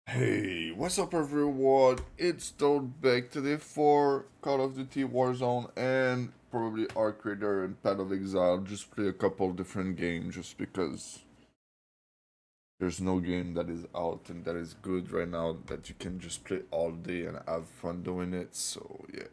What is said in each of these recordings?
Hey, what's up everyone? It's Stone back today for Call of Duty Warzone and probably Arc Raider and Path of Exile. Just play a couple different games just because there's no game that is out and that is good right now that you can just play all day and have fun doing it. So yeah.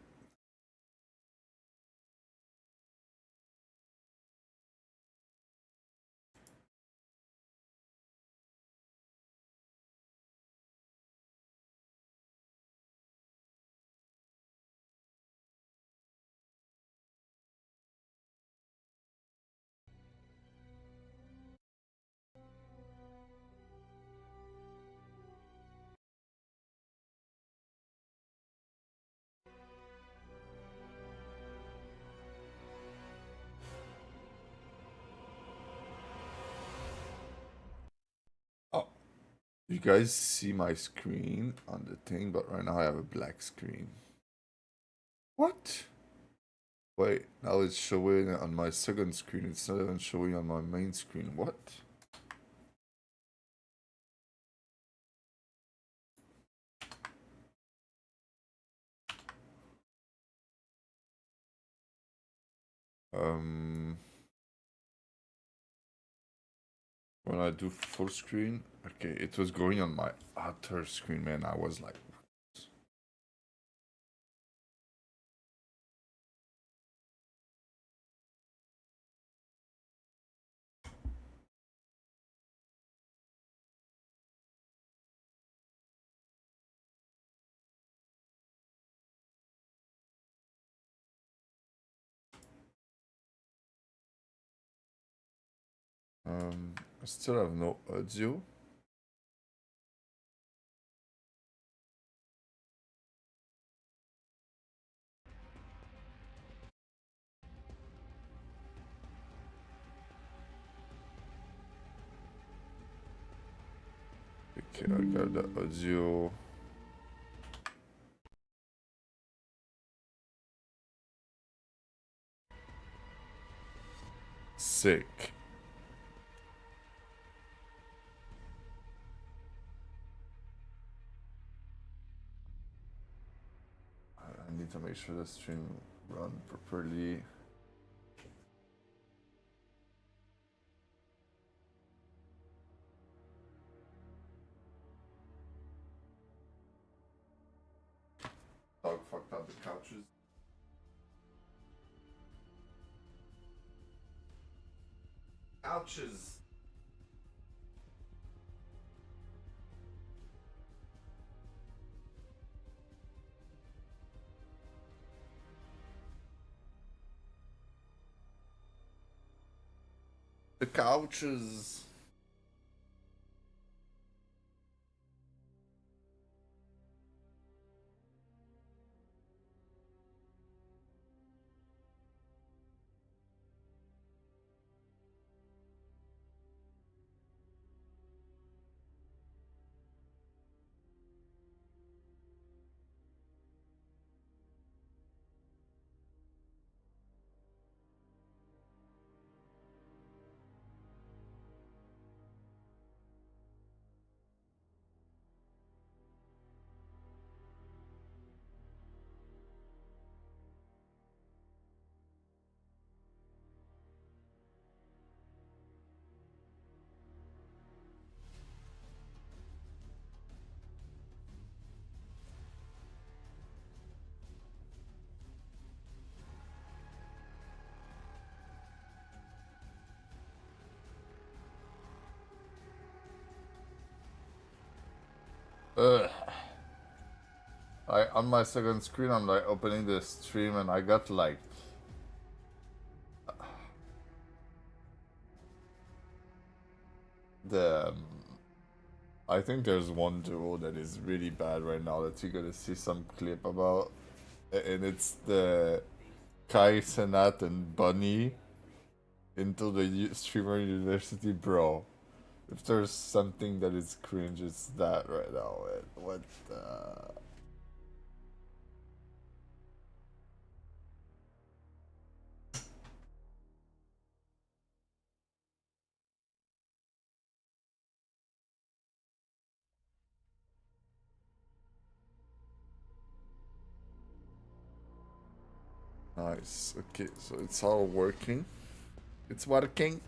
Oh, you guys see my screen on the thing, but right now I have a black screen. What? Wait, now it's showing on my second screen. It's not even showing on my main screen. What? Um, when I do full screen, okay, it was going on my other screen, man. I was like, I still have no audio. Okay, I got the audio. Sick. I need to make sure the stream run properly. Dog fucked up the couches. Couches. The couches. Ugh. On my second screen, I'm like opening the stream and I got like the I think there's one duo that is really bad right now that you're gonna see some clip about, and it's the Kai Senat and Bunny into the streamer university, bro. If there's something that is cringe, it's that right now. Man. What the? Nice. Okay, so it's all working. It's working.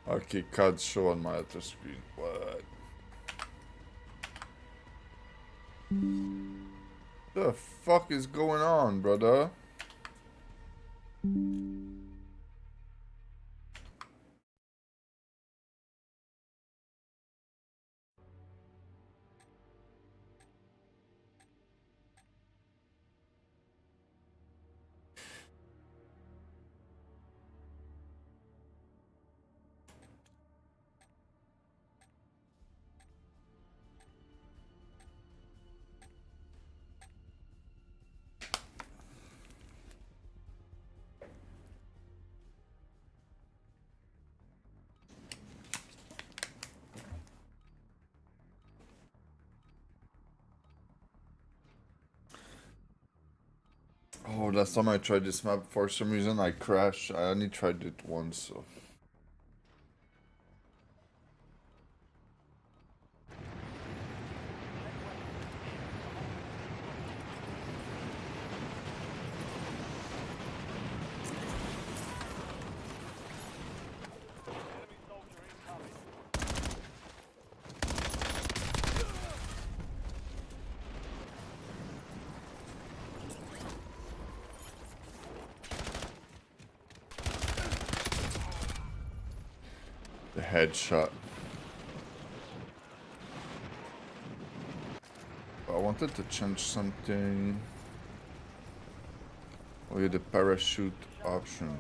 Okay, can't show on my other screen. What? The fuck is going on, brother? Oh, last time I tried this map, for some reason I crashed. I only tried it once, so... The headshot. I wanted to change something. Oh yeah, the parachute option.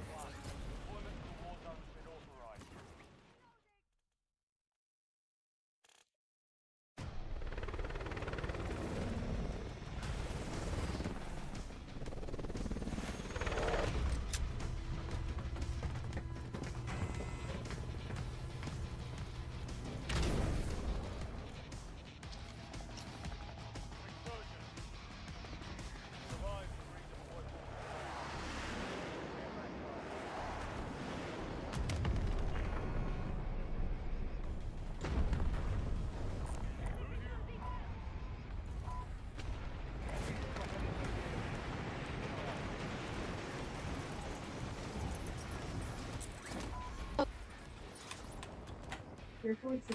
You're going to.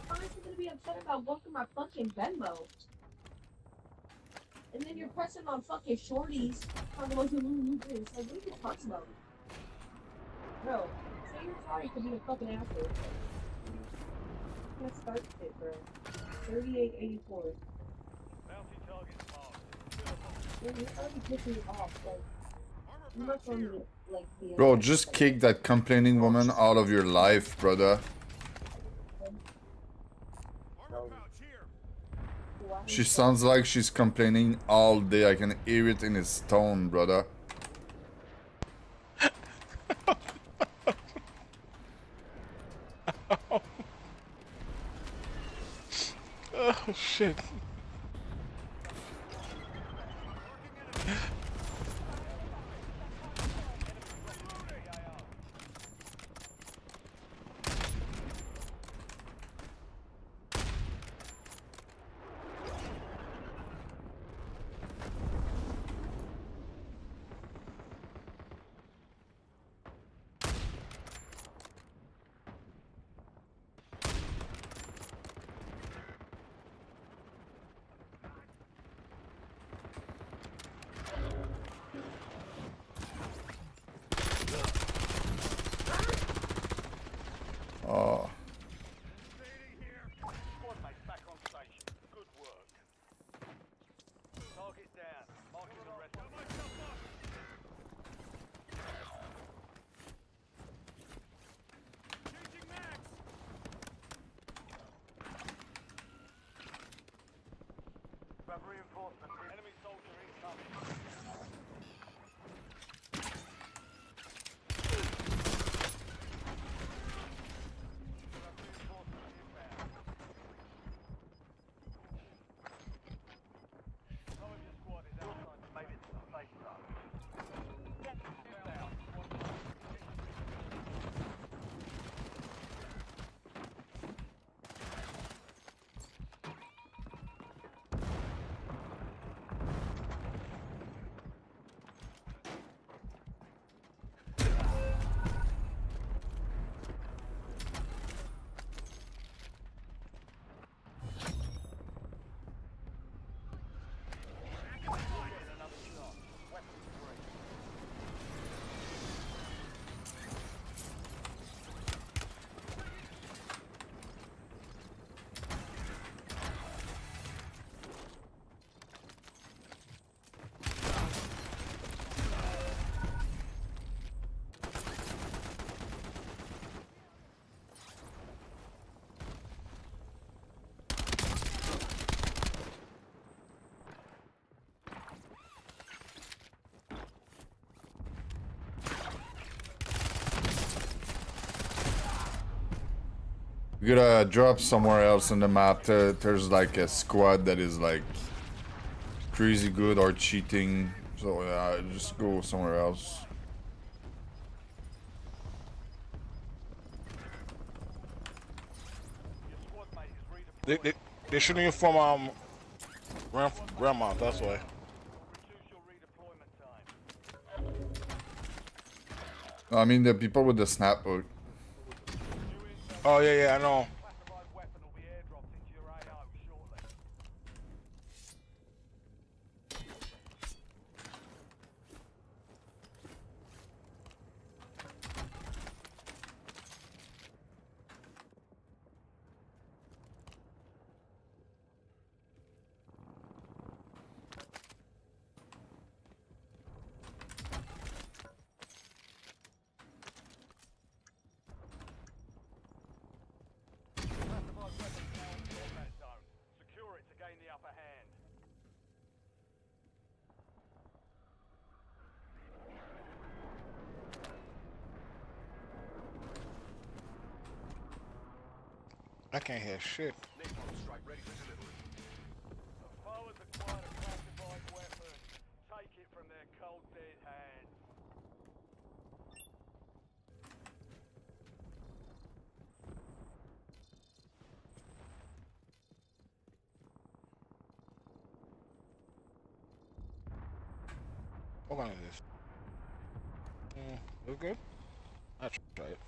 How am I gonna be upset about blocking my fucking Venmo? And then you're pressing on fucking shorties. Talking about you this. Like, what are you talking about? Bro, say you're sorry to be a fucking asshole. Let's start it, bro. 3884. You're already pissing me off. Like, I'm not trying to, like, be Bro, just kick that complaining woman out of your life, brother. She sounds like she's complaining all day. I can hear it in his tone, brother. Oh shit. reinforcements. Enemy soldier incoming. You gotta drop somewhere else on the map. There's like a squad that is like crazy good or cheating. So yeah, just go somewhere else. They're shooting you from Grandma. That's why. I mean the people with the snap hook. Oh yeah, I know. I can't hear shit. Strike ready for delivery. The foe has acquired a classified weapon. Take it from their cold dead hands. What kind is this? Look good? I'll try it.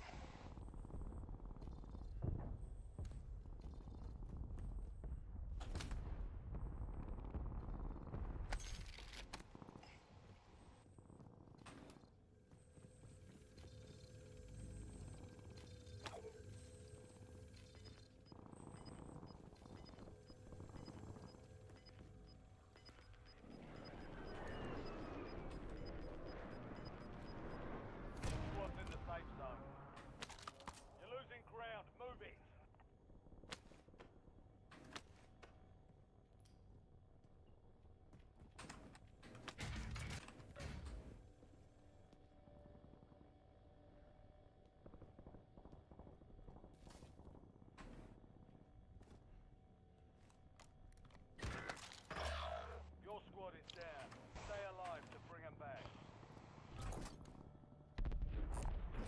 Squad's in the safe zone. You're losing ground. Move it. Your squad is down. Stay alive to bring them back.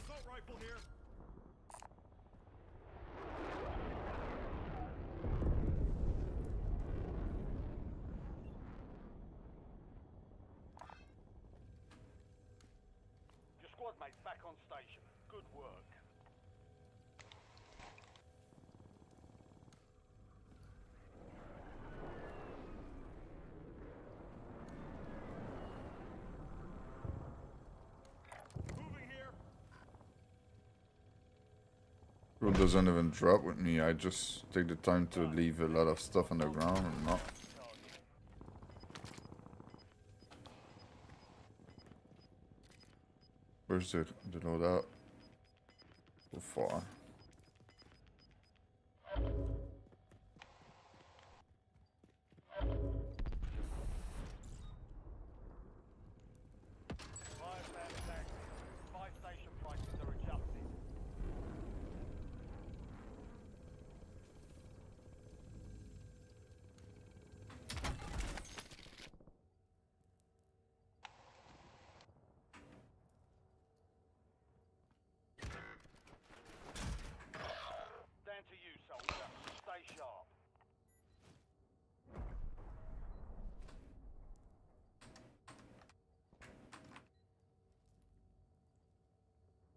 Assault rifle here. Your squad mate's back on station. Good work. Moving here. It doesn't even drop with me. I just take the time to leave a lot of stuff on the ground and not. Where's the loadout? So far.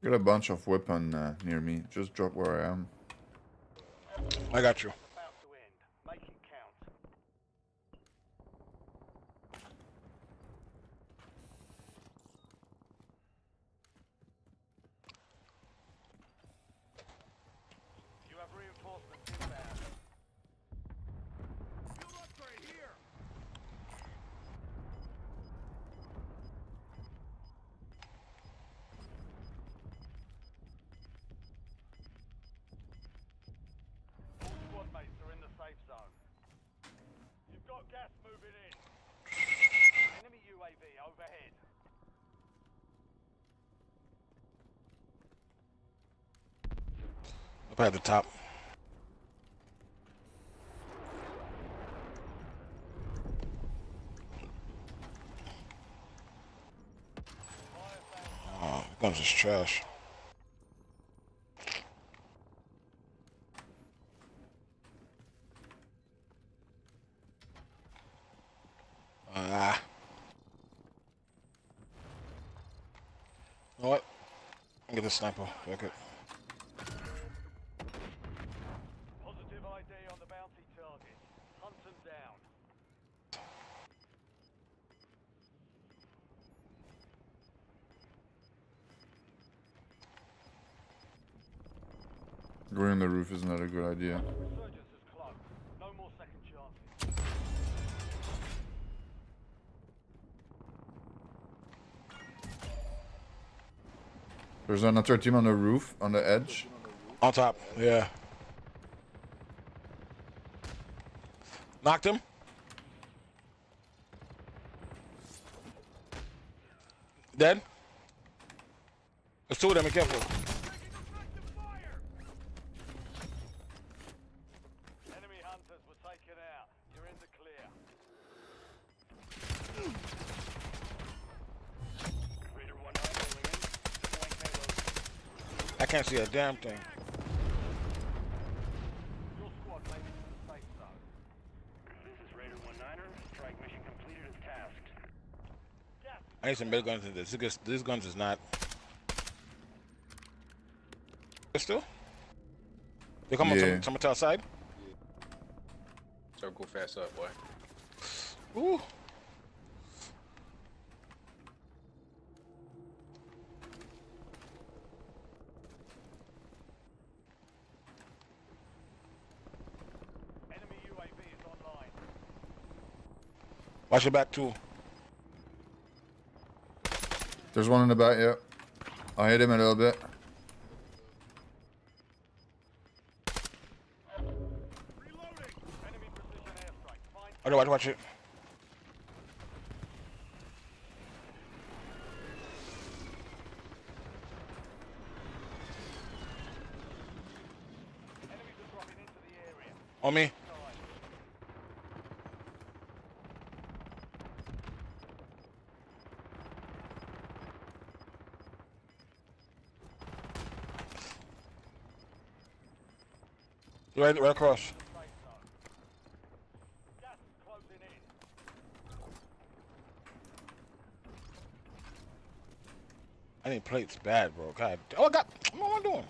Got a bunch of weapon near me. Just drop where I am. I got you. About to end. Make it count. You have reinforcements inbound. Field upgrade here. All squad mates are in the safe zone. You've got gas moving in. Enemy UAV overhead. Up at the top. Oh, guns is trash. You know what? I'll get the sniper. Fuck it. Positive ID on the bounty target. Hunt them down. Going on the roof is not a good idea. Resurgence is close. No more second chances. There's another team on the roof, on the edge. On top. Yeah. Knocked him. Dead. There's two of them. Be careful. Enemy hunters were taken out. You're in the clear. Raider 1 rolling in. Deploying payload. I can't see a damn thing. Your squad made it to the safe zone. This is Raider 1-9er. Strike mission completed as tasked. Gas I need some better guns than this. This guns is not. Still? They come on Yeah. someone to our side. So go fast up, boy. Ooh. enemy UAV is online. Watch your back too. There's one in the back, yeah. I hit him a little bit. Reloading. Enemy precision airstrike. Find Watch it. enemies are dropping into the area. On me. Side. Right across. Safe zone. Gas is closing in. I need plates bad, bro. God. Oh, God. What am I doing?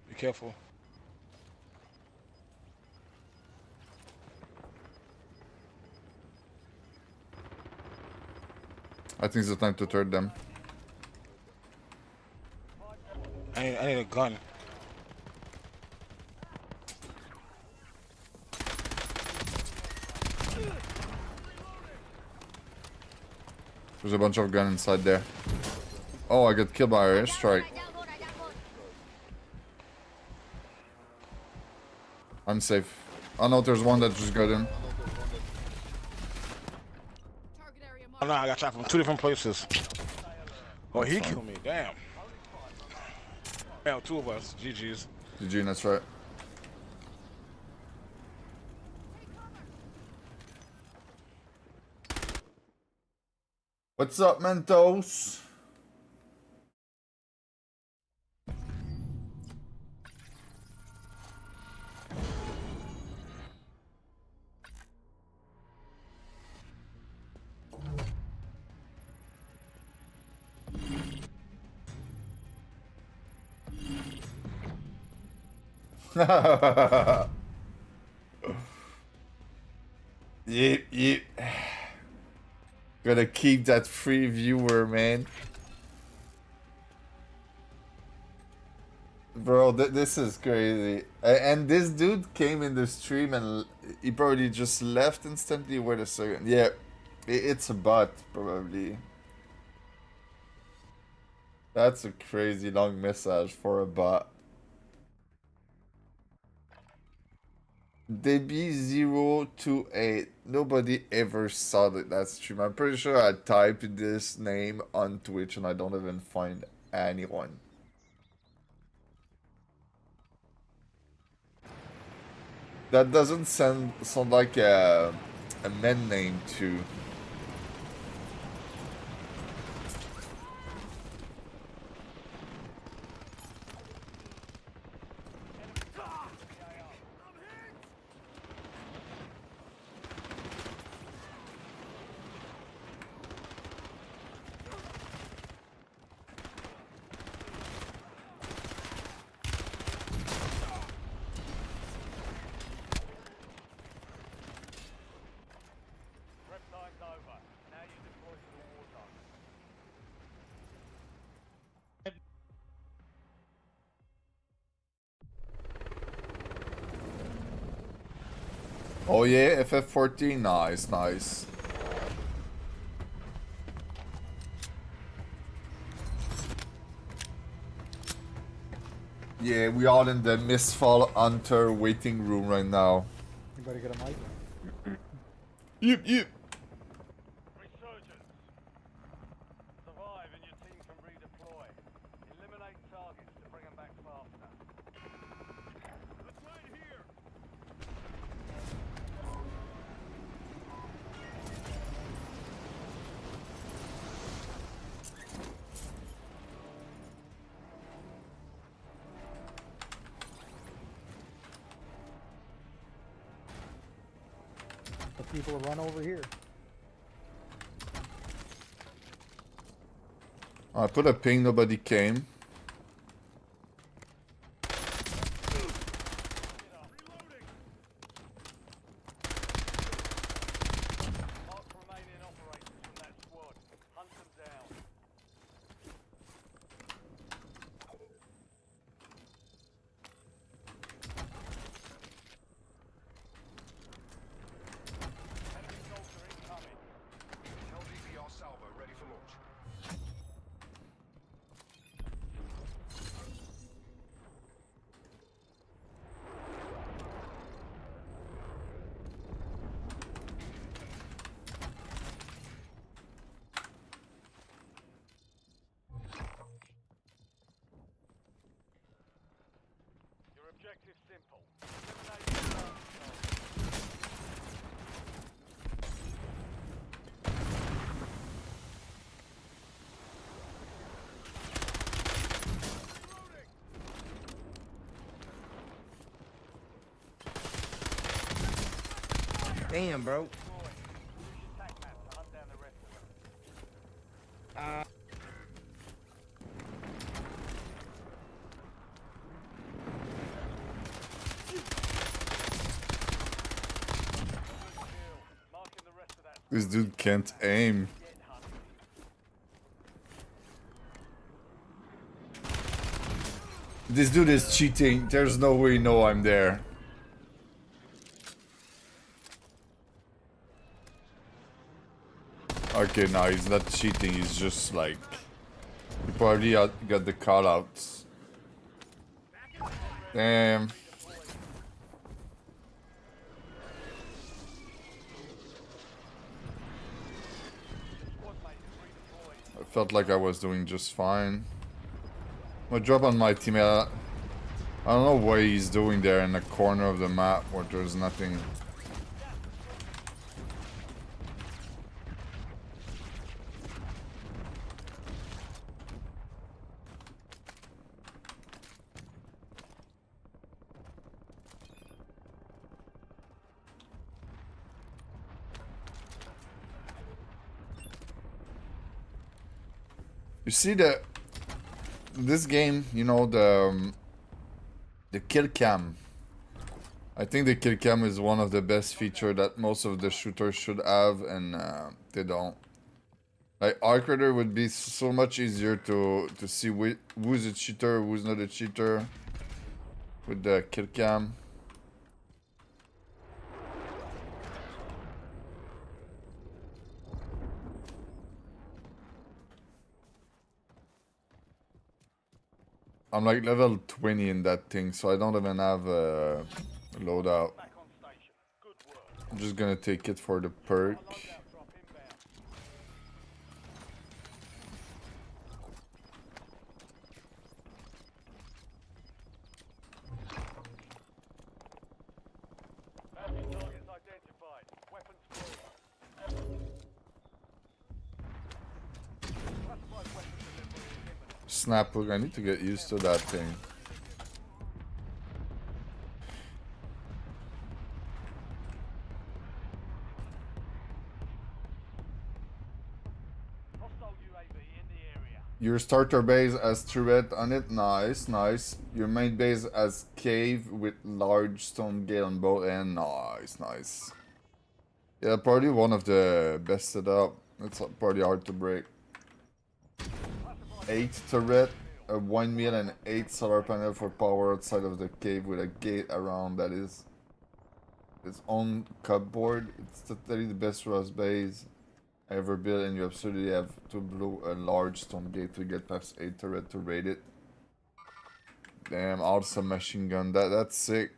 Be careful. I think it's the time to turn them. I need a gun. There's a bunch of gun inside there. Oh, I got killed by an airstrike. Unsafe. Oh no, there's one that just got in. Oh no, I got shot from two different places. Oh, he killed me. Damn. Damn, two of us. GG's. GG, that's right. What's up, Mentos? Yep, yep. Gotta keep that free viewer, man. Bro, this is crazy. And this dude came in the stream and he probably just left instantly. Wait a second. Yeah, it's a bot, probably. That's a crazy long message for a bot. DB028. Nobody ever saw that stream. I'm pretty sure I typed this name on Twitch and I don't even find anyone. That doesn't sound like a men name too. Oh yeah, FF14, nice, nice. Yeah, we are in the Mistfall Hunter waiting room right now. Anybody got a mic? Yep, yep. Resurgence. Survive and your team can redeploy. Eliminate targets to bring them back faster. Let's right here. The people run over here. I put a ping, nobody came. Mark remaining operators from that squad. Hunt them down. Enemy soldier incoming. LDVR salvo ready for launch. Your objective simple. Eliminate the target. Damn, bro. Attack map to hunt down the rest of them. Marking the rest of that This dude can't aim. get hunted. This dude is cheating. There's no way you know I'm there. Okay, no, he's not cheating. He's just like... He probably got the callouts. Damn. I felt like I was doing just fine. I'm gonna drop on my teammate. I don't know what he's doing there in the corner of the map where there's nothing. You see this game, you know, the kill cam. I think the kill cam is one of the best feature that most of the shooters should have, and they don't. Like Arc Raider would be so much easier to see who's a cheater, who's not a cheater with the kill cam. I'm like level 20 in that thing, so I don't even have a loadout. Back on station. Good work. I'm just gonna take it for the perk. Loadout drop inbound. Bounty targets identified. Weapons free. Classified weapon delivery is imminent. Snap hook, I need to get used to that thing. Hostile UAV in the area. Your starter base has turret on it, nice, nice. Your main base has cave with large stone gate on both ends, nice, nice. Yeah, probably one of the best setup. It's probably hard to break. 8 turret, a windmill and 8 solar panel for power outside of the cave with a gate around that is its own cupboard. It's totally the best Rust base I ever built, and you absolutely have to blow a large stone gate to get past 8 turret to raid it. Damn, awesome machine gun. That's sick.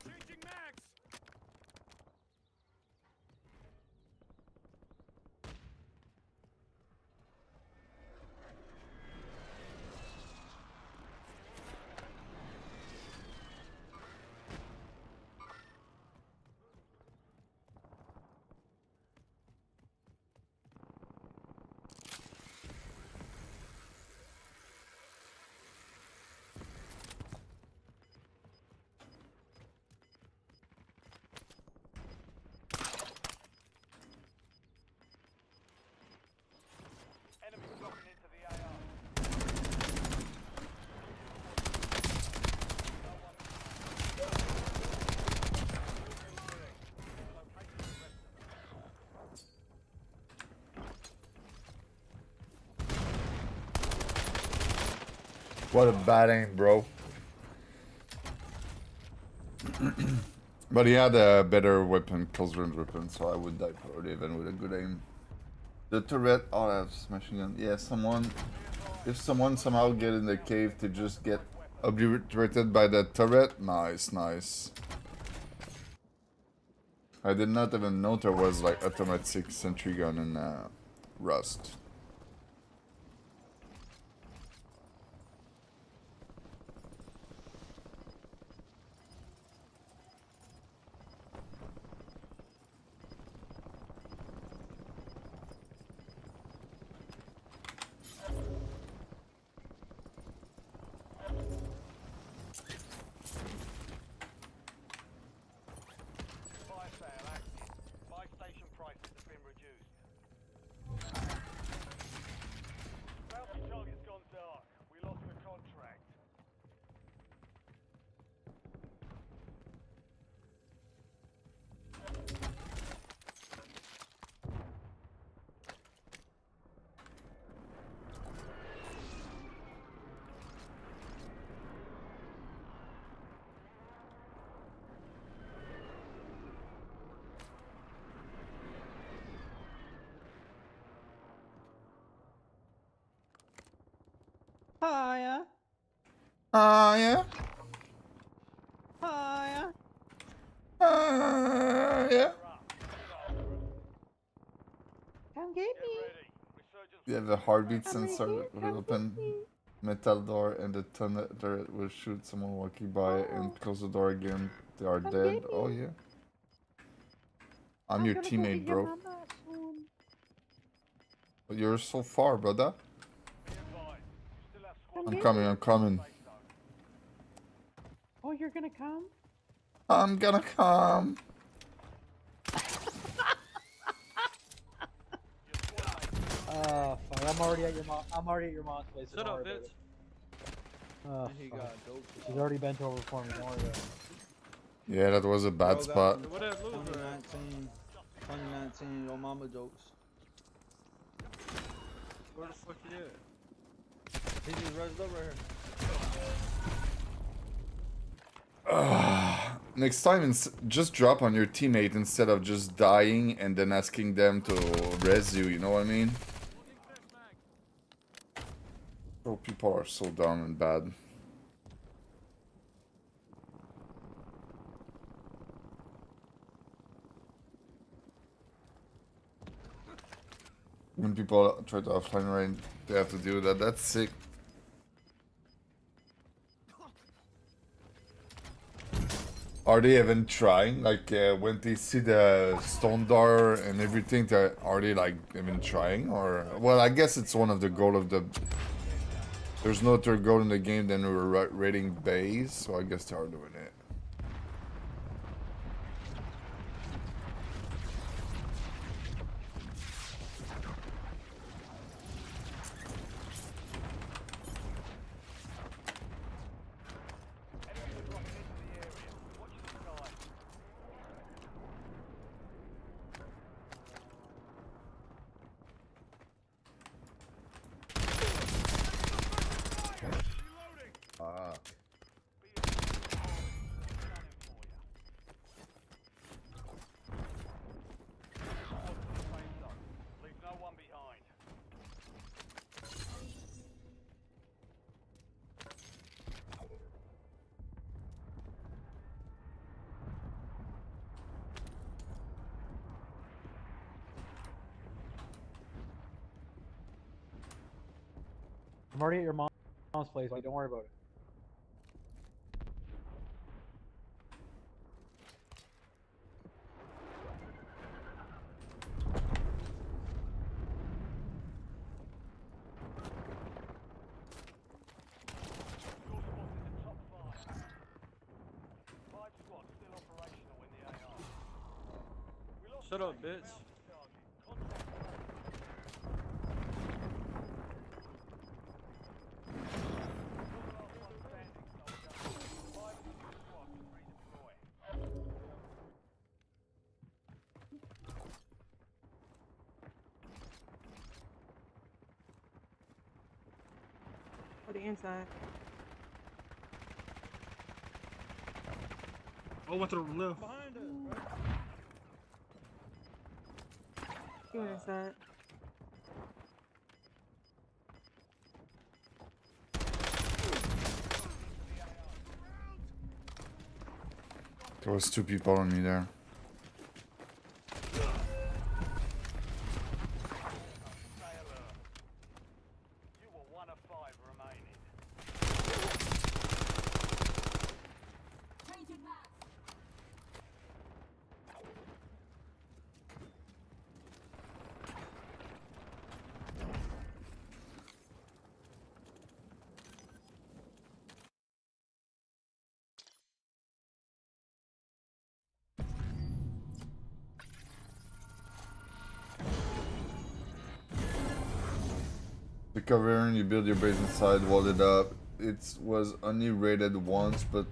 Changing mags. Enemy dropping into the AR. What a bad aim, bro. But he had a better weapon, close range weapon, so I would die probably even with a good aim. The turret, oh, I have smashing gun. Yeah, if someone somehow get in the cave to just get obliterated by the turret, nice, nice. I did not even know there was like automatic sentry gun in Rust. Fire sale active. Buy station prices have been reduced. Bounty target's gone dark. We lost the contract. Hiya. Yeah. Hiya. Yeah. Come get Get me. ready. Resurgence. You have a heartbeat I'm right sensor here. that will Come open get me. metal door, and the turret will shoot someone walking by and close the door again. They are Come dead. get me. Oh yeah. I'm your gonna go teammate, get your bro. mama soon. But you're so far, brother. Be advised. You still have squad Come I'm get coming, me. I'm coming. safe zone. Oh, you're gonna come? I'm gonna come. Fuck, I'm already at your mom's place. So Shut don't up, worry about bitch. it. Oh, And he fuck. got dope. She's already bent over for me. Don't worry about it. Yeah, that was a bad Bro, spot. got what that loser at? 2019, your mama jokes. Where the fuck he at? He just rezzed up right here. Next time, just drop on your teammate instead of just dying and then asking them to res you, you know what I mean? Oh, people are so dumb and bad. When people try to offline raid, they have to do that. That's sick. Are they even trying? Like, when they see the stone door and everything, are they, like, even trying? Or, well, I guess it's one of the goal of the... There's no third goal in the game than we're raiding bays, so I guess they are doing it. Leave no one behind. I'm already at your mom's place. Like, don't worry about it. Your squad is the top 5. 5 squads still operational in the AR. We lost Shut up, the bitch. target. Contact For the inside. Oh, went to the left. Behind us, bro. You inside. There was 2 people on me there. You were 1 of 5 remaining. The cavern, you build your base inside, wall it up. It was only raided once, but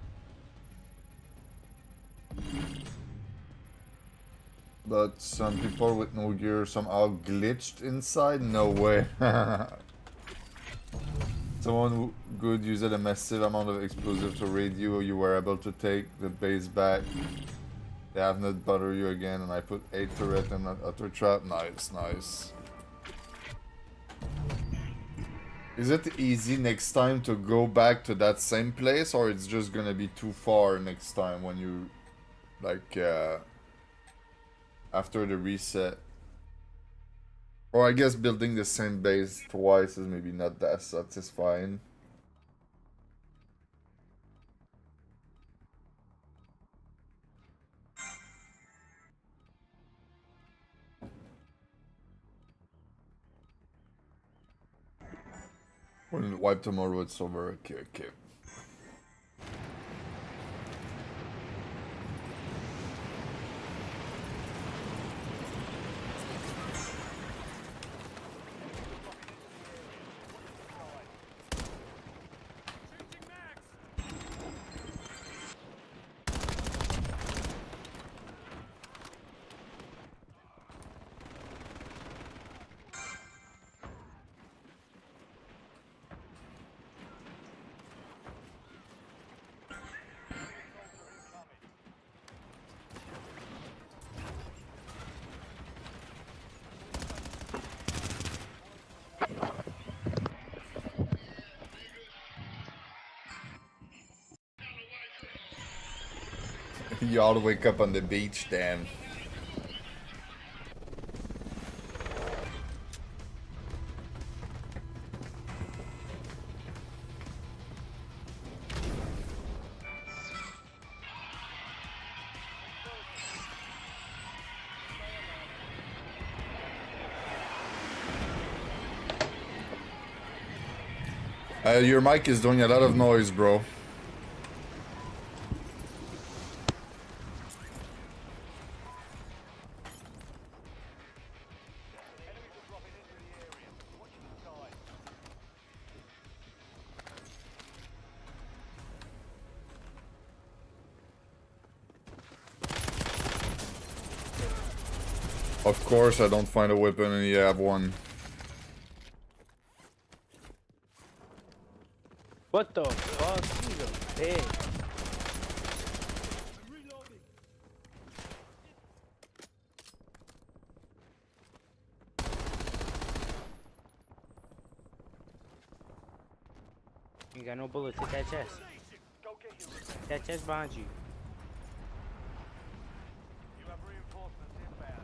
some people with no gear somehow glitched inside? No way. Someone good used a massive amount of explosive to raid you, you were able to take the base back. They have not bothered you again, and I put 8 turret and an auto trap. Nice, nice. Is it easy next time to go back to that same place, or it's just gonna be too far next time when you, like, after the reset? Or I guess building the same base twice is maybe not that satisfying. When it wipe tomorrow, it's over. Okay, okay. You all wake up on the beach then. Your mic is doing a lot of noise, bro. Of course I don't find a weapon and you have one. What the fuck? He's a bitch. You got no bullets. Hit that chest. That chest behind you. You have reinforcements inbound.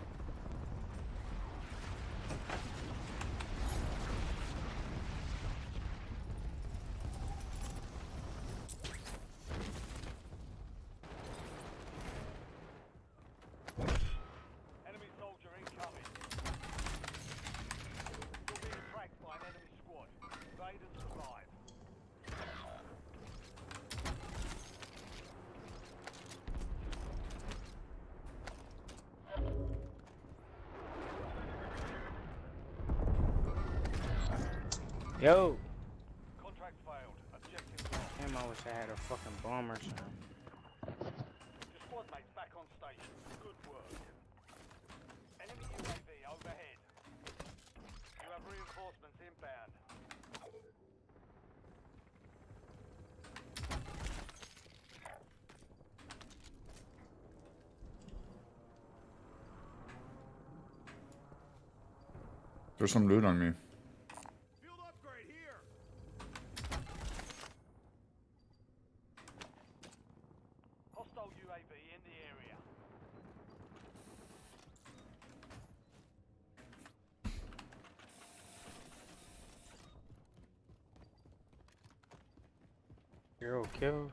Enemy soldier incoming. You're being tracked by an enemy squad. Evade and survive. Yo. Contract failed. Objective lost. Damn, I wish I had a fucking bomb or something. Your squad mates back on station. Good work. Enemy UAV overhead. You have reinforcements inbound. There's some loot on me. Field upgrade here. Hostile UAV in the area. Zero kills.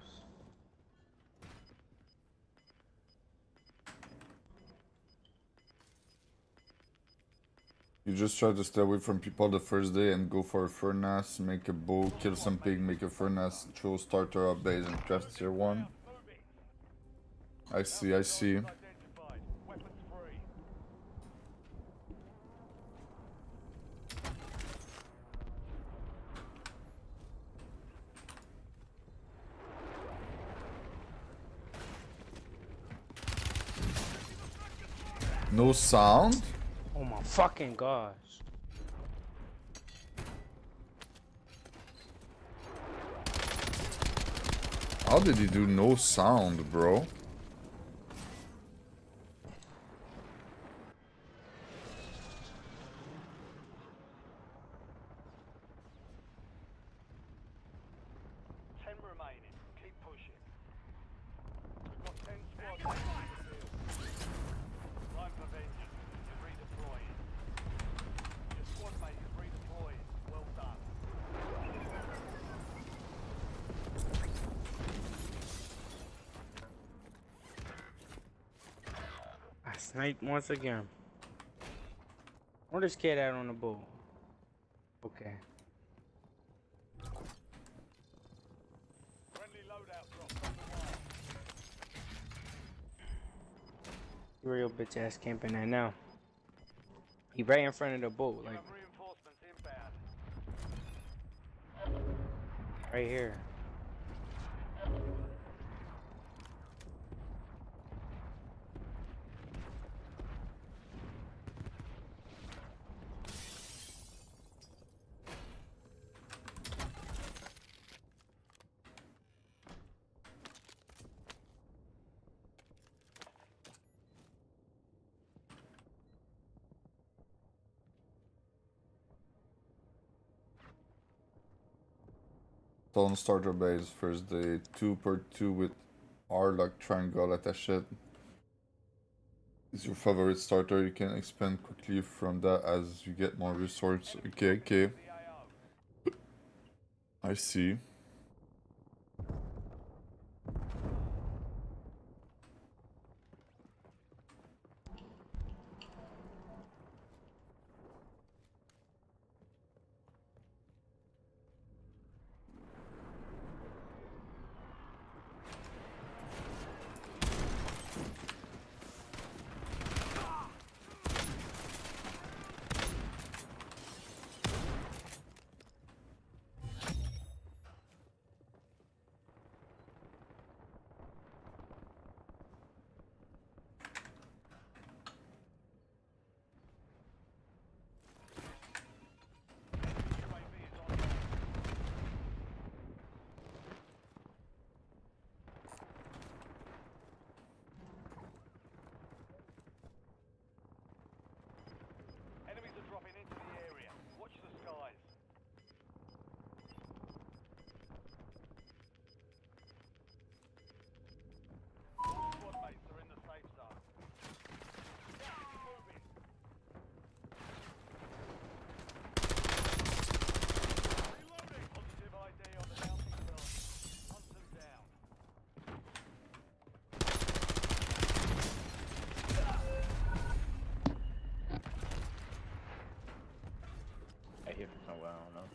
You just try to stay away from people the first day and go for a furnace, make a bow, kill some pig, make a furnace, throw starter up base and craft tier 1. I see, I see. Identified. Weapons free. No sound? Oh my fucking gosh. How did he do no sound, bro? Remaining. Keep pushing. We've got 10 squads. Time for vengeance. You're redeploying. Your squad mate is redeploying. Well done. I sniped once again. Where this kid at on the boat? Okay. Friendly loadout drop from the wire. Real bitch ass camping that now. He right in front of the boat, You like have reinforcements inbound. right here. Stone starter base first day, 2 per 2 with Harlock Triangle attaché. Is your favorite starter? You can expand quickly from that as you get more resources. Okay, okay. I see. Enemies are dropping into the area. Watch the skies. All squad mates are in the safe zone. Gas is moving. Reloading. Positive ID on the mounting target. Hunt them down. I hear from somewhere, I don't know.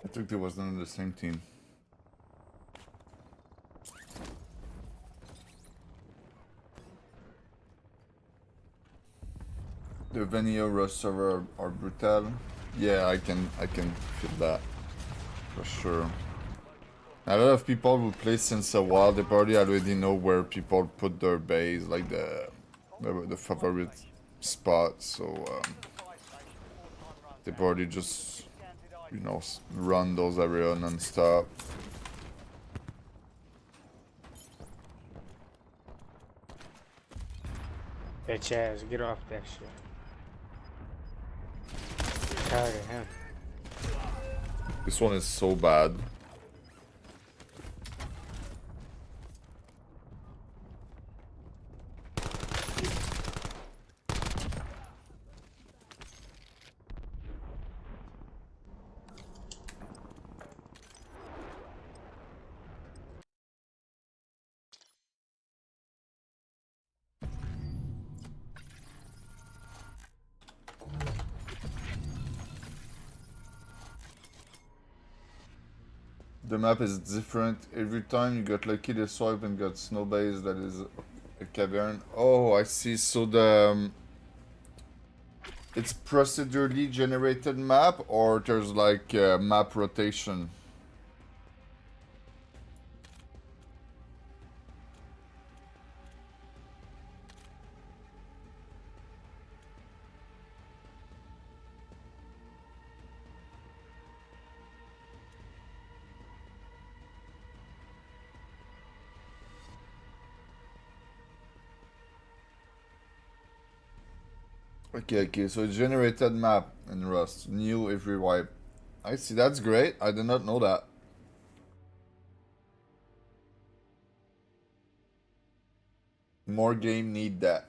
I think they wasn't on the same team. The Vanilla Rust server are brutal. Yeah, I can feel that for sure. A lot of people who play since a while, they probably already know where people put their base, like the favorite spot. So they probably just, you know, run those areas non-stop. Bitch ass, get off that shit. I'm tired of him. This one is so bad. The map is different every time. You got lucky to swipe and got snow base that is a cavern. Oh, I see. So it's procedurally generated map, or there's like map rotation. Okay, okay, so it's generated map in Rust. New every wipe. I see, that's great. I did not know that. More game need that.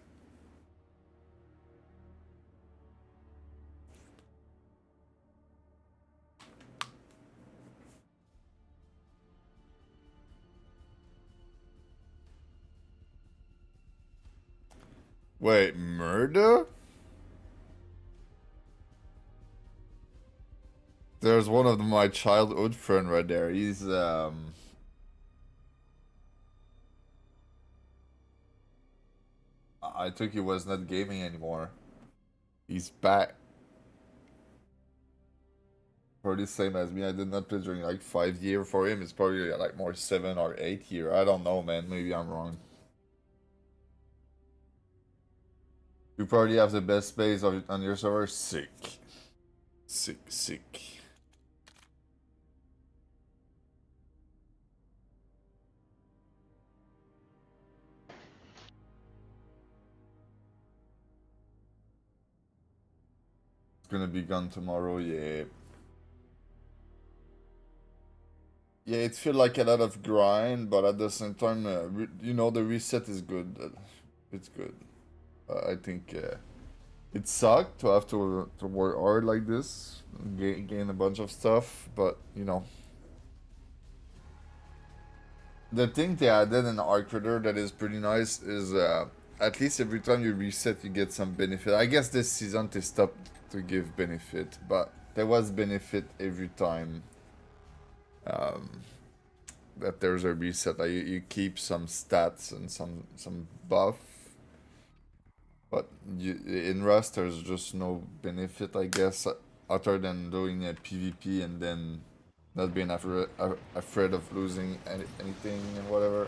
Wait, murder? There's one of my childhood friend right there. He's I think he was not gaming anymore. He's back. Probably same as me. I did not play during like 5 years. For him, it's probably like more 7 or 8 years. I don't know, man. Maybe I'm wrong. You probably have the best space on your server. Sick. Sick, sick. It's gonna be gone tomorrow, yeah. Yeah, it feels like a lot of grind, but at the same time, you know, the reset is good. It's good. I think it sucked to have to work hard like this, gain a bunch of stuff, but you know. The thing they added in Arc Rider that is pretty nice is at least every time you reset, you get some benefit. I guess this season they stopped to give benefit, but there was benefit every time that there's a reset. You keep some stats and some buff, but in Rust there's just no benefit, I guess, other than doing a PvP and then not being afraid of losing anything and whatever.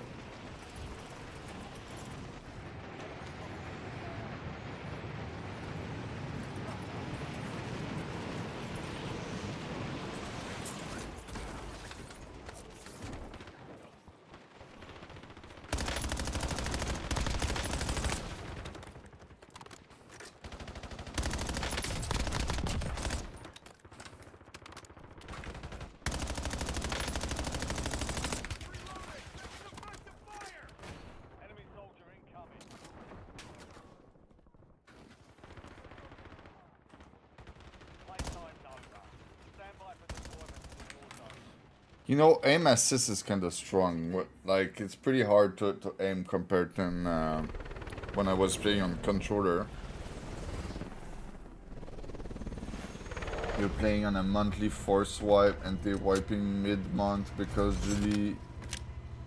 Enemy soldier incoming. Playtime's over. Stand by for deployment to the war zone. You know, aim assist is kind of strong. Like, it's pretty hard to aim compared to when I was playing on controller. You're playing on a monthly force wipe and they're wiping mid-month because Julie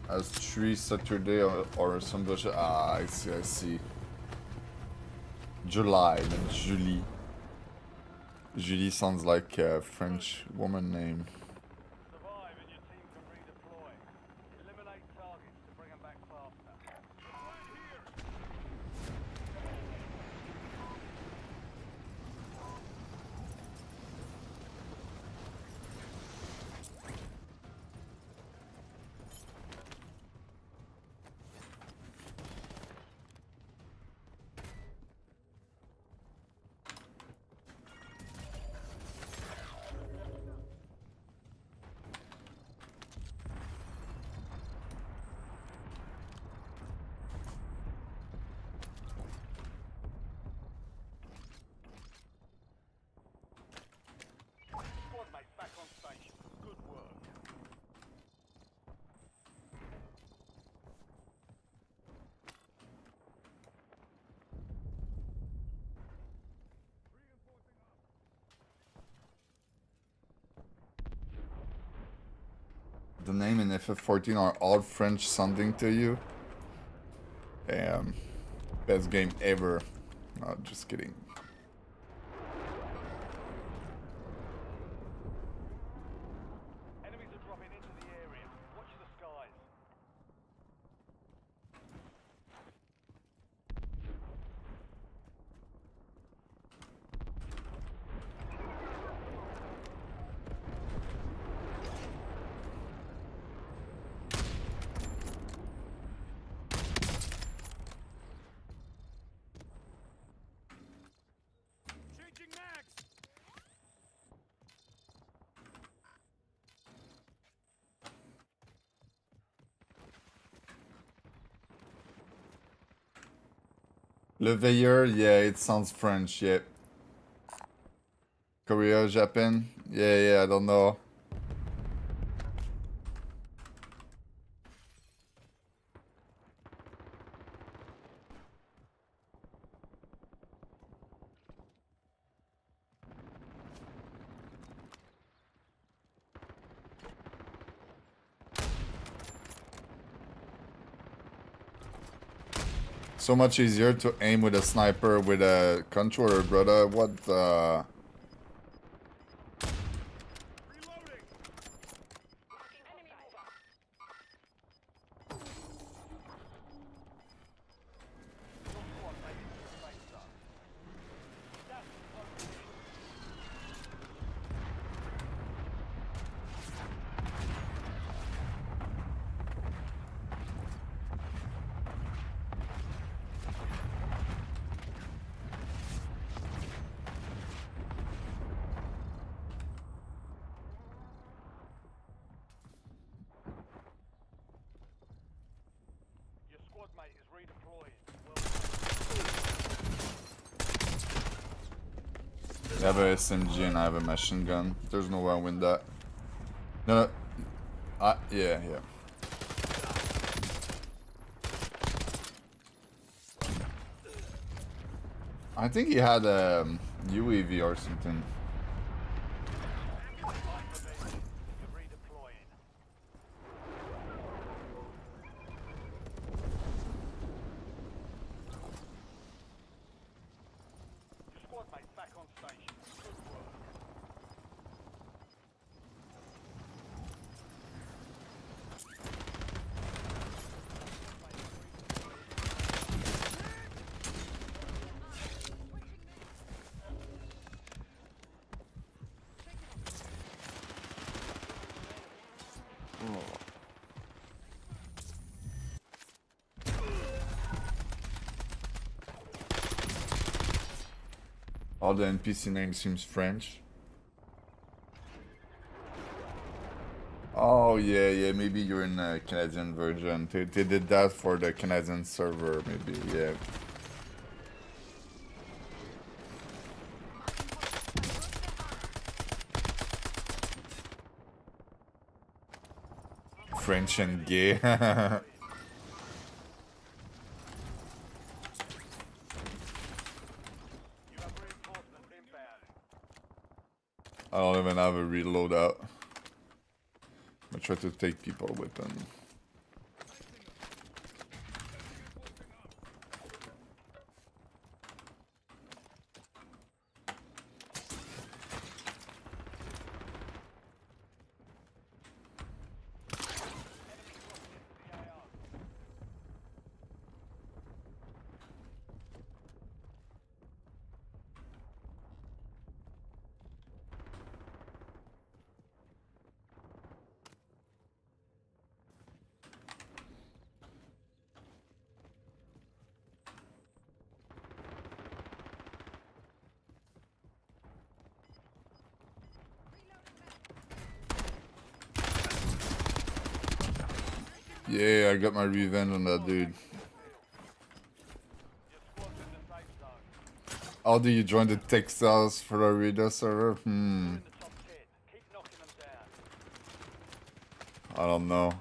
has 3 Saturday or some bullshit. Ah, I see. July, not Julie. Julie sounds like a French woman name. Survive and your team can redeploy. Eliminate targets to bring them back faster. Squad mates back on station. Good work. The name in FF14 are all French sounding to you? Damn. Best game ever. No, just kidding. Enemies are dropping into the area. Watch the skies. Changing mags. Le Veilleur, yeah, it sounds French, yeah. Korea, Japan? Yeah, I don't know. So much easier to aim with a sniper with a controller, brother. What the... Reloading. Your squad made it to the safe zone. Gas is closing in. You have a SMG and I have a machine gun. There's no way I win that. No, no. Yeah. I think he had a UAV or something. Squad mate back on station. Good work. All the NPC name seems French. Oh yeah, maybe you're in the Canadian version. They did that for the Canadian server, maybe, yeah. French and gay. I don't even have a reload out. I try to take people with them. Yeah, I got my revenge on that dude. How do you join the Texas Florida server? I don't know.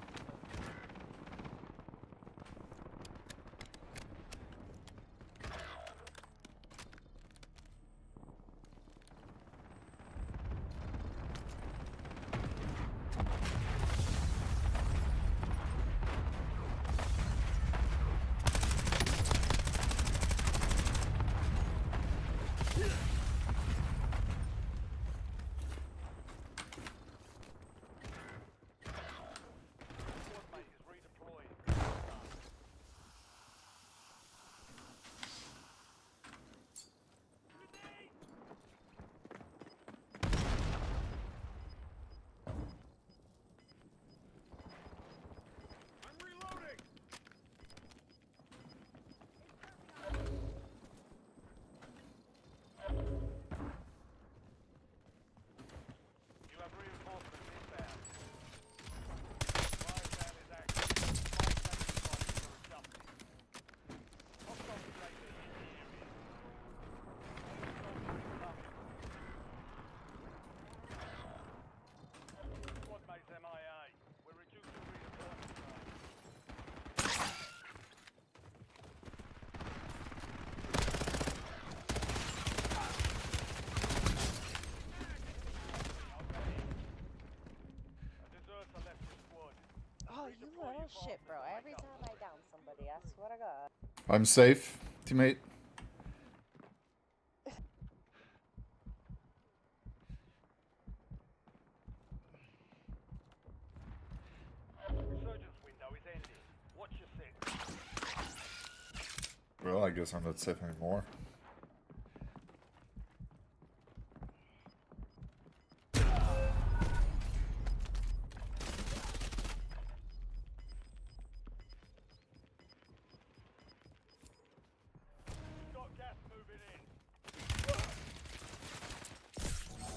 Oh, you little shit, bro. Every time I down somebody, I swear to God. I'm safe, teammate. Resurgence window is ending. Watch your six. Well, I guess I'm not safe anymore.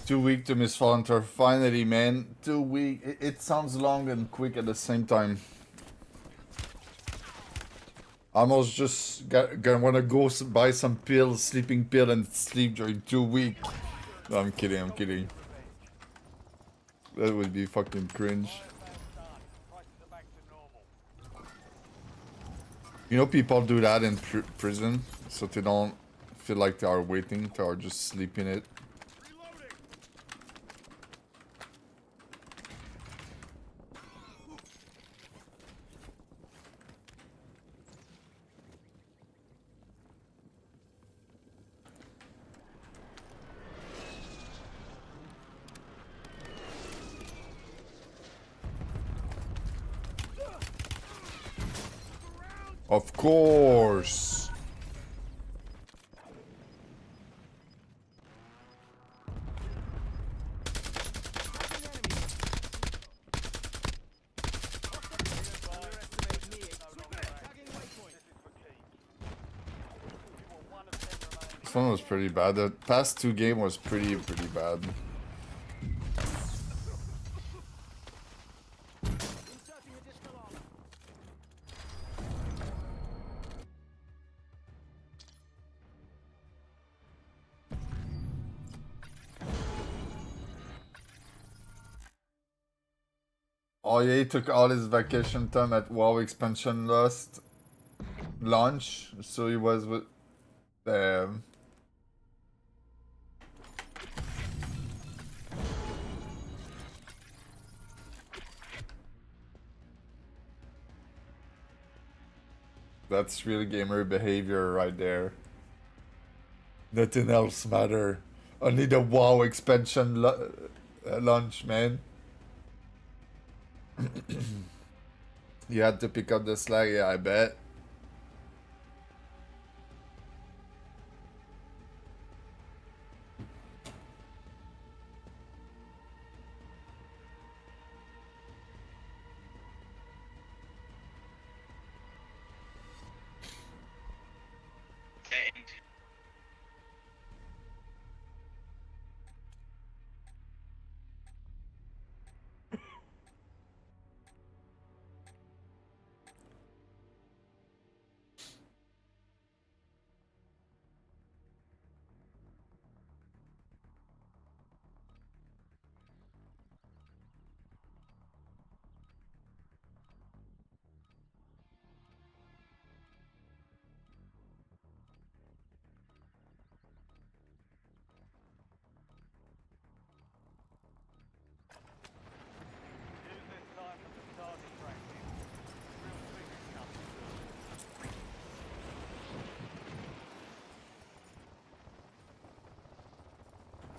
2 weeks to Miss Volunteer. Finally, man. 2 weeks. It sounds long and quick at the same time. Almost just gonna wanna go buy some pills, sleeping pill, and sleep during 2 weeks. No, I'm kidding, I'm kidding. That would be fucking cringe. You know, people do that in prison, so they don't feel like they are waiting, they are just sleeping it. Of course. This one was pretty bad. The past two game was pretty bad. Oh yeah, he took all his vacation time at WoW expansion launch, so he was with that's real gamer behavior right there. Nothing else matter. Only the WoW expansion launch, man. You had to pick up the slack, yeah, I bet.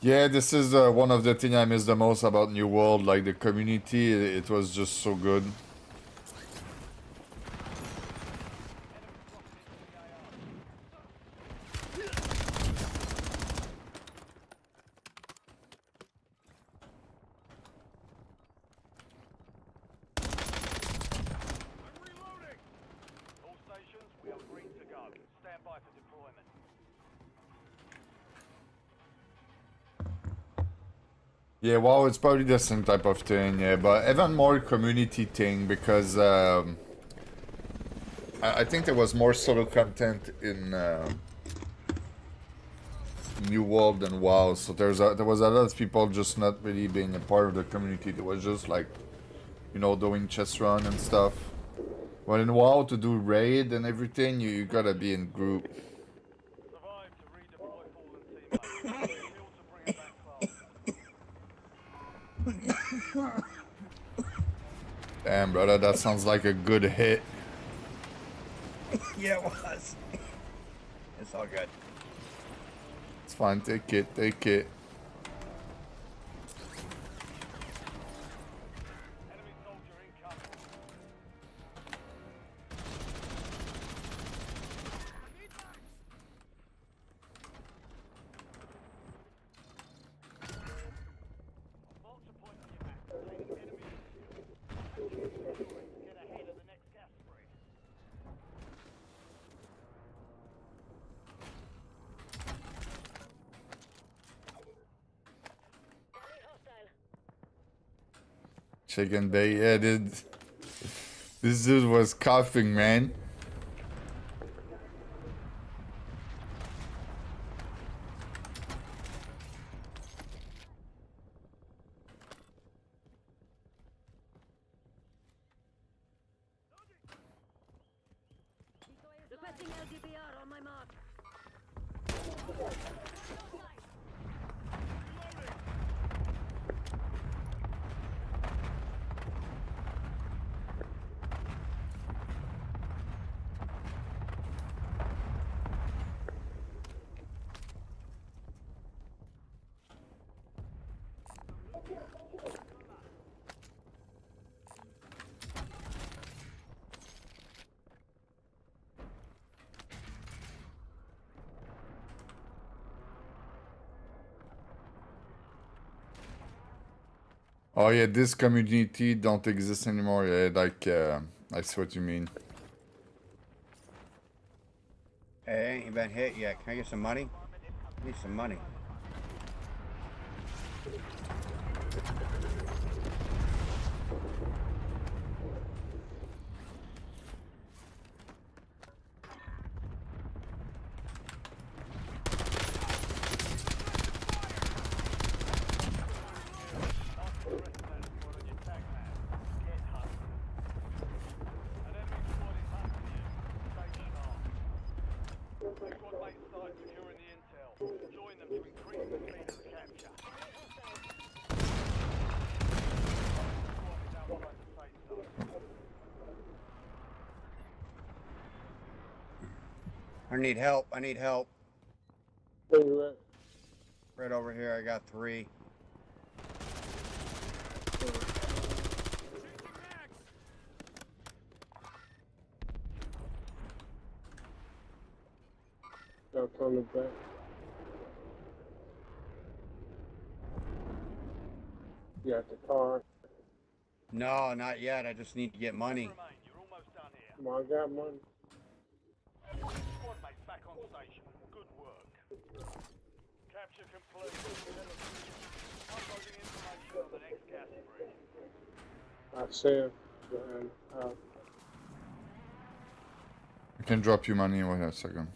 Yeah, this is one of the things I miss the most about New World, like the community, it was just so good. Yeah, well, it's probably the same type of thing, yeah, but even more community thing because I think there was more solo content in New World than WoW, so there was a lot of people just not really being a part of the community. They was just like, you know, doing chess run and stuff. But in WoW, to do raid and everything, you gotta be in group. Damn, brother, that sounds like a good hit. Yeah, it was. It's all good. It's fine, take it, take it. Chicken Bay, yeah, dude. This dude was coughing, man. Oh yeah, this community don't exist anymore. Yeah, like I see what you mean. Hey, I ain't been hit yet. Can I get some money? I need some money. I need help. I need help. Where you at? Right over here. I got 3. Y'all coming back? You got the car? No, not yet. I just need to get money. You're almost done here. Come on, I got money. Squad mates back on station. Good work. Capture complete. Uploading information on the next gas bridge. I said, behind the house. I can drop you money. Wait a second.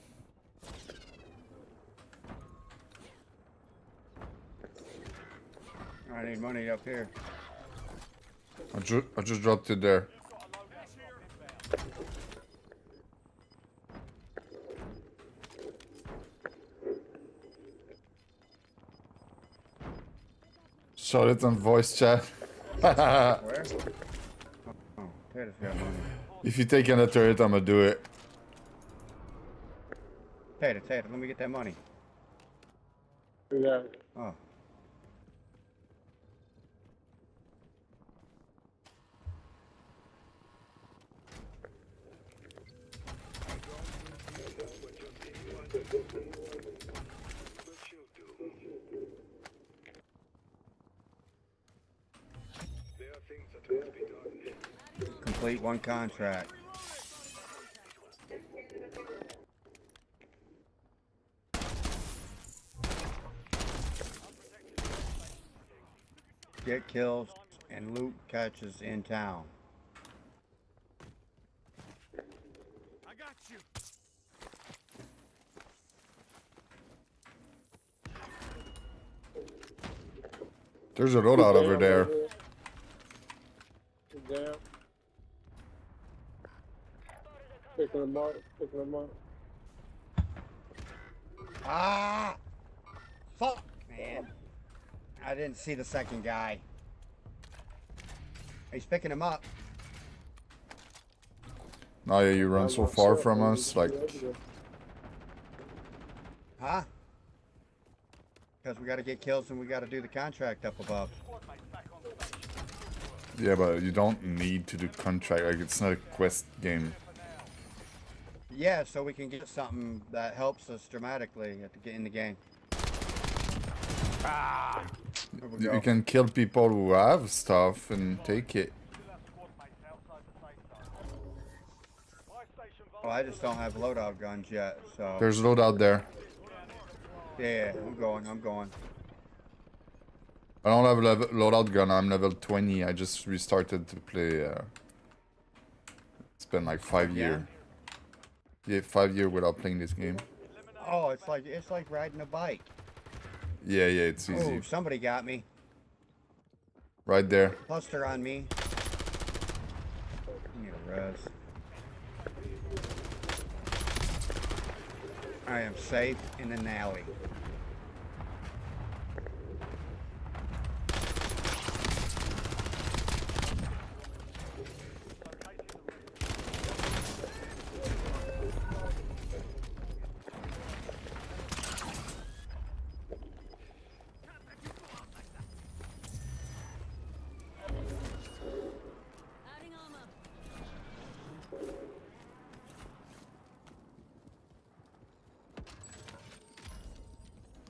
I need money up here. I just dropped it there. Shout it on voice chat. Where? Oh, Tater's got money. If you take in the turret, I'ma do it. Tater, let me get that money. You got it. Oh. Complete 1 contract. Get kills and loot catches in town. I got you. There's a loadout over there. Down. Picking them up, picking them up. Ah! Fuck, man. I didn't see the second guy. He's picking him up. Now yeah, you run so far from us, like... Huh? Because we got to get kills and we got to do the contract up above. Yeah, but you don't need to do contract, like it's not a quest game. Yeah, so we can get something that helps us dramatically at the, in the game. Ah! You can kill people who have stuff and take it. Well, I just don't have loadout guns yet, so... There's a loadout there. Yeah, I'm going. I don't have a level loadout gun, I'm level 20. I just restarted to play. It's been like 5 years. Yeah, 5 years without playing this game. Oh, it's like riding a bike. Yeah, it's easy. Oh, somebody got me. Right there. Cluster on me. I need a res. I am safe in an alley.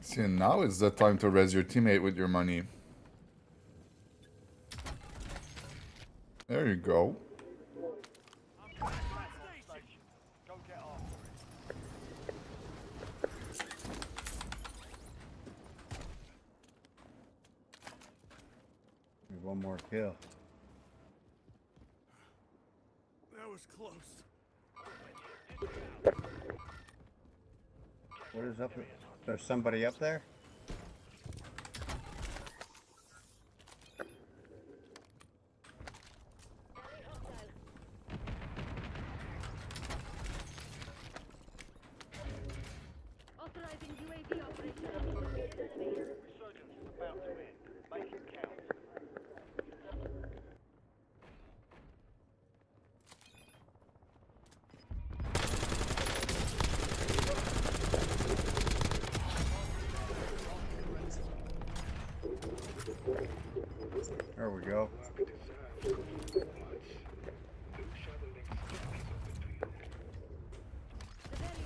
See, and now is the time to res your teammate with your money. There you go. One more kill. That was close. What is up? There's somebody up there? Authorizing UAV operation. Resurgence is about to end. Make it count. There we go.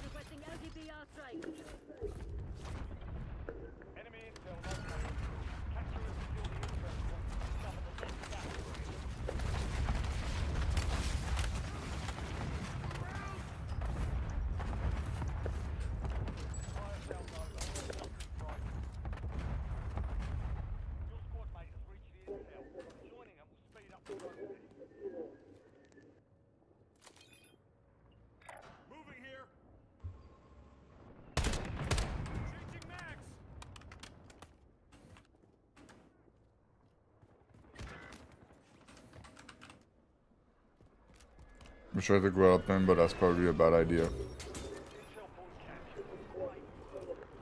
Requesting LGBR strike. Enemy intel located. Capture and secure the interest point. Cover the next gap. Fire cell node. Your squad mate has reached the intel. Joining them will speed up the process. Moving here. Changing mags. I'm sure to grow up in, but that's probably a bad idea. Intel point captured. Great.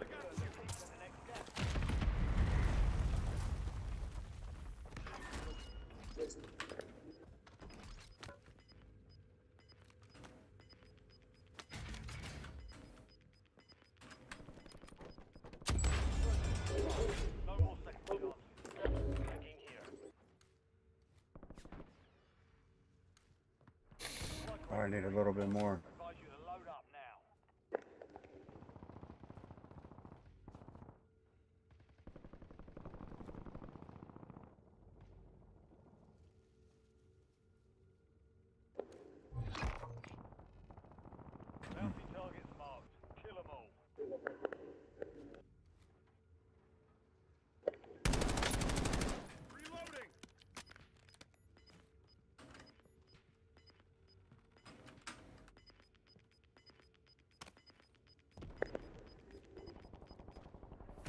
I got a few keys in the next gap. No more second chances. Tracking here. Oh, I need a little bit more. Advise you to load up now. Bounty targets marked. Kill them all. Reloading.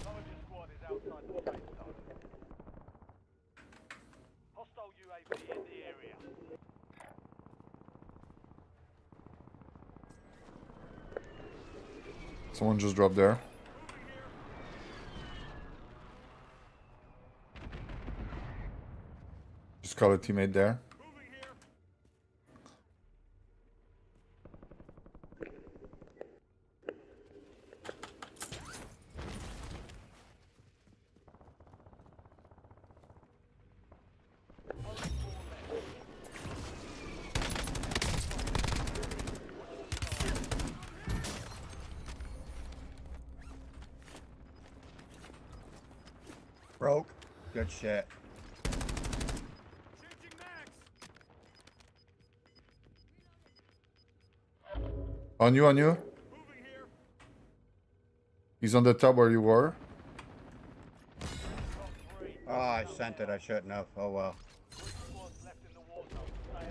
Some of your squad is outside the safe zone. Hostile UAV in the area. Someone just dropped there. Just call a teammate there. Moving here. Broke. Good shit. Changing mags. On you, on you. Moving here. He's on the top where you were. Oh, I sent it. I shouldn't have. Oh well.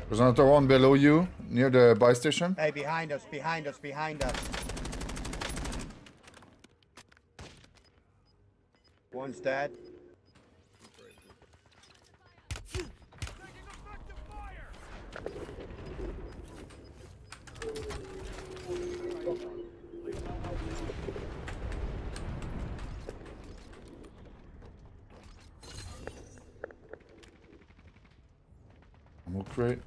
There's another one below you, near the buy station. Hey, behind us, behind us, behind us. One's dead. Taking effective fire. Smoke crate.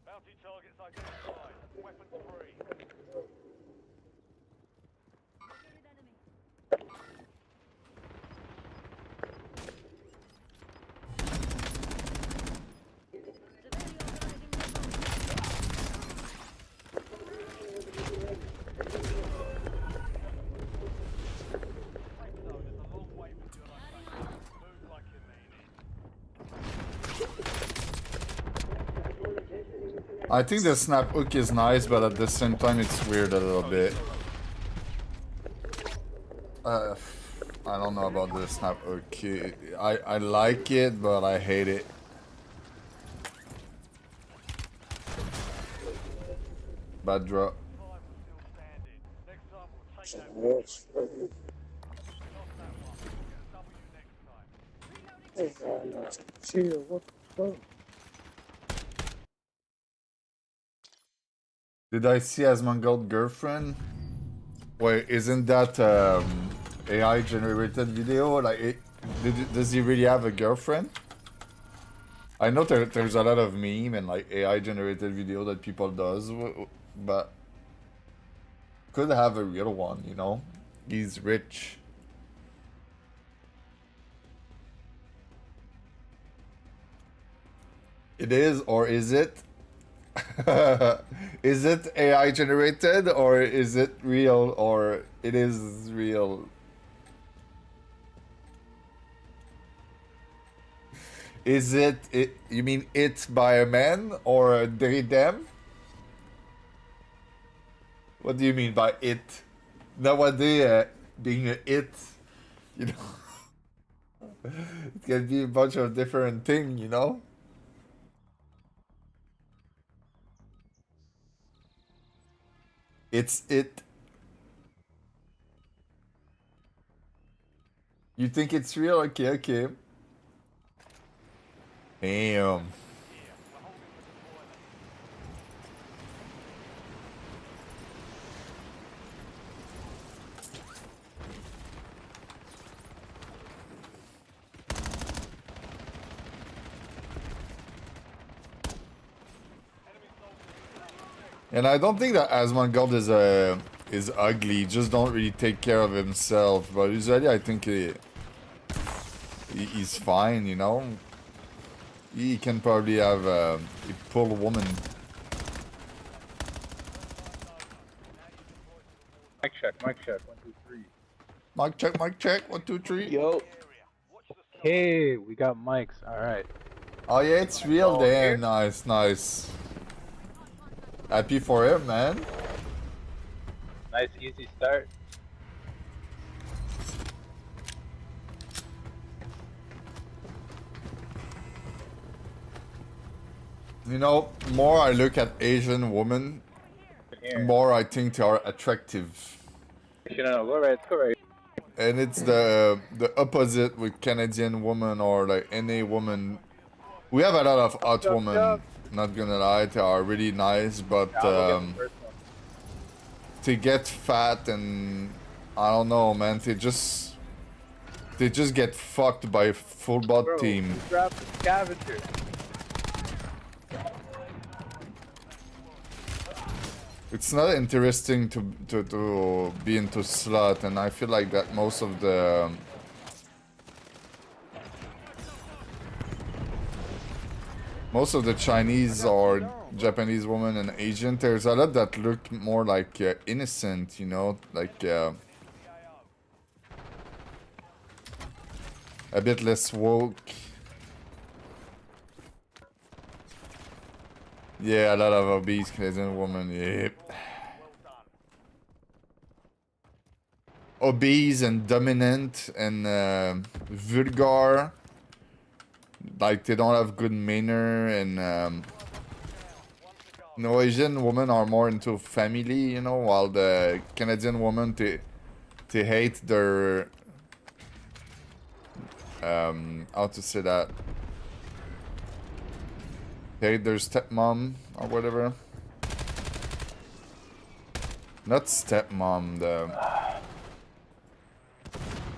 Bounty targets identified. Weapons free. I think the snap hook is nice, but at the same time it's weird a little bit. I don't know about the snap hook. I like it, but I hate it. Bad drop. Chill, what the fuck? Did I see Asmongold girlfriend? Wait, isn't that AI generated video? Like, does he really have a girlfriend? I know there's a lot of meme and like AI generated video that people does, but could have a real one, you know? He's rich. It is, or is it? Is it AI generated, or is it real, or it is real? Is it, you mean it by a man, or they them? What do you mean by it? Nowadays, being a it, you know? It can be a bunch of different things, you know? It's it. You think it's real? Okay, okay. Damn. And I don't think that Asmongold is ugly. He just don't really take care of himself. But usually, I think he's fine. You know, he can probably have a pull woman. Mic check, mic check. 1, 2, 3. Mic check, mic check. 1, 2, 3. Yo. Okay, we got mics. All right. Oh yeah, it's real there. Nice, nice. Happy for him, man. Nice, easy start. You know, more I look at Asian women, more I think they are attractive. No, go right, go right. And it's the opposite with Canadian women or like any woman. We have a lot of hot women, not gonna lie, they are really nice, but they get fat and I don't know, man, they just get fucked by a full bot team. Grab the scavenger. It's not interesting to be into slut, and I feel like that most of the Chinese or Japanese women and Asian, there's a lot that look more like innocent, you know, like a bit less woke. Yeah, a lot of obese Canadian women, yep. Obese and dominant and vulgar. Like, they don't have good manner and... no, Asian women are more into family, you know, while the Canadian women, they hate their... how to say that? Okay, there's stepmom or whatever. Not stepmom,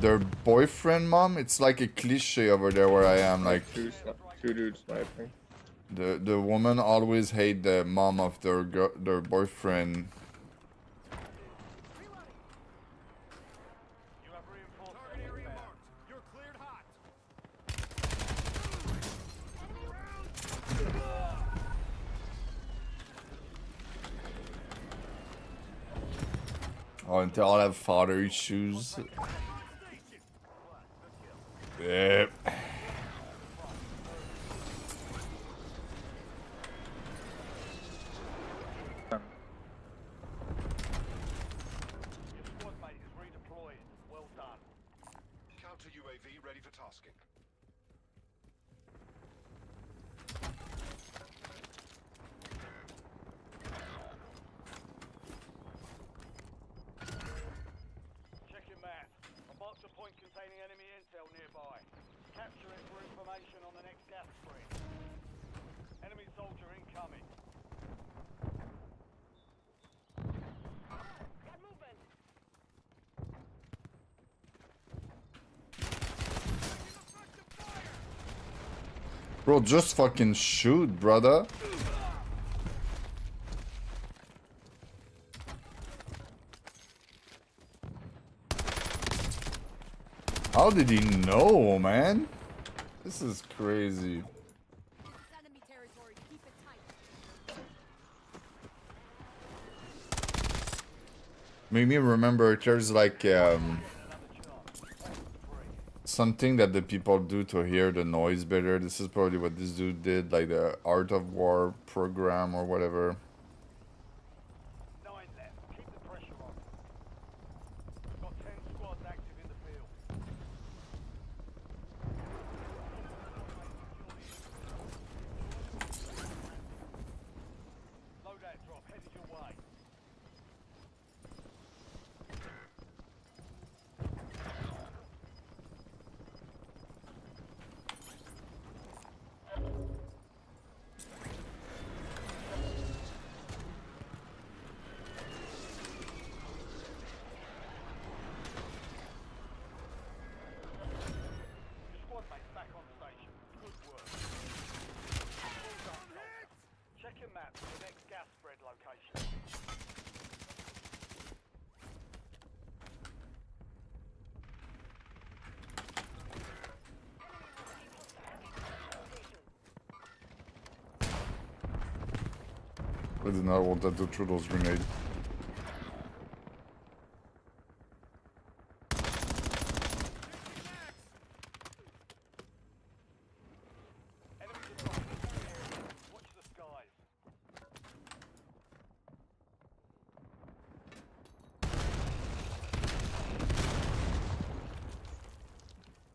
their boyfriend mom. It's like a cliche over there where I am. Like Two dudes sniping. the woman always hate the mom of their boyfriend. You have reinforcements Target area inbound. marked. You're cleared hot. Oh, and they all have father issues. Yep. Your squad mate is redeployed. Well done. Counter UAV ready for tasking. Check your map. I marked a point containing enemy intel nearby. Capture it for information on the next gas spread. Enemy soldier incoming. Got movement. Bro, just fucking shoot, brother. How did he know, man? This is crazy. Enemy territory. Keep it tight. Made me remember there's like something that the people do to hear the noise better. This is probably what this dude did, like the Art of War program or whatever. 9 left. Keep the pressure on. We've got 10 squads active in the field. Loadout drop headed your way. Your squad mate's back on station. Good work. Well done, soldier. Check your map for the next gas spread location. I did not want that to throw those grenades. Enemies are dropping into the area. Watch the skies.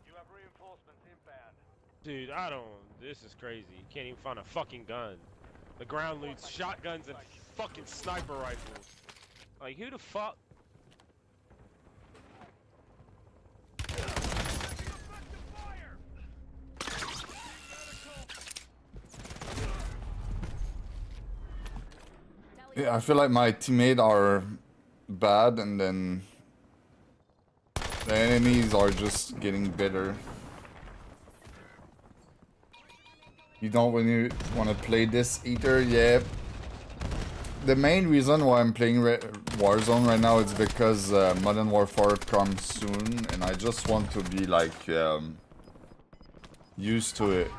You have reinforcements inbound. Dude, I don't. This is crazy. You can't even find a fucking gun. The ground loot's shotguns and fucking sniper rifles. Like, who the fuck? Yeah, I feel like my teammates are bad and then the enemies are just getting better. You don't really want to play this either, yeah. The main reason why I'm playing Warzone right now is because Modern Warfare comes soon and I just want to be like used to it.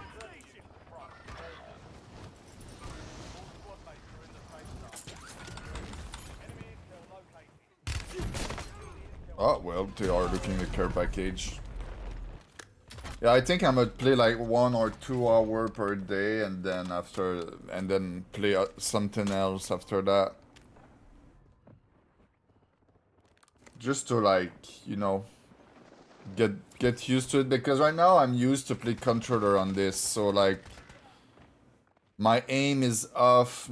Oh, well, they are looking at the care package. Yeah, I think I'm gonna play like 1 or 2 hours per day and then play something else after that. Just to like, you know, get used to it because right now I'm used to play controller on this, so like my aim is off,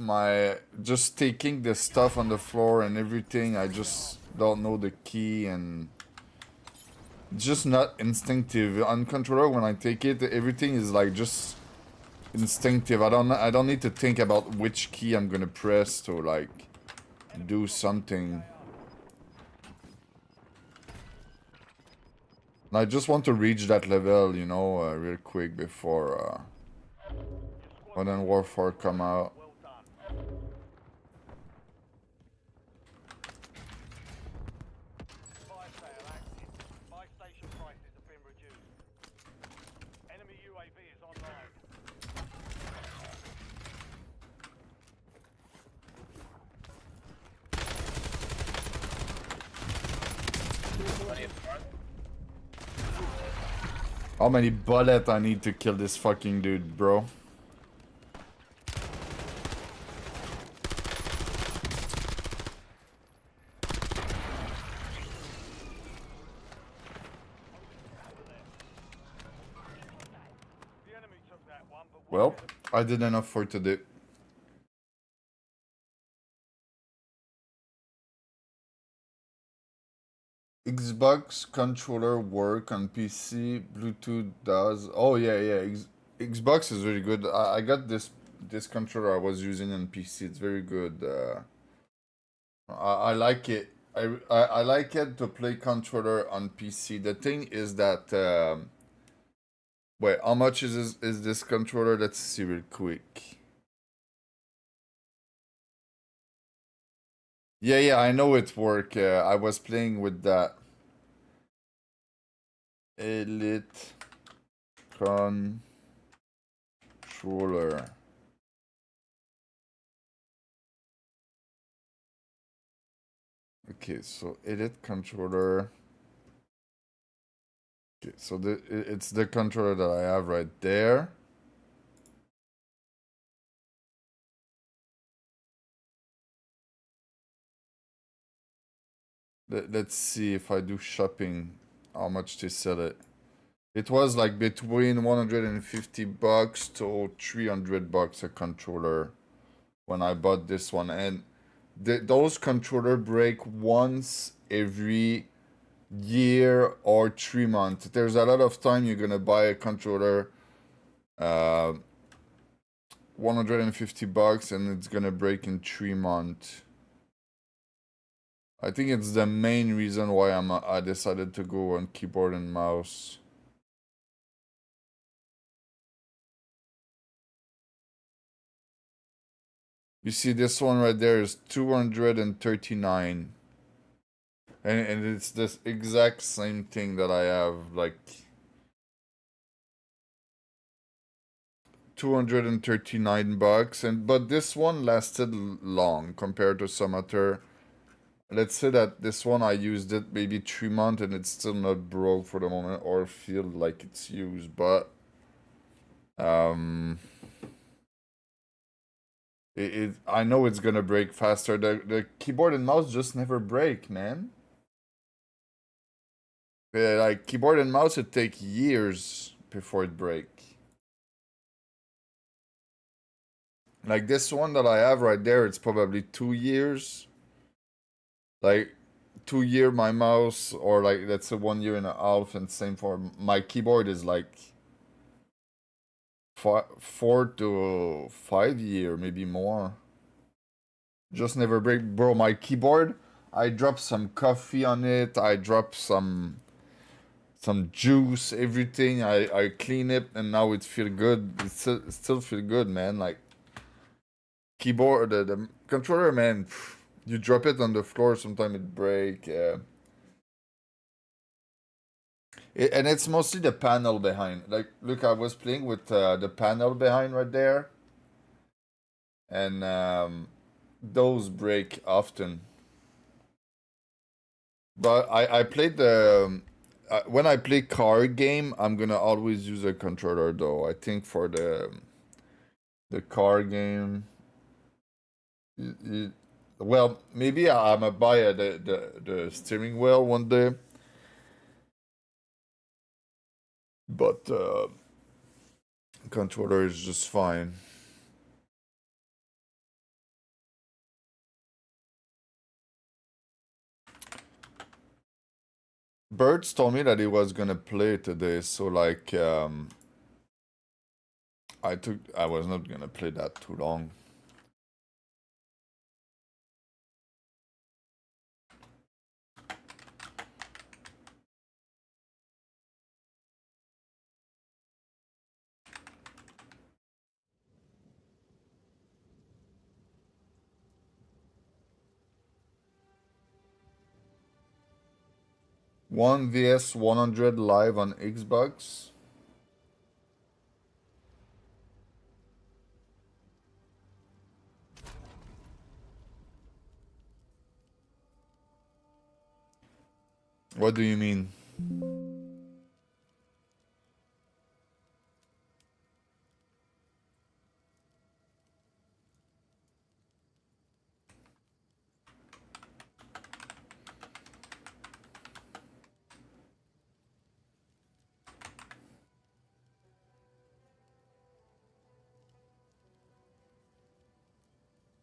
just taking the stuff on the floor and everything, I just don't know the key and just not instinctive. On controller when I take it, everything is like just instinctive. I don't need to think about which key I'm gonna press to like do something. And I just want to reach that level, you know, real quick before Modern Warfare come out. Fire sale active. Buy station prices have been reduced. Enemy UAV is online. How many bullets I need to kill this fucking dude, bro? The enemy took that one, but Well, I did enough for today. Xbox controller work on PC, Bluetooth does. Oh yeah. Xbox is really good. I got this controller I was using on PC. It's very good. I like it. I like it to play controller on PC. The thing is that wait, how much is this controller? Let's see real quick. Yeah, I know it work. I was playing with that Elite controller. Okay, so Elite controller. Okay, so it's the controller that I have right there. Let's see if I do shopping, how much they sell it. It was like between 150 bucks to 300 bucks a controller when I bought this one. And those controller break once every year or 3 months. There's a lot of time you're gonna buy a controller 150 bucks and it's gonna break in 3 months. I think it's the main reason why I decided to go on keyboard and mouse. You see this one right there is 239. And it's this exact same thing that I have, like 239 bucks, but this one lasted long compared to some other. Let's say that this one I used it maybe 3 months and it's still not broke for the moment or feel like it's used, but I know it's gonna break faster. The keyboard and mouse just never break, man. Yeah, like keyboard and mouse, it take years before it break. Like this one that I have right there, it's probably 2 years. Like 2 year my mouse, or like let's say 1 year and a half, and same for my keyboard is like 4 to 5 year, maybe more. Just never break, bro. My keyboard, I dropped some coffee on it. I dropped some juice, everything. I clean it, and now it feel good. It still feel good, man. Like keyboard, the controller, man. You drop it on the floor, sometimes it break. And it's mostly the panel behind. Like, look, I was playing with the panel behind right there, and those break often. But I played the when I play car game, I'm gonna always use a controller though. I think for the car game, well, maybe I'm gonna buy the steering wheel one day. But controller is just fine. Birds told me that he was gonna play today, so like I was not gonna play that too long. One vs 100 live on Xbox. What do you mean?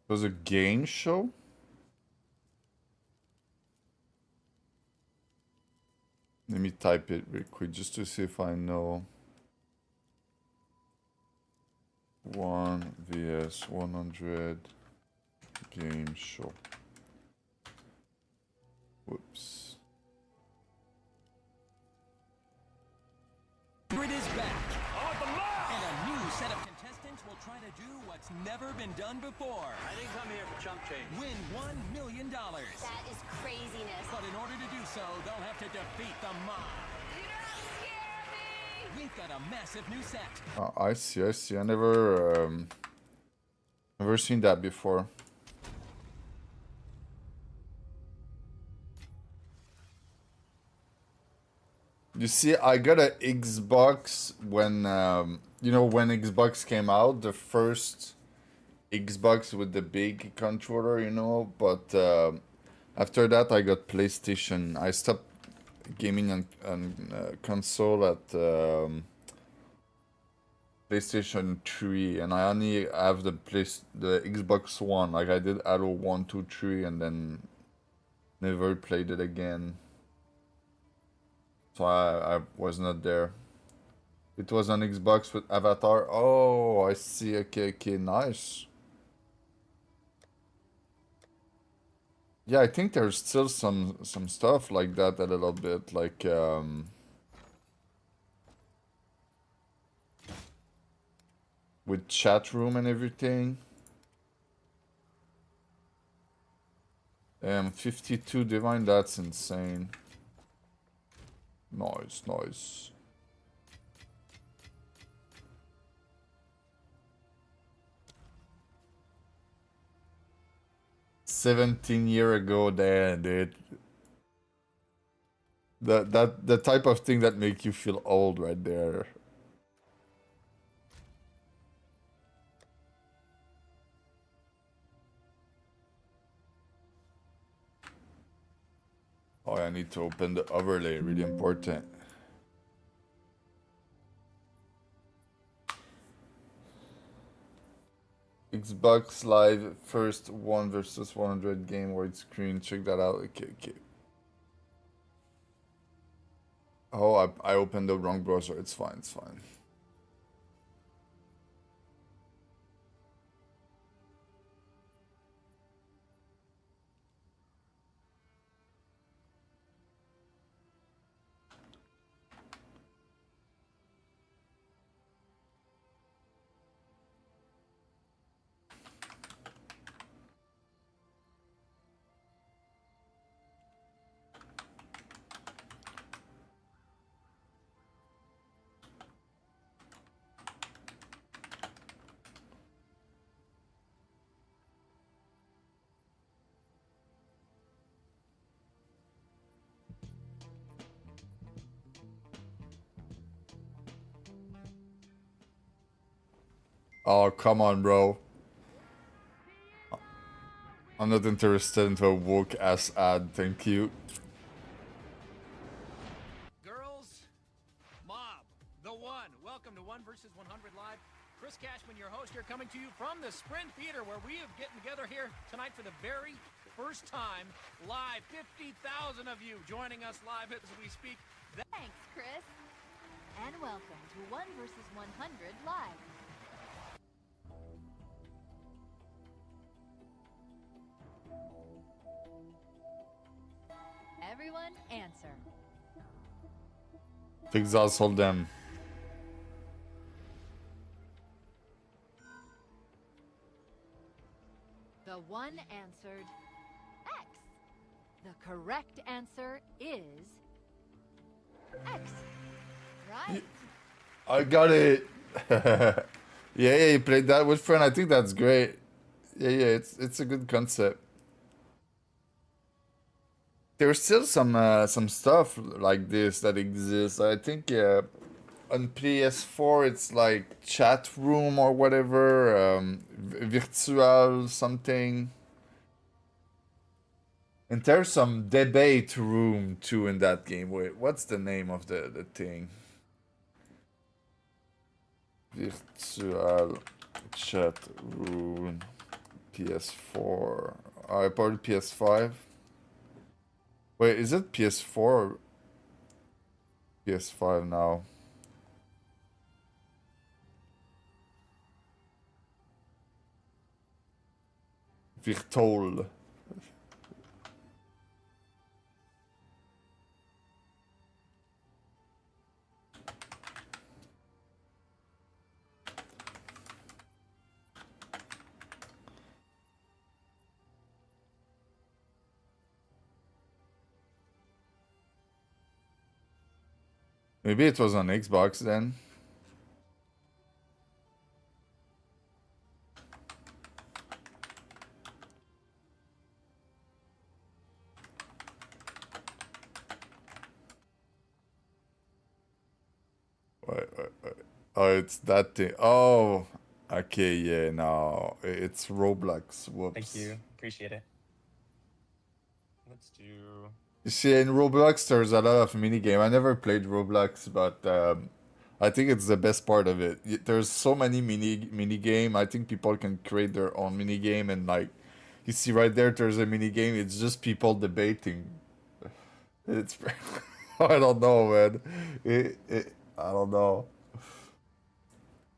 It was a game show? Let me type it real quick just to see if I know. 1 vs 100 game show. Whoops. It is back. And a new set of contestants will try to do what's never been done before. I think I'm here for chump change. Win $1 million. That is craziness. But in order to do so, they'll have to defeat the mob. You don't scare me! We've got a massive new set. I see. I never seen that before. You see, I got a Xbox when you know, when Xbox came out, the first Xbox with the big controller, you know, but after that I got PlayStation. I stopped gaming on console at PlayStation 3, and I only have the Xbox One. Like I did Halo 1, 2, 3, and then never played it again. So I was not there. It was on Xbox with Avatar. Oh, I see. Okay, nice. Yeah, I think there's still some stuff like that a little bit, like with chat room and everything. 52 divine, that's insane. Nice. 17 years ago, damn, dude. The type of thing that make you feel old right there. Oh, I need to open the overlay, really important. Xbox Live first 1 versus 100 game widescreen. Check that out. Okay. Oh, I opened the wrong browser. It's fine. Oh, come on, bro. I'm not interested in a woke ass ad, thank you. Girls, mob, the one. Welcome to 1 vs 100 Live. Chris Cashman, your host here, coming to you from the Sprint Theater, where we have getting together here tonight for the very first time live. 50,000 of you joining us live as we speak. Thanks, Chris. And welcome to 1 vs 100 Live. everyone answer. Exhausted them. The one answered X. The correct answer is X. Right. I got it. Yeah, you played that with friend. I think that's great. Yeah, it's a good concept. There's still some stuff like this that exists. I think on PS4 it's like chat room or whatever, virtual something. And there's some debate room too in that game. Wait, what's the name of the thing? Virtual chat room, PS4. I bought PS5. Wait, is it PS4 or PS5 now? Virtual. Maybe it was on Xbox then. Wait. Oh, it's that thing. Oh, okay, yeah, no. It's Roblox. Whoops. Thank you. Appreciate it. Let's do... You see, in Roblox, there's a lot of minigame. I never played Roblox, but I think it's the best part of it. There's so many mini game. I think people can create their own mini game, and like, you see right there's a mini game. It's just people debating. It's I don't know, man. I don't know.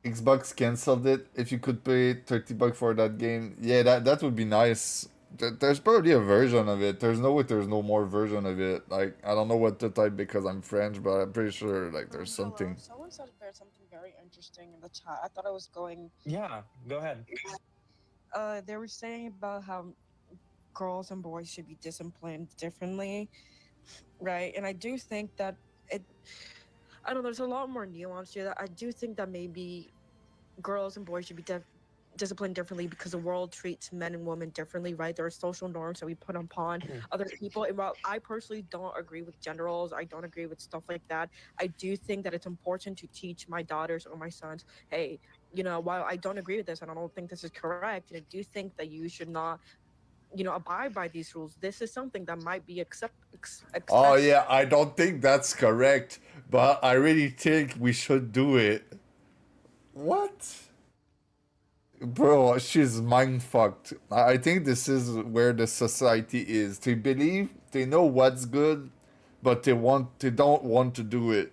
Xbox canceled it. If you could pay $30 for that game, yeah, that would be nice. There's probably a version of it. There's no way there's no more version of it. Like, I don't know what to type because I'm French, but I'm pretty sure like there's something. Someone said there's something very interesting in the chat. I thought I was going. Yeah, go ahead. They were saying about how girls and boys should be disciplined differently, right? And I do think that I don't know. There's a lot more nuance to that. I do think that maybe girls and boys should be disciplined differently because the world treats men and women differently, right? There are social norms that we put upon other people. And while I personally don't agree with gender roles, I don't agree with stuff like that, I do think that it's important to teach my daughters or my sons, hey, you know, while I don't agree with this and I don't think this is correct, I do think that you should not, you know, abide by these rules. This is something that might be expected. Oh yeah, I don't think that's correct, but I really think we should do it. What? Bro, she's mind fucked. I think this is where the society is. They believe they know what's good, but they don't want to do it.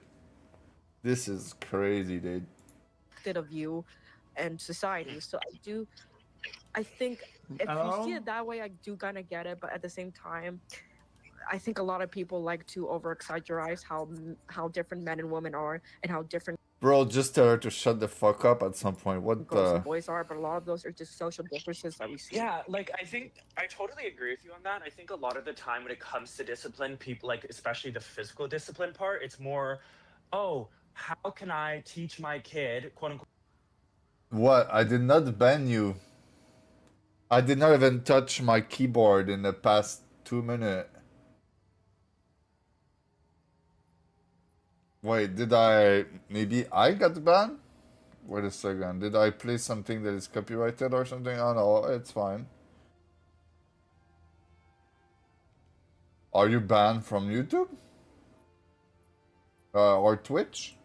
This is crazy, dude. Of you and society. So I think if you see it that way, I do kind of get it. But at the same time, I think a lot of people like to over exaggerate how different men and women are and how different. Bro, just tell her to shut the fuck up at some point. What girls and boys are, but a lot of those are just social differences that we see. Yeah, like I think I totally agree with you on that. I think a lot of the time when it comes to discipline, people like especially the physical discipline part, it's more, oh, how can I teach my kid, quote unquote? What? I did not ban you. I did not even touch my keyboard in the past 2 minutes. Wait, maybe I got banned? Wait a second, did I play something that is copyrighted or something? Oh no, it's fine. Are you banned from YouTube? Or Twitch?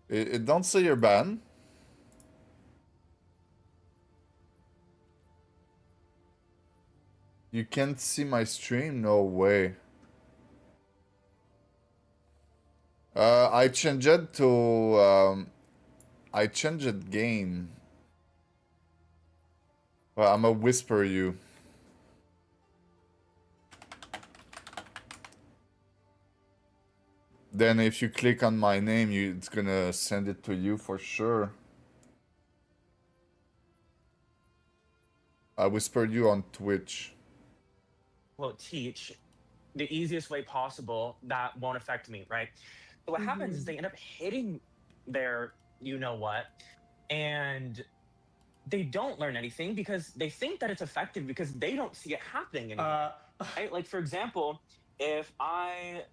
It don't say you're banned. You can't see my stream? No way. I changed it to I changed game. Well, I'ma whisper you. Then if you click on my name, it's gonna send it to you for sure. I whispered you on Twitch. Well, teach the easiest way possible that won't affect me, right? So what happens is they end up hitting their you know what, and they don't learn anything because they think that it's effective because they don't see it happening anymore. Right? Like, for example, if I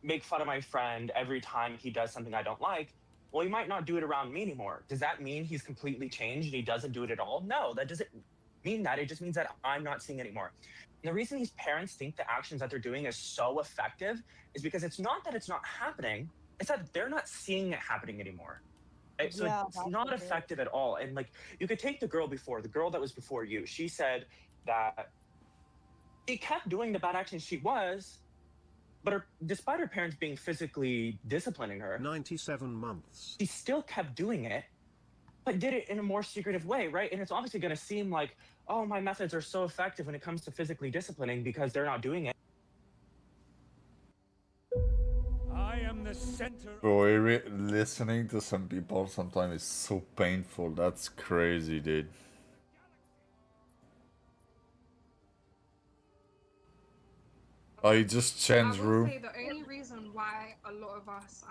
make fun of my friend every time he does something I don't like, well, he might not do it around me anymore. Does that mean he's completely changed and he doesn't do it at all? No, that doesn't mean that. It just means that I'm not seeing it anymore. And the reason these parents think the actions that they're doing is so effective is because it's not that it's not happening, it's that they're not seeing it happening anymore. Right? So Yeah, it's that's not okay. effective at all. And like, you could take the girl that was before you. She said that she kept doing the bad actions she was, but despite her parents being physically disciplining her, 97 months. she still kept doing it, but did it in a more secretive way, right? And it's obviously going to seem like, oh, my methods are so effective when it comes to physically disciplining because they're not doing it. I am the center. Bro, listening to some people sometimes is so painful. That's crazy, dude. You just changed I will room. say the only reason why a lot of us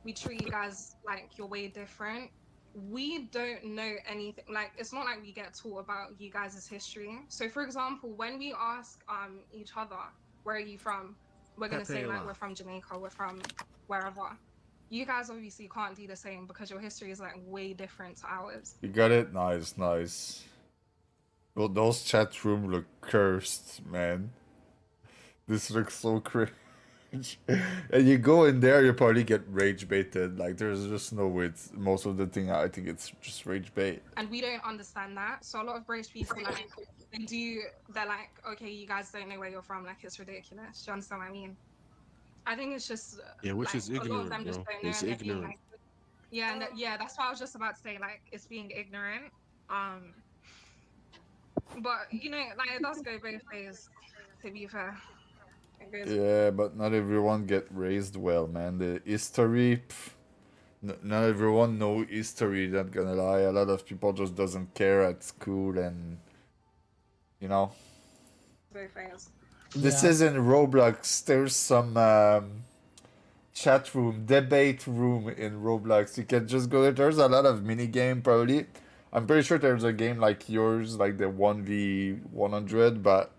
we treat you guys like you're way different. We don't know anything. Like, it's not like we get taught about you guys' history. So, for example, when we ask each other, "Where are you from?" We're gonna say like we're from Jamaica, we're from wherever. You guys obviously can't do the same because your history is like way different to ours. You got it? Nice, nice. Well, those chat room look cursed, man. This looks so cringe. And you go in there, you probably get rage baited. Like, there's just no way. Most of the thing, I think it's just rage bait. And we don't understand that. So a lot of British people, like, they're like, okay, you guys don't know where you're from. Like, it's ridiculous. Do you understand what I mean? I think it's just, Yeah, which like, is a lot of ignorant, them just bro. don't know. It's And they're being, ignorant. like, yeah, and yeah, that's what I was just about to say. Like, it's being ignorant. But, you know, like, it does go both ways, to be fair. Yeah, but not everyone get raised well, man. The history, not everyone know history, not gonna lie. A lot of people just doesn't care at school and, you know. Both ways. This is in Roblox. There's some chat room, debate room in Roblox. You can just go there. There's a lot of mini game probably. I'm pretty sure there's a game like yours, like the 1v100, but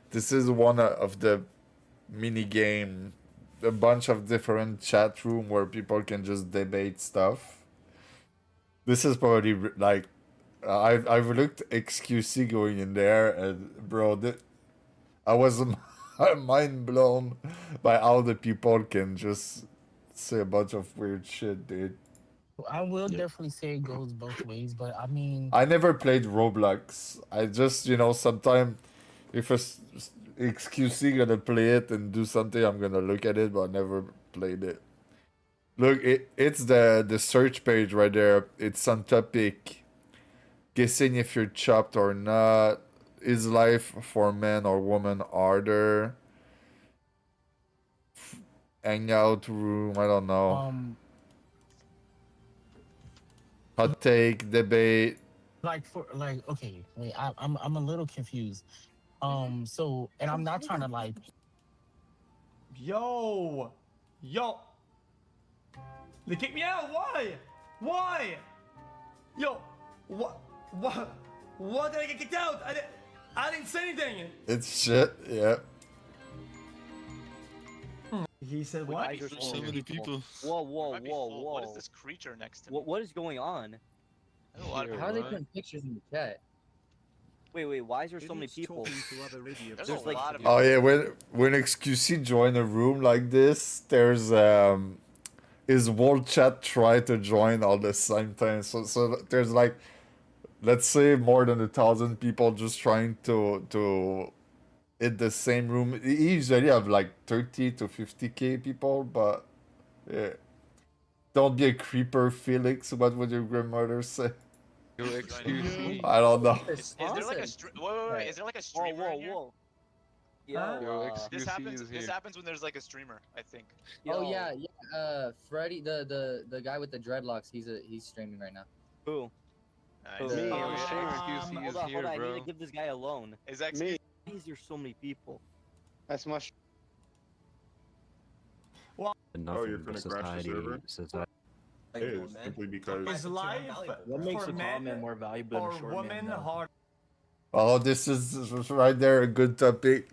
this is one of the mini game, a bunch of different chat room where people can just debate stuff. This is probably like I've looked XQC going in there, and bro, I was mind blown by how the people can just say a bunch of weird shit, dude. I will definitely say it goes both ways, but I mean, I never played Roblox. I just, you know, sometime if a XQC gonna play it and do something, I'm gonna look at it, but I never played it. Look, it's the search page right there. It's on topic. Guessing if you're chopped or not. Is life for men or women harder? Hangout room, I don't know. Hot take, debate. like okay, wait, I'm a little confused. So, and I'm not trying to like. Yo, they kicked me out. Why? Yo, what did I get kicked out? I didn't say anything. It's shit, yeah. He said what? Why there's so many people? Whoa! What is this creature next to me? What is going on? There's a lot of How are they people. putting pictures in the chat? Wait, why is there so many people? There's a lot of Oh yeah, when XQC join a room like this, there's his whole chat try to join all the same time. So there's like, let's say more than 1,000 people just trying to hit the same room. You usually have like 30 to 50k people, but yeah. Don't be a creeper, Felix. What would your grandmother say? Excuse me. I don't know. Is there like a wait, is there like a streamer in here? Yo, This happens. This happens when there's like a streamer, I think. yo. Oh yeah, yeah. Freddy, the guy with the dreadlocks, he's streaming right now. Who? Who? Me. Hold Hold on. I need to give this guy a loan. Is that me? There's so many people. That's much. Oh, you're gonna crash the server? It is simply because Is life What makes for a tall men man more valuable than or a short women man? hard? Oh, this is right there a good topic.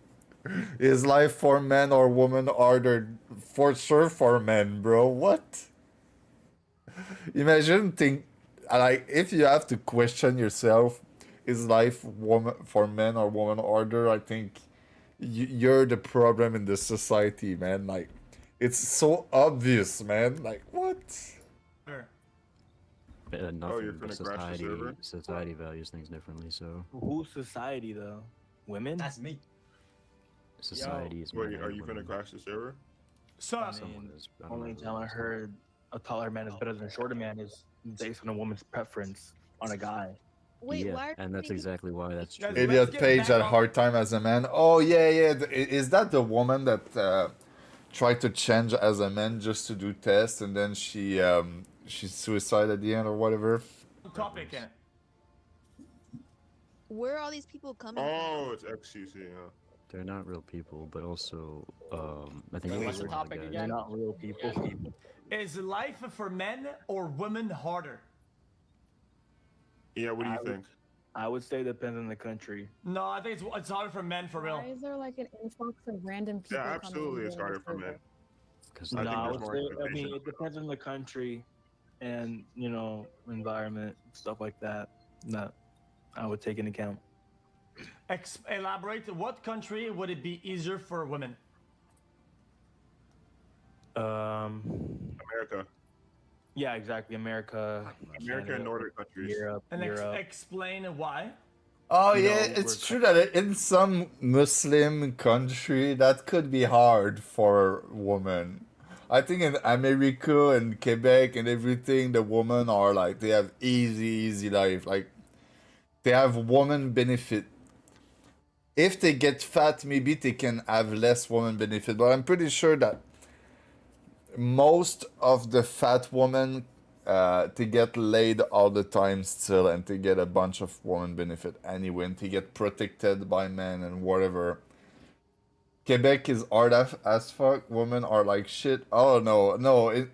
Is life for men or women harder? For sure for men, bro. What? Imagine like if you have to question yourself, is life woman for men or woman harder? I think you're the problem in this society, man. Like it's so obvious, man. Like what? Oh, you're gonna crash the server? Society values things differently, so Who's society though? Women? That's me. society is. Wait, men are and you gonna women. crash the server? So, Someone is. I don't Only know. time I heard a taller man is better than a shorter man is based on a woman's preference on a guy. Wait, yeah, and that's exactly why that's true. Idiot Page had a hard time as a man. Oh yeah, yeah. Is that the woman that tried to change as a man just to do tests and then she suicided at the end or whatever? topic. Where are all these people coming Oh, it's XCC, huh? They're not real people, but also, I think. What's the topic again? They're not real people. Is life for men or women harder? Yeah, what do you think? I would say it depends on the country. No, I think it's harder for men for real. Why is there like an influx of random people? Yeah, absolutely, it's harder for men. No, I I think would there's more say, I mean, expectation. it depends on the country and, you know, environment, stuff like that. That I would take into account. Elaborate. What country would it be easier for women? America. Yeah, exactly. America And Nordic countries. Europe, And Europe. explain why. Oh You know, yeah, it's true that in some Muslim country that could be hard for women. I think in America and Quebec and everything, the women are like they have easy life. Like they have woman benefit. If they get fat, maybe they can have less woman benefit. But I'm pretty sure that most of the fat women they get laid all the time still, and they get a bunch of woman benefit anyway, and they get protected by men and whatever. Quebec is hard as fuck. Women are like shit. Oh no, it.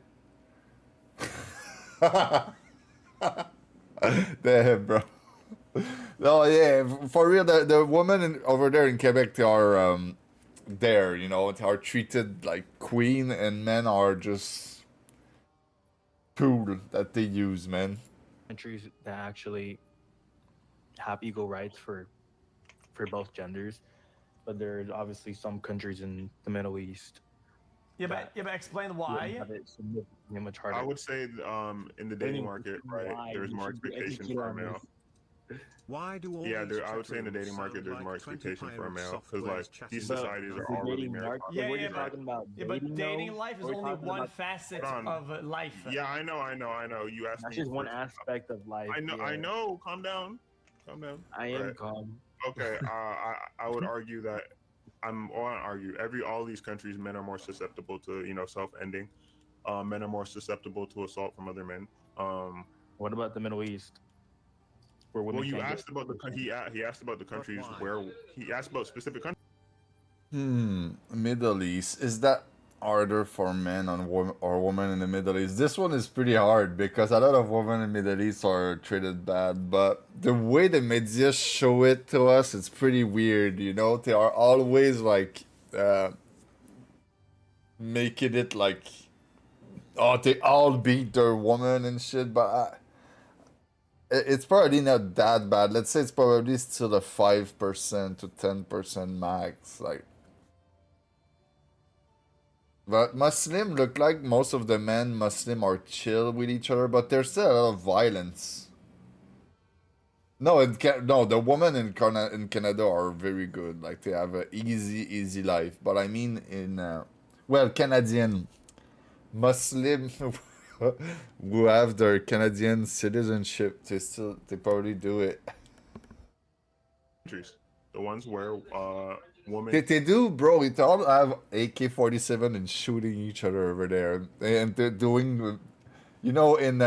Damn, bro. No, yeah, for real. The women over there in Quebec, they are there. You know, they are treated like queen, and men are just tool that they use, man. Countries that actually have equal rights for both genders, but there's obviously some countries in the Middle East. Yeah, but explain why. Have it significantly much harder. I would say in the dating market, right, there's more expectation for a male. Why do all Yeah, these I would say in the dating chatroom market, there's sound more like 20 expectation for a pirate male because softwares like chatting these about societies are the already dating married. market. Yeah, We're yeah, just talking about yeah, but dating, dating though. life is We're only talking one about- facet Hold on. of life. Yeah, I know. You asked That's me. just one first. aspect of life. I know. yeah. I know. Calm down. I am Right. calm. Okay. I would argue that all these countries, men are more susceptible to self-ending. Men are more susceptible to assault from other men. What about the Middle East? Where women Well, you can't asked about he asked about the countries where he asked about specific countries. Middle East, is that harder for men or women in the Middle East? This one is pretty hard because a lot of women in the Middle East are treated bad, but the way the media show it to us, it's pretty weird, you know? They are always like making it like, oh, they all beat their woman and shit, but it's probably not that bad. Let's say it's probably still a 5% to 10% max, like. But Muslim look like most of the men Muslim are chill with each other, but there's still a lot of violence. No, the women in Canada are very good. Like they have a easy life. But I mean in Canadian Muslim who have their Canadian citizenship, they probably do it. Countries, the ones where women. They do, bro. They all have AK-47 and shooting each other over there, and they're doing, you know, in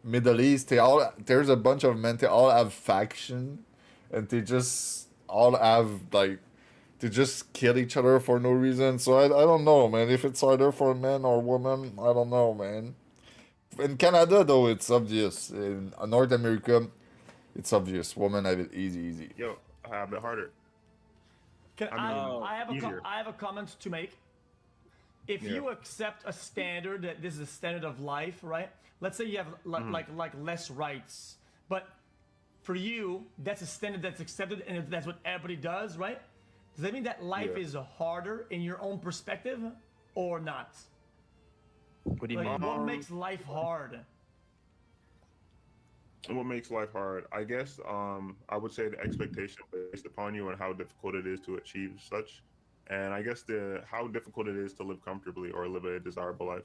Middle East, there's a bunch of men. They all have faction, and they just all have like they just kill each other for no reason. So I don't know, man. If it's either for men or women, I don't know, man. In Canada, though, it's obvious. In North America, it's obvious. Women have it easy. Yo, I have it harder. I have easier. I have a comment to make. If you accept a standard that this is a standard of life, right? Let's say you have like less rights, but for you that's a standard that's accepted and that's what everybody does, right? Does that mean that life is harder in your own perspective or not? What do you mean? What makes life hard? What makes life hard? I guess I would say the expectation based upon you and how difficult it is to achieve such, and I guess how difficult it is to live comfortably or live a desirable life.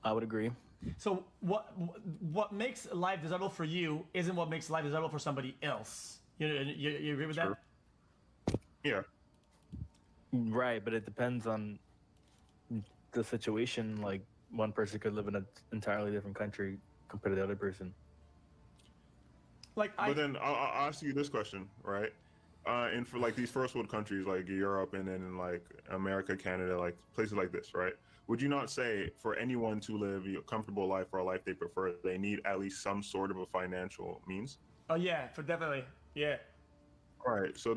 I would agree. So what makes life desirable for you isn't what makes life desirable for somebody else. You agree with that? Yeah. Right, but it depends on the situation. Like one person could live in an entirely different country compared to the other person. But then I'll ask you this question, right? And for like these first world countries like Europe and then in like America, Canada, like places like this, right? Would you not say for anyone to live a comfortable life or a life they prefer, they need at least some sort of a financial means? Oh yeah, for definitely, yeah. Right. So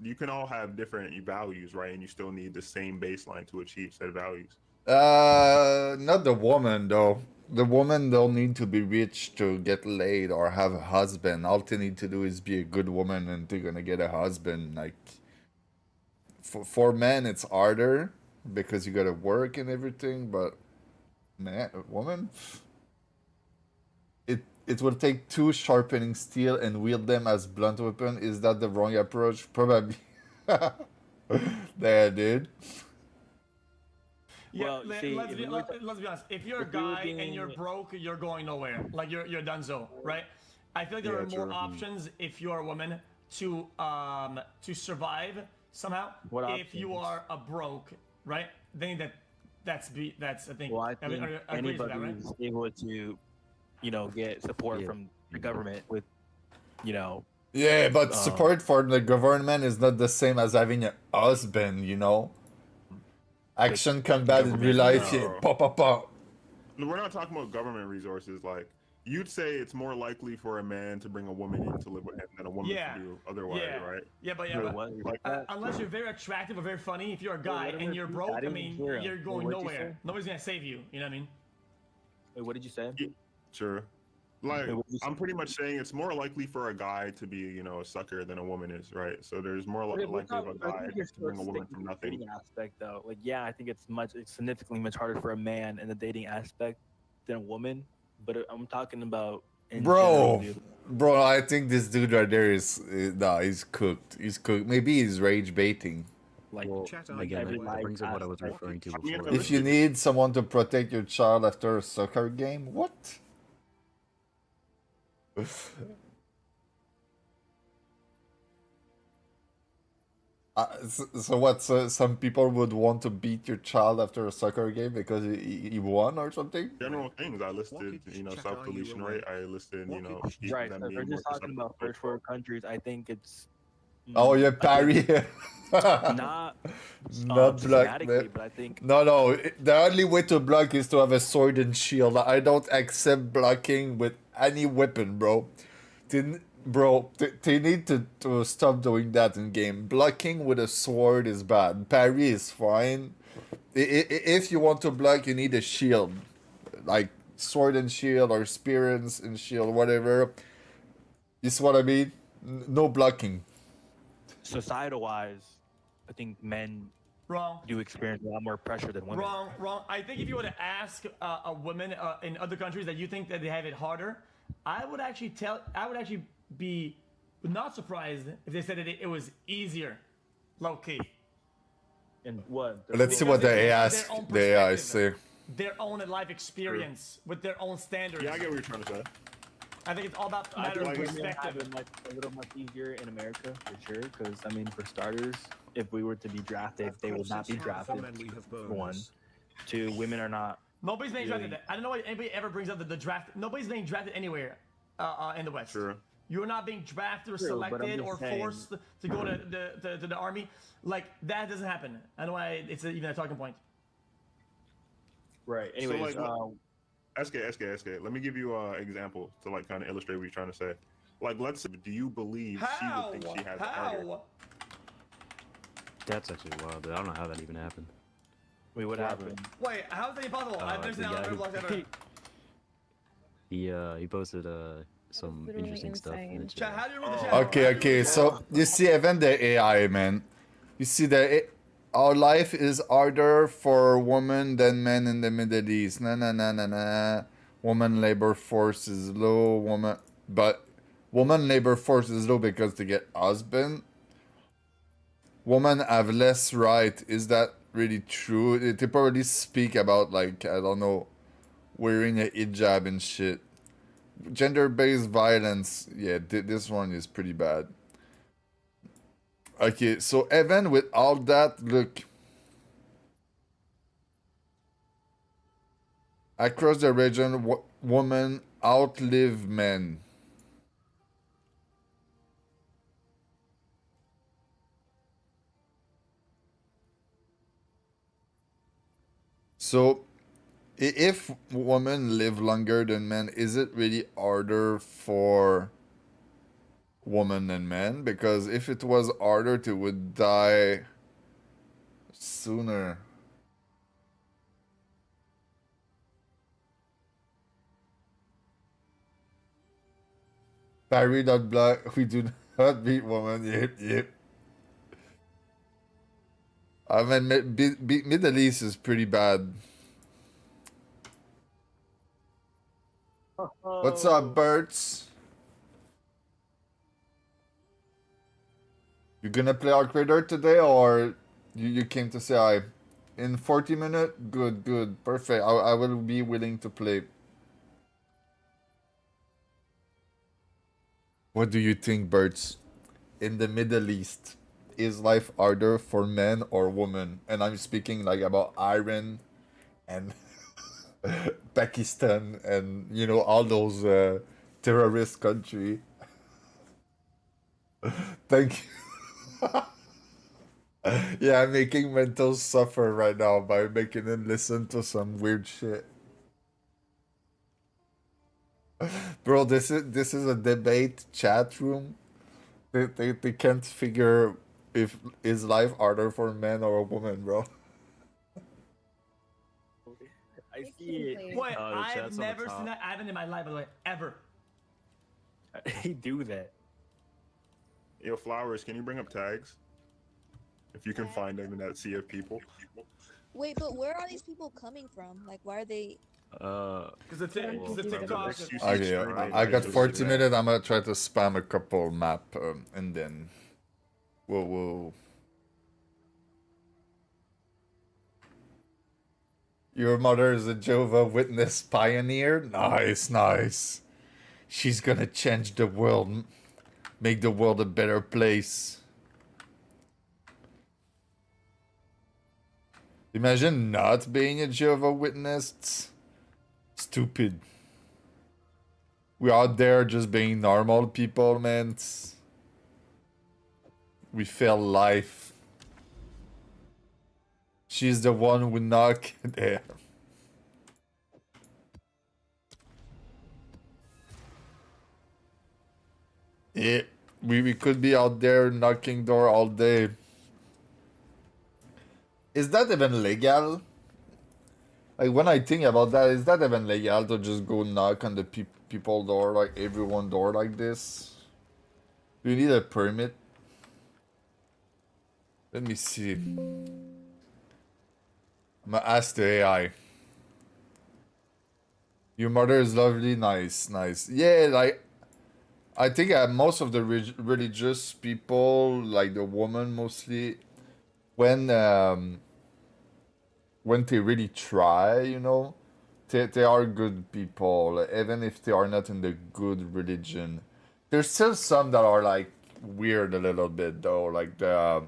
you can all have different values, right? And you still need the same baseline to achieve said values. Not the woman though. The woman don't need to be rich to get laid or have a husband. All they need to do is be a good woman and they're gonna get a husband. Like for men it's harder because you gotta work and everything, but man, woman, it would take two sharpening steel and wield them as blunt weapon. Is that the wrong approach? Probably. There, dude. Yeah, Well, let's see, be honest. If you're a guy and you're broke, you're going nowhere. Like you're donezo, right? I feel like there are more options if you're a woman to survive somehow. What if you are a broke, right? Then that's I think. Well, I think anybody right? who's able to, get support from the government with, Yeah, but support for the government is not the same as having a husband, you know? Action combat in real life, yeah, pop. We're not talking about government resources. Like, you'd say it's more likely for a man to bring a woman in to live with him than a woman to do otherwise, right? Yeah, but unless you're very attractive or very funny, if you're a guy and you're broke, I mean, you're going nowhere. Nobody's gonna save you. You know what I mean? Wait, what did you say? Sure. Like, I'm pretty much saying it's more likely for a guy to be, a sucker than a woman is, right? So there's more likely of a guy to bring a woman from nothing. Dating aspect, though, like, yeah, I think it's significantly much harder for a man in the dating aspect than a woman. But I'm talking about. Bro, I think this dude right there he's cooked. He's cooked. Maybe he's rage baiting. Like, again, that brings up what I was referring to before. If you need someone to protect your child after a soccer game, what? So what? So some people would want to beat your child after a soccer game because he won or something? General things I listed, self-deletion rate. I listed, right. So if we're just talking about first world countries, I think it's. Oh yeah, parry. Not block, man. but I think no. The only way to block is to have a sword and shield. I don't accept blocking with any weapon, bro. They need to stop doing that in game. Blocking with a sword is bad. Parry is fine. If you want to block, you need a shield, like sword and shield or spear and shield, whatever. You see what I mean? No blocking. Societal-wise, I think men do experience a lot more pressure than women. Wrong. I think if you were to ask a woman in other countries that you think that they have it harder, I would actually be not surprised if they said that it was easier, low key. And what? Let's see what the AI say. their own life experience with their own standards. Yeah, I get what you're trying to say. I think it's all about a I matter think of women have perspective. it much, a little much easier in America for sure. Because I mean, for starters, if we were to be drafted, they would not be drafted. One, two, women are not. Nobody's being really- drafted. I don't know why anybody ever brings up the draft. Nobody's being drafted anywhere in the West. Sure. You're not being drafted or True, but I'm selected just or saying- forced to go to the army. Like, that doesn't happen. I don't know why it's even a talking point. Right. So, Anyways, SK. Let me give you an example to like kind of illustrate what you're trying to say. Like, let's say, do you believe she would think she has it harder? How? That's actually wild. I don't know how that even happened. wait, what happened? Wait, how's that possible? I've never seen the that guy on who- ever. He posted some literally interesting stuff in the Chat, chat. how do you read the chat? Okay. So you see, even the AI, man. You see that our life is harder for women than men in the Middle East. Nah. Woman labor force is low. But woman labor force is low because to get husband. Women have less right. Is that really true? They probably speak about like, I don't know, wearing a hijab and shit. Gender-based violence, yeah, this one is pretty bad. Okay, so even with all that, look. Across the region, women outlive men. So, if women live longer than men, is it really harder for women than men? Because if it was harder, they would die sooner. Barry.black, we do not beat women. Yep. I mean, Middle East is pretty bad. What's up, Berts? You gonna play Arc Raider today, or you came to say hi? In 40 minutes? Good, perfect. I will be willing to play. What do you think, Berts? In the Middle East, is life harder for men or women? And I'm speaking like about Iran and Pakistan and all those terrorist country. Thank you. Yeah, I'm making mental suffer right now by making them listen to some weird shit. Bro, this is a debate chat room. They can't figure if is life harder for men or a woman, bro. I see it. Wait, The I've chat's on the never seen top. that happen in my life, by the way, ever. They do that. Yo, Flowers, can you bring up tags? If you can find them in that sea of people. Wait, but where are these people coming from? Like, why are they? Because the TikTok. Okay, I got 40 minutes. I'm gonna try to spam a couple map and then whoa. Your mother is a Jehovah Witness pioneer? Nice. She's gonna change the world, make the world a better place. Imagine not being a Jehovah Witness. Stupid. We're out there just being normal people, man. We fail life. She's the one who knock there. Yeah, we could be out there knocking door all day. Is that even legal? Like, when I think about that, is that even legal to just go knock on the people door, like everyone door like this? Do you need a permit? Let me see. I'm gonna ask the AI. Your mother is lovely, nice. Yeah, like, I think most of the religious people, like the woman mostly, when when they really try, you know, they are good people, even if they are not in the good religion. There's still some that are like weird a little bit though, like the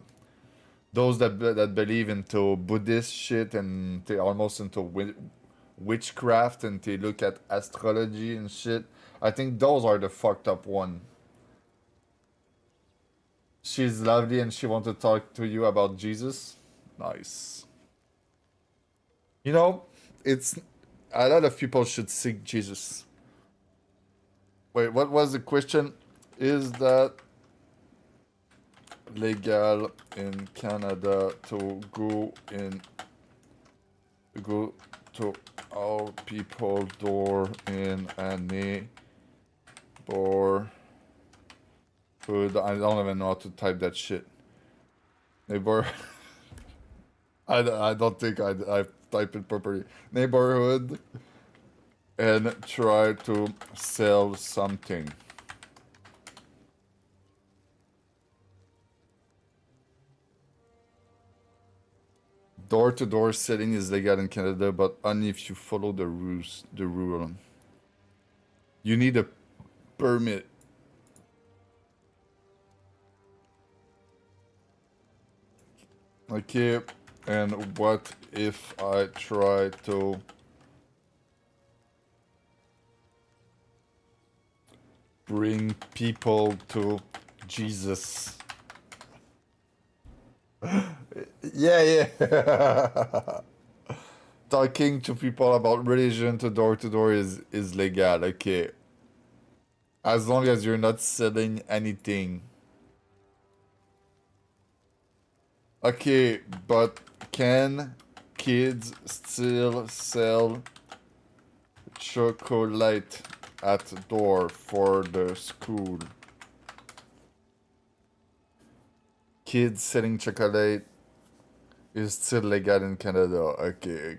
those that believe into Buddhist shit and they almost into witchcraft and they look at astrology and shit. I think those are the fucked up one. She's lovely and she wants to talk to you about Jesus. Nice. You know, it's a lot of people should seek Jesus. Wait, what was the question? Is that legal in Canada to go to our people door in a neighborhood? I don't even know how to type that shit. Neighbor. I don't think I typed it properly. Neighborhood and try to sell something. Door-to-door selling is legal in Canada, but only if you follow the rules. The rule. You need a permit. Okay, and what if I try to bring people to Jesus? Yeah. Talking to people about religion to door is legal, okay. As long as you're not selling anything. Okay, but can kids still sell chocolate at door for the school? Kids selling chocolate is still legal in Canada. Okay.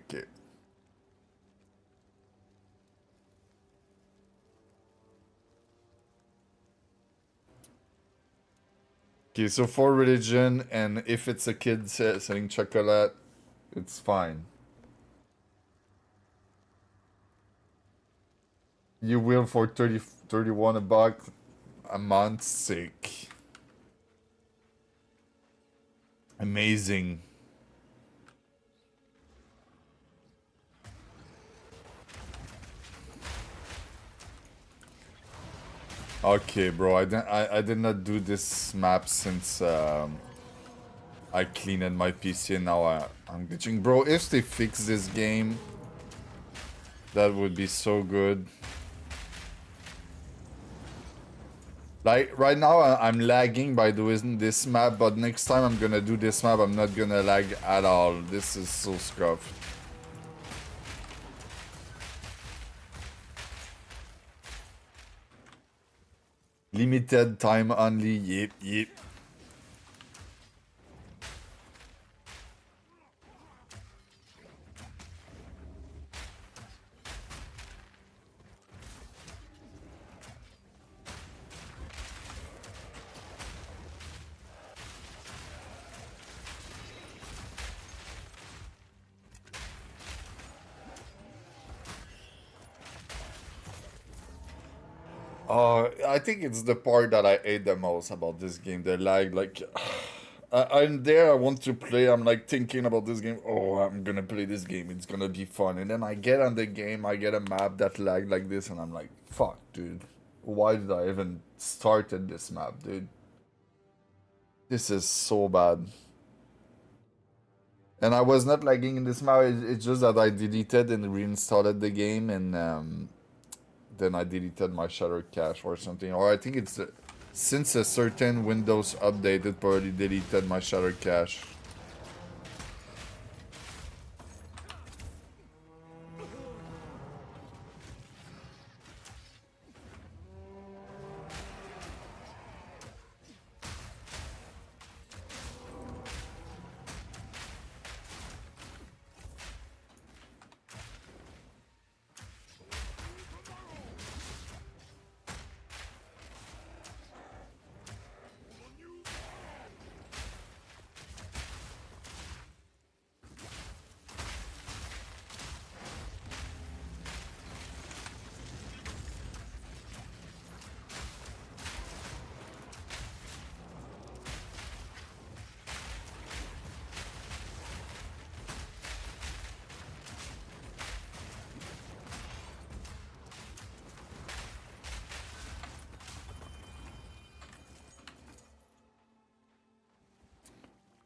Okay, so for religion, and if it's a kid selling chocolate, it's fine. You will for 31 a buck a month, sick. Amazing. Okay, bro, I did not do this map since I cleaned my PC and now I'm glitching. Bro, if they fix this game, that would be so good. Like, right now I'm lagging by doing this map, but next time I'm gonna do this map, I'm not gonna lag at all. This is so scuffed. Limited time only, yep. I think it's the part that I hate the most about this game, the lag. Like, I'm there, I want to play, I'm like thinking about this game, oh, I'm gonna play this game, it's gonna be fun. And then I get on the game, I get a map that lag like this, and I'm like, fuck, dude. Why did I even started this map, dude? This is so bad. And I was not lagging in this map, it's just that I deleted and reinstalled the game, and then I deleted my shadow cache or something. Or I think it's since a certain Windows update, it probably deleted my shadow cache.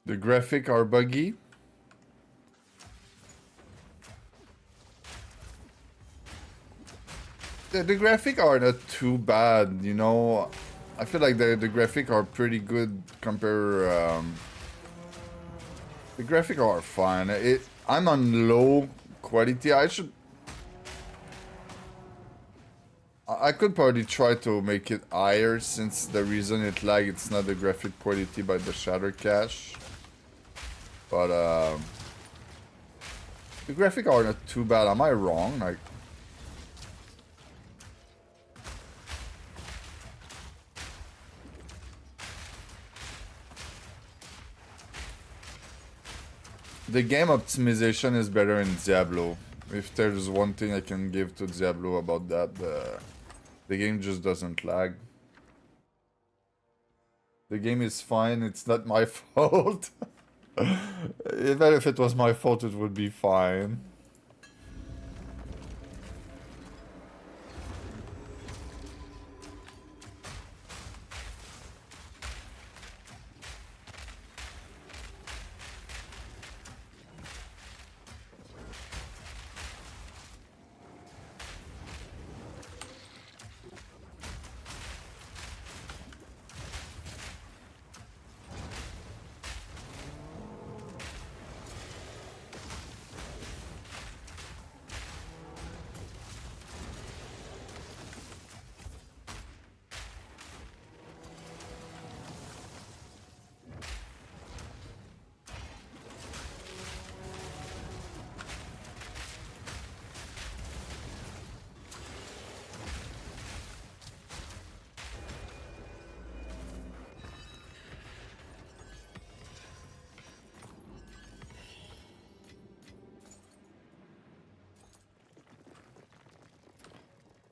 The graphics are buggy. The graphics are not too bad, you know. I feel like the graphics are pretty good compared. The graphics are fine. I'm on low quality. I could probably try to make it higher, since the reason it lag, it's not the graphic quality but the shader cache. But the graphics are not too bad. Am I wrong? Like, the game optimization is better in Diablo. If there's one thing I can give to Diablo about that, the game just doesn't lag. The game is fine, it's not my fault. Even if it was my fault, it would be fine.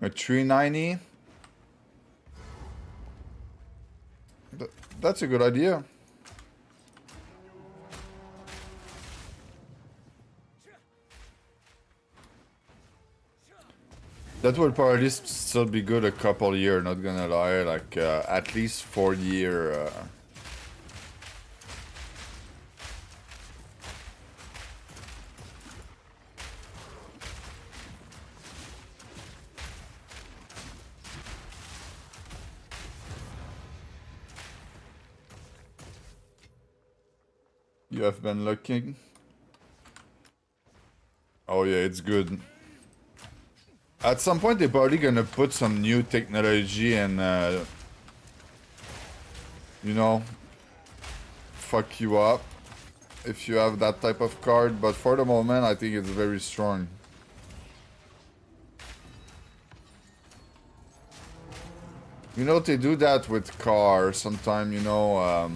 A 390? That's a good idea. That will probably still be good a couple year, not gonna lie, like at least 4 year. You have been looking? Oh yeah, it's good. At some point, they're probably gonna put some new technology and, you know, fuck you up if you have that type of card. But for the moment, I think it's very strong. You know, they do that with cars sometimes, you know,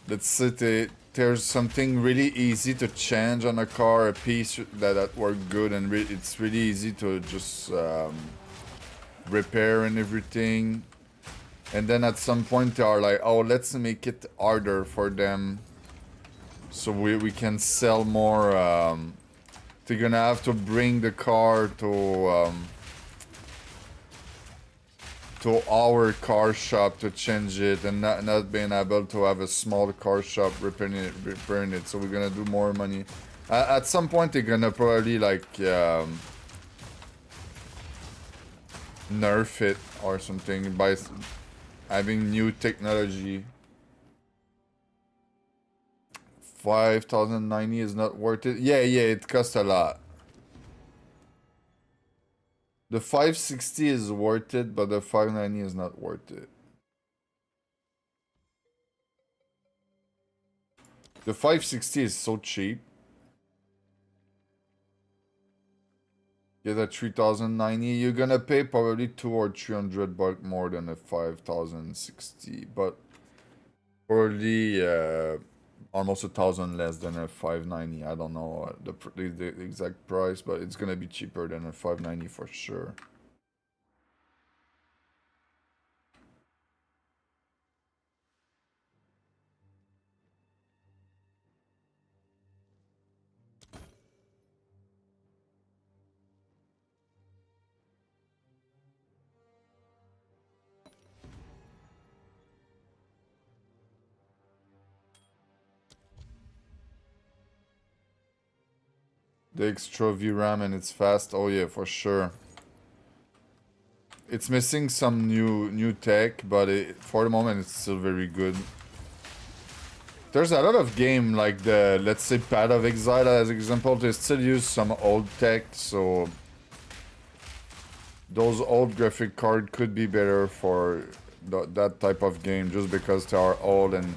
let's say there's something really easy to change on a car, a piece that worked good, and it's really easy to just repair and everything. And then at some point they are like, oh, let's make it harder for them so we can sell more. They're gonna have to bring the car to our car shop to change it, and not being able to have a small car shop repairing it. So we're gonna do more money. At some point they're gonna probably like nerf it or something by having new technology. 5,090 is not worth it. Yeah, it costs a lot. The 560 is worth it, but the 590 is not worth it. The 560 is so cheap. Get a 3,090. You're gonna pay probably 200 or 300 bucks more than a 5,060, but probably almost 1,000 less than a 590. I don't know the exact price, but it's gonna be cheaper than a 590 for sure. The extra VRAM and it's fast. Oh yeah, for sure. It's missing some new tech, but for the moment it's still very good. There's a lot of game like the, let's say, Path of Exile as example, they still use some old tech, so those old graphic card could be better for that type of game just because they are old and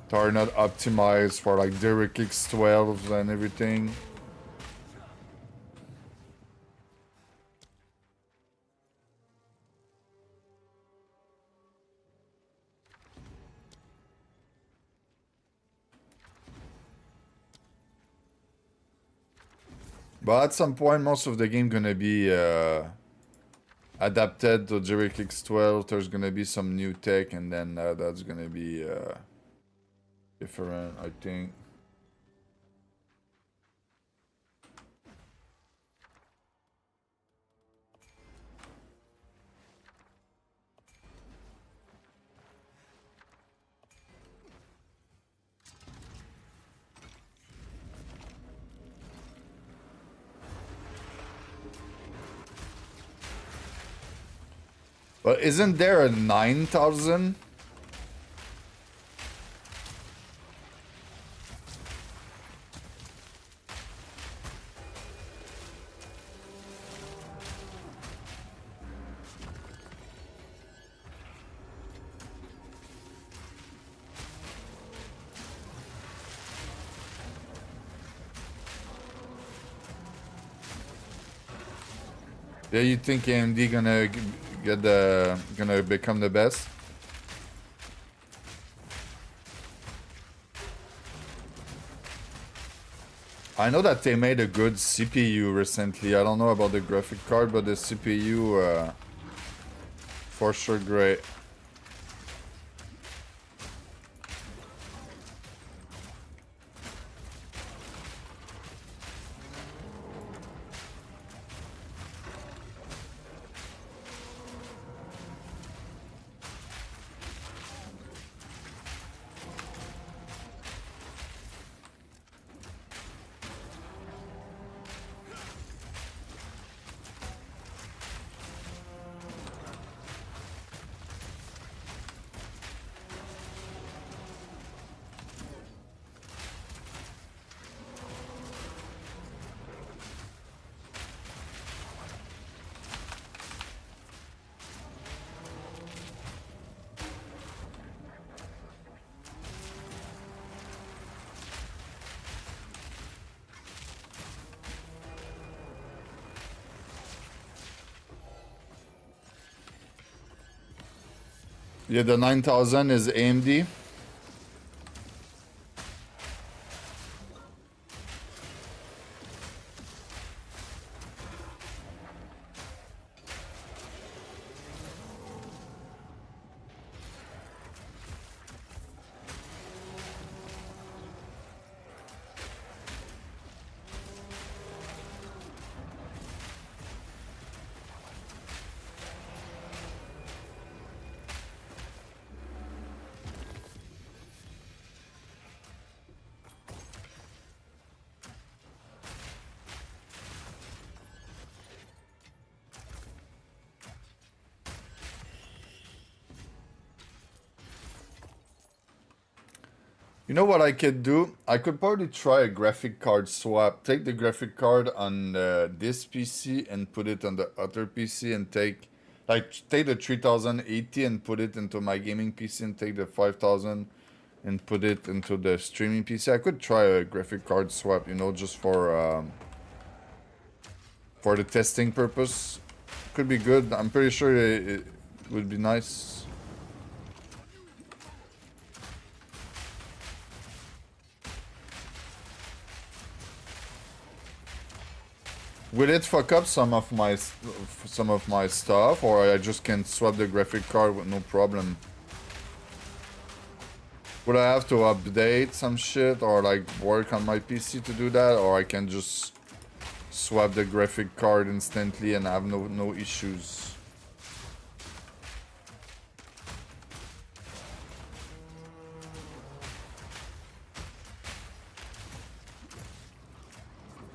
they are not optimized for like DirectX 12 and everything. But at some point, most of the game gonna be adapted to DirectX 12. There's gonna be some new tech, and then that's gonna be different, I think. But isn't there a 9,000? Yeah, you think AMD gonna become the best? I know that they made a good CPU recently. I don't know about the graphic card, but the CPU for sure great. Yeah, the 9,000 is AMD. You know what I could do? I could probably try a graphic card swap. Take the graphic card on this PC and put it on the other PC and take the 3080 and put it into my gaming PC and take the 5000 and put it into the streaming PC. I could try a graphic card swap, you know, just for the testing purpose. Could be good. I'm pretty sure it would be nice. Will it fuck up some of my stuff, or I just can swap the graphic card with no problem? Would I have to update some shit or like work on my PC to do that, or I can just swap the graphic card instantly and have no issues?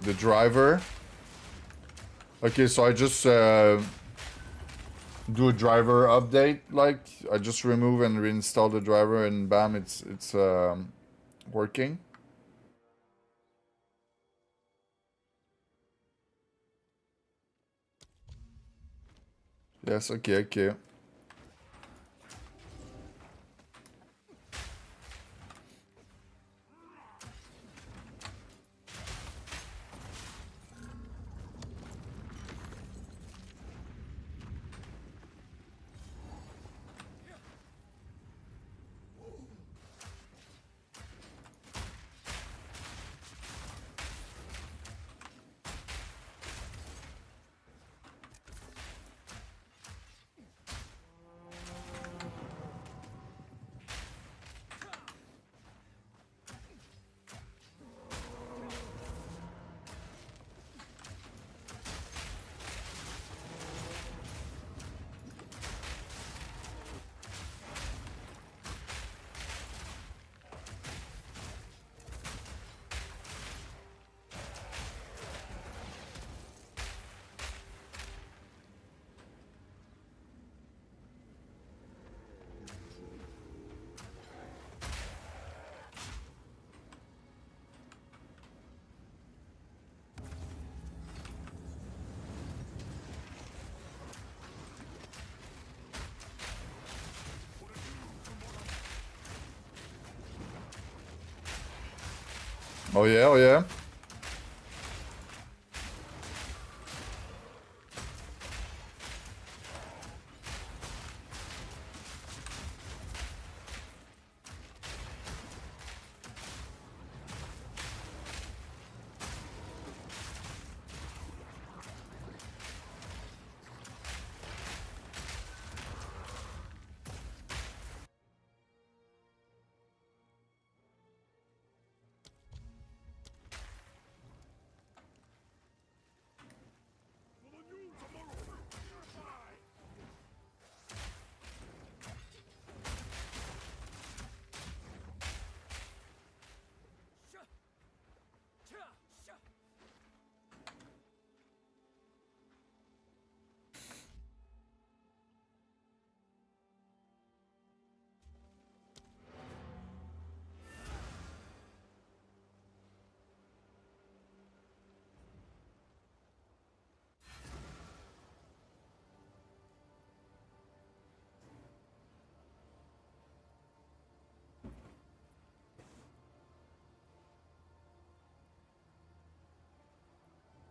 the driver. Okay, so I just do a driver update. Like I just remove and reinstall the driver, and bam, it's working. Yes. Okay. Okay. Oh yeah. Oh yeah.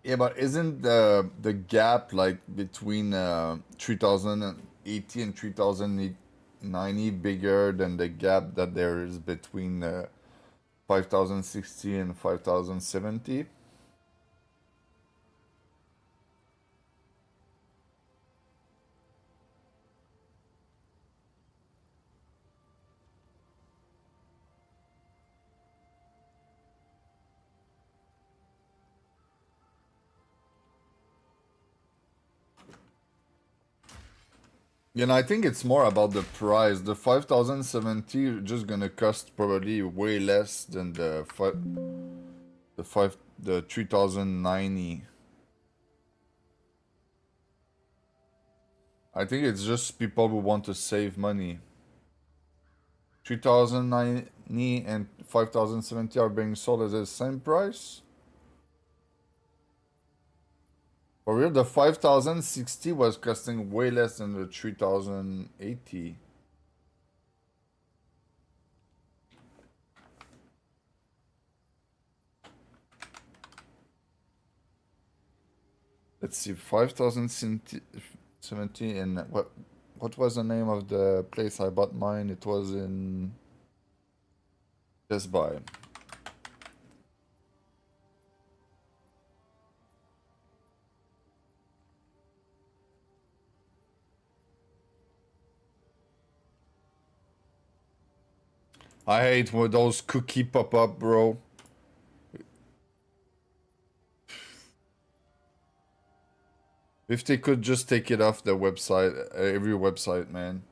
Yeah, but isn't the gap like between 3080 and 3090 bigger than the gap that there is between 5060 and 5070? You know, I think it's more about the price. The 5070 just gonna cost probably way less than the 3090. I think it's just people who want to save money. 3090 and 5070 are being sold at the same price? For real, the 5060 was costing way less than the 3080. Let's see, 5070 and what was the name of the place I bought mine? It was in Best Buy. I hate when those cookie pop up, bro. If they could just take it off the website, every website, man.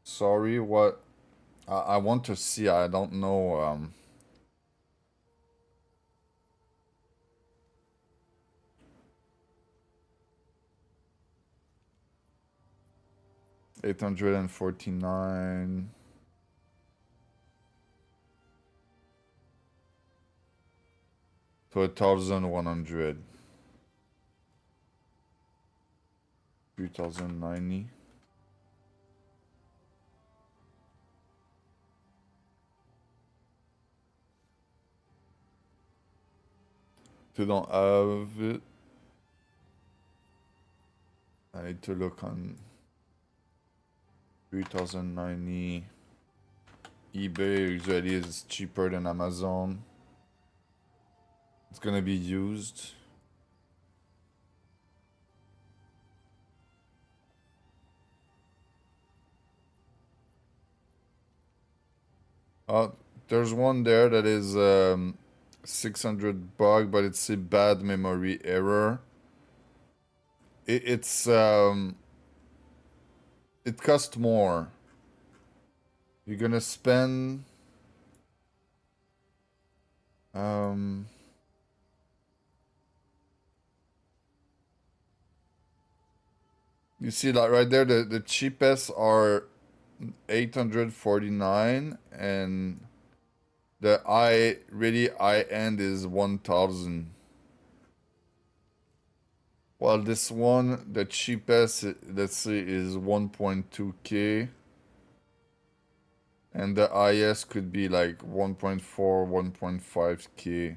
Sorry, what? I want to see, I don't know, 849. To 1,100. 3,090. They don't have it. I need to look on 3,090. eBay usually is cheaper than Amazon. It's gonna be used. There's one there that is 600 bucks, but it's a bad memory error. It costs more. You're gonna spend you see that right there, the cheapest are 849 and the really high end is 1,000. Well, this one, the cheapest, let's see, is 1.2K. And the highest could be like 1.4, 1.5K.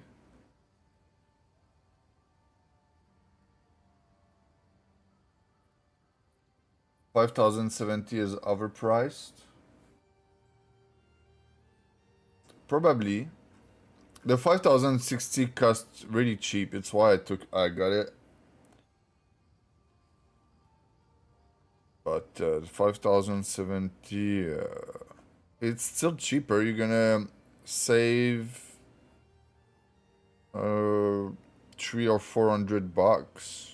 $5,070 is overpriced. Probably. The 5,060 cost really cheap. It's why I got it. But 5,070, it's still cheaper. You're gonna save 300 or 400 bucks.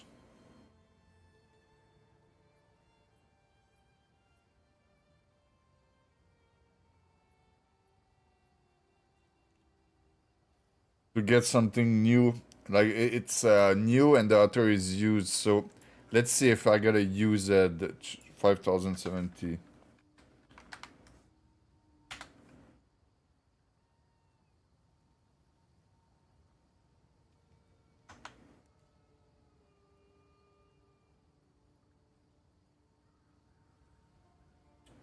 To get something new, like it's new and the other is used. So let's see if I gotta use the 5,070.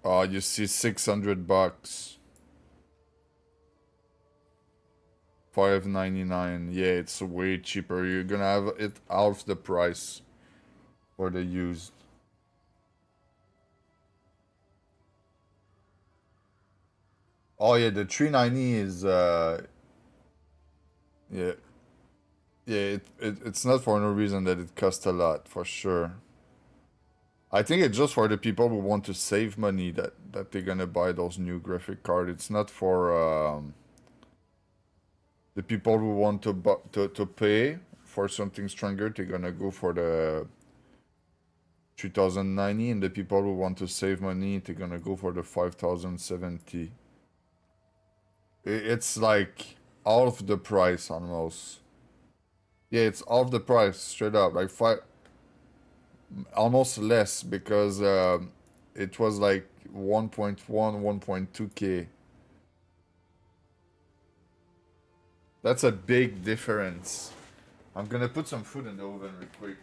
Oh, you see 600 bucks. 599. Yeah, it's way cheaper. You're gonna have it half the price for the used. Oh yeah, the 390 is yeah. Yeah, it's not for no reason that it costs a lot, for sure. I think it's just for the people who want to save money that they're gonna buy those new graphic card. It's not for the people who want to pay for something stronger. They're gonna go for the 3,090, and the people who want to save money, they're gonna go for the 5,070. It's like half the price almost. Yeah, it's half the price straight up, like almost less, because it was like 1.1, 1.2K. That's a big difference. I'm gonna put some food in the oven real quick.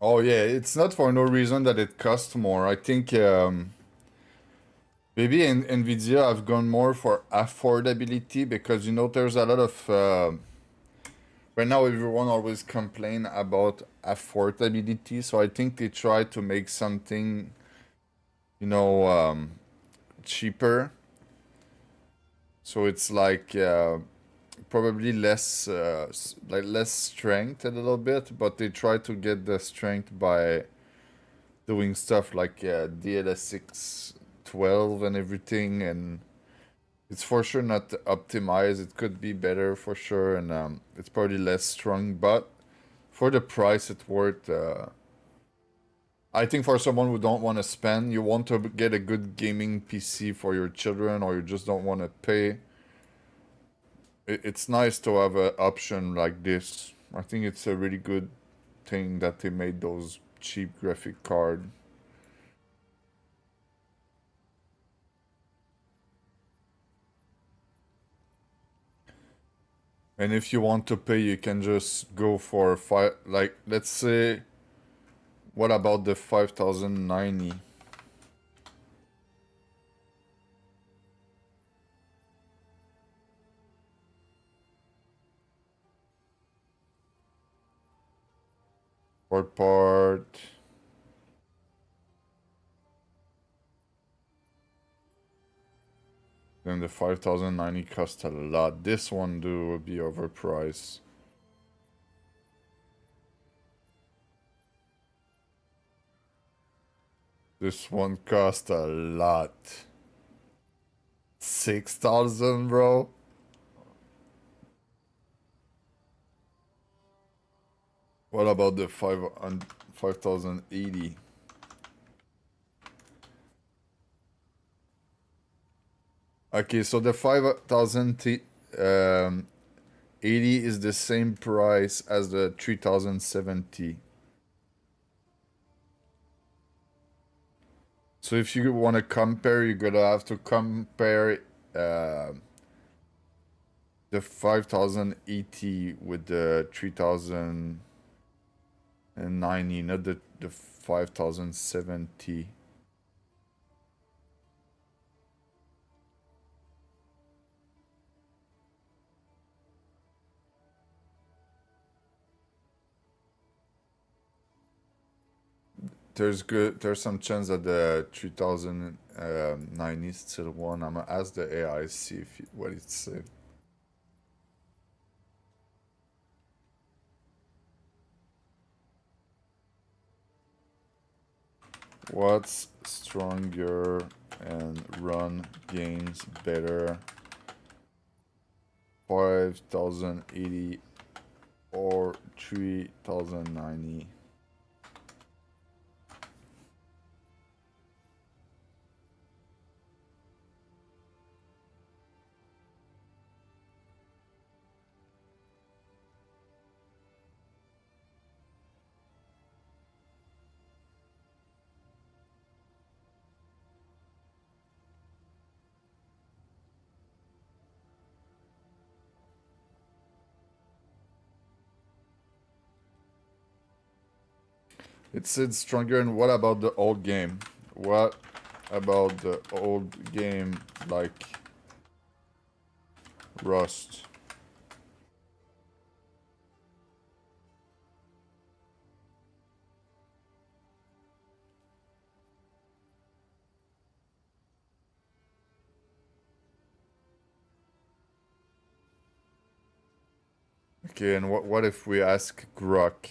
Oh yeah, it's not for no reason that it costs more. I think maybe in Nvidia have gone more for affordability because you know there's a lot of right now everyone always complain about affordability, so I think they try to make something, you know, cheaper. So it's like probably less like less strength a little bit, but they try to get the strength by doing stuff like DLSS 12 and everything, and it's for sure not optimized. It could be better for sure, and it's probably less strong, but for the price it's worth. I think for someone who don't want to spend, you want to get a good gaming PC for your children, or you just don't want to pay. It's nice to have an option like this. I think it's a really good thing that they made those cheap graphic card. And if you want to pay, you can just go for five. Like, let's say, what about the 5090? Part. Then the 5090 cost a lot. This one do will be overpriced. This one cost a lot. 6,000, bro. What about the 5080? Okay, so the 5080 is the same price as the 3070. So if you want to compare, you're gonna have to compare the 5080 with the 3090, not the 5070. There's some chance that the 3090 still won. I'm gonna ask the AI, see if what it said. What's stronger and run games better? 5080 or 3090? It said stronger, and what about the old game? What about the old game like Rust? Okay, and what if we ask Grok?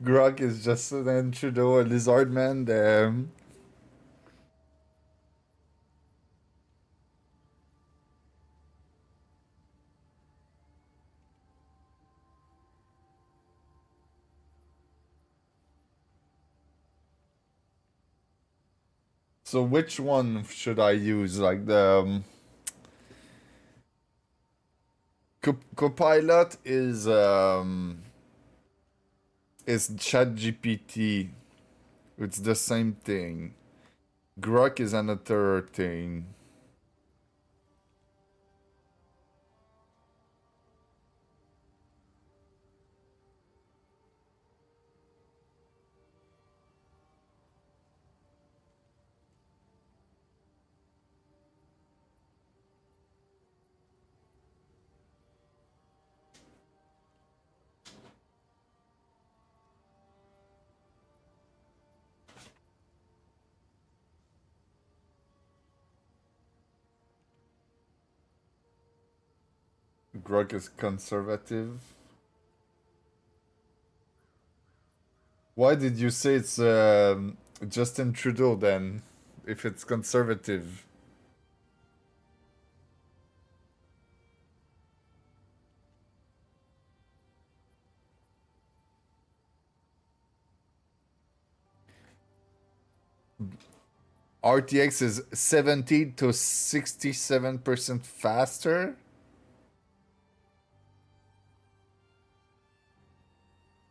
Grok is just an Trudeau, a lizard man. Damn. So which one should I use? Like the Copilot is ChatGPT. It's the same thing. Grok is another thing. Grok is conservative. Why did you say it's Justin Trudeau then, if it's conservative? RTX is 70 to 67% faster?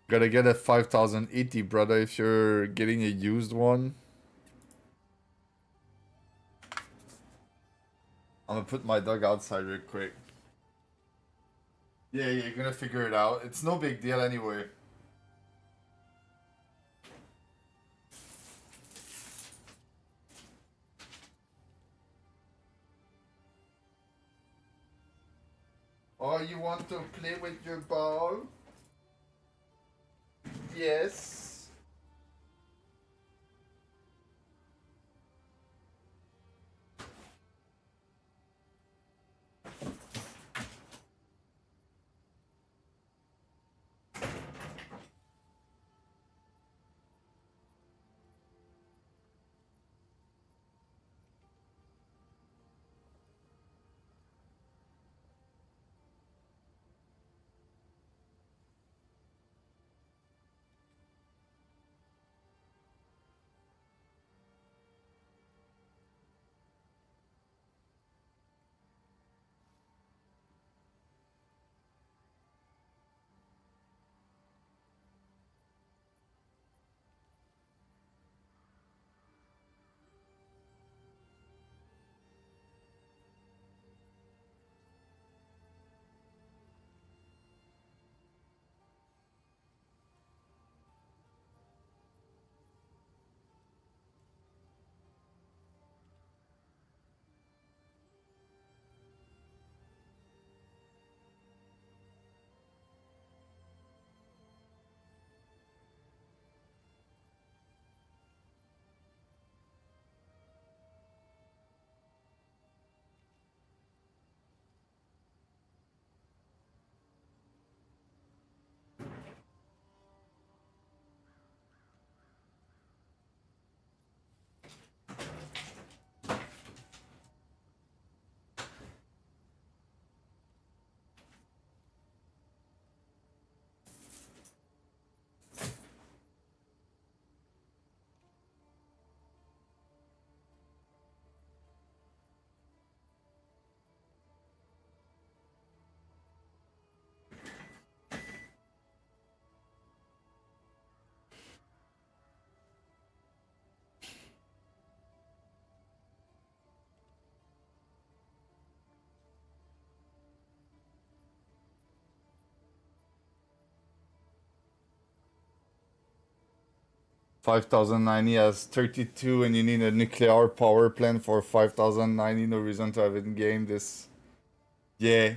Gotta get a 5080, brother, if you're getting a used one. I'm gonna put my dog outside real quick. Yeah, you're gonna figure it out. It's no big deal anyway. Oh, you want to play with your ball? Yes. $5,090 has 32 and you need a nuclear power plant for $5,090. No reason to have it in game. This, yeah.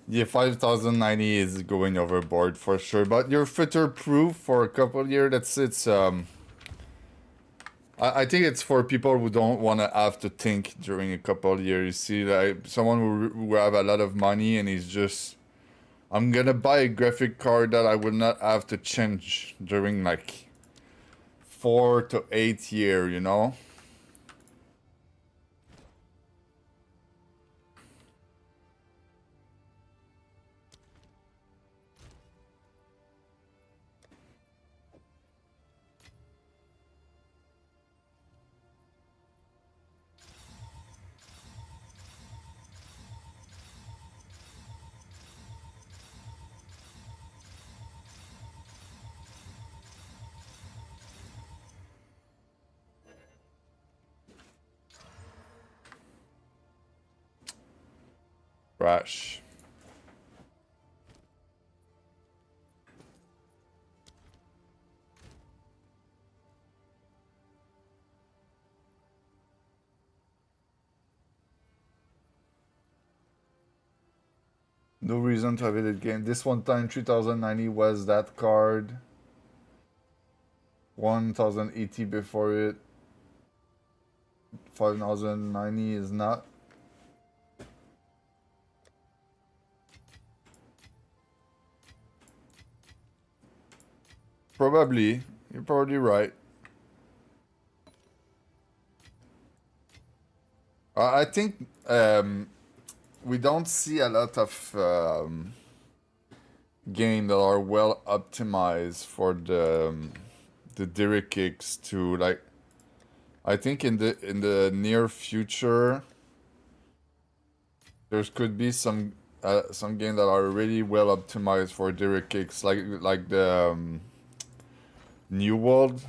Yeah, 5,090 is going overboard for sure. But you're future proof for a couple years. I think it's for people who don't want to have to think during a couple years. You see, like someone who have a lot of money and he's just, I'm gonna buy a graphic card that I will not have to change during like 4 to 8 years, you know? crash. No reason to have it again. This one time 3090 was that card. 1080 before it. 5090 is not. Probably. You're probably right. I think we don't see a lot of games that are well optimized for the direct kicks to like. I think in the near future, there could be some games that are really well optimized for direct kicks, like the New World.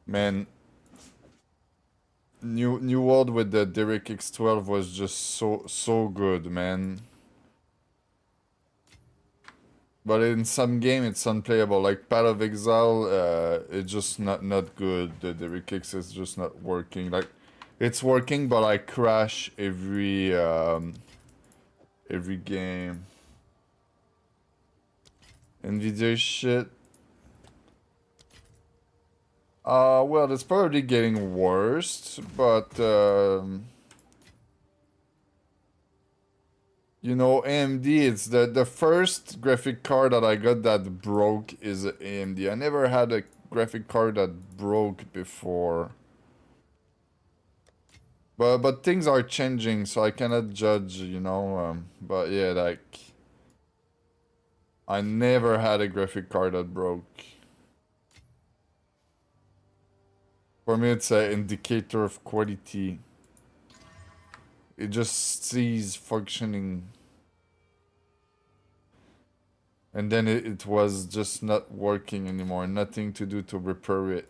Man, New World with the DirectX 12 was just so good, man. But in some game it's unplayable. Like Path of Exile, it's just not good. The DirectX is just not working. Like it's working, but I crash every game. Nvidia shit. Well, it's probably getting worse, but, you know, AMD, it's the first graphic card that I got that broke is AMD. I never had a graphic card that broke before. But things are changing, so I cannot judge, you know, but yeah, like, I never had a graphic card that broke. For me, it's an indicator of quality. It just sees functioning. And then it was just not working anymore. Nothing to do to repair it.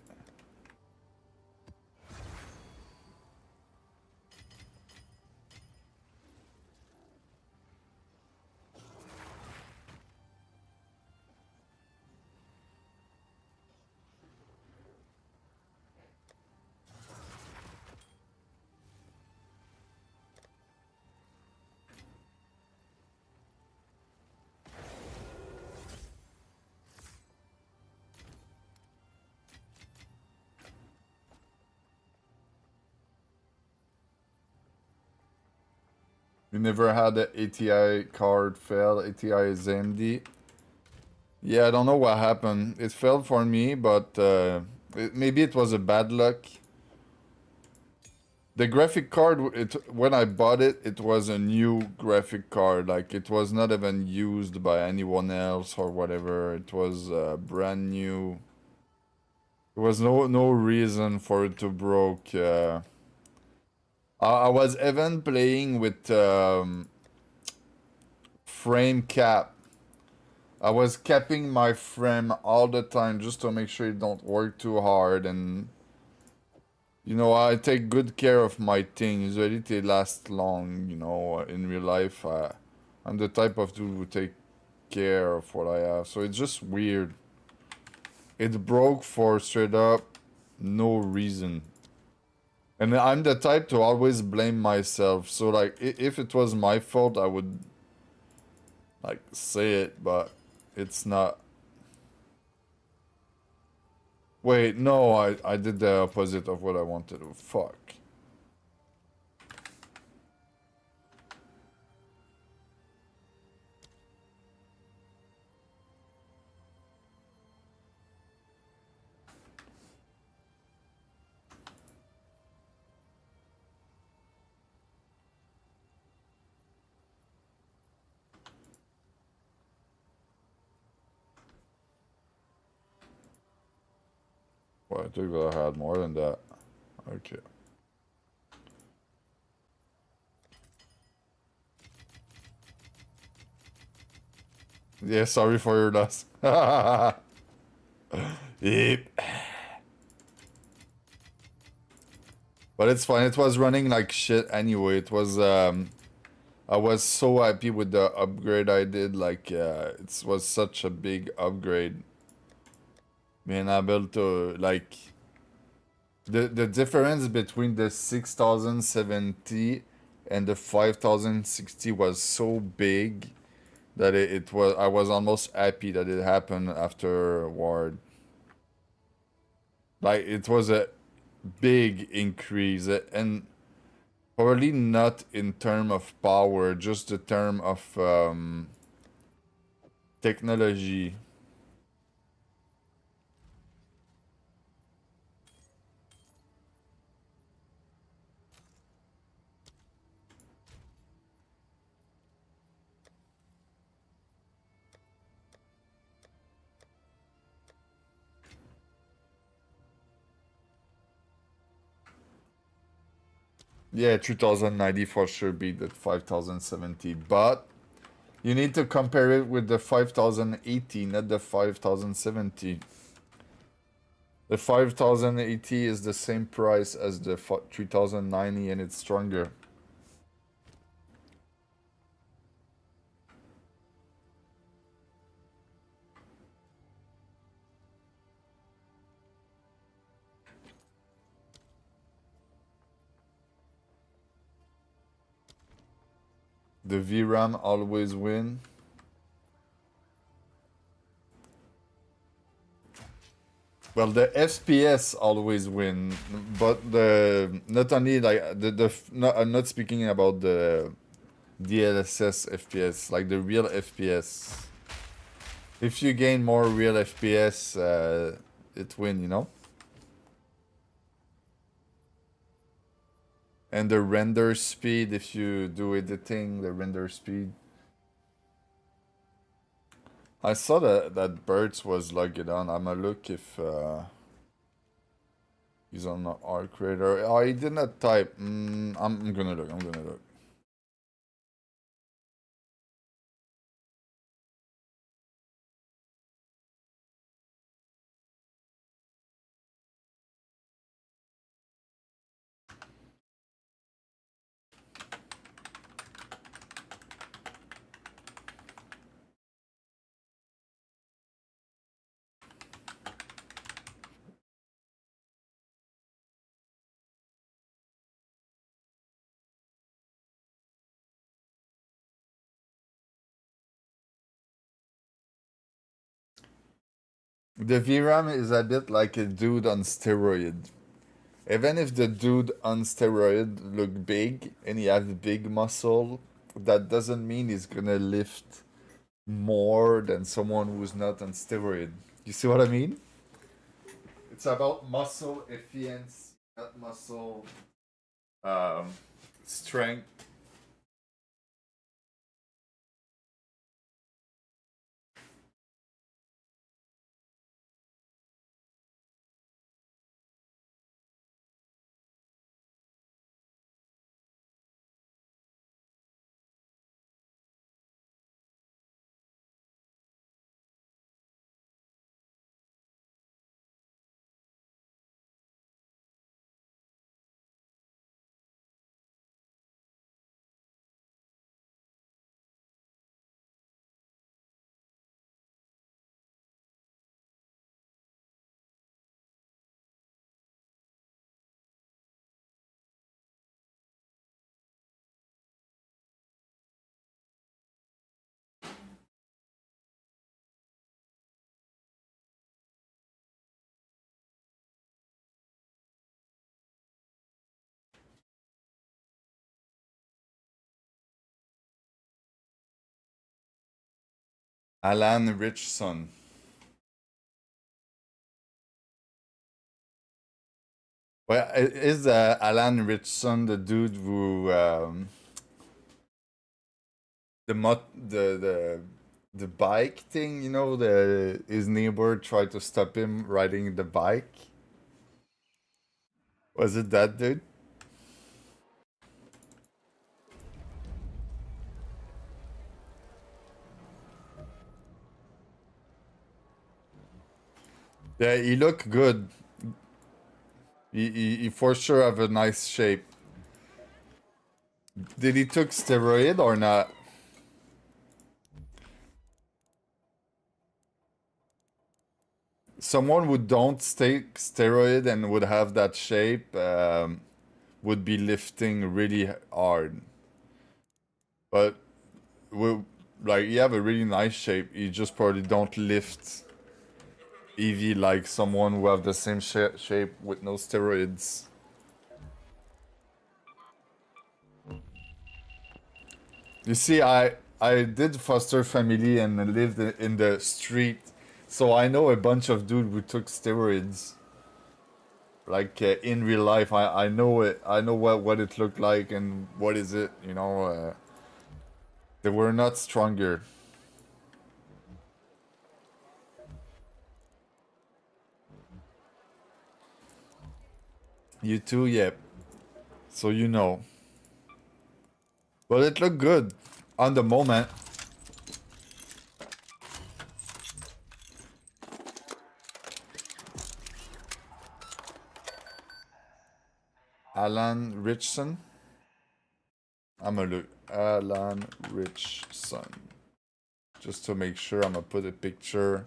You never had an ATI card fail? ATI is AMD? Yeah, I don't know what happened. It failed for me, but maybe it was a bad luck. The graphic card, when I bought it, it was a new graphic card. Like, it was not even used by anyone else or whatever. It was brand new. There was no reason for it to broke. I was even playing with frame cap. I was capping my frame all the time just to make sure it don't work too hard, and you know, I take good care of my things. Usually they last long, you know, in real life. I'm the type of dude who take care of what I have, so it's just weird. It broke for straight up no reason. And I'm the type to always blame myself. So, like, if it was my fault, I would, like, say it, but it's not. Wait, no, I did the opposite of what I wanted to. Fuck. Well, I think I had more than that. Okay. Yeah, sorry for your loss. Yep. But it's fine. It was running like shit anyway. It was I was so happy with the upgrade I did. Like, it was such a big upgrade. Being able to, like, the difference between the 6070 and the 5060 was so big that it was, I was almost happy that it happened afterward. Like, it was a big increase, and probably not in term of power, just the term of technology. Yeah, 3090 for sure beat the 5070, but you need to compare it with the 5080, not the 5070. The 5080 is the same price as the 3090 and it's stronger. The VRAM always win. Well, the FPS always win, but the not only like no, I'm not speaking about the DLSS FPS, like the real FPS. If you gain more real FPS, it win, you know. And the render speed, if you do editing, the render speed. I saw that Birds was logged on. I'ma look if he's on the art creator. Oh, he did not type. I'm gonna look. I'm gonna look. The VRAM is a bit like a dude on steroid. Even if the dude on steroid look big and he have big muscle, that doesn't mean he's gonna lift more than someone who's not on steroid. You see what I mean? It's about muscle efficiency, not muscle strength. Alan Richson. Well, is Alan Richson the dude who the bike thing? You know, his neighbor tried to stop him riding the bike. Was it that dude? Yeah, he looked good. He for sure have a nice shape. Did he took steroid or not? Someone who don't take steroid and would have that shape would be lifting really hard. But like you have a really nice shape, you just probably don't lift EV like someone who have the same shape with no steroids. You see, I did foster family and lived in the street, so I know a bunch of dude who took steroids. Like in real life, I know it. I know what it looked like and what is it. You know, they were not stronger. You too, yep. So you know. But it looked good on the moment. Alan Richson. I'm gonna look. Alan Richson. Just to make sure, I'm gonna put a picture.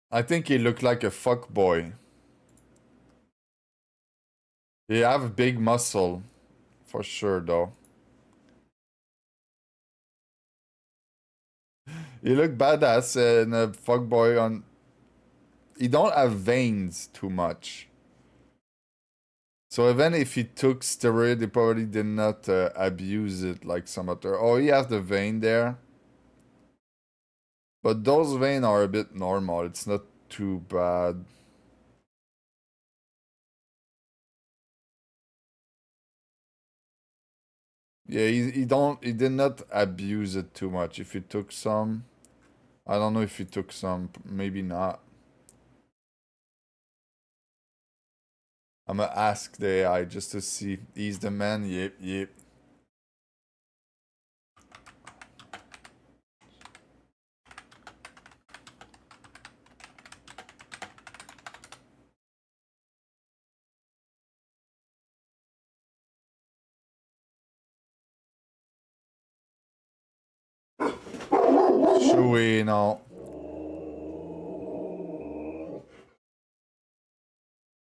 I think he looked like a fuck boy. He have a big muscle, for sure, though. He look badass and a fuck boy on. He don't have veins too much. So even if he took steroid, he probably did not abuse it like some other. Oh, he has the vein there. But those veins are a bit normal. It's not too bad. Yeah, he did not abuse it too much. If he took some, I don't know if he took some, maybe not. I'm gonna ask the AI just to see. He's the man. Yep, yep. Chewy, no.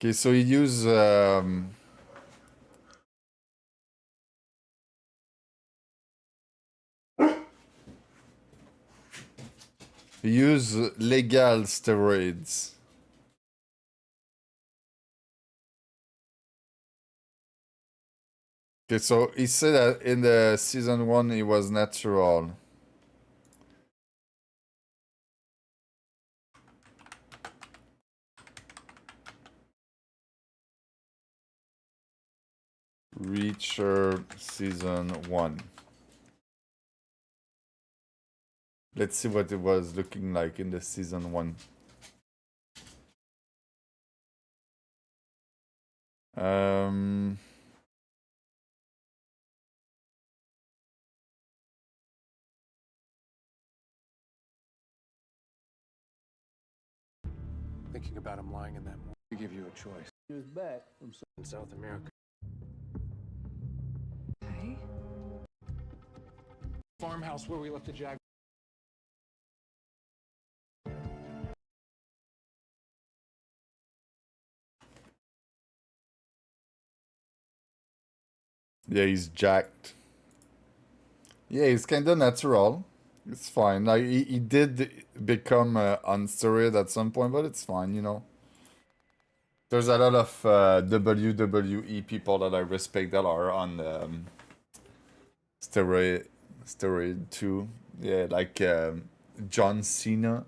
Okay, so he used legal steroids. Okay, so he said that in the season 1 it was natural. Reacher season 1. Let's see what it was looking like in the season 1. Thinking about him lying in that morgue. We give you a choice. He was back from South America. Okay. Farmhouse where we left the Jag. Yeah, he's jacked. Yeah, he's kinda natural. It's fine. Like he did become on steroid at some point, but it's fine, you know. There's a lot of WWE people that I respect that are on steroid too. Yeah, like John Cena.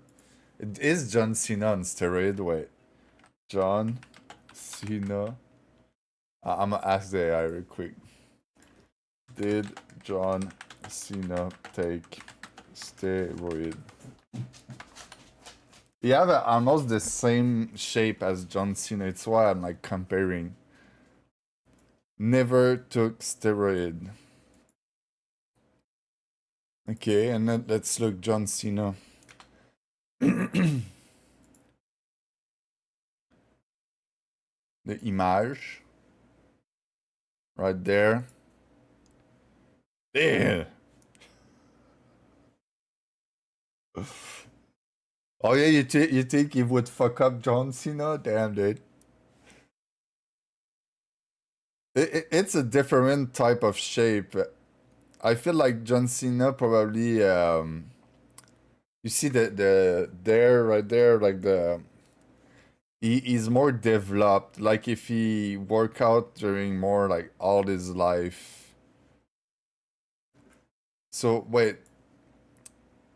It is John Cena on steroid. Wait, John Cena. I'm gonna ask the AI real quick. Did John Cena take steroid? He have almost the same shape as John Cena. It's why I'm like comparing. Never took steroid. Okay, and then let's look John Cena. The image. Right there. Yeah. Oh yeah, you think he would fuck up John Cena? Damn, dude. It's a different type of shape. I feel like John Cena probably you see the there right there, like he's more developed. Like if he work out during more like all his life. So wait.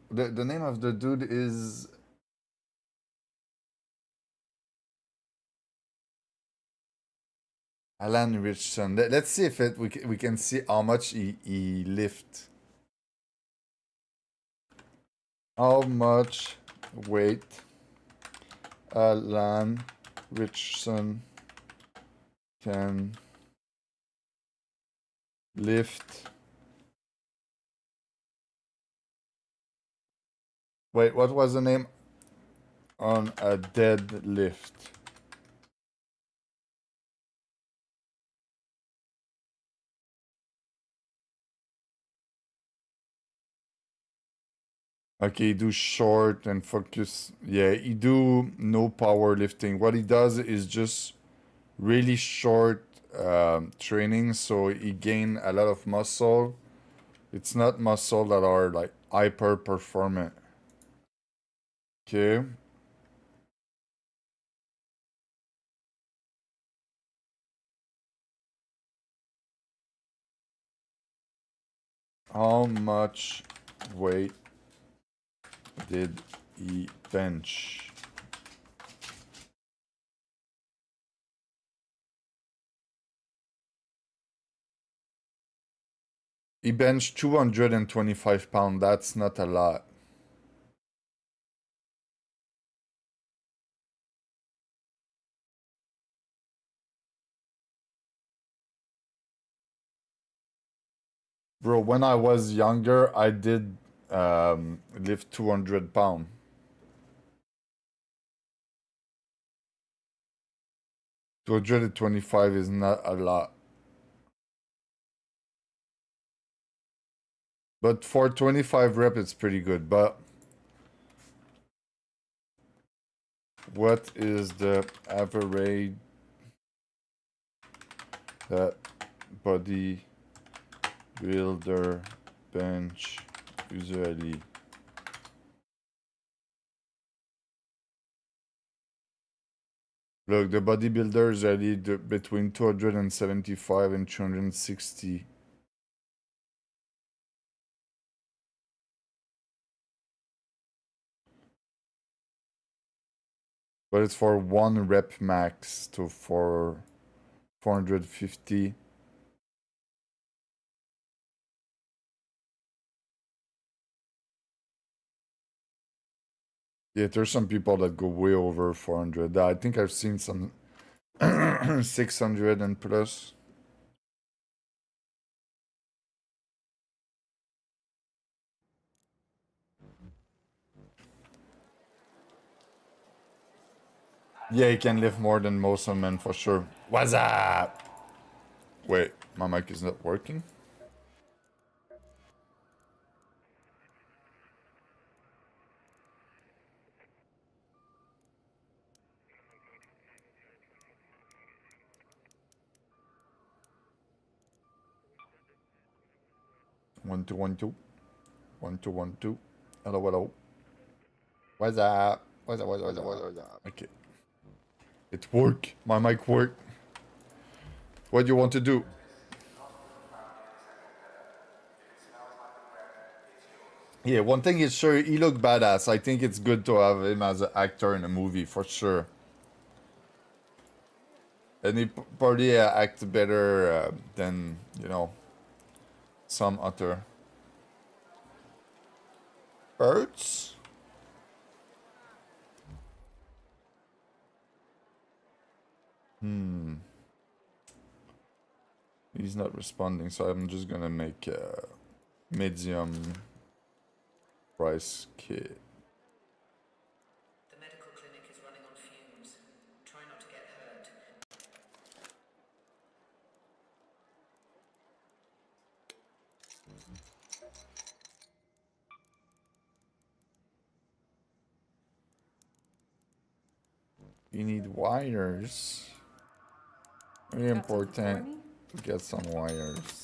The name of the dude is Alan Richardson. Let's see if we can see how much he lift. How much weight Alan Richardson can lift. Wait, what was the name on a deadlift? Okay, he do short and focus. Yeah, he do no powerlifting. What he does is just really short training, so he gain a lot of muscle. It's not muscle that are like hyper performant. Okay. How much weight did he bench? He benched 225 pounds. That's not a lot. Bro, when I was younger, I did lift 200 pounds. Two hundred and 25 is not a lot. But for 25 rep, it's pretty good. But what is the average that body builder bench usually? Look, the bodybuilder is usually between 275 and 260. But it's for 1 rep max to for 450. Yeah, there's some people that go way over 400. I think I've seen some 600 and plus. Yeah, he can lift more than most of men for sure. What's up? Wait, my mic is not working? One, two, one, two. 1, 2, 1, 2. Hello, hello. What's up? What's up, what's up? Okay. It worked. My mic worked. What do you want to do? Yeah, one thing is sure, he looked badass. I think it's good to have him as an actor in a movie, for sure. And he probably acts better than, you know, some other. Birds? He's not responding, so I'm just gonna make a medium price kit. You need wires. Very important to get some wires.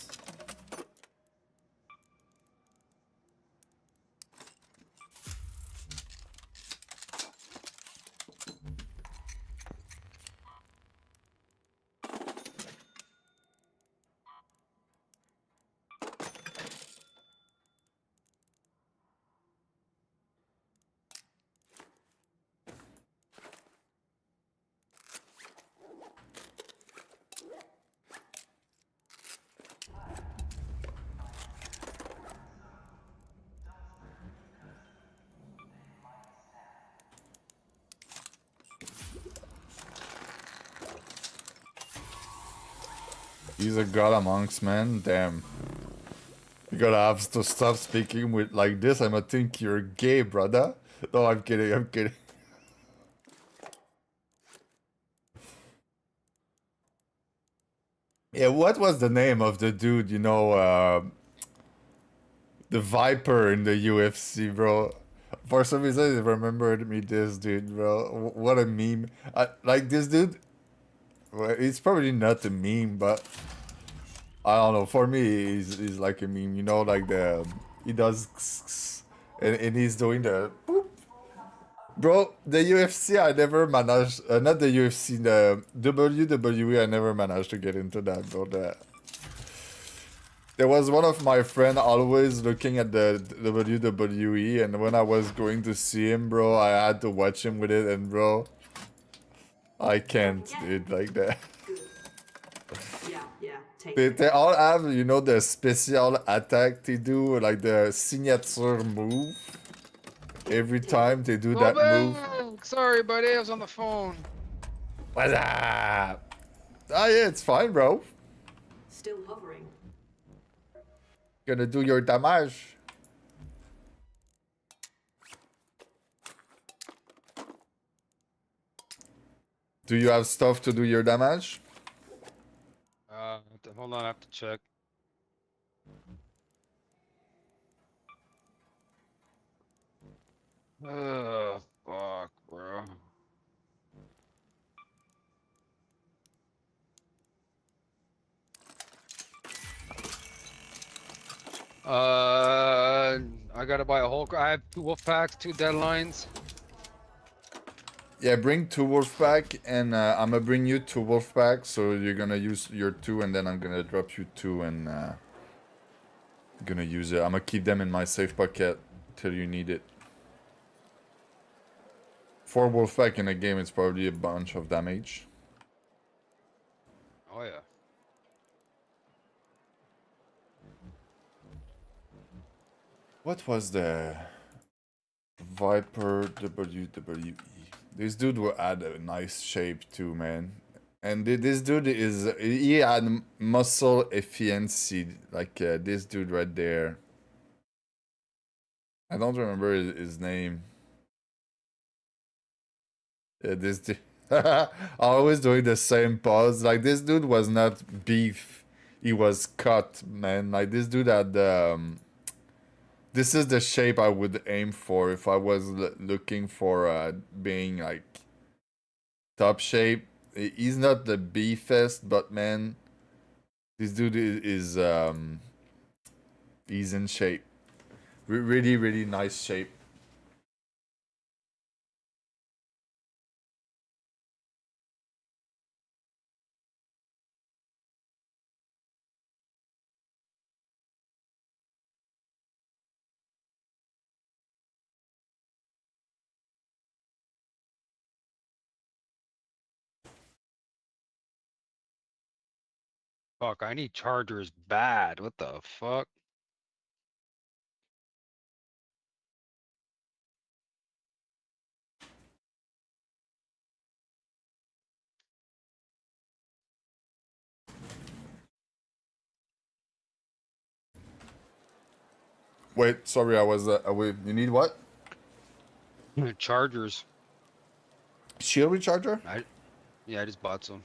He's a god amongst men, damn. You gotta have to stop speaking with like this. I'ma think you're gay, brother. No, I'm kidding, I'm kidding. Yeah, what was the name of the dude, you know, the Viper in the UFC, bro? For some reason, it remembered me this dude, bro. What a meme. Like this dude, well, it's probably not a meme, but I don't know. For me, he's like a meme. You know, like he does, and he's doing the boop. Bro, the UFC I never managed. Not the UFC, the WWE. I never managed to get into that, bro. There was one of my friend always looking at the WWE, and when I was going to see him, bro, I had to watch him with it, and bro, I can't, dude, like that. They all have, you know, the special attack they do, like the signature move. Every time they do that move. Sorry, buddy, I was on the phone. What's up? Ah, yeah, it's fine, bro. Still hovering. Gonna do your damage. Do you have stuff to do your damage? Hold on, I have to check. Fuck, bro. I gotta buy a whole. I have 2 wolf packs, 2 deadlines. Yeah, bring 2 wolf pack, and I'm gonna bring you 2 wolf pack. So you're gonna use your 2, and then I'm gonna drop you 2, and gonna use it. I'm gonna keep them in my safe pocket till you need it. 4 wolf pack in a game, it's probably a bunch of damage. Oh yeah. What was the Viper WWE? This dude had a nice shape too, man. And this dude he had muscle efficiency, like this dude right there. I don't remember his name. Yeah, this dude. Always doing the same pose. Like this dude was not beef, he was cut, man. Like this dude had this is the shape I would aim for if I was looking for being like top shape. He's not the beefest, but man, this dude is he's in shape. Really, really nice shape. Fuck, I need chargers bad. What the fuck? Wait, sorry, I was wait, you need what? Chargers. Shield recharger? Yeah, I just bought some.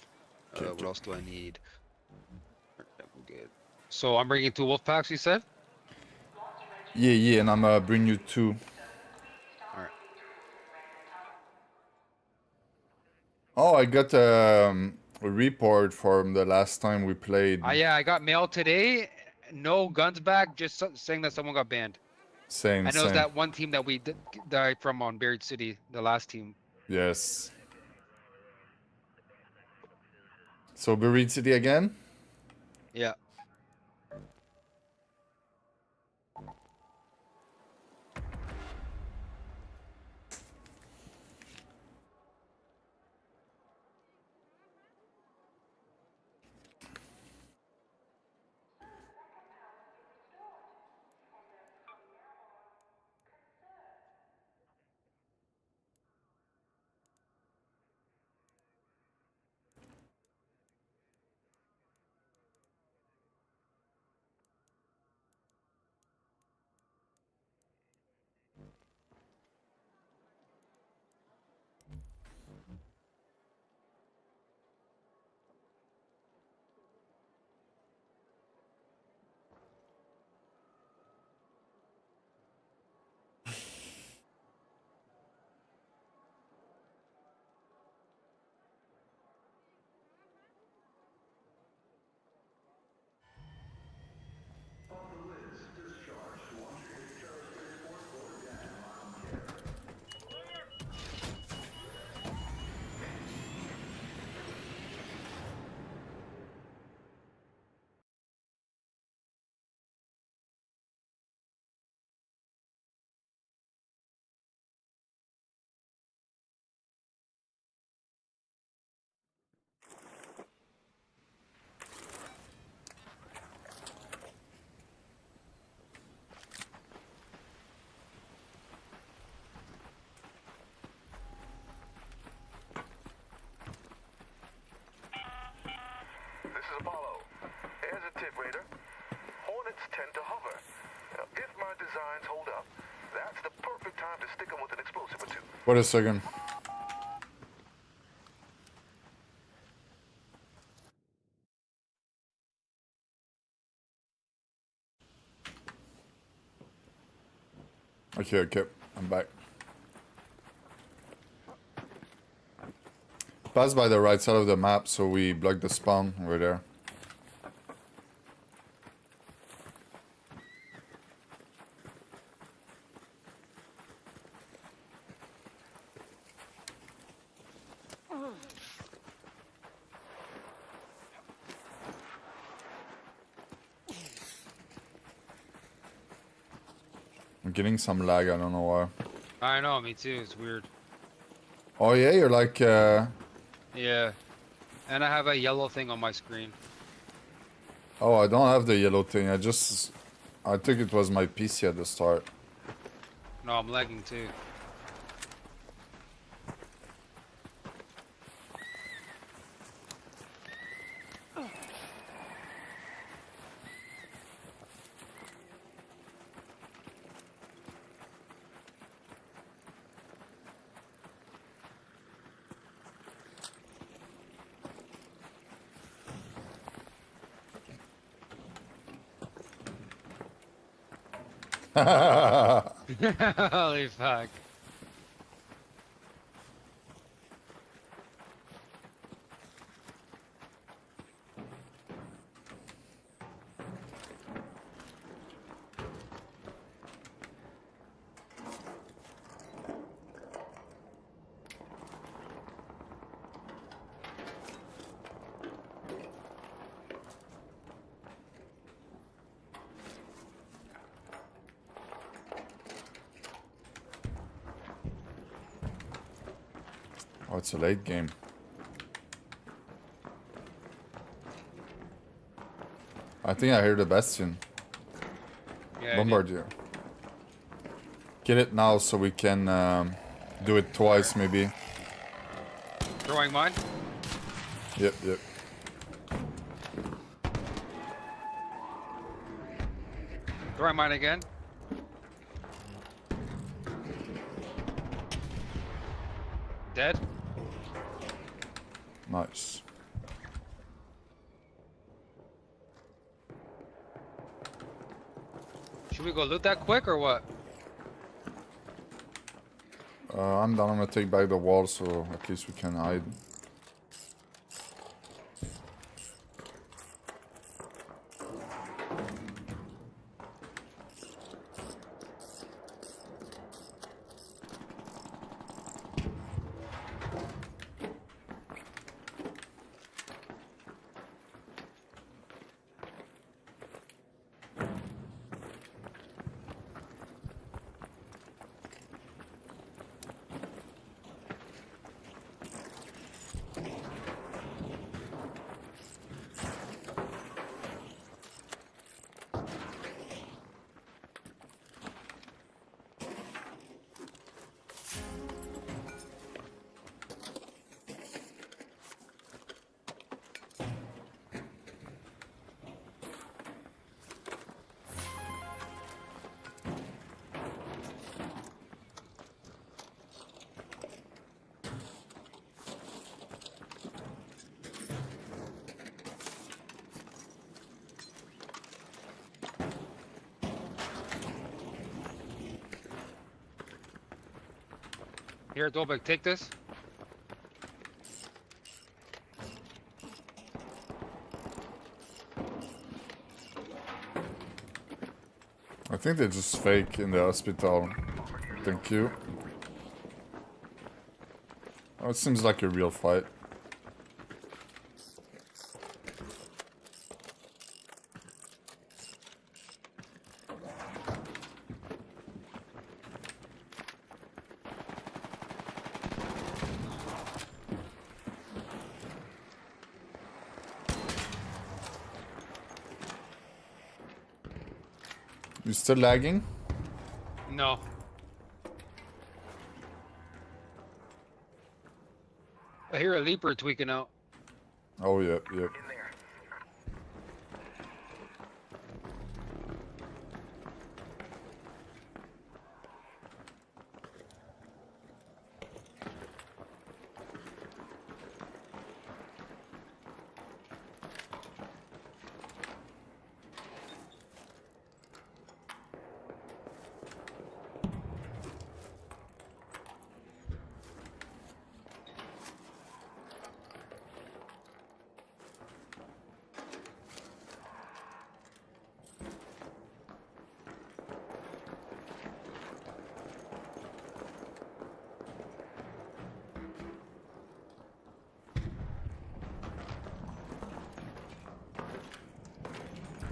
Okay, What else do I need? Good. So I'm bringing 2 wolf packs, you said? Yeah, and I'm gonna bring you 2. Alright. I got a report from the last time we played. Yeah, I got mail today. No guns back, just saying that someone got banned. Same, I know it's same. that one team that we died from on Buried City, the last team. Yes. So Buried City again? Yeah. This is Apollo. Here's a tip, Raider. Hornets tend to hover. Now, if my designs hold up, that's the perfect time to stick them with an explosive or two. Wait a second. Okay, okay. I'm back. Pass by the right side of the map, so we block the spawn over there. I'm getting some lag, I don't know why. I know, me too. It's weird. Oh yeah, you're like Yeah. And I have a yellow thing on my screen. Oh, I don't have the yellow thing. I think it was my PC at the start. No, I'm lagging too. Holy fuck. Oh, it's a late game. I think I hear the Bastion. Yeah, Bombardier. Get it now so we can do it twice maybe. Throwing mine? Yep, yep. Throwing mine again. Dead? Nice. Should we go loot that quick or what? I'm done. I'm gonna take back the wall so at least we can hide. Here, Dolbeck, take this. I think they're just fake in the hospital. Thank you. Oh, it seems like a real fight. You still lagging? No. I hear a leaper tweaking out. Oh, yeah, yeah.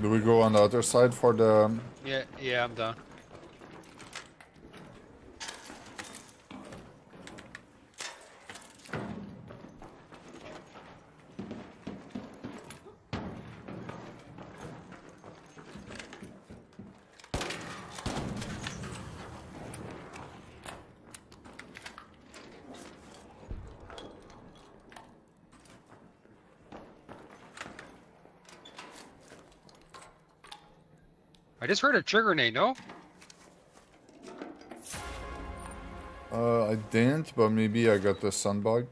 Do we go on the other side for the... Yeah, I'm done. I just heard a trigger grenade, no? I didn't, but maybe I got the sunbug.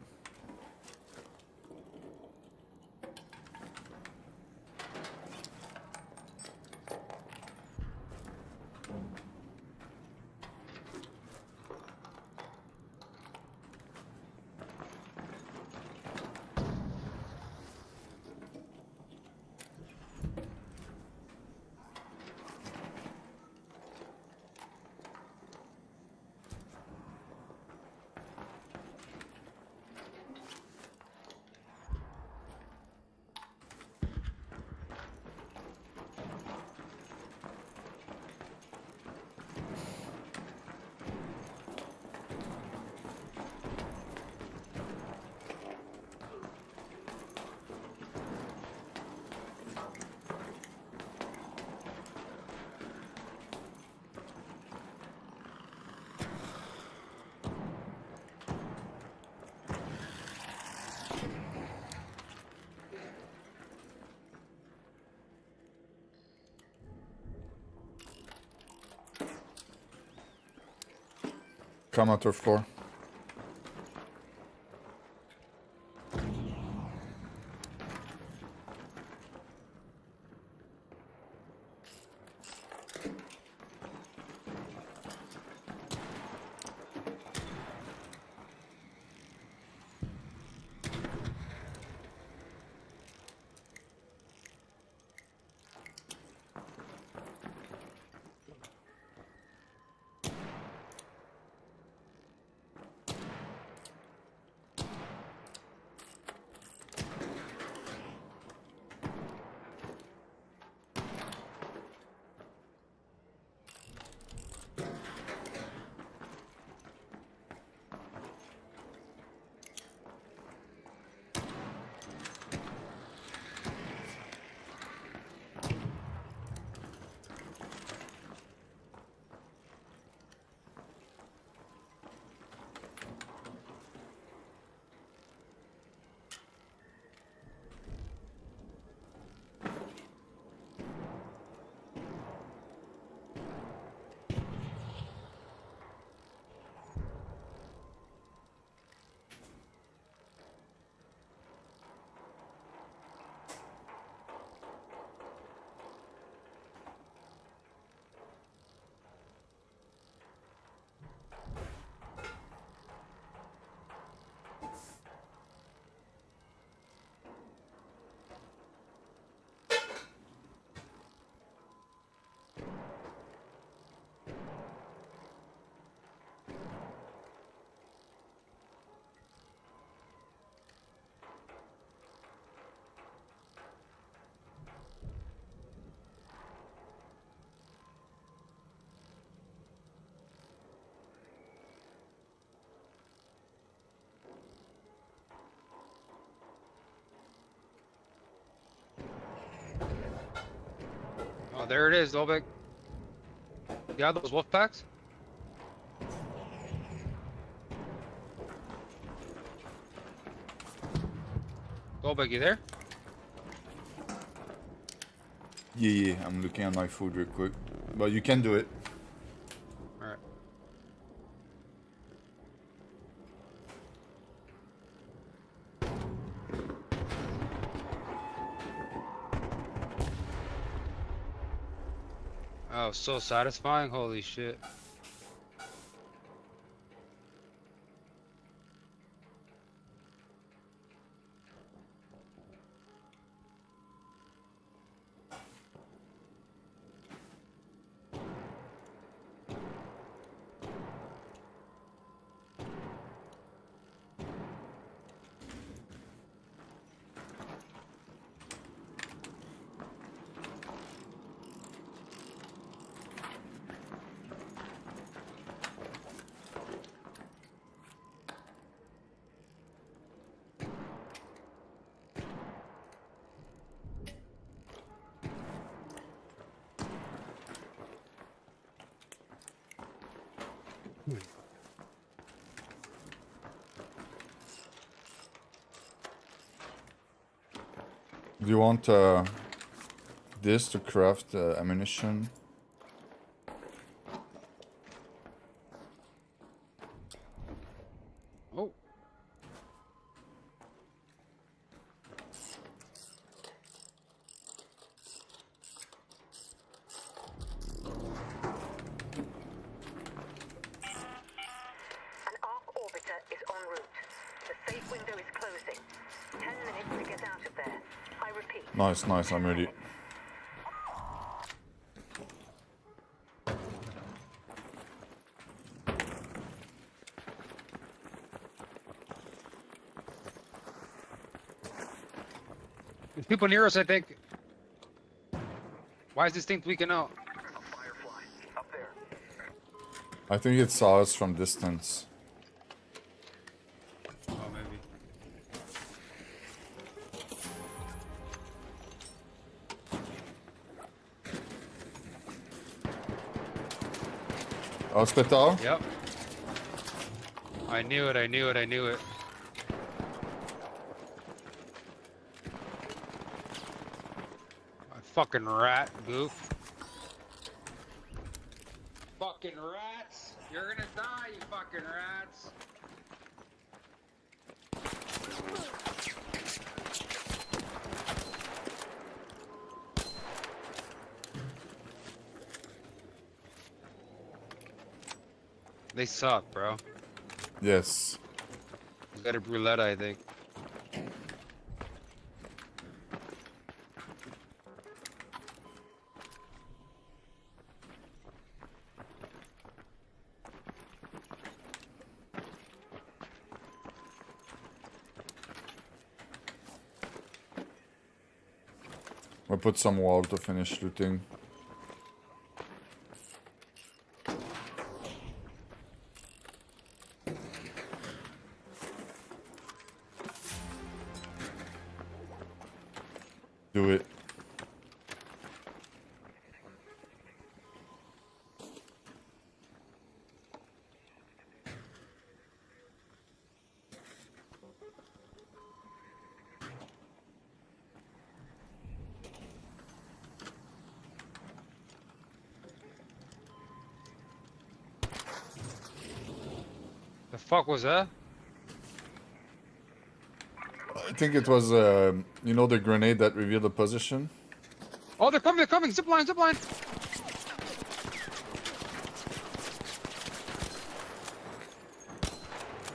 Come out our floor. Oh, there it is, Dobek. You have those wolf packs? Dobek, you there? Yeah, I'm looking at my food real quick. But you can do it. Alright. Oh, so satisfying. Holy shit. Do you want this to craft ammunition? Oh. An arc orbiter is en route. The safe window is closing. 10 minutes to get out of there. I repeat. Nice, nice, I'm ready. There's people near us, I think. Why is this thing tweaking out? I think it saw us from distance. Oh, maybe. Hospital? Yep. I knew it, I knew it, I knew it. A fucking rat, goof. Fucking rats! You're gonna die, you fucking rats! They suck, bro. Yes. You got a brulette, I think. We'll put some wall to finish looting. Do it. The fuck was that? I think it was, you know, the grenade that revealed the position. Oh, they're coming, they're coming! Zipline, zipline!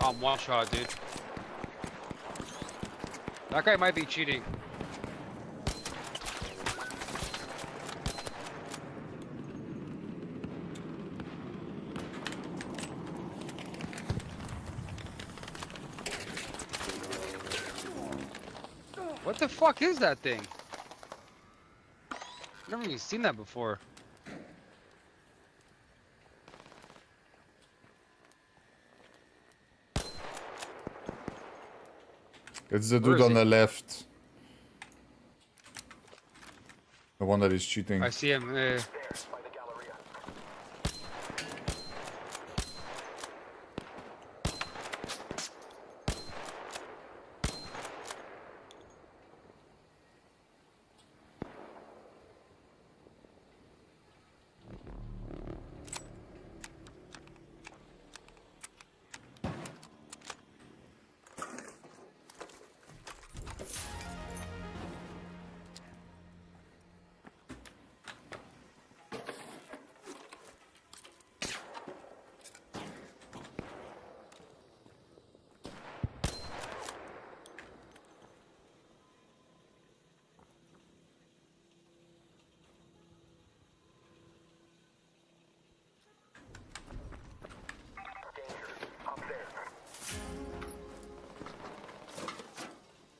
Oh, I'm one shot, dude. That guy might be cheating. What the fuck is that thing? Never even seen that before. It's the Where dude is on he? the left. The one that is cheating. I see him.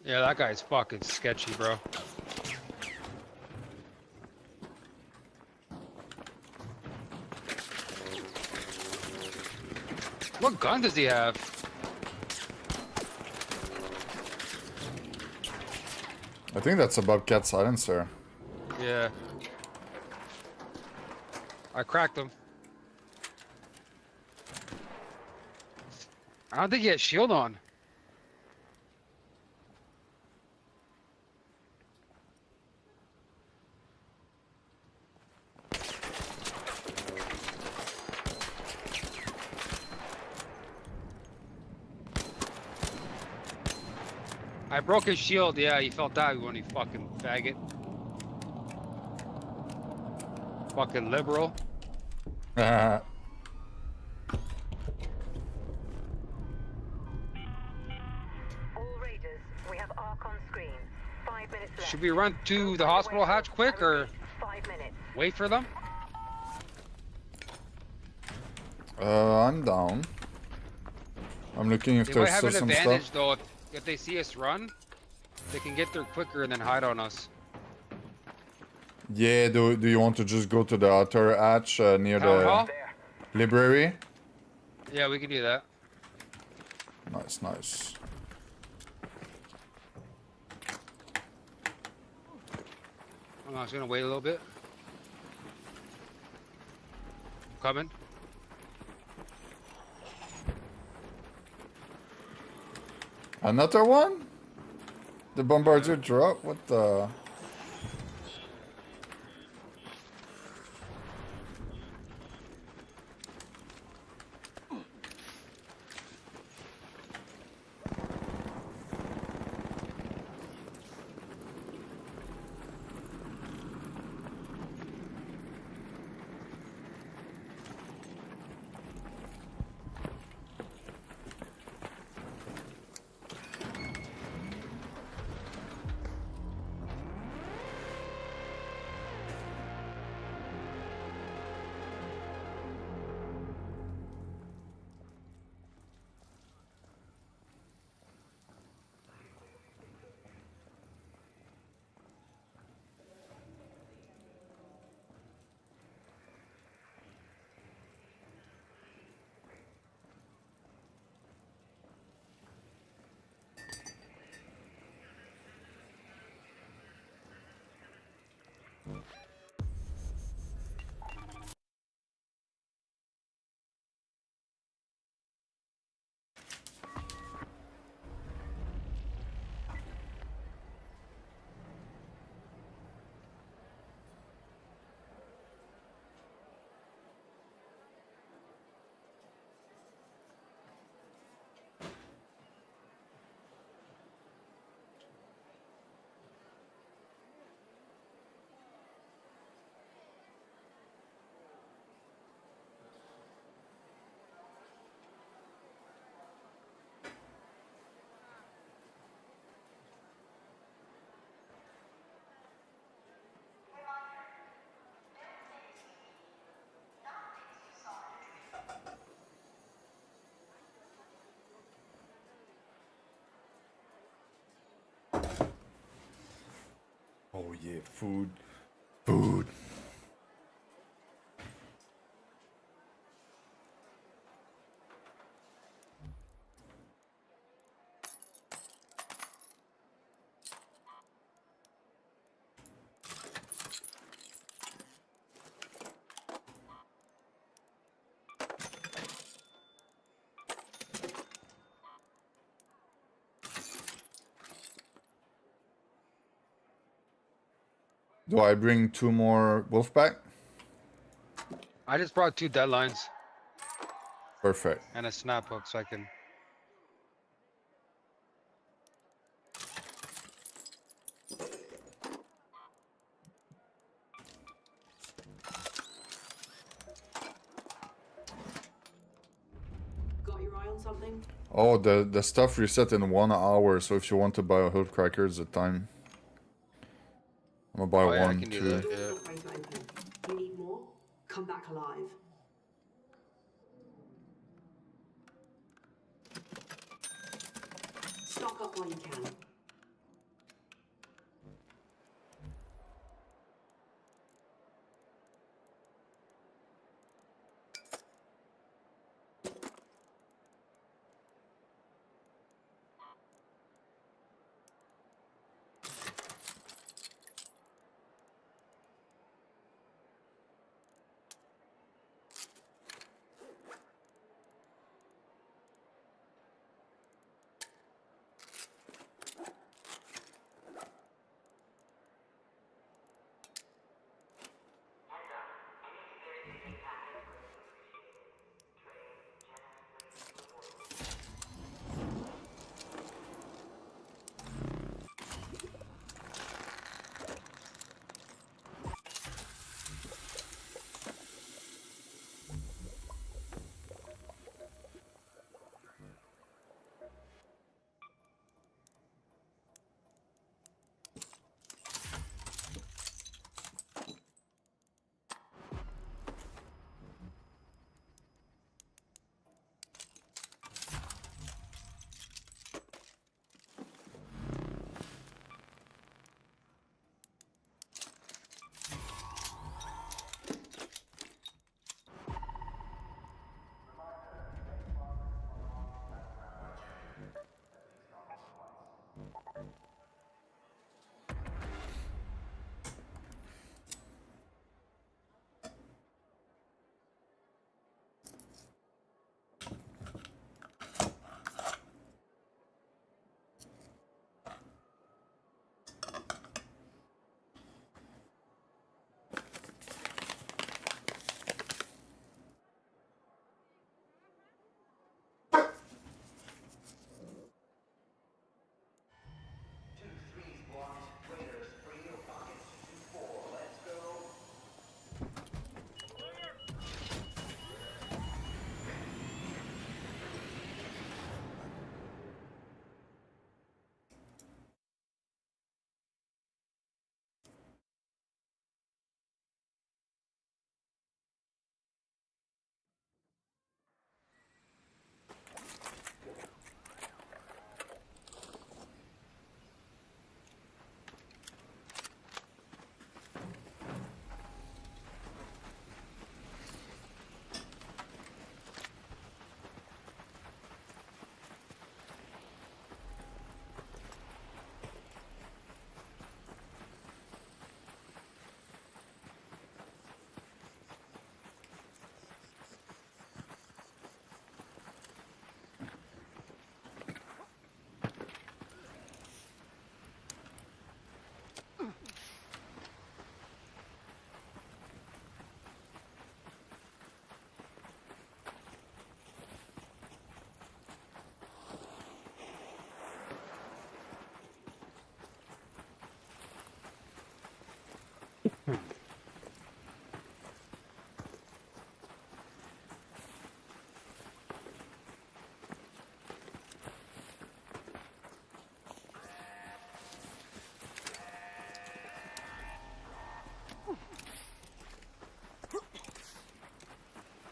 Yeah, that guy's fucking sketchy, bro. What gun does he have? I think that's a Bobcat silencer. Yeah. I cracked him. I don't think he has shield on. I broke his shield. Yeah, he felt that when he fucking faggot. Fucking liberal. Uh, All Raiders, we have Arc on screen. 5 minutes left. Should we run to the hospital hatch quick or 5 minutes. wait for them? I'm down. I'm looking if They there's might have still an some advantage stuff. though. If they see us run, they can get there quicker and then hide on us. Yeah, do you want to just go to the outer hatch near Town the hall? library? Yeah, we can do that. Nice, nice. I'm just gonna wait a little bit. Coming. Another one? The bombardier drop? What the? Oh yeah, food. Food. Do I bring 2 more wolf pack? I just brought 2 deadlines Perfect. and a snap hook so I can. Got your eye on something? Oh, the stuff reset in 1 hour, so if you want to buy a hood cracker, it's the time. I'm gonna buy Oh, yeah, I 1, can do 2. that, yeah. Both open. You need more? Come back alive. Stock up while you can.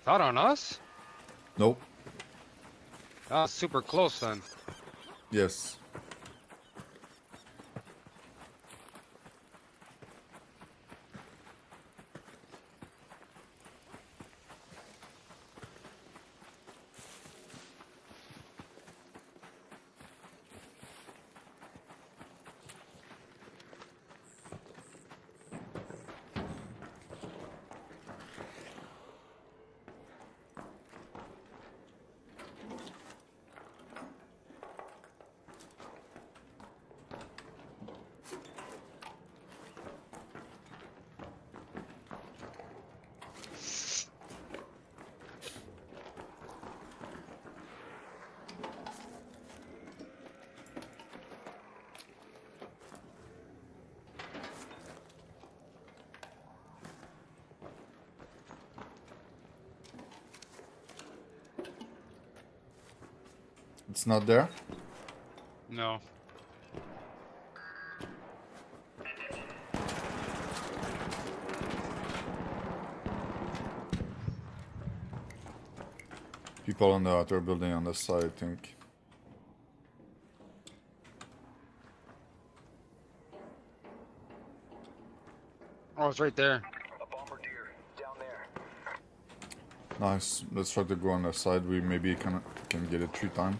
Not on us? Nope. That was super close then. Yes. It's not there? No. People on the other building on the side, I think. Oh, it's right there. Nice. Let's try to go on the side. We maybe can get it 3 times.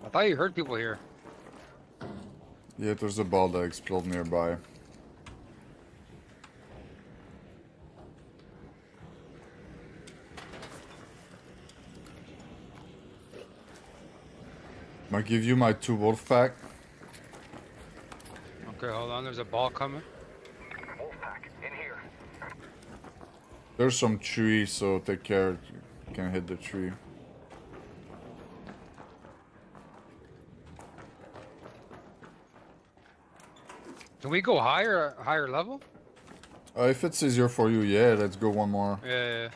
I thought you heard people here. Yeah, there's a ball that exploded nearby. I'll give you my 2 wolf pack. Okay, hold on. There's a ball coming. There's some tree, so take care. You can hit the tree. Can we go higher level? If it's easier for you, yeah, let's go one more. Yeah.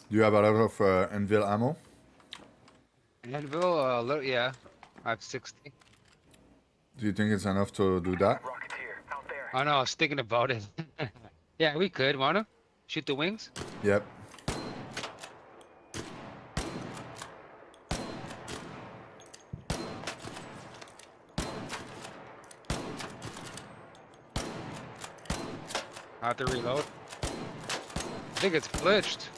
Do you have a lot of Anvil ammo? Anvil, yeah. I have 60. Do you think it's enough to do that? I know, I was thinking about it. Yeah, we could. Wanna? Shoot the wings? Yep. I have to reload. I think it's glitched.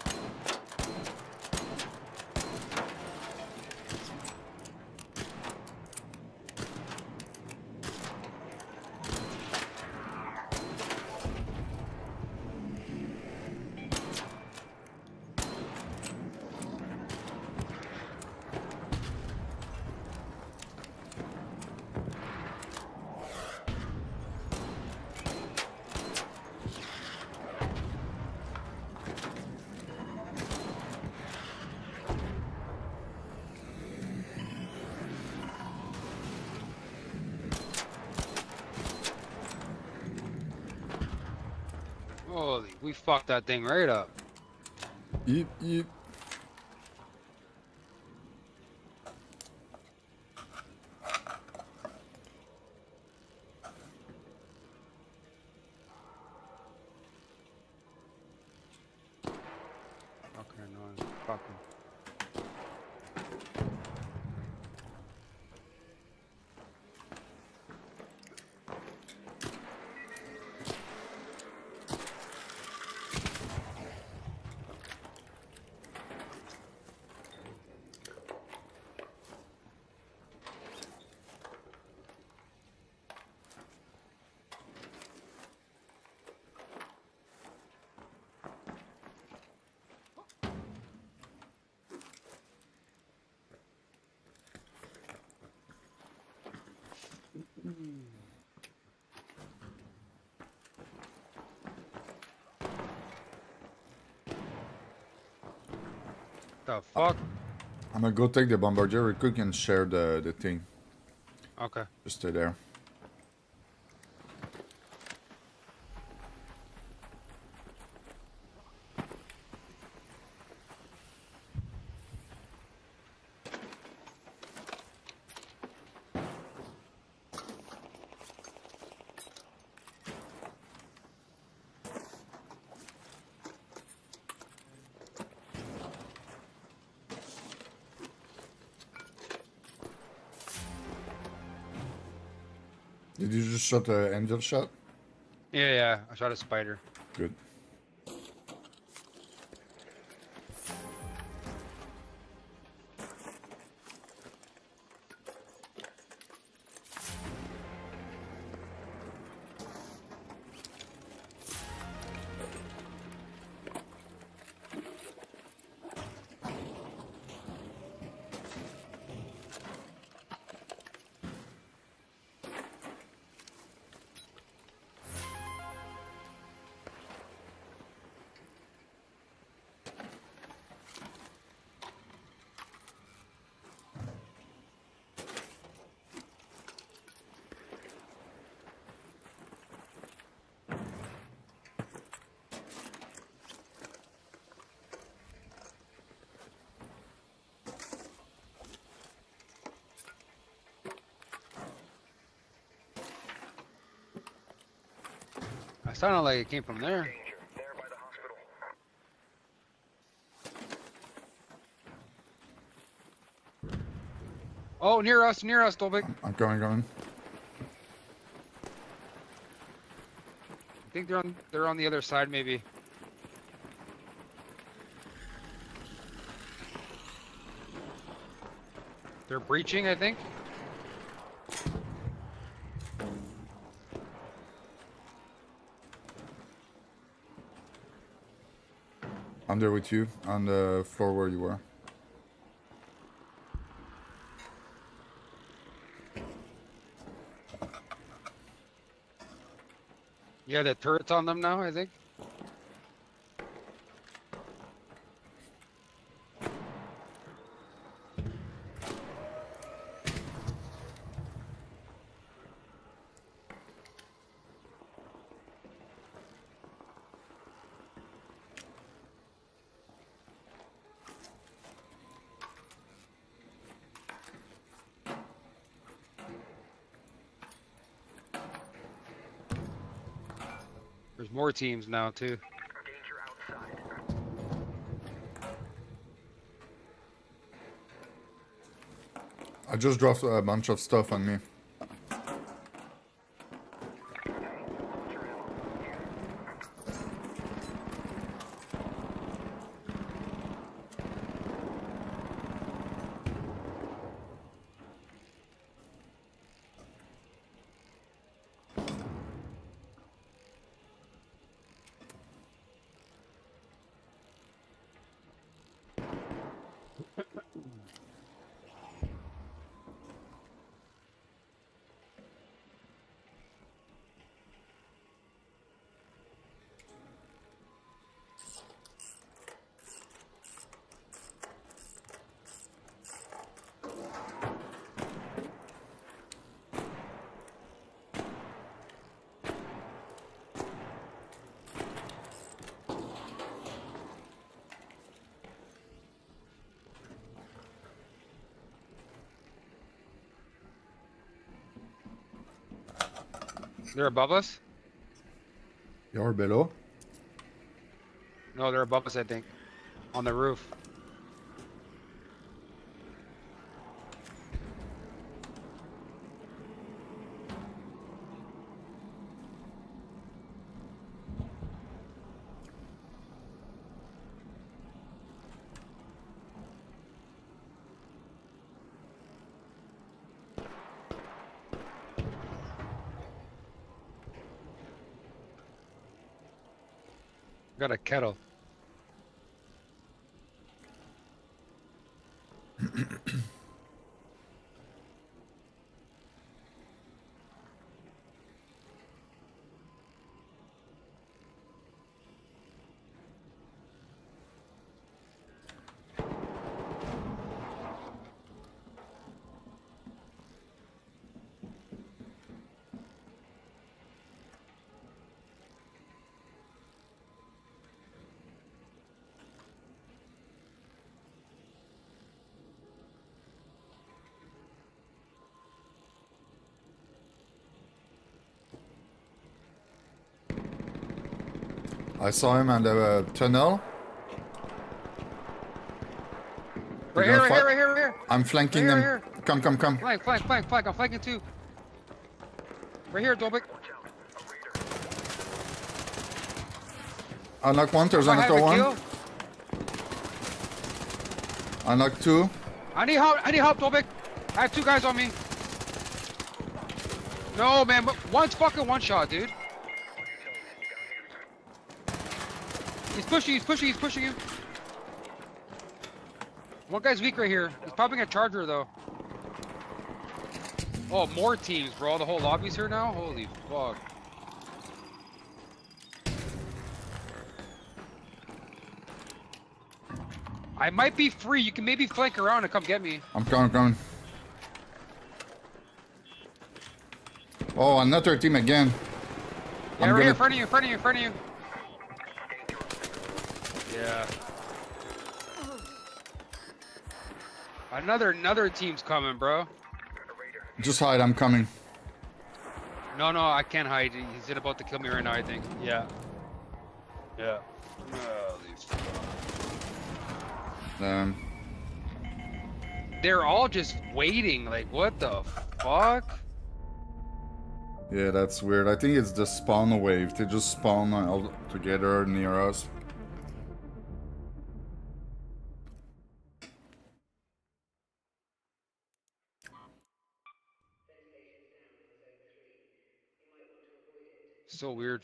Holy, we fucked that thing right up. Yeep, yeep. Okay, no, fucking. The fuck? I'm gonna go take the bombardier real quick and share the thing. Okay. Just stay there. Did you just shot the angel shot? Yeah, I shot a spider. Good. I sounded like it came from there. Oh, near us, Tolbik. I'm coming. I think they're on the other side, maybe. They're breaching, I think. I'm there with you on the floor where you were. Yeah, the turret's on them now, I think. There's more teams now, too. I just dropped a bunch of stuff on me. They're above us? You're below? No, they're above us, I think. On the roof. Got a kettle. I saw him on the tunnel. Right here, right here, right here, right here. I'm flanking right them. here, right Come, come, come. here. Flank. I'm flanking too. Right here, Dobik. I knocked one. There's I have another a one. kill. I knocked two. I need help, Dobik. I have 2 guys on me. No, man, but one's fucking one shot, dude. He's pushing you. One guy's weak right here. He's popping a charger, though. Oh, more teams, bro. The whole lobby's here now? Holy fuck. I might be free. You can maybe flank around and come get me. I'm coming. Oh, another team again. Yeah, right here, in front of you. Yeah. Another team's coming, bro. Just hide, I'm coming. No, I can't hide. He's about to kill me right now, I think. Yeah. They're all just waiting. Like, what the fuck? Yeah, that's weird. I think it's the spawn wave. They just spawn all together near us. So weird.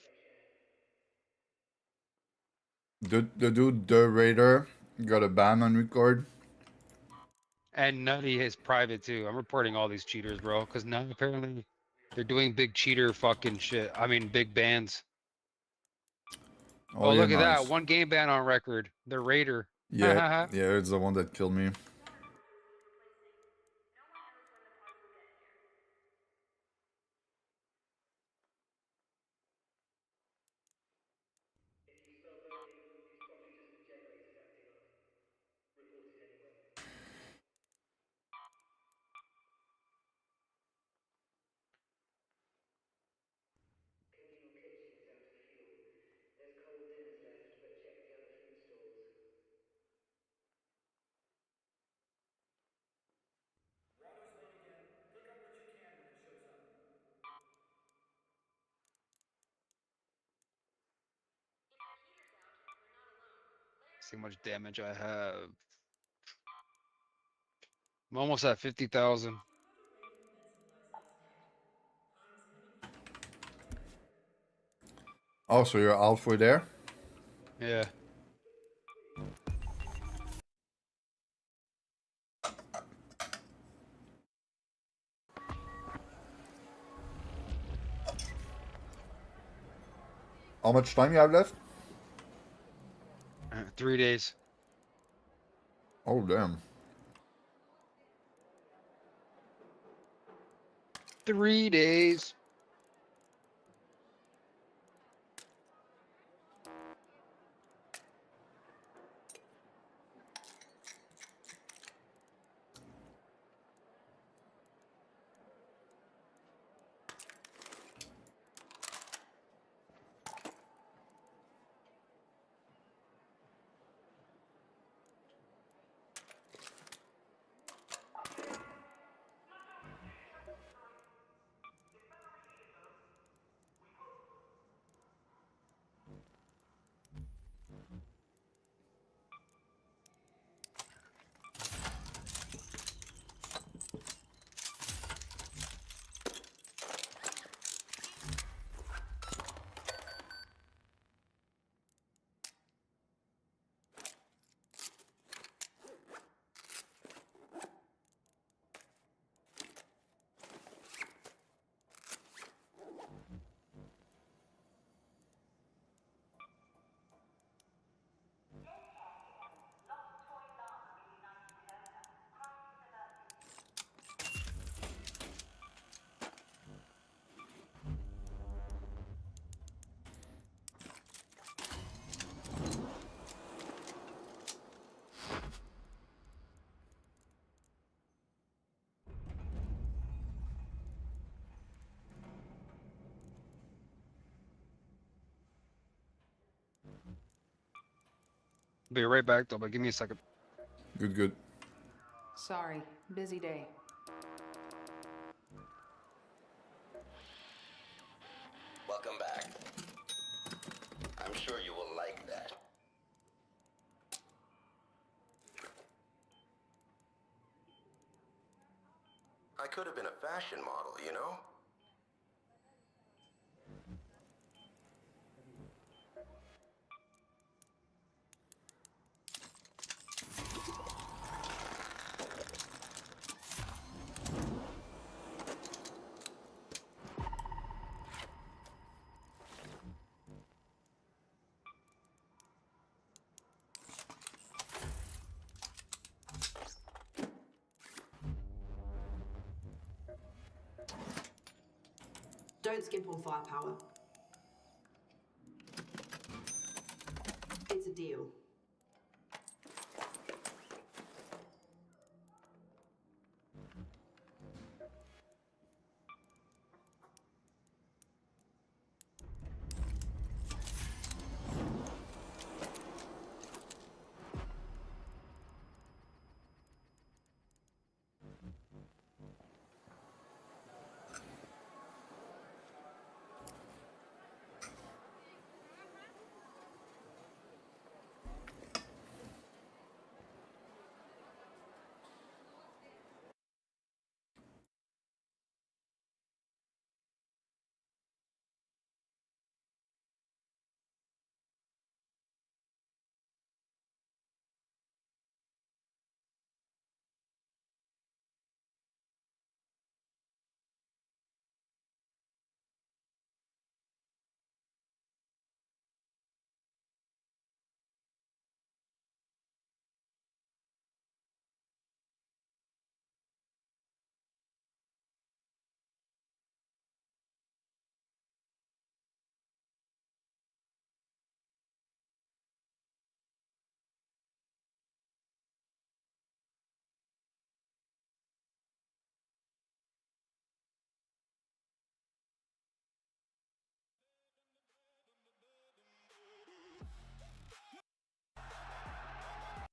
The dude, the raider, got a ban on record. And Nutty is private too. I'm reporting all these cheaters, bro, because now apparently they're doing big cheater fucking shit. I mean, big bans. Oh, yeah, look at nice. that. 1 game ban on record. The Raider. Yeah, it's the one that killed me. See how much damage I have. I'm almost at 50,000. Oh, so you're halfway there? Yeah. How much time you have left? 3 days. Oh, damn. 3 days. Be right back, though, but give me a second. Good, good. Sorry, busy day. Welcome back. I'm sure you will like that. I could have been a fashion model, you know? Don't skimp on firepower. It's a deal.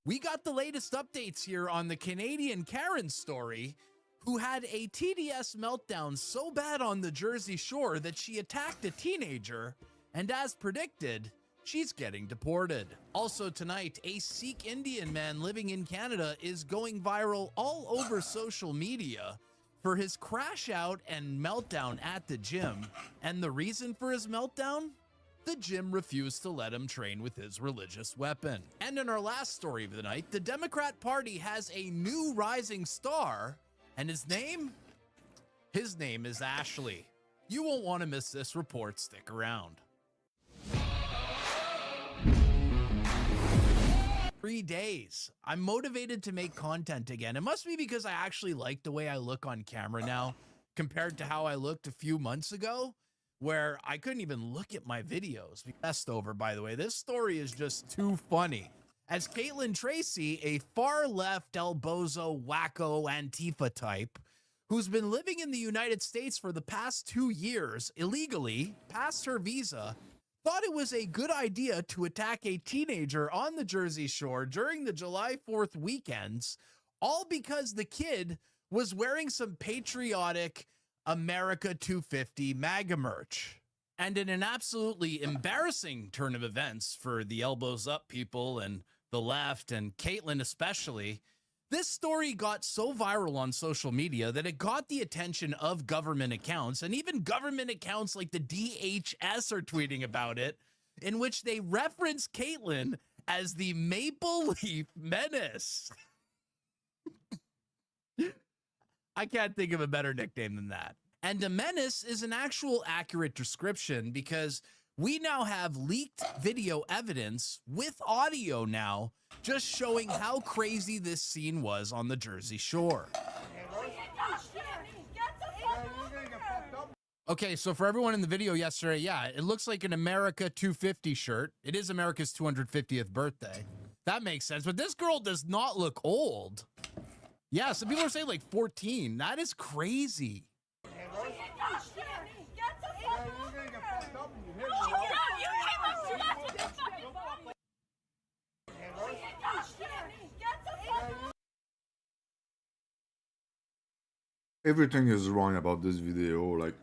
We got the latest updates here on the Canadian Karen story, who had a TDS meltdown so bad on the Jersey Shore that she attacked a teenager, and as predicted, she's getting deported. Also tonight, a Sikh Indian man living in Canada is going viral all over social media for his crash out and meltdown at the gym. And the reason for his meltdown? The gym refused to let him train with his religious weapon. And in our last story of the night, the Democrat Party has a new rising star, and his name? His name is Ashley. You won't want to miss this report. Stick around. 3 days. I'm motivated to make content again. It must be because I actually like the way I look on camera now compared to how I looked a few months ago, where I couldn't even look at my videos. Best over, by the way. This story is just too funny. As Caitlin Tracy, a far-left El Bozo wacko Antifa type, who's been living in the United States for the past 2 years illegally, past her visa, thought it was a good idea to attack a teenager on the Jersey Shore during the July 4th weekends, all because the kid was wearing some patriotic America 250 MAGA merch. And in an absolutely embarrassing turn of events for the elbows up people and the left and Caitlin especially, this story got so viral on social media that it got the attention of government accounts, and even government accounts like the DHS are tweeting about it, in which they reference Caitlin as the Maple Leaf Menace. I can't think of a better nickname than that. And a menace is an actual accurate description because we now have leaked video evidence with audio now just showing how crazy this scene was on the Jersey Shore. Okay, so for everyone in the video yesterday, yeah, it looks like an America 250 shirt. It is America's 250th birthday. That makes sense, but this girl does not look old. Yeah, some people are saying like 14. That is crazy. everything is wrong about this video. Like,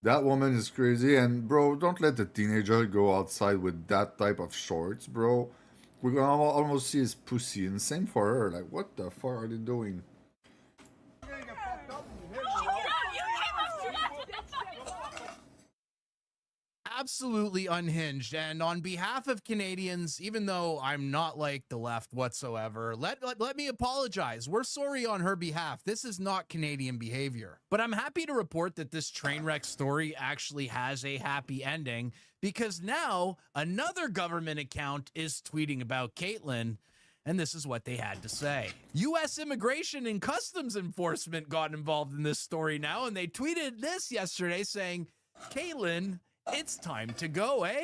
that woman is crazy, and bro, don't let the teenager go outside with that type of shorts, bro. We're gonna almost see his pussy, and same for her. Like, what the fuck are they doing? Absolutely unhinged. And on behalf of Canadians, even though I'm not like the left whatsoever, let me apologize. We're sorry on her behalf. This is not Canadian behavior. But I'm happy to report that this train wreck story actually has a happy ending, because now another government account is tweeting about Caitlyn. And this is what they had to say. U.S. Immigration and Customs Enforcement got involved in this story now, and they tweeted this yesterday saying, Caitlyn, it's time to go, eh?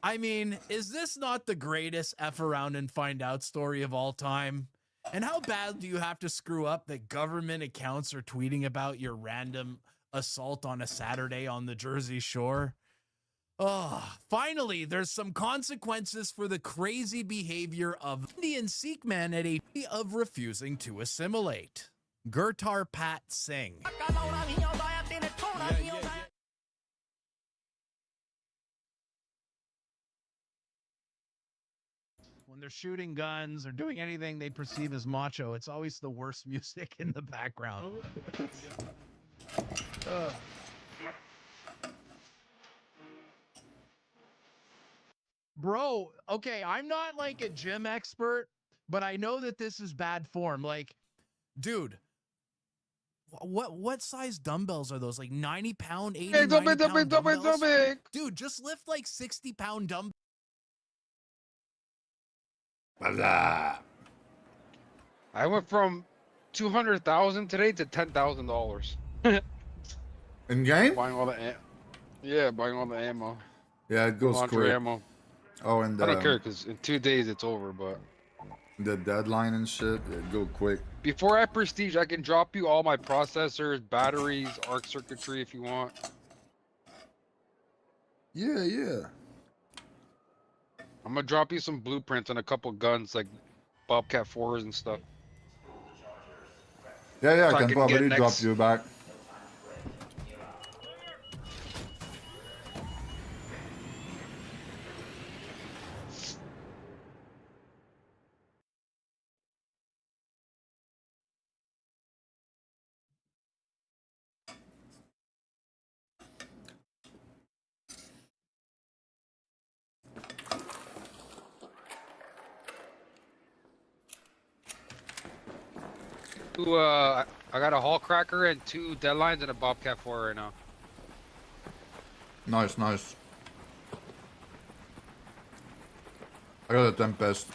I mean, is this not the greatest F around and find out story of all time? And how bad do you have to screw up that government accounts are tweeting about your random assault on a Saturday on the Jersey Shore? Oh, finally, there's some consequences for the crazy behavior of Indian Sikh man at a of refusing to assimilate. Gurtar Pat Singh. When they're shooting guns or doing anything they perceive as macho, it's always the worst music in the background. Bro, okay, I'm not like a gym expert, but I know that this is bad form. Like, dude, what size dumbbells are those? Like 90-pound, 80, 90-pound dumbbells? Dude, just lift like 60-pound dumbbells. Blah. I went from 200,000 today to $10,000. In game? Buying all the buying all the ammo. Yeah, it goes quick. Ammo. Oh, and I don't care because in 2 days it's over. But the deadline and shit, it go quick. Before I prestige, I can drop you all my processors, batteries, arc circuitry if you want. Yeah. I'm gonna drop you some blueprints on a couple guns like Bobcat 4s and stuff. Yeah, So I can probably drop you back. I got a Hall Cracker and 2 Deadlines and a Bobcat 4 right now. Nice. I got a Tempest.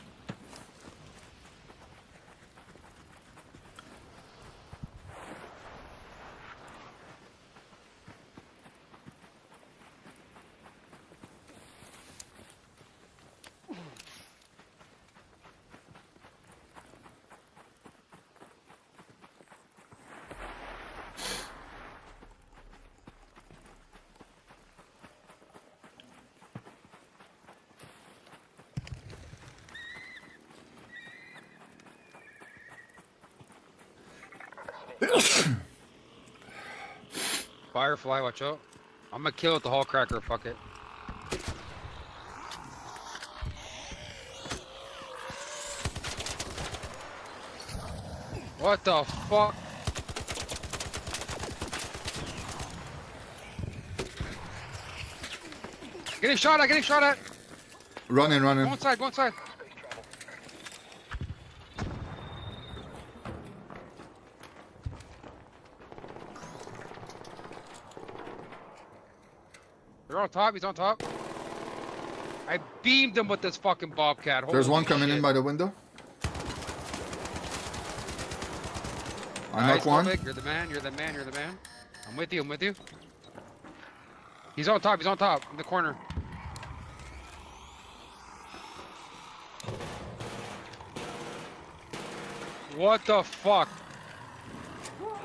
Firefly, watch out. I'm gonna kill it with the Hall Cracker, fuck it. What the fuck? Getting shot at! Running. Go inside. They're on top, he's on top. I beamed him with this fucking Bobcat. There's Holy one coming shit. in by the window. I Nice, knock one. You're the man. I'm with you. He's on top, in the corner. What the fuck?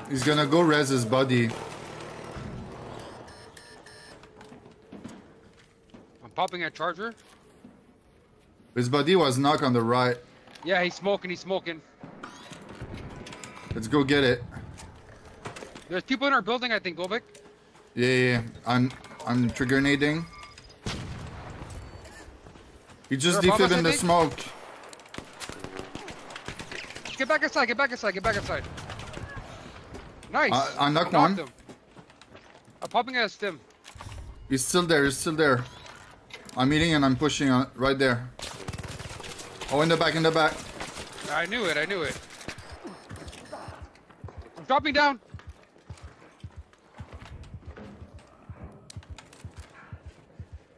He's gonna go res his buddy. I'm popping a charger. His buddy was knocked on the right. Yeah, he's smoking. Let's go get it. There's people in our building, I think, Golvik. Yeah. I'm trigger nading. He just There are defib bombers, in I the think? smoke. Get back inside, get back inside, get back inside. Nice. I knocked Knocked one. him. I'm popping at him. He's still there. He's still there. I'm eating and I'm pushing on right there. Oh, in the back, in the back. I knew it, I knew it. I'm dropping down.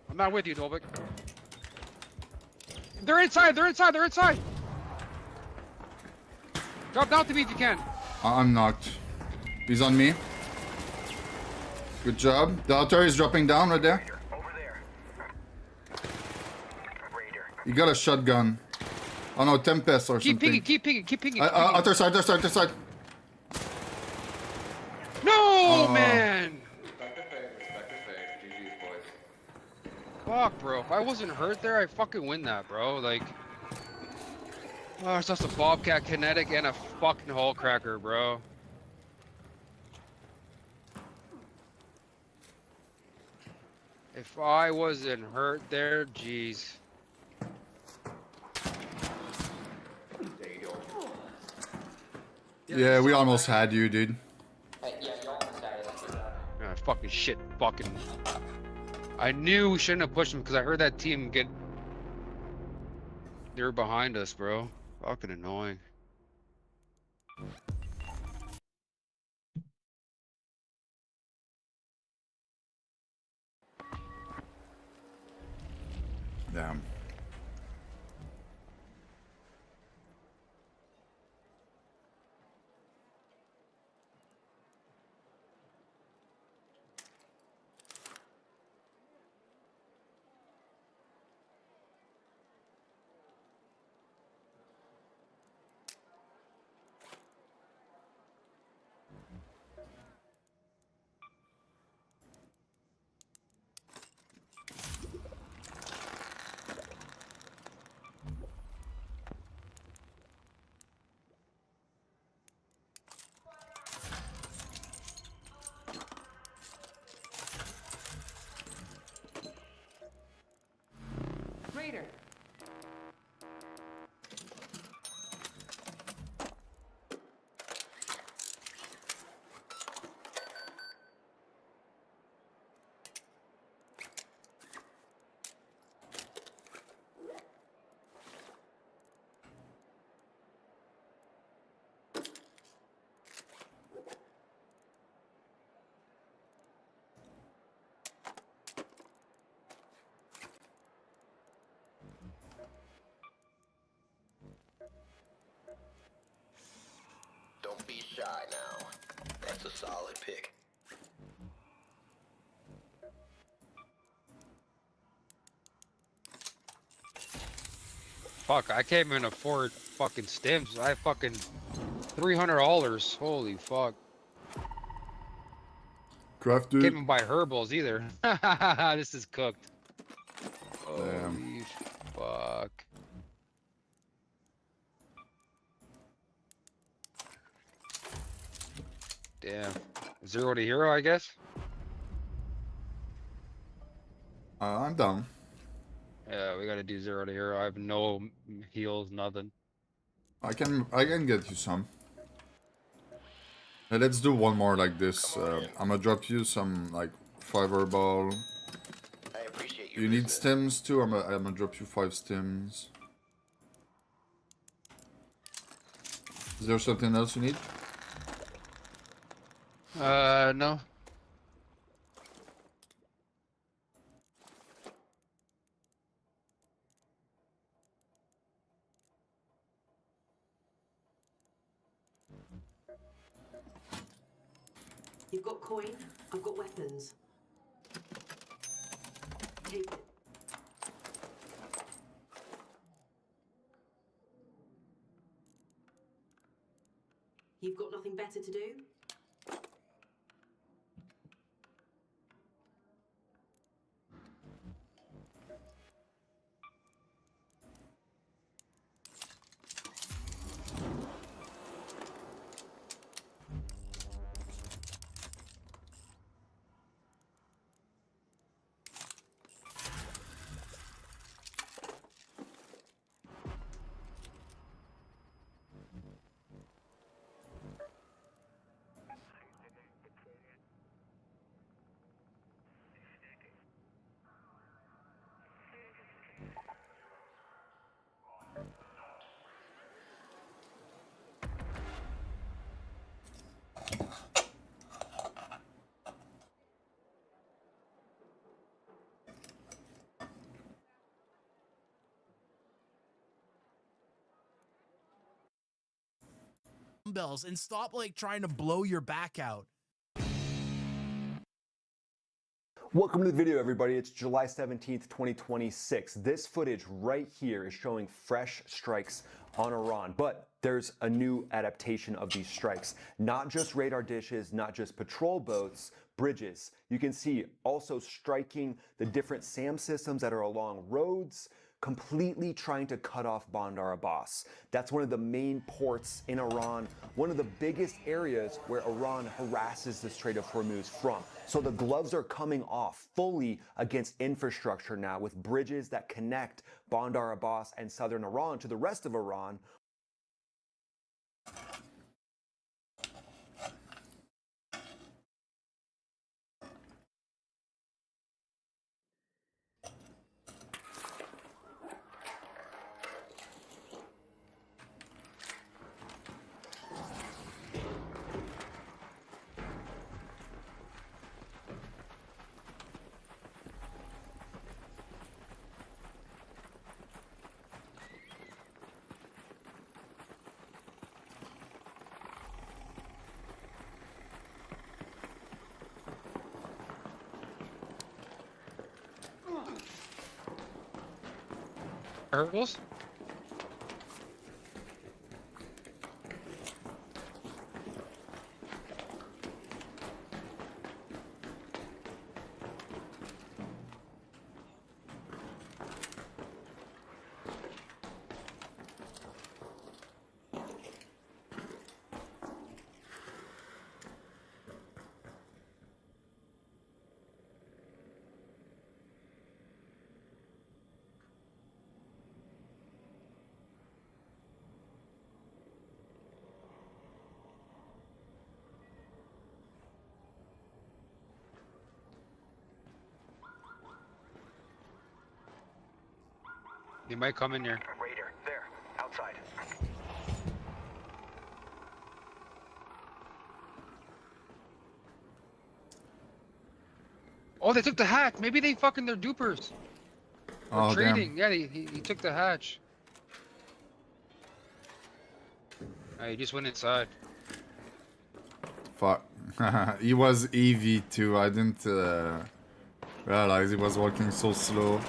I'm not with you, Dolvik. They're inside, they're inside, they're inside. Drop down to me if you can. I'm knocked. He's on me. Good job. The altar is dropping down right there. You got a shotgun. Oh no, Tempest or Keep something. pinging, keep pinging, keep pinging. Other side, other side, other side. No, man! Fuck, bro. If I wasn't hurt there, I fucking win that, bro. Like, oh, it's just a Bobcat kinetic and a fucking hull cracker, bro. If I wasn't hurt there, jeez. Yeah, we almost had you, dude. Ah, fucking shit, fucking. I knew we shouldn't have pushed him because I heard that team get. They were behind us, bro. Fucking annoying. Damn. Raider. Don't be shy now. That's a solid pick. Fuck, I can't even afford fucking stims. I have fucking $300. Holy fuck. Craft Can't dude. even buy herbals either. This is cooked. Damn. Holy fuck. Damn. 0 to hero, I guess? I'm down. Yeah, we gotta do 0 to hero. I have no heals, nothing. I can get you some. Hey, let's do one more like this. I'm gonna drop you some like 5 herbal. I appreciate You need stims too? I'm gonna drop you 5 stims. Is there something else you need? No. You've got coin, I've got weapons. Take it. You've got nothing better to do? dumbbells and stop like trying to blow your back out. Welcome to the video, everybody. It's July 17th, 2026. This footage right here is showing fresh strikes on Iran, but there's a new adaptation of these strikes. Not just radar dishes, not just patrol boats, bridges. You can see also striking the different SAM systems that are along roads, completely trying to cut off Bandar Abbas. That's one of the main ports in Iran, one of the biggest areas where Iran harasses the Strait of Hormuz from. So the gloves are coming off fully against infrastructure now with bridges that connect Bandar Abbas and southern Iran to the rest of Iran. Herbals? They might come in here. Raider, there, outside. Oh, they took the hatch. Maybe they fucking they're dupers. Oh, Trading. Yeah, he took the hatch. He just went inside. Fuck. He was EV too. I didn't realize he was walking so slow.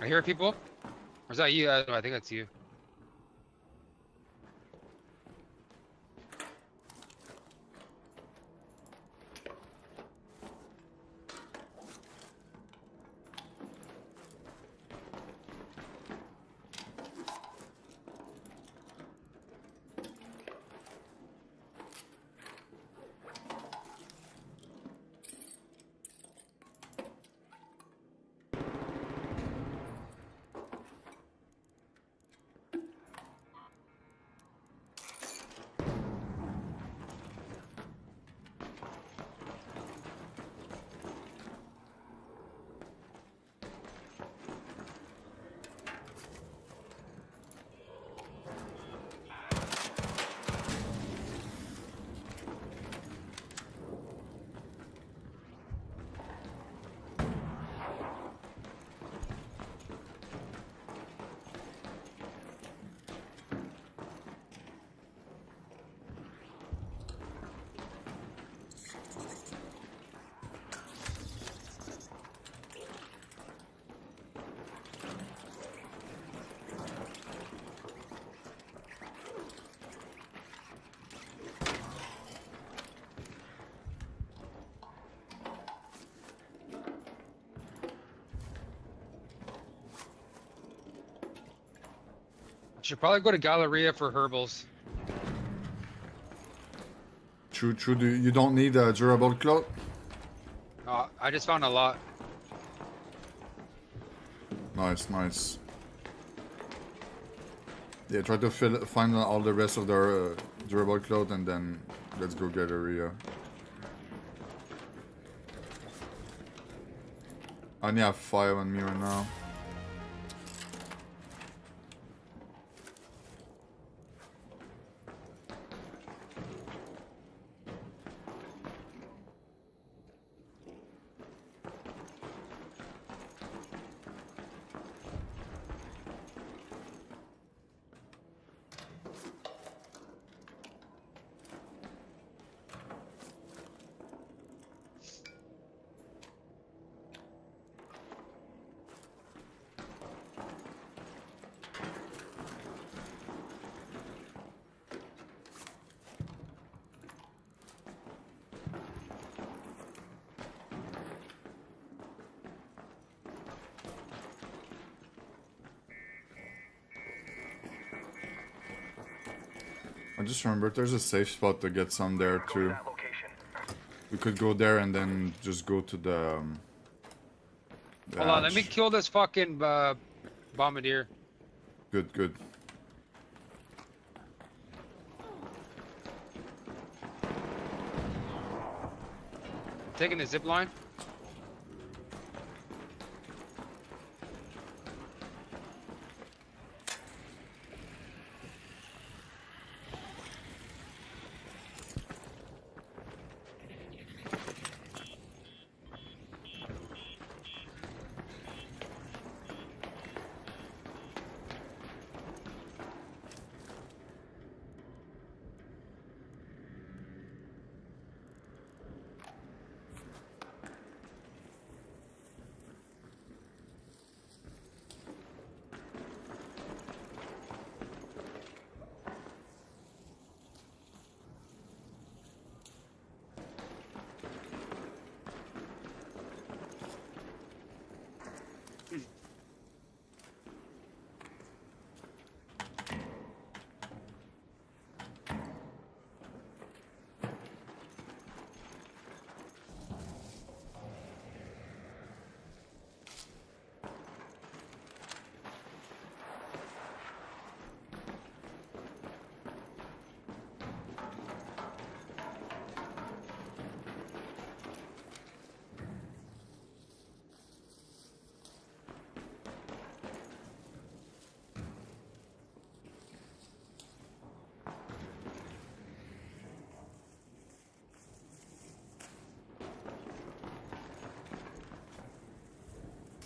I hear people. Or is that you? No, I think that's you. Should probably go to Galleria for herbals. True. You don't need a durable cloth. I just found a lot. Nice, nice. Yeah, try to find all the rest of their durable clothes and then let's go get a Rio. I only have 5 on me right now. I just remembered there's a safe spot to get some there too. We could go there and then just go to the Hold on, let me kill this fucking bombardier. Good, good. Taking the zip line.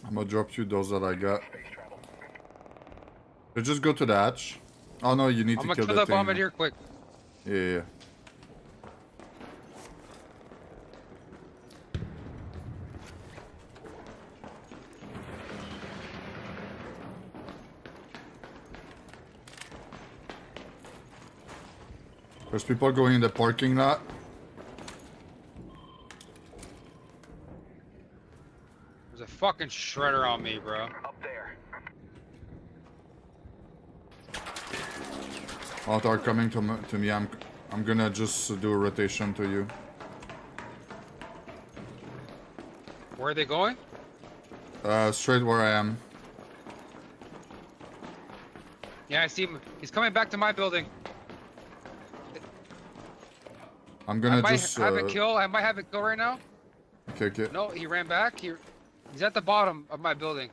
I'm gonna drop you those that I got. So just go to the hatch. Oh no, you need to kill the thing. Bombardier quick. Yeah, yeah. There's people going in the parking lot. There's a fucking shredder on me, bro. Up there. Are coming to me. I'm gonna just do a rotation to you. Where are they going? Straight where I am. Yeah, I see him. He's coming back to my building. I'm gonna I might just have it kill. I might have it kill right now. Okay, okay. No, he ran back. He's at the bottom of my building.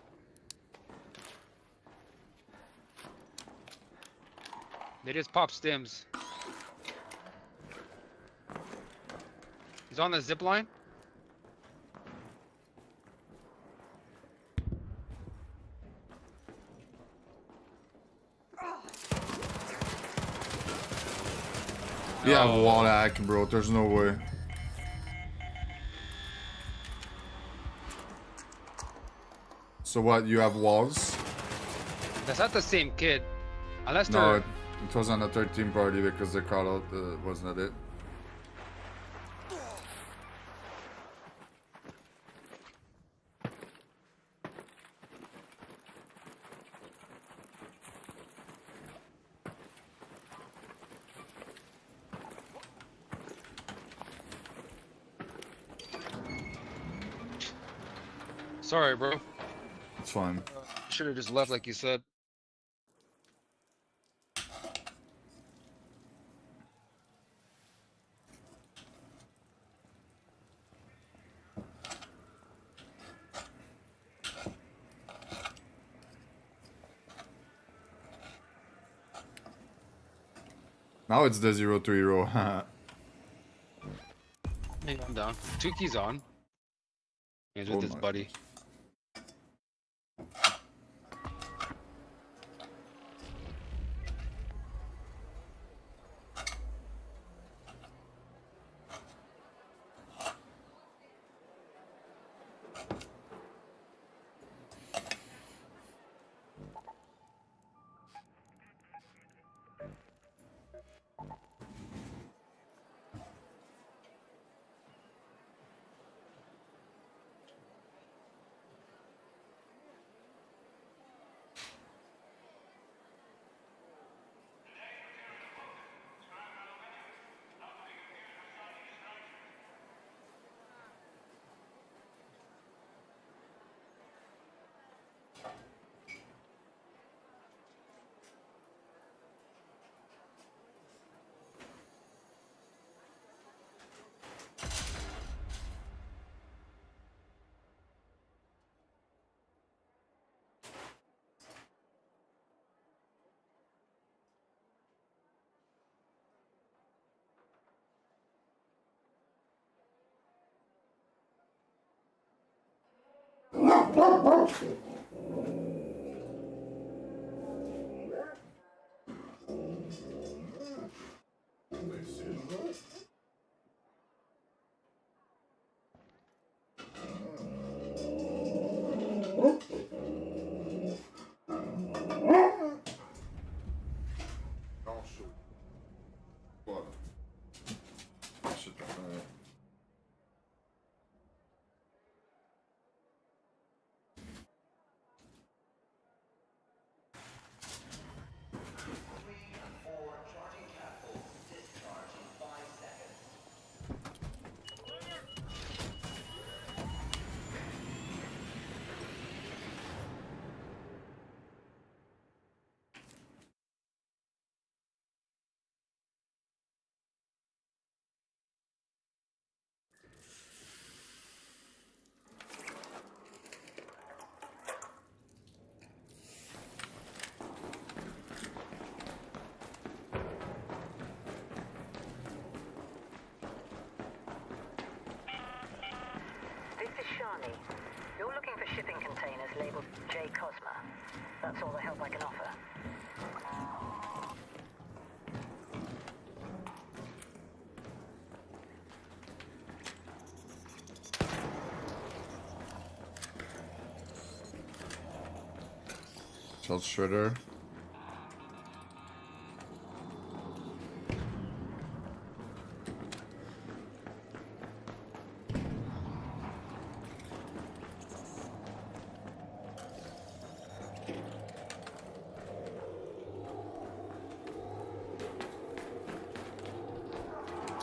They just pop stims. He's on the zip line. Yeah, wall hack, bro. There's no way. So what? You have walls? That's not the same kid. Unless No, they're... it was on the 13 party because the call out wasn't it. Sorry, bro. It's fine. Should have just left like you said. Now it's the 0 to hero. Hey, I'm down. Two keys on. He's with Oh his my buddy. Oh shoot. What? Shit. This is Shani. You're looking for shipping containers labeled J Cosma. That's all the help I can offer. Shot shredder.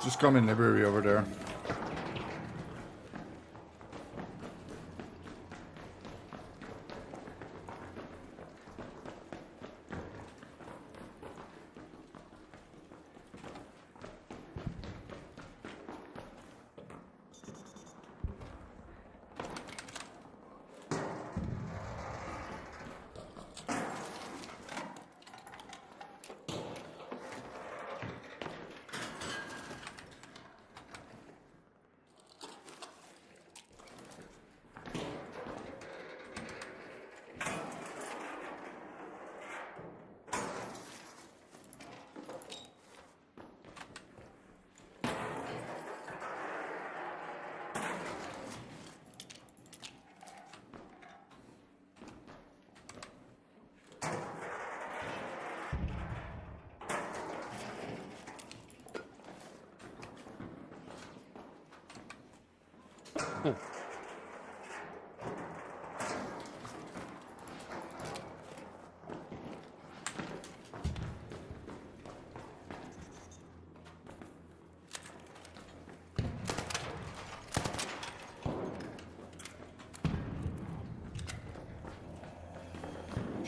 Just come in library over there.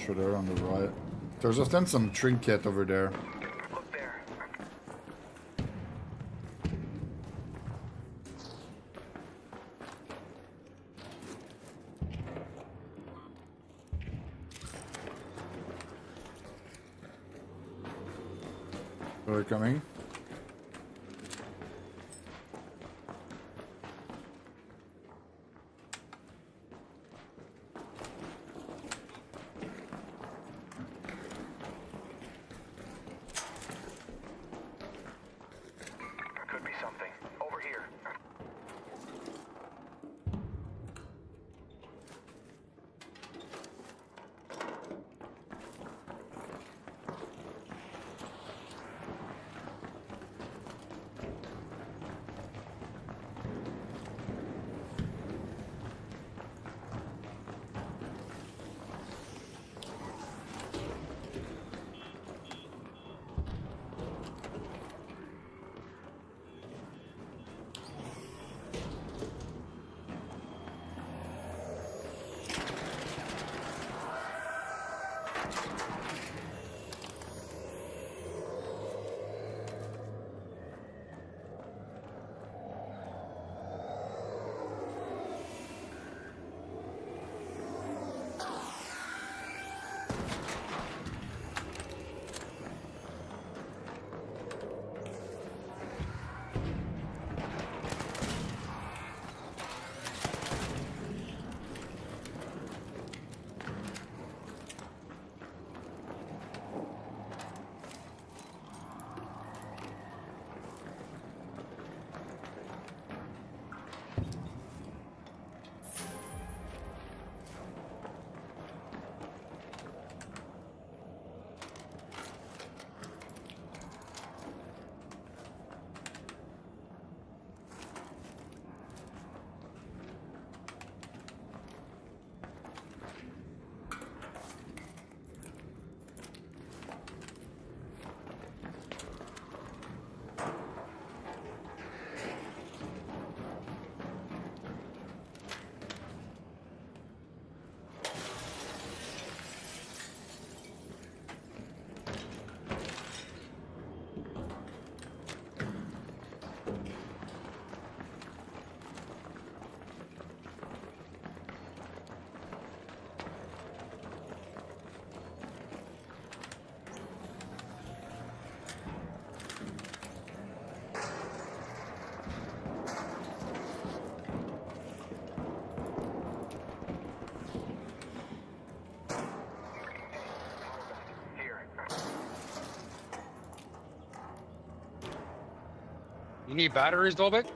Shredder on the right. There's often some trinket over there. Look there. Are they coming? There could be something. Over here. You need batteries, Dolbeck?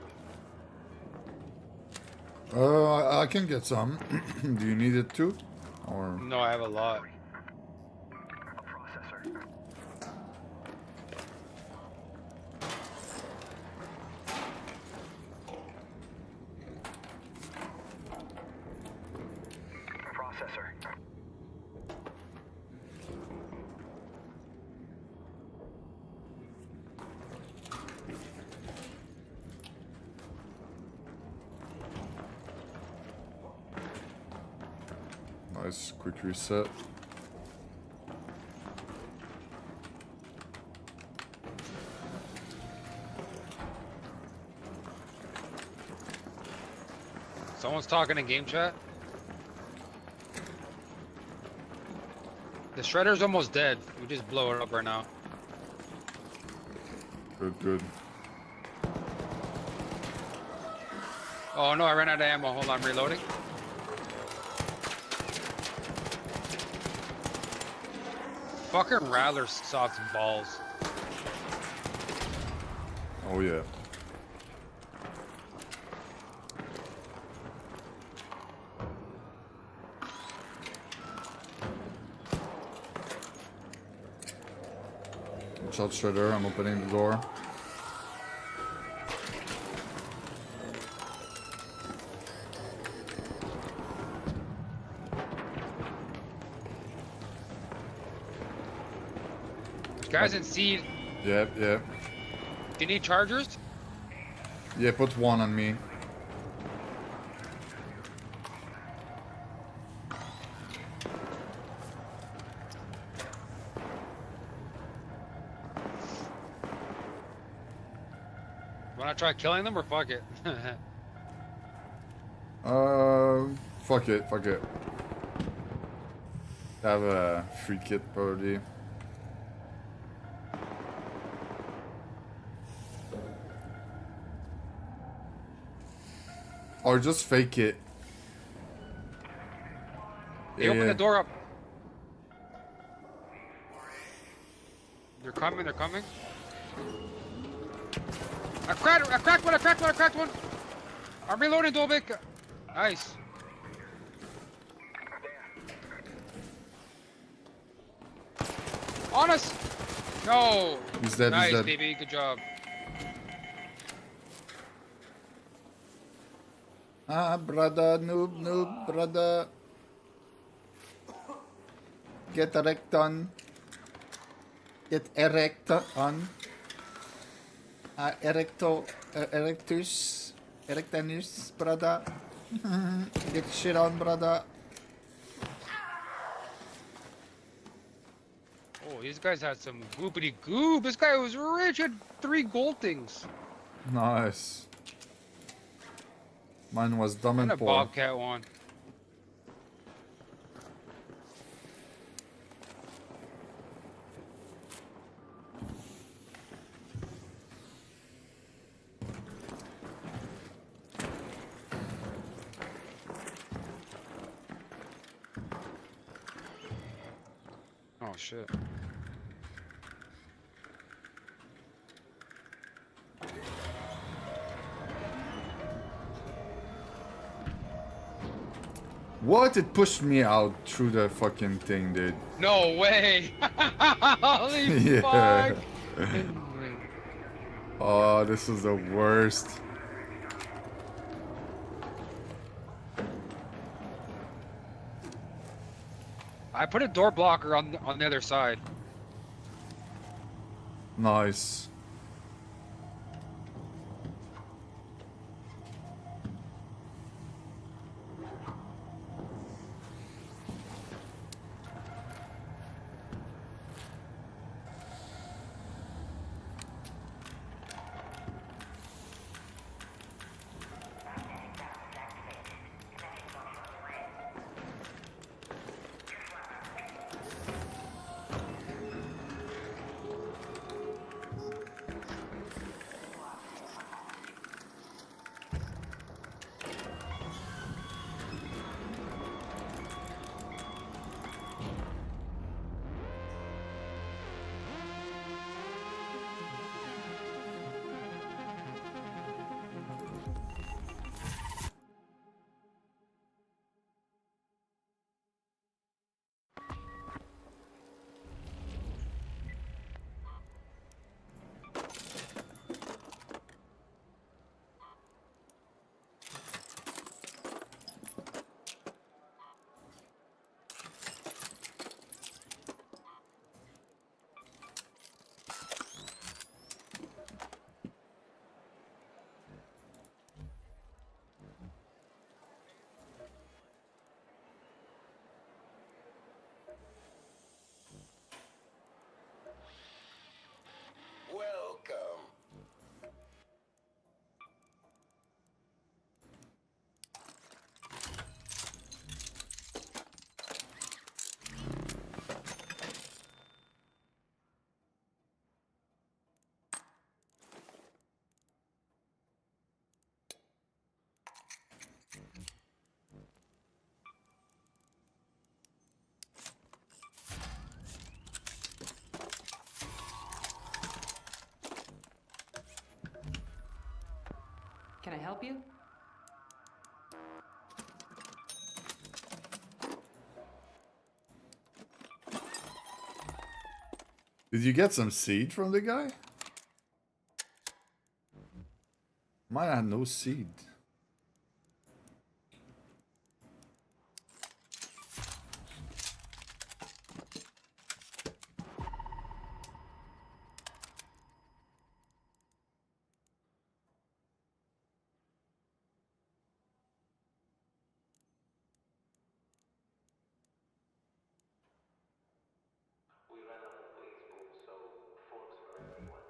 I can get some. Do you need it too? Or No, I have a lot. Processor. nice quick reset. Someone's talking in game chat. The shredder's almost dead. We just blow it up right now. Good. Oh no, I ran out of ammo. Hold on, reloading. Fucking Rattler sucks balls. Oh yeah. Shot Shredder, I'm opening the door. Guys in seed. Yep. Do you need chargers? Yeah, put one on me. Wanna try killing them or fuck it? Fuck it, fuck it. Have a free kit probably. Or just fake it. They open the door up. They're coming, they're coming. I cracked one. I'm reloading, Dolbik. Nice. On us. No. He's dead, nice, he's dead. baby. Good job. Brother, noob, brother. Get erect on. Get erect on. Erectus. Erectanus, brother. Get shit on, brother. Oh, these guys had some goopity goop. This guy was rich. He had 3 gold things. Nice. Mine was dumb and And a poor. bobcat one. Oh shit. What? It pushed me out through the fucking thing, dude. No way! Holy Yeah. fuck! Oh, this is the worst. I put a door blocker on the other side. Nice. Welcome. Can I help you? Did you get some seed from the guy? Mine had no seed. We ran out of blaze pool, so forks for everyone.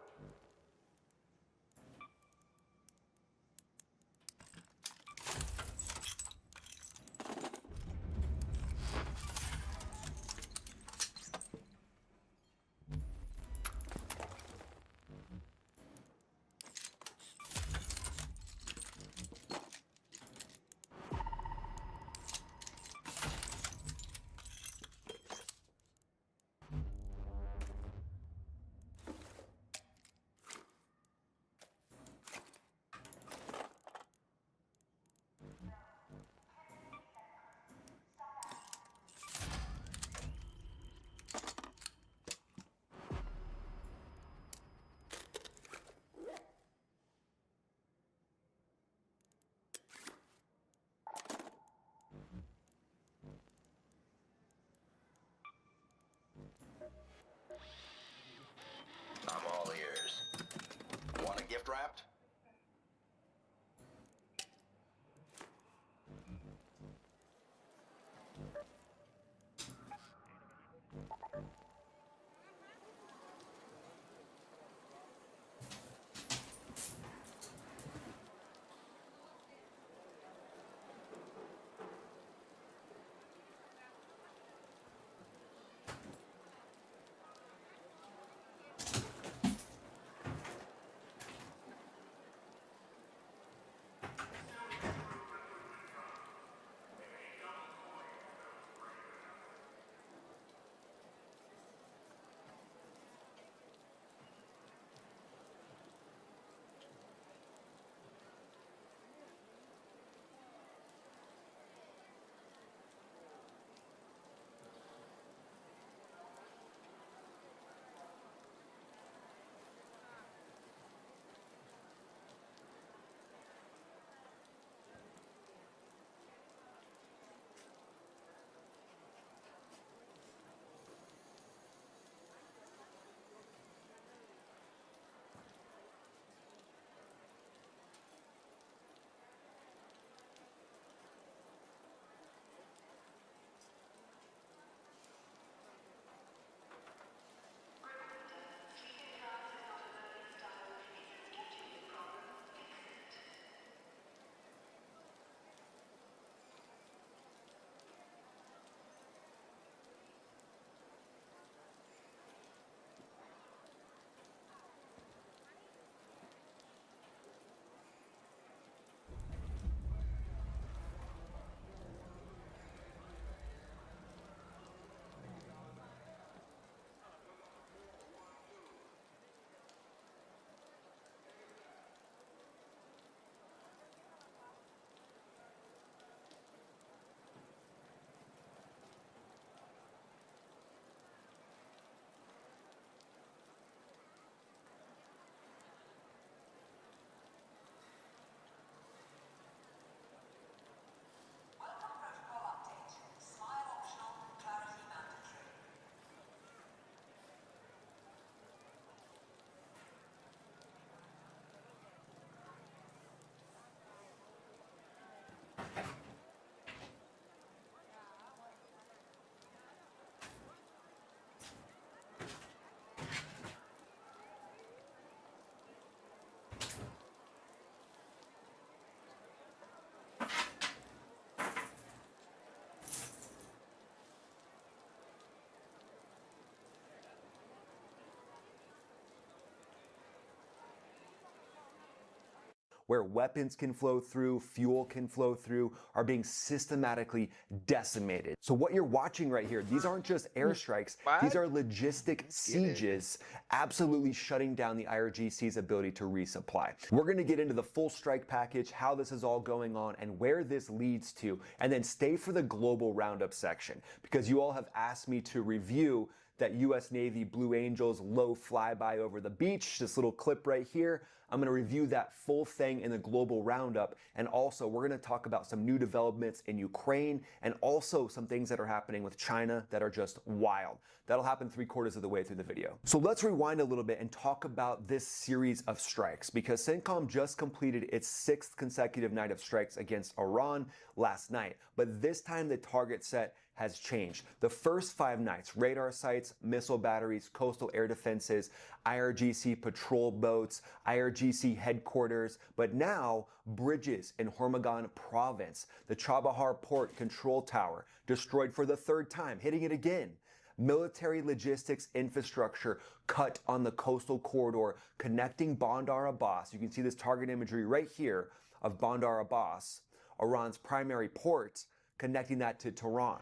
where weapons can flow through, fuel can flow through, are being systematically decimated. So what you're watching right here, these aren't just airstrikes, these are logistic sieges absolutely shutting down the IRGC's ability to resupply. We're going to get into the full strike package, how this is all going on, and where this leads to, and then stay for the global roundup section, because you all have asked me to review that US Navy Blue Angels low flyby over the beach, this little clip right here. I'm gonna review that full thing in the global roundup, and also we're gonna talk about some new developments in Ukraine, and also some things that are happening with China that are just wild. That'll happen 3/4 of the way through the video. So let's rewind a little bit and talk about this series of strikes, because CENTCOM just completed its 6th consecutive night of strikes against Iran last night, but this time the target set has changed. The first 5 nights, radar sites, missile batteries, coastal air defenses, IRGC patrol boats, IRGC headquarters, but now bridges in Hormozgan province, the Chabahar port control tower, destroyed for the 3rd time, hitting it again. Military logistics infrastructure cut on the coastal corridor connecting Bandar Abbas. You can see this target imagery right here of Bandar Abbas, Iran's primary port, connecting that to Tehran.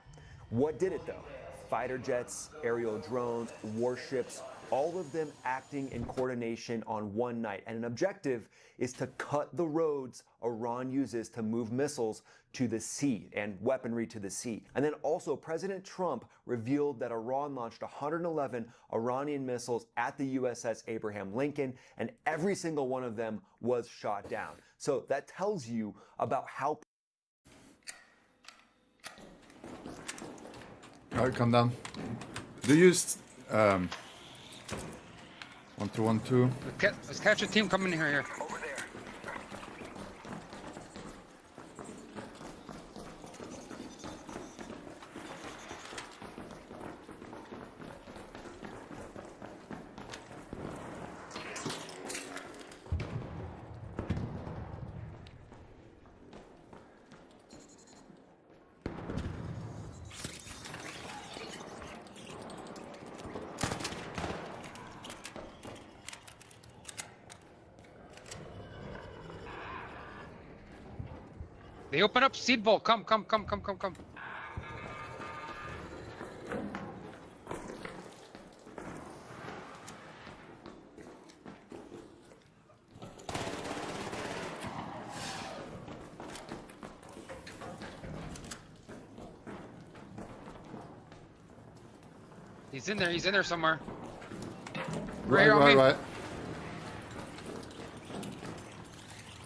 What did it though? Fighter jets, aerial drones, warships, all of them acting in coordination on one night. And an objective is to cut the roads Iran uses to move missiles to the sea and weaponry to the sea. And then also President Trump revealed that Iran launched 111 Iranian missiles at the USS Abraham Lincoln, and every single one of them was shot down. So that tells you about how... Alright, calm down. Do you use 1 2 1 2? Let's catch a team coming here. They open up seed vault. Come. He's in there somewhere. Right.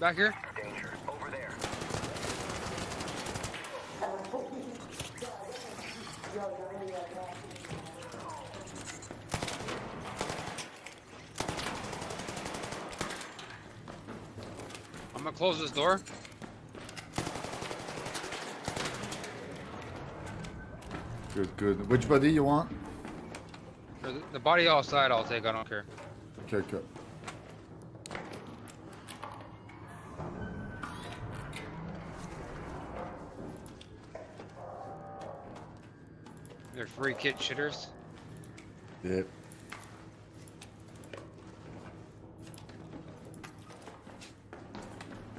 Back here. Danger. Over there. I'm gonna close this door. Good. Which body you want? The body outside I'll take, I don't care. Okay, good. They're free kit shitters. Yep.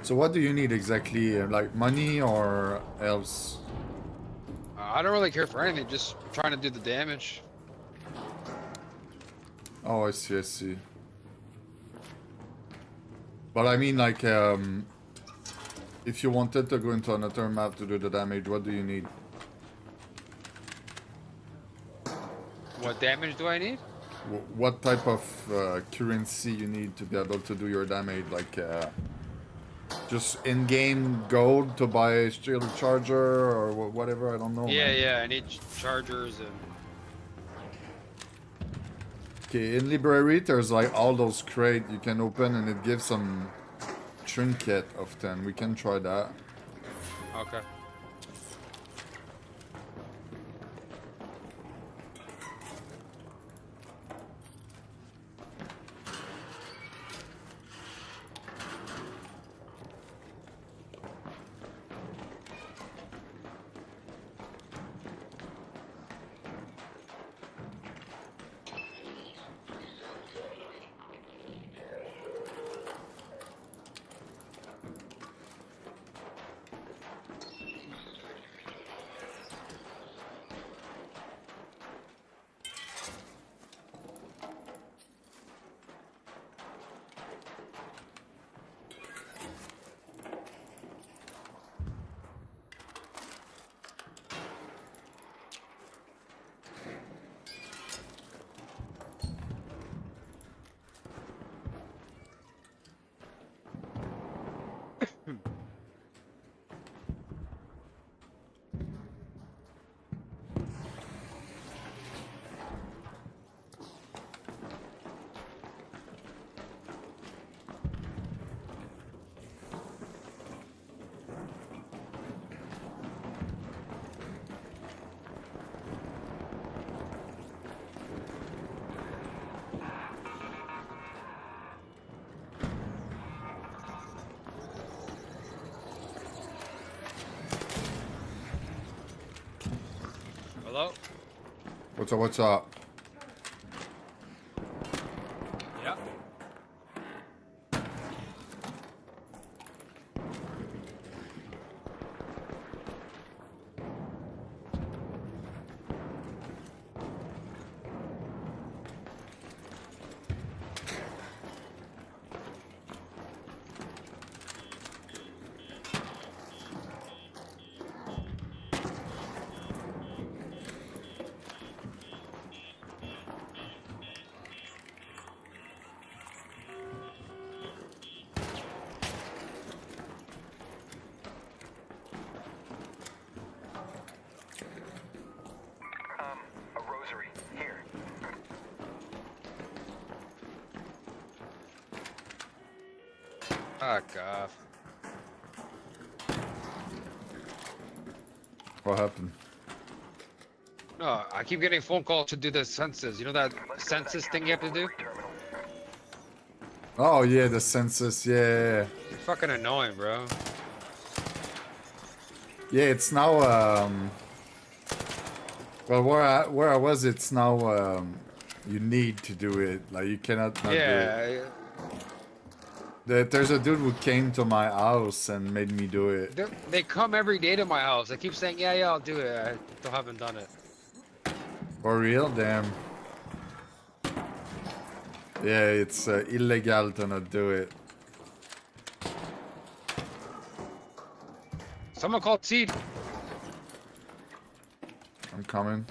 So what do you need exactly? Like money or else? I don't really care for anything, just trying to do the damage. Oh, I see. But I mean, like, if you wanted to go into another map to do the damage, what do you need? What damage do I need? What type of currency you need to be able to do your damage? Like, just in-game gold to buy a shield charger or whatever, I don't know. Yeah, I need chargers and... Okay, in library there's like all those crates you can open and it gives some trinket of 10. We can try that. Okay. Hello? What's up? What's up? Yeah. A rosary. Here. Fuck off. What happened? No, I keep getting phone calls to do the census. You know that census thing you have to do? Oh yeah, the census. Yeah. It's fucking annoying, bro. Yeah, it's now. Well, where I was, it's now. You need to do it. Like you cannot not do it. Yeah. There's a dude who came to my house and made me do it. They come every day to my house. They keep saying, yeah, I'll do it. I still haven't done it. For real? Damn. Yeah, it's illegal to not do it. Someone called Seed. I'm coming.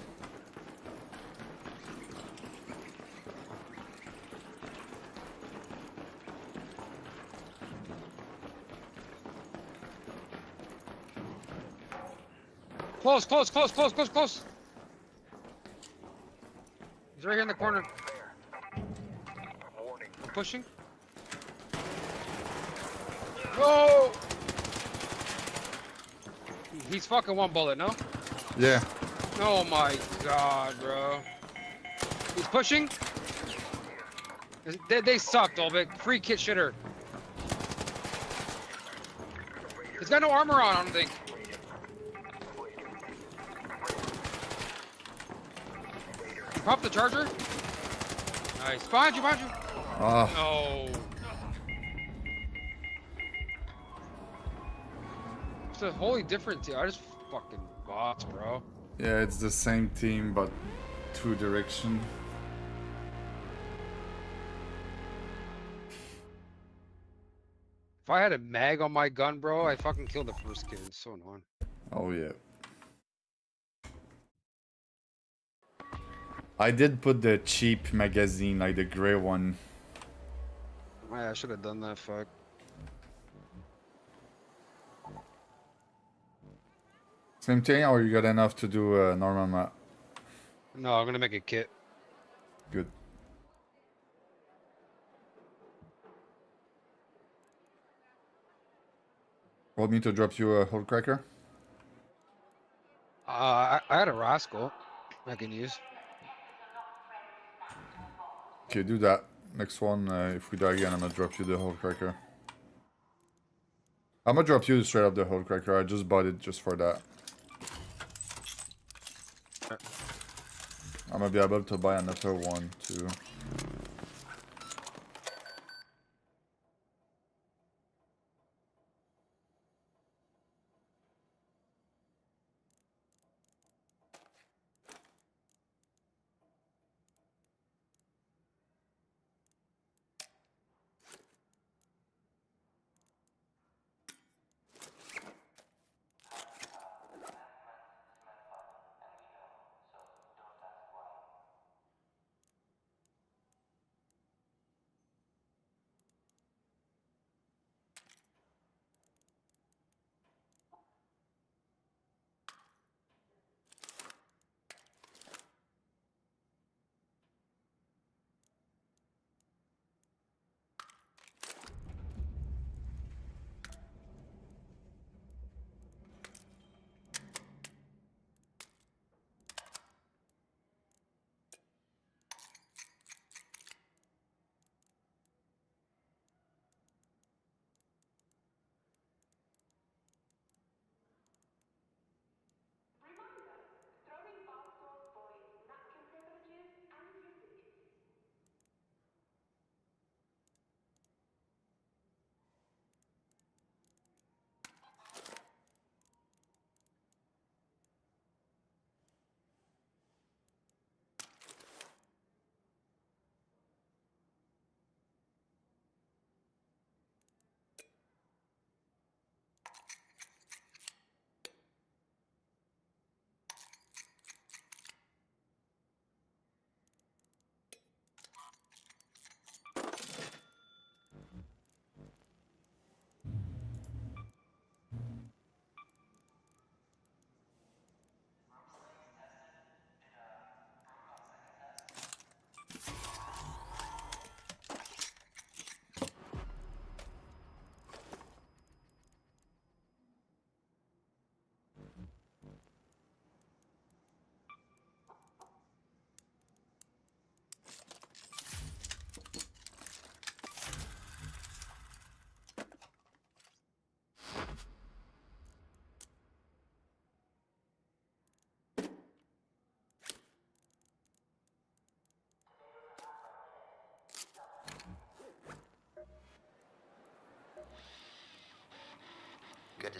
Close, close, close, close, close, close. He's right here in the corner. I'm pushing. No! He's fucking one bullet, no? Yeah. Oh my god, bro. He's pushing. They suck, Dolbic. Free kit shitter. He's got no armor on, I don't think. Pop the charger. Nice. Behind you, behind you. No. It's a wholly different team. I just fucking bots, bro. Yeah, it's the same team, but two direction. If I had a mag on my gun, bro, I fucking killed the first kid. It's so annoying. Oh yeah. I did put the cheap magazine, like the gray one. Yeah, I should have done that, fuck. Same thing, or you got enough to do a normal map? No, I'm gonna make a kit. Good. Want me to drop you a hole cracker? I had a rascal I can use. Okay, do that. Next one, if we die again, I'm gonna drop you the hole cracker. I'm gonna drop you straight up the hole cracker. I just bought it just for that. I'm gonna be able to buy another one too.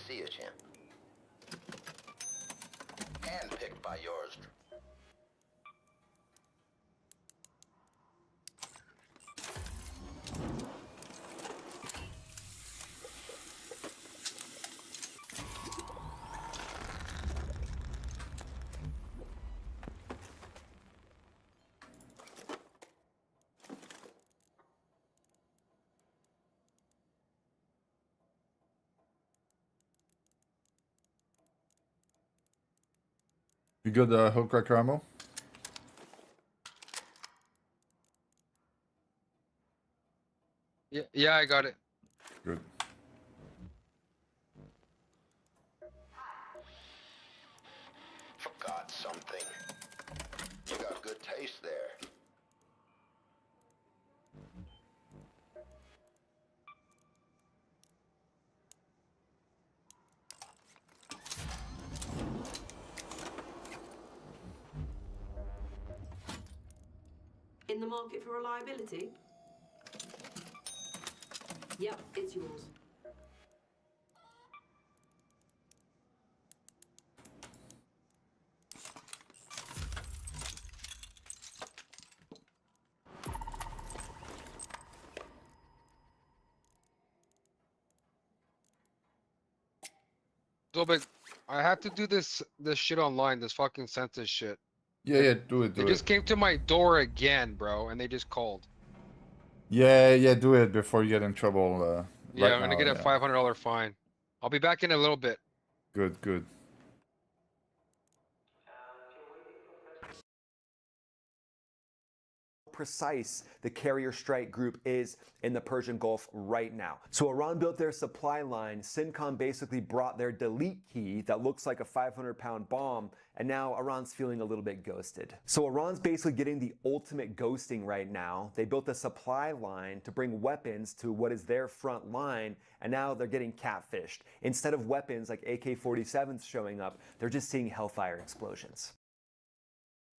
see you, champ. Handpicked by yours. You got the hook cracker ammo? Yeah, I got it. Good. Forgot something. You got good taste there. In the market for reliability? Yep, it's yours. So big. I have to do this shit online. This fucking census shit. Yeah, do it, They do just it. came to my door again, bro, and they just called. Yeah, do it before you get in trouble. Yeah, Right I'm gonna now, get a yeah. $500 fine. I'll be back in a little bit. Good. Precise the carrier strike group is in the Persian Gulf right now. So Iran built their supply line. CENTCOM basically brought their delete key that looks like a 500-pound bomb, and now Iran's feeling a little bit ghosted. So Iran's basically getting the ultimate ghosting right now. They built a supply line to bring weapons to what is their front line, and now they're getting catfished. Instead of weapons like AK-47s showing up, they're just seeing hellfire explosions.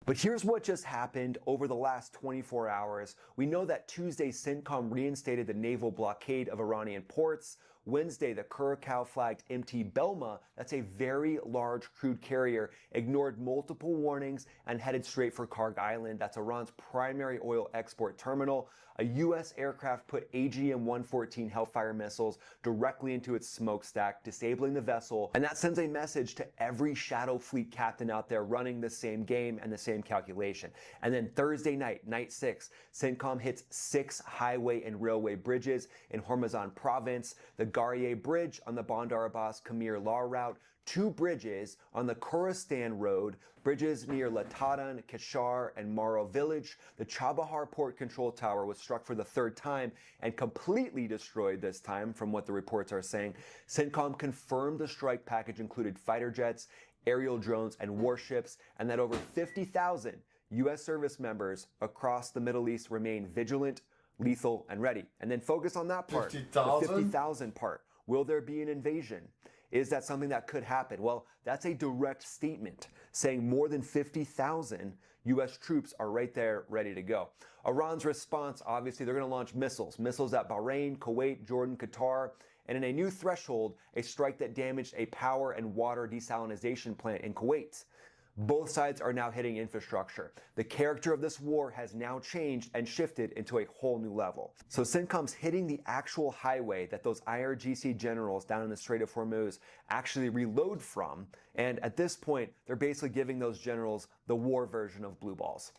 But here's what just happened over the last 24 hours. We know that Tuesday, CENTCOM reinstated the naval blockade of Iranian ports. Wednesday, the Curacao-flagged MT Belma, that's a very large crude carrier, ignored multiple warnings and headed straight for Karg Island. That's Iran's primary oil export terminal. A U.S. aircraft put AGM-114 Hellfire missiles directly into its smokestack, disabling the vessel, and that sends a message to every Shadow Fleet captain out there running the same game and the same calculation. And then Thursday night, night 6, CENTCOM hits 6 highway and railway bridges in Hormuzgan province, the Garye Bridge on the Bandar Abbas Khmir Law route, 2 bridges on the Khorasan Road, bridges near Latadan, Kashar, and Maro village. The Chabahar Port Control Tower was struck for the 3rd time and completely destroyed this time, from what the reports are saying. CENTCOM confirmed the strike package included fighter jets, aerial drones, and warships, and that over 50,000 U.S. service members across the Middle East remain vigilant, lethal, and ready. And then focus on that part, 50,000? the 50,000 part. Will there be an invasion? Is that something that could happen? Well, that's a direct statement saying more than 50,000 U.S. troops are right there ready to go. Iran's response, obviously, they're going to launch missiles at Bahrain, Kuwait, Jordan, Qatar, and in a new threshold, a strike that damaged a power and water desalination plant in Kuwait. Both sides are now hitting infrastructure. The character of this war has now changed and shifted into a whole new level. So CENTCOM's hitting the actual highway that those IRGC generals down in the Strait of Hormuz actually reload from, and at this point, they're basically giving those generals the war version of blue balls.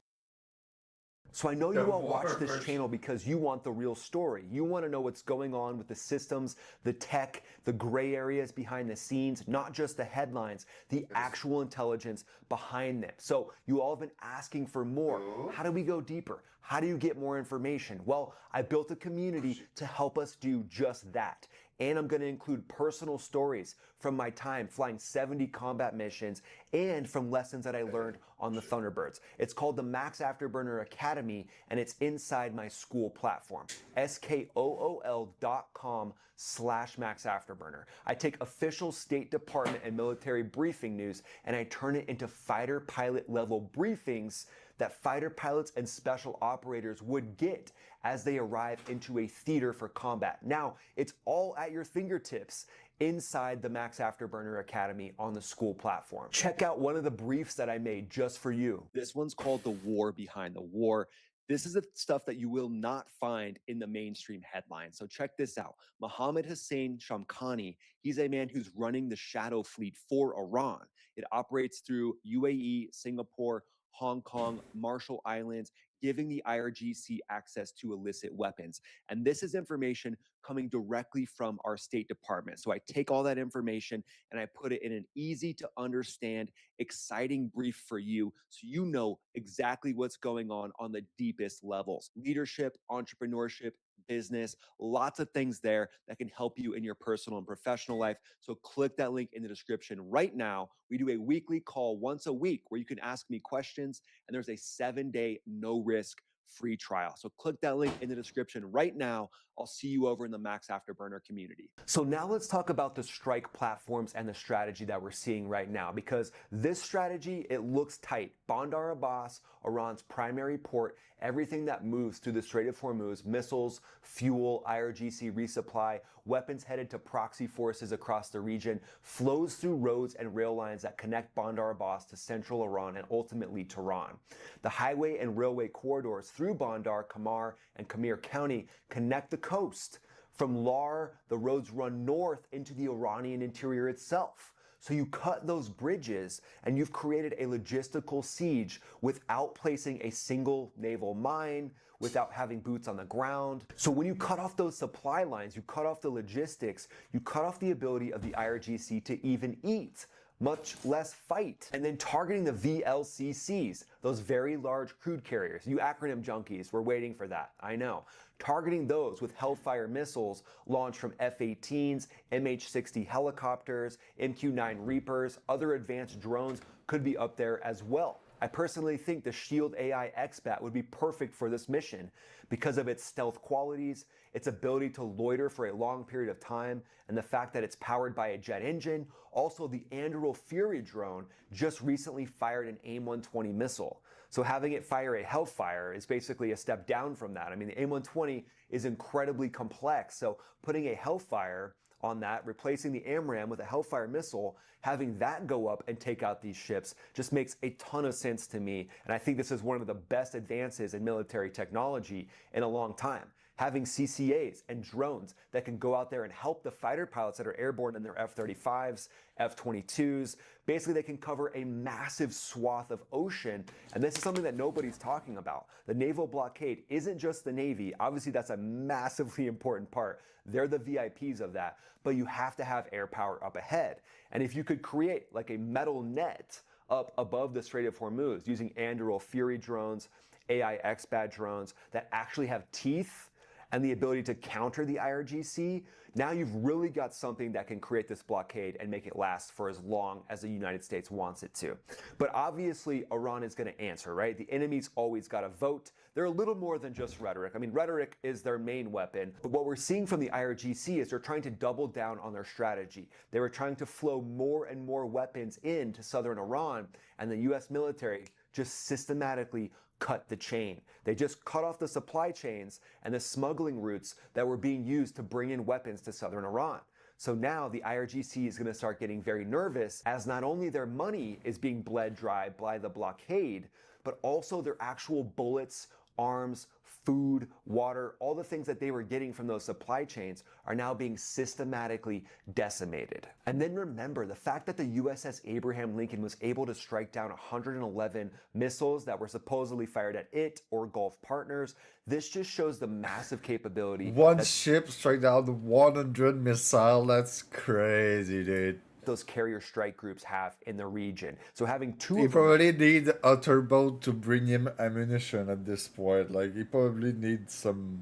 So I know you all watch this channel because you want the real story. You want to know what's going on with the systems, the tech, the gray areas behind the scenes, not just the headlines, the actual intelligence behind them. So you all have been asking for more. How do we go deeper? How do you get more information? Well, I built a community to help us do just that. And I'm going to include personal stories from my time flying 70 combat missions and from lessons that I learned on the Thunderbirds. It's called the Max Afterburner Academy, and it's inside my school platform, skool.com/Max Afterburner. I take official State Department and military briefing news and I turn it into fighter pilot level briefings that fighter pilots and special operators would get as they arrive into a theater for combat. Now, it's all at your fingertips inside the Max Afterburner Academy on the school platform. Check out one of the briefs that I made just for you. This one's called The War Behind the War. This is the stuff that you will not find in the mainstream headlines. So check this out. Mohammed Hussein Shamkhani, he's a man who's running the shadow fleet for Iran. It operates through UAE, Singapore, Hong Kong, Marshall Islands, giving the IRGC access to illicit weapons. And this is information coming directly from our State Department. So I take all that information and I put it in an easy to understand, exciting brief for you so you know exactly what's going on the deepest levels. Leadership, entrepreneurship, business, lots of things there that can help you in your personal and professional life. So click that link in the description right now. We do a weekly call once a week where you can ask me questions, and there's a 7-day no-risk free trial. So click that link in the description right now. I'll see you over in the Max Afterburner community. So now let's talk about the strike platforms and the strategy that we're seeing right now, because this strategy, it looks tight. Bandar Abbas, Iran's primary port, everything that moves through the Strait of Hormuz, missiles, fuel, IRGC resupply, weapons headed to proxy forces across the region, flows through roads and rail lines that connect Bandar Abbas to central Iran and ultimately Tehran. The highway and railway corridors through Bandar, Kamar, and Kamir County connect the coast. From Lar, the roads run north into the Iranian interior itself. So you cut those bridges and you've created a logistical siege without placing a single naval mine, without having boots on the ground. So when you cut off those supply lines, you cut off the logistics, you cut off the ability of the IRGC to even eat, much less fight. And then targeting the VLCCs, those very large crude carriers. You acronym junkies, we're waiting for that, I know. Targeting those with Hellfire missiles launched from F-18s, MH-60 helicopters, MQ-9 Reapers, other advanced drones could be up there as well. I personally think the Shield AI X-Bat would be perfect for this mission because of its stealth qualities, its ability to loiter for a long period of time, and the fact that it's powered by a jet engine. Also, the Anduril Fury drone just recently fired an AIM-120 missile. So having it fire a Hellfire is basically a step down from that. I mean, the AIM-120 is incredibly complex, so putting a Hellfire on that, replacing the AMRAAM with a Hellfire missile, having that go up and take out these ships just makes a ton of sense to me. And I think this is one of the best advances in military technology in a long time. Having CCAs and drones that can go out there and help the fighter pilots that are airborne in their F-35s, F-22s. Basically, they can cover a massive swath of ocean, and this is something that nobody's talking about. The naval blockade isn't just the Navy. Obviously, that's a massively important part. They're the VIPs of that, but you have to have air power up ahead. And if you could create like a metal net up above the Strait of Hormuz using Anduril Fury drones, AI X-Bat drones that actually have teeth and the ability to counter the IRGC, now you've really got something that can create this blockade and make it last for as long as the United States wants it to. But obviously, Iran is going to answer, right? The enemy's always got to vote. They're a little more than just rhetoric. I mean, rhetoric is their main weapon, but what we're seeing from the IRGC is they're trying to double down on their strategy. They were trying to flow more and more weapons into southern Iran, and the US military just systematically cut the chain. They just cut off the supply chains and the smuggling routes that were being used to bring in weapons to southern Iran. So now the IRGC is going to start getting very nervous as not only their money is being bled dry by the blockade, but also their actual bullets, arms, food, water, all the things that they were getting from those supply chains are now being systematically decimated. And then remember the fact that the USS Abraham Lincoln was able to strike down 111 missiles that were supposedly fired at it or Gulf partners. This just shows the massive capability. One ship strike down 100 missile. That's crazy, dude. Those carrier strike groups have in the region. So having two He of them, probably need a turboat to bring him ammunition at this point. Like, he probably needs some,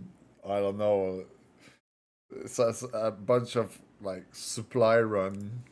I don't know, a bunch of, like, supply run.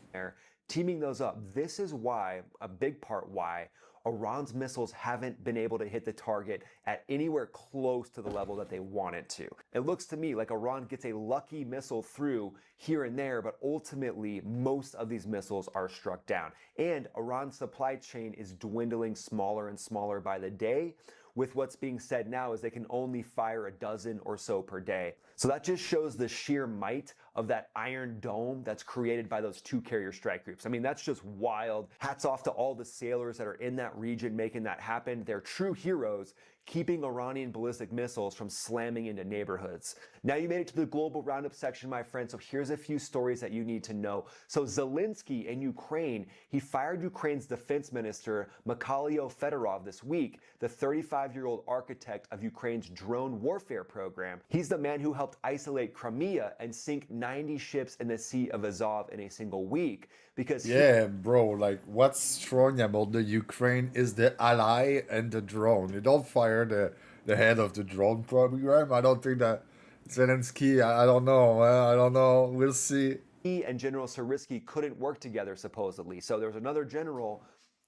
teaming those up. This is why, a big part why, Iran's missiles haven't been able to hit the target at anywhere close to the level that they want it to. It looks to me like Iran gets a lucky missile through here and there, but ultimately most of these missiles are struck down. And Iran's supply chain is dwindling smaller and smaller by the day, with what's being said now is they can only fire a dozen or so per day. So that just shows the sheer might of that Iron Dome that's created by those two carrier strike groups. I mean, that's just wild. Hats off to all the sailors that are in that region making that happen. They're true heroes, keeping Iranian ballistic missiles from slamming into neighborhoods. Now you made it to the global roundup section, my friend, so here's a few stories that you need to know. So Zelensky in Ukraine, he fired Ukraine's defense minister, Mw4 this week, the 35-year-old architect of Ukraine's drone warfare program. He's the man who helped isolate Crimea and sink 90 ships in the Sea of Azov in a single week. Because yeah, bro, like what's strong about the Ukraine is the ally and the drone. You don't fire the head of the drone program. I don't think that Zelensky, I don't know, I don't know. We'll see. He and General Sursky couldn't work together, supposedly. So there's another general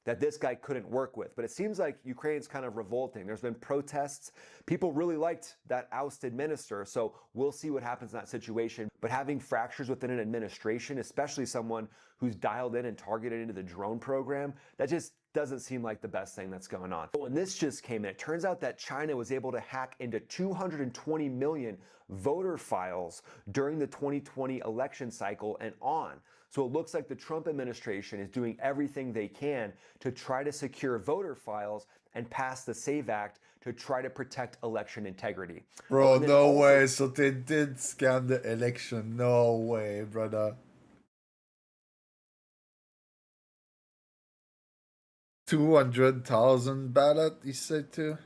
that this guy couldn't work with. But it seems like Ukraine's kind of revolting. There's been protests. People really liked that ousted minister, so we'll see what happens in that situation. But having fractures within an administration, especially someone who's dialed in and targeted into the drone program, that just doesn't seem like the best thing that's going on. When this just came in, it turns out that China was able to hack into 220 million voter files during the 2020 election cycle and on. So it looks like the Trump administration is doing everything they can to try to secure voter files and pass the SAVE Act to try to protect election integrity. Bro, no way. So they did scam the election. No way, brother. 200,000 ballot, he said too.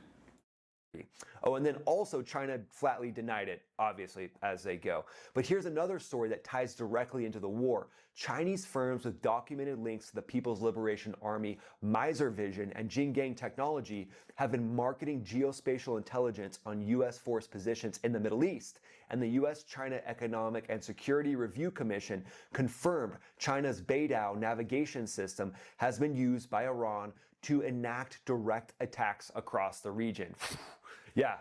Oh, and then also China flatly denied it, obviously, as they go. But here's another story that ties directly into the war. Chinese firms with documented links to the People's Liberation Army, Miser Vision, and Jinggang Technology have been marketing geospatial intelligence on U.S. force positions in the Middle East. And the U.S.-China Economic and Security Review Commission confirmed China's Beidou navigation system has been used by Iran to enact direct attacks across the region. Yeah,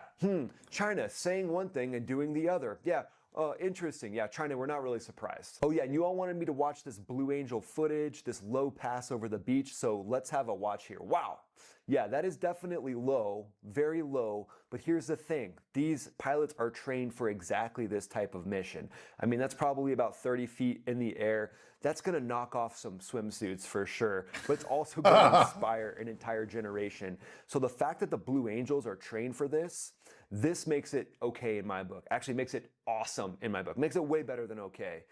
China saying one thing and doing the other. Yeah, interesting. Yeah, China, we're not really surprised. Oh yeah, and you all wanted me to watch this Blue Angel footage, this low pass over the beach, so let's have a watch here. Wow. Yeah, that is definitely low, very low, but here's the thing. These pilots are trained for exactly this type of mission. I mean, that's probably about 30 feet in the air. That's going to knock off some swimsuits for sure, but it's also going to inspire an entire generation. So the fact that the Blue Angels are trained for this makes it okay in my book. Actually makes it awesome in my book. Makes it way better than okay.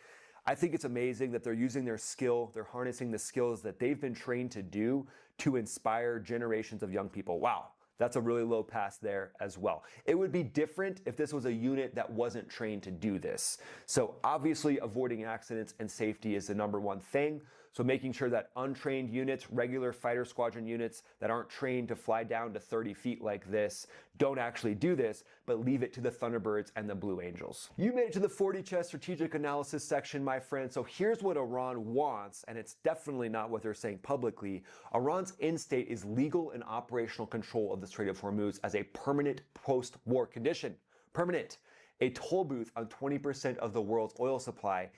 I think it's amazing that they're using their skill, they're harnessing the skills that they've been trained to do to inspire generations of young people. Wow. That's a really low pass there as well. It would be different if this was a unit that wasn't trained to do this. So obviously avoiding accidents and safety is the #1 thing. So making sure that untrained units, regular fighter squadron units that aren't trained to fly down to 30 feet like this, don't actually do this, but leave it to the Thunderbirds and the Blue Angels. You made it to the 40 chess strategic analysis section, my friend. So here's what Iran wants, and it's definitely not what they're saying publicly. Iran's end state is legal and operational control of the Strait of Hormuz as a permanent post-war condition. Permanent. A toll booth on 20% of the world's oil supply.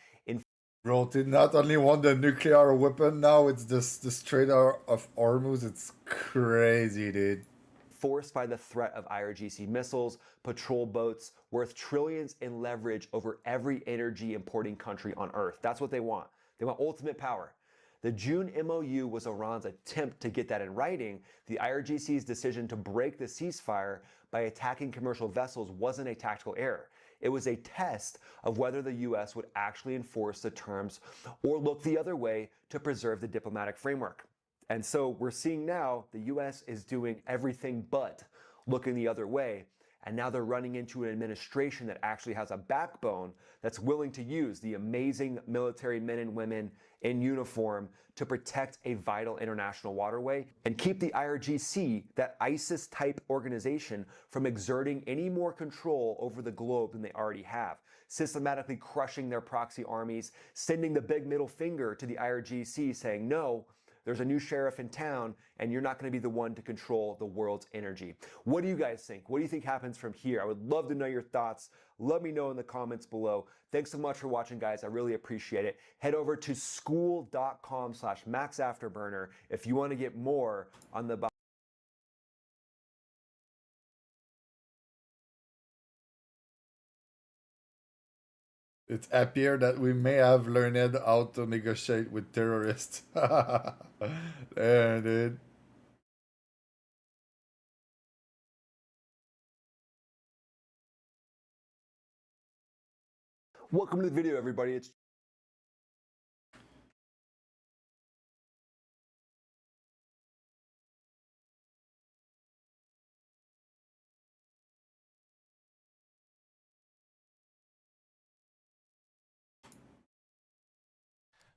Bro, they not only want the nuclear weapon now, it's the Strait of Hormuz. It's crazy, dude. Forced by the threat of IRGC missiles, patrol boats, worth trillions in leverage over every energy importing country on Earth. That's what they want. They want ultimate power. The June MOU was Iran's attempt to get that in writing. The IRGC's decision to break the ceasefire by attacking commercial vessels wasn't a tactical error. It was a test of whether the U.S. would actually enforce the terms or look the other way to preserve the diplomatic framework. And so we're seeing now the U.S. is doing everything but looking the other way. And now they're running into an administration that actually has a backbone that's willing to use the amazing military men and women in uniform to protect a vital international waterway and keep the IRGC, that ISIS-type organization, from exerting any more control over the globe than they already have, systematically crushing their proxy armies, sending the big middle finger to the IRGC saying, no, there's a new sheriff in town, and you're not going to be the one to control the world's energy. What do you guys think? What do you think happens from here? I would love to know your thoughts. Let me know in the comments below. Thanks so much for watching, guys. I really appreciate it. Head over to school.com/maxafterburner if you want to get more on the It appears that we may have learned how to negotiate with terrorists. There, dude. Welcome to the video, everybody. It's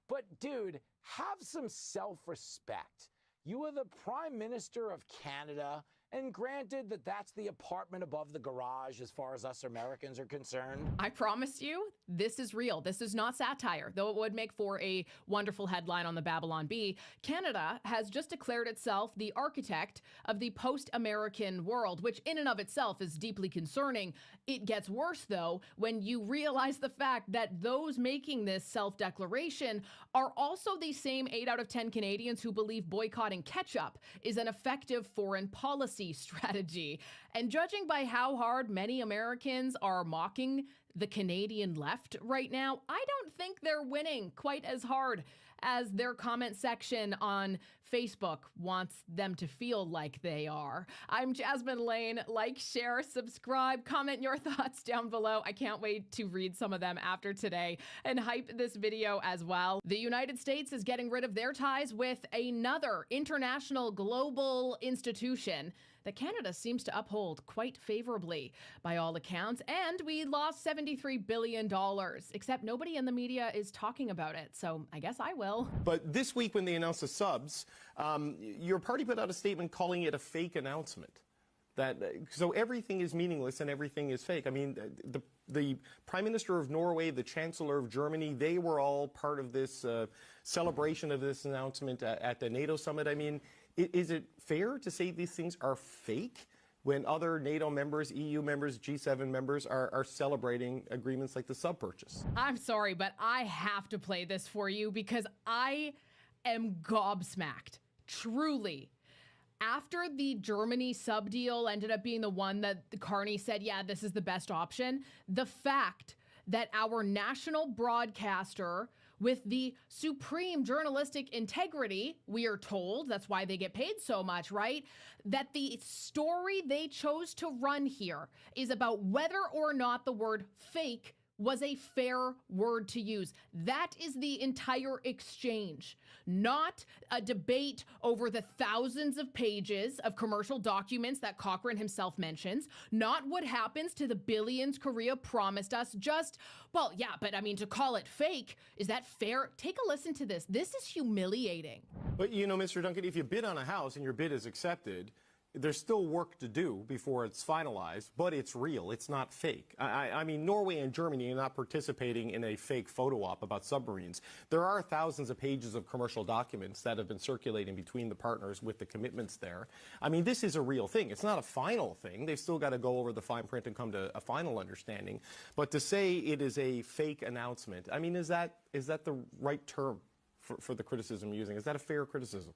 But dude, have some self-respect. You are the Prime Minister of Canada, and granted that that's the apartment above the garage as far as us Americans are concerned. I promise you, this is real. This is not satire, though it would make for a wonderful headline on the Babylon Bee. Canada has just declared itself the architect of the post-American world, which in and of itself is deeply concerning. It gets worse, though, when you realize the fact that those making this self-declaration are also the same 8 out of 10 Canadians who believe boycotting ketchup is an effective foreign policy strategy. And judging by how hard many Americans are mocking the Canadian left right now, I don't think they're winning quite as hard as their comment section on Facebook wants them to feel like they are. I'm Jasmine Lane. Like, share, subscribe, comment your thoughts down below. I can't wait to read some of them after today and hype this video as well. The United States is getting rid of their ties with another international global institution that Canada seems to uphold quite favorably by all accounts, and we lost $73 billion, except nobody in the media is talking about it, so I guess I will. But this week when they announced the subs, your party put out a statement calling it a fake announcement. So everything is meaningless and everything is fake. I mean, the Prime Minister of Norway, the Chancellor of Germany, they were all part of this celebration of this announcement at the NATO summit. I mean, is it fair to say these things are fake when other NATO members, EU members, G7 members are celebrating agreements like the sub purchase? I'm sorry, but I have to play this for you because I am gobsmacked, truly. After the Germany sub deal ended up being the one that Carney said, yeah, this is the best option, the fact that our national broadcaster with the supreme journalistic integrity, we are told, that's why they get paid so much, right? That the story they chose to run here is about whether or not the word fake was a fair word to use. That is the entire exchange, not a debate over the thousands of pages of commercial documents that Cochrane himself mentions, not what happens to the billions Korea promised us, just, well, yeah, but I mean, to call it fake, is that fair? Take a listen to this. This is humiliating. But you know, Mr. Duncan, if you bid on a house and your bid is accepted, there's still work to do before it's finalized, but it's real. It's not fake. I mean, Norway and Germany are not participating in a fake photo op about submarines. There are thousands of pages of commercial documents that have been circulating between the partners with the commitments there. I mean, this is a real thing. It's not a final thing. They've still got to go over the fine print and come to a final understanding. But to say it is a fake announcement, I mean, is that the right term for the criticism you're using? Is that a fair criticism?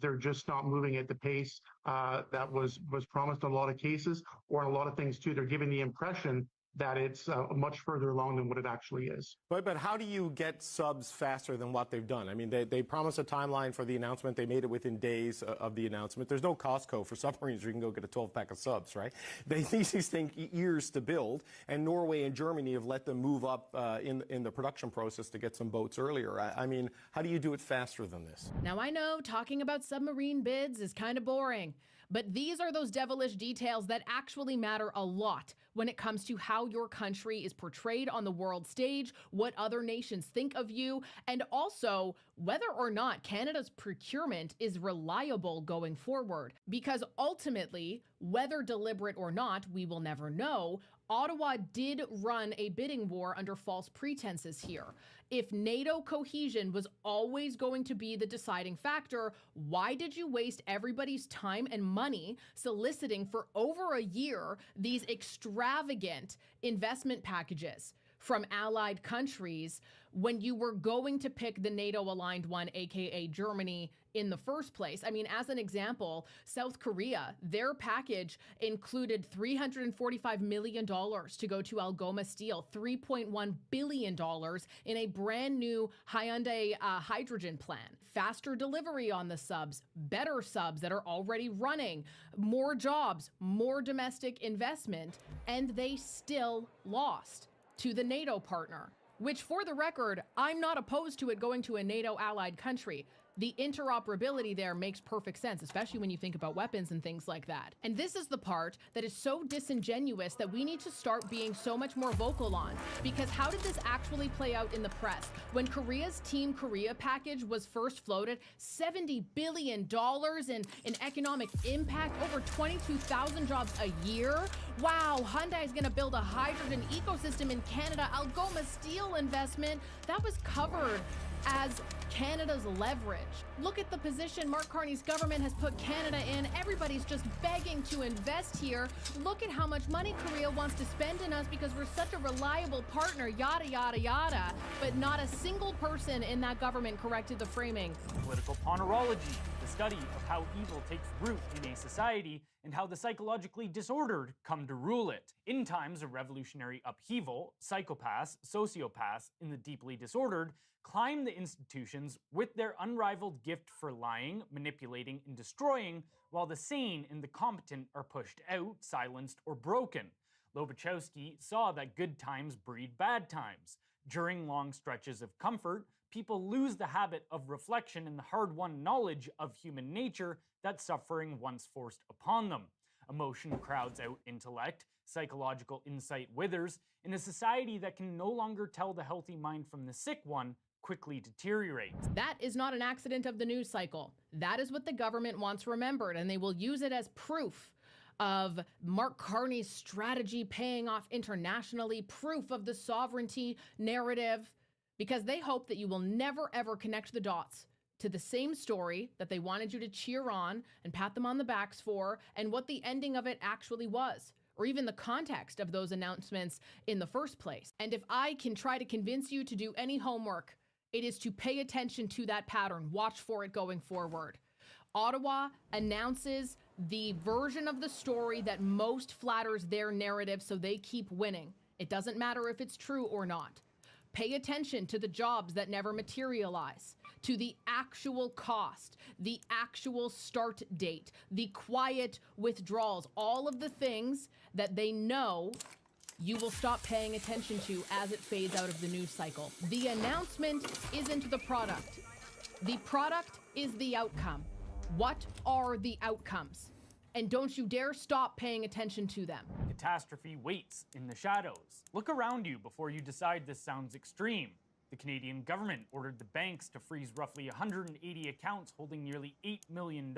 They're just not moving at the pace that was promised in a lot of cases, or in a lot of things too. They're giving the impression that it's much further along than what it actually is. But how do you get subs faster than what they've done? I mean, they promised a timeline for the announcement. They made it within days of the announcement. There's no Costco for submarines where you can go get a 12-pack of subs, right? These things take years to build, and Norway and Germany have let them move up in the production process to get some boats earlier. I mean, how do you do it faster than this? Now, I know talking about submarine bids is kind of boring, but these are those devilish details that actually matter a lot when it comes to how your country is portrayed on the world stage, what other nations think of you, and also whether or not Canada's procurement is reliable going forward. Because ultimately, whether deliberate or not, we will never know, Ottawa did run a bidding war under false pretenses here. If NATO cohesion was always going to be the deciding factor, why did you waste everybody's time and money soliciting for over a year these extravagant investment packages from allied countries when you were going to pick the NATO-aligned one, aka Germany, in the first place. I mean, as an example, South Korea, their package included $345 million to go to Algoma Steel, $3.1 billion in a brand new Hyundai hydrogen plant, faster delivery on the subs, better subs that are already running, more jobs, more domestic investment, and they still lost to the NATO partner, which, for the record, I'm not opposed to it going to a NATO allied country. The interoperability there makes perfect sense, especially when you think about weapons and things like that. And this is the part that is so disingenuous that we need to start being so much more vocal on. Because how did this actually play out in the press? When Korea's Team Korea package was first floated, $70 billion in economic impact, over 22,000 jobs a year. Wow, Hyundai is going to build a hydrogen ecosystem in Canada. Algoma Steel investment, that was covered as Canada's leverage. Look at the position Mark Carney's government has put Canada in. Everybody's just begging to invest here. Look at how much money Korea wants to spend in us because we're such a reliable partner, yada, yada, yada. But not a single person in that government corrected the framing. Political ponerology, the study of how evil takes root in a society and how the psychologically disordered come to rule it. In times of revolutionary upheaval, psychopaths, sociopaths, and the deeply disordered climb the institutions with their unrivaled gift for lying, manipulating, and destroying, while the sane and the competent are pushed out, silenced, or broken. Lobachowski saw that good times breed bad times. During long stretches of comfort, people lose the habit of reflection and the hard-won knowledge of human nature that suffering once forced upon them. Emotion crowds out intellect, psychological insight withers, and a society that can no longer tell the healthy mind from the sick one quickly deteriorates. That is not an accident of the news cycle. That is what the government wants remembered, and they will use it as proof of Mark Carney's strategy paying off internationally, proof of the sovereignty narrative, because they hope that you will never ever connect the dots to the same story that they wanted you to cheer on and pat them on the backs for, and what the ending of it actually was, or even the context of those announcements in the first place. And if I can try to convince you to do any homework, it is to pay attention to that pattern. Watch for it going forward. Ottawa announces the version of the story that most flatters their narrative, so they keep winning. It doesn't matter if it's true or not. Pay attention to the jobs that never materialize, to the actual cost, the actual start date, the quiet withdrawals, all of the things that they know you will stop paying attention to as it fades out of the news cycle. The announcement isn't the product. The product is the outcome. What are the outcomes? And don't you dare stop paying attention to them. Catastrophe waits in the shadows. Look around you before you decide this sounds extreme. The Canadian government ordered the banks to freeze roughly 180 accounts holding nearly $8 million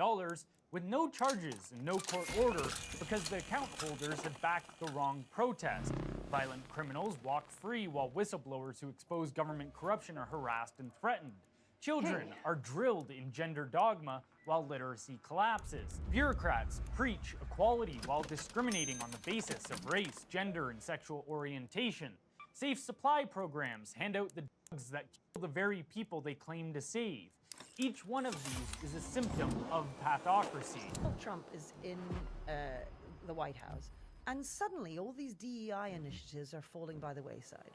with no charges and no court order because the account holders had backed the wrong protest. Violent criminals walk free while whistleblowers who expose government corruption are harassed and threatened. Children are drilled in gender dogma while literacy collapses. Bureaucrats preach equality while discriminating on the basis of race, gender, and sexual orientation. Safe supply programs hand out the drugs that kill the very people they claim to save. Each one of these is a symptom of pathocracy. Trump is in the White House, and suddenly all these DEI initiatives are falling by the wayside.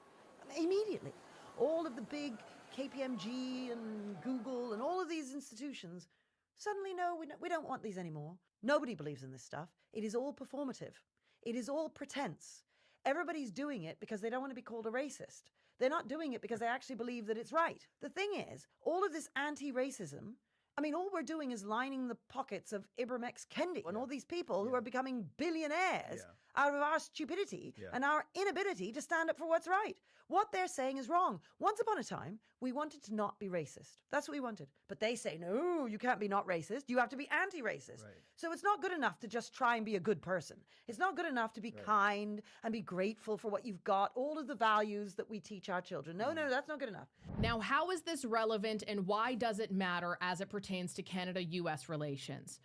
Immediately. All of the big KPMG and Google and all of these institutions, suddenly, no, we don't want these anymore. Nobody believes in this stuff. It is all performative. It is all pretense. Everybody's doing it because they don't want to be called a racist. They're not doing it because they actually believe that it's right. The thing is, all of this anti-racism, I mean, all we're doing is lining the pockets of Ibram X. Kendi and all these people who are becoming billionaires out of our stupidity and our inability to stand up for what's right. What they're saying is wrong. Once upon a time, we wanted to not be racist. That's what we wanted. But they say, no, you can't be not racist. You have to be anti-racist. Right. So it's not good enough to just try and be a good person. It's not good enough to be kind and be grateful for what you've got, all of the values that we teach our children. No, that's not good enough. Now, how is this relevant and why does it matter as it pertains to Canada-US relations?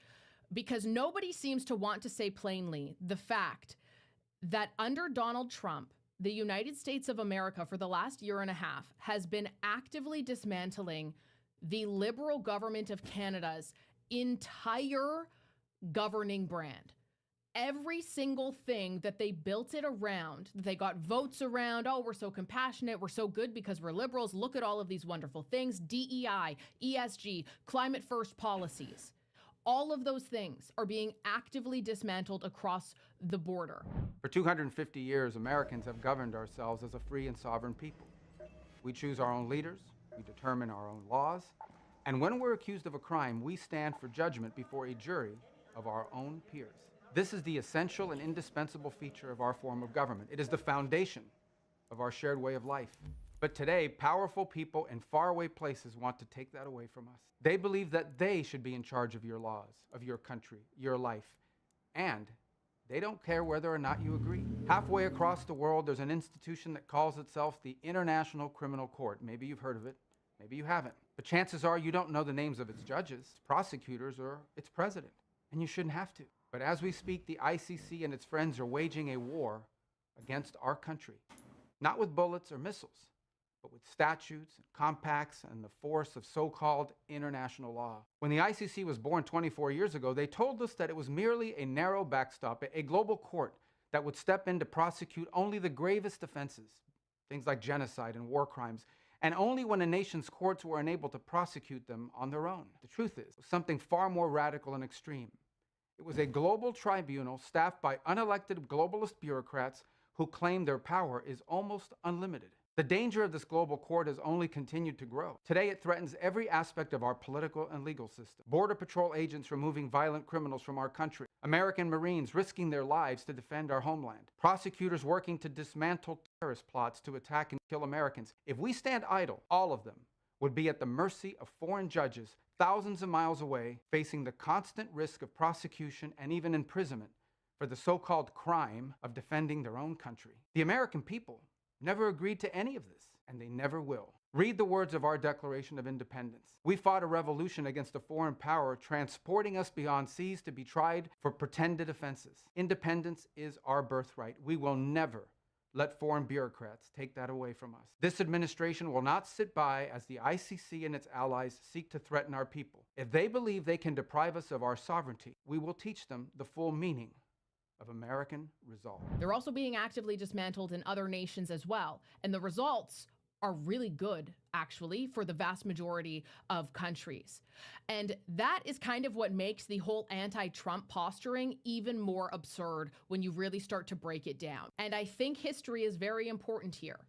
Because nobody seems to want to say plainly the fact that under Donald Trump, the United States of America for the last year and a half has been actively dismantling the Liberal government of Canada's entire governing brand. Every single thing that they built it around, that they got votes around, oh, we're so compassionate, we're so good because we're liberals, look at all of these wonderful things, DEI, ESG, climate first policies. All of those things are being actively dismantled across the border. For 250 years, Americans have governed ourselves as a free and sovereign people. We choose our own leaders, we determine our own laws, and when we're accused of a crime, we stand for judgment before a jury of our own peers. This is the essential and indispensable feature of our form of government. It is the foundation of our shared way of life. But today, powerful people in faraway places want to take that away from us. They believe that they should be in charge of your laws, of your country, your life, and they don't care whether or not you agree. Halfway across the world, there's an institution that calls itself the International Criminal Court. Maybe you've heard of it, maybe you haven't. But chances are you don't know the names of its judges, prosecutors, or its president, and you shouldn't have to. But as we speak, the ICC and its friends are waging a war against our country, not with bullets or missiles, but with statutes and compacts and the force of so-called international law. When the ICC was born 24 years ago, they told us that it was merely a narrow backstop, a global court that would step in to prosecute only the gravest offenses, things like genocide and war crimes, and only when a nation's courts were unable to prosecute them on their own. The truth is, it was something far more radical and extreme. It was a global tribunal staffed by unelected globalist bureaucrats who claim their power is almost unlimited. The danger of this global court has only continued to grow. Today, it threatens every aspect of our political and legal system. Border Patrol agents removing violent criminals from our country. American Marines risking their lives to defend our homeland. Prosecutors working to dismantle terrorist plots to attack and kill Americans. If we stand idle, all of them would be at the mercy of foreign judges thousands of miles away, facing the constant risk of prosecution and even imprisonment for the so-called crime of defending their own country. The American people never agreed to any of this, and they never will. Read the words of our Declaration of Independence. We fought a revolution against a foreign power, transporting us beyond seas to be tried for pretended offenses. Independence is our birthright. We will never let foreign bureaucrats take that away from us. This administration will not sit by as the ICC and its allies seek to threaten our people. If they believe they can deprive us of our sovereignty, we will teach them the full meaning of American resolve. They're also being actively dismantled in other nations as well. And the results are really good, actually, for the vast majority of countries. And that is kind of what makes the whole anti-Trump posturing even more absurd when you really start to break it down. And I think history is very important here,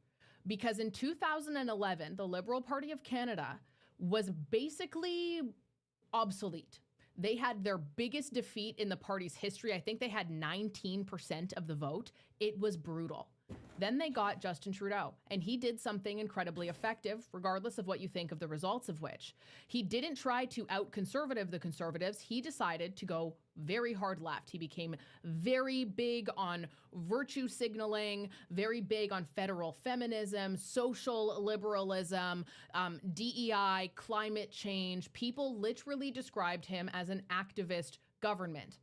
because in 2011, the Liberal Party of Canada was basically obsolete. They had their biggest defeat in the party's history. I think they had 19% of the vote. It was brutal. Then they got Justin Trudeau, and he did something incredibly effective, regardless of what you think of the results of which. He didn't try to out-conservative the Conservatives. He decided to go very hard left. He became very big on virtue signaling, very big on federal feminism, social liberalism, DEI, climate change. People literally described him as an activist government,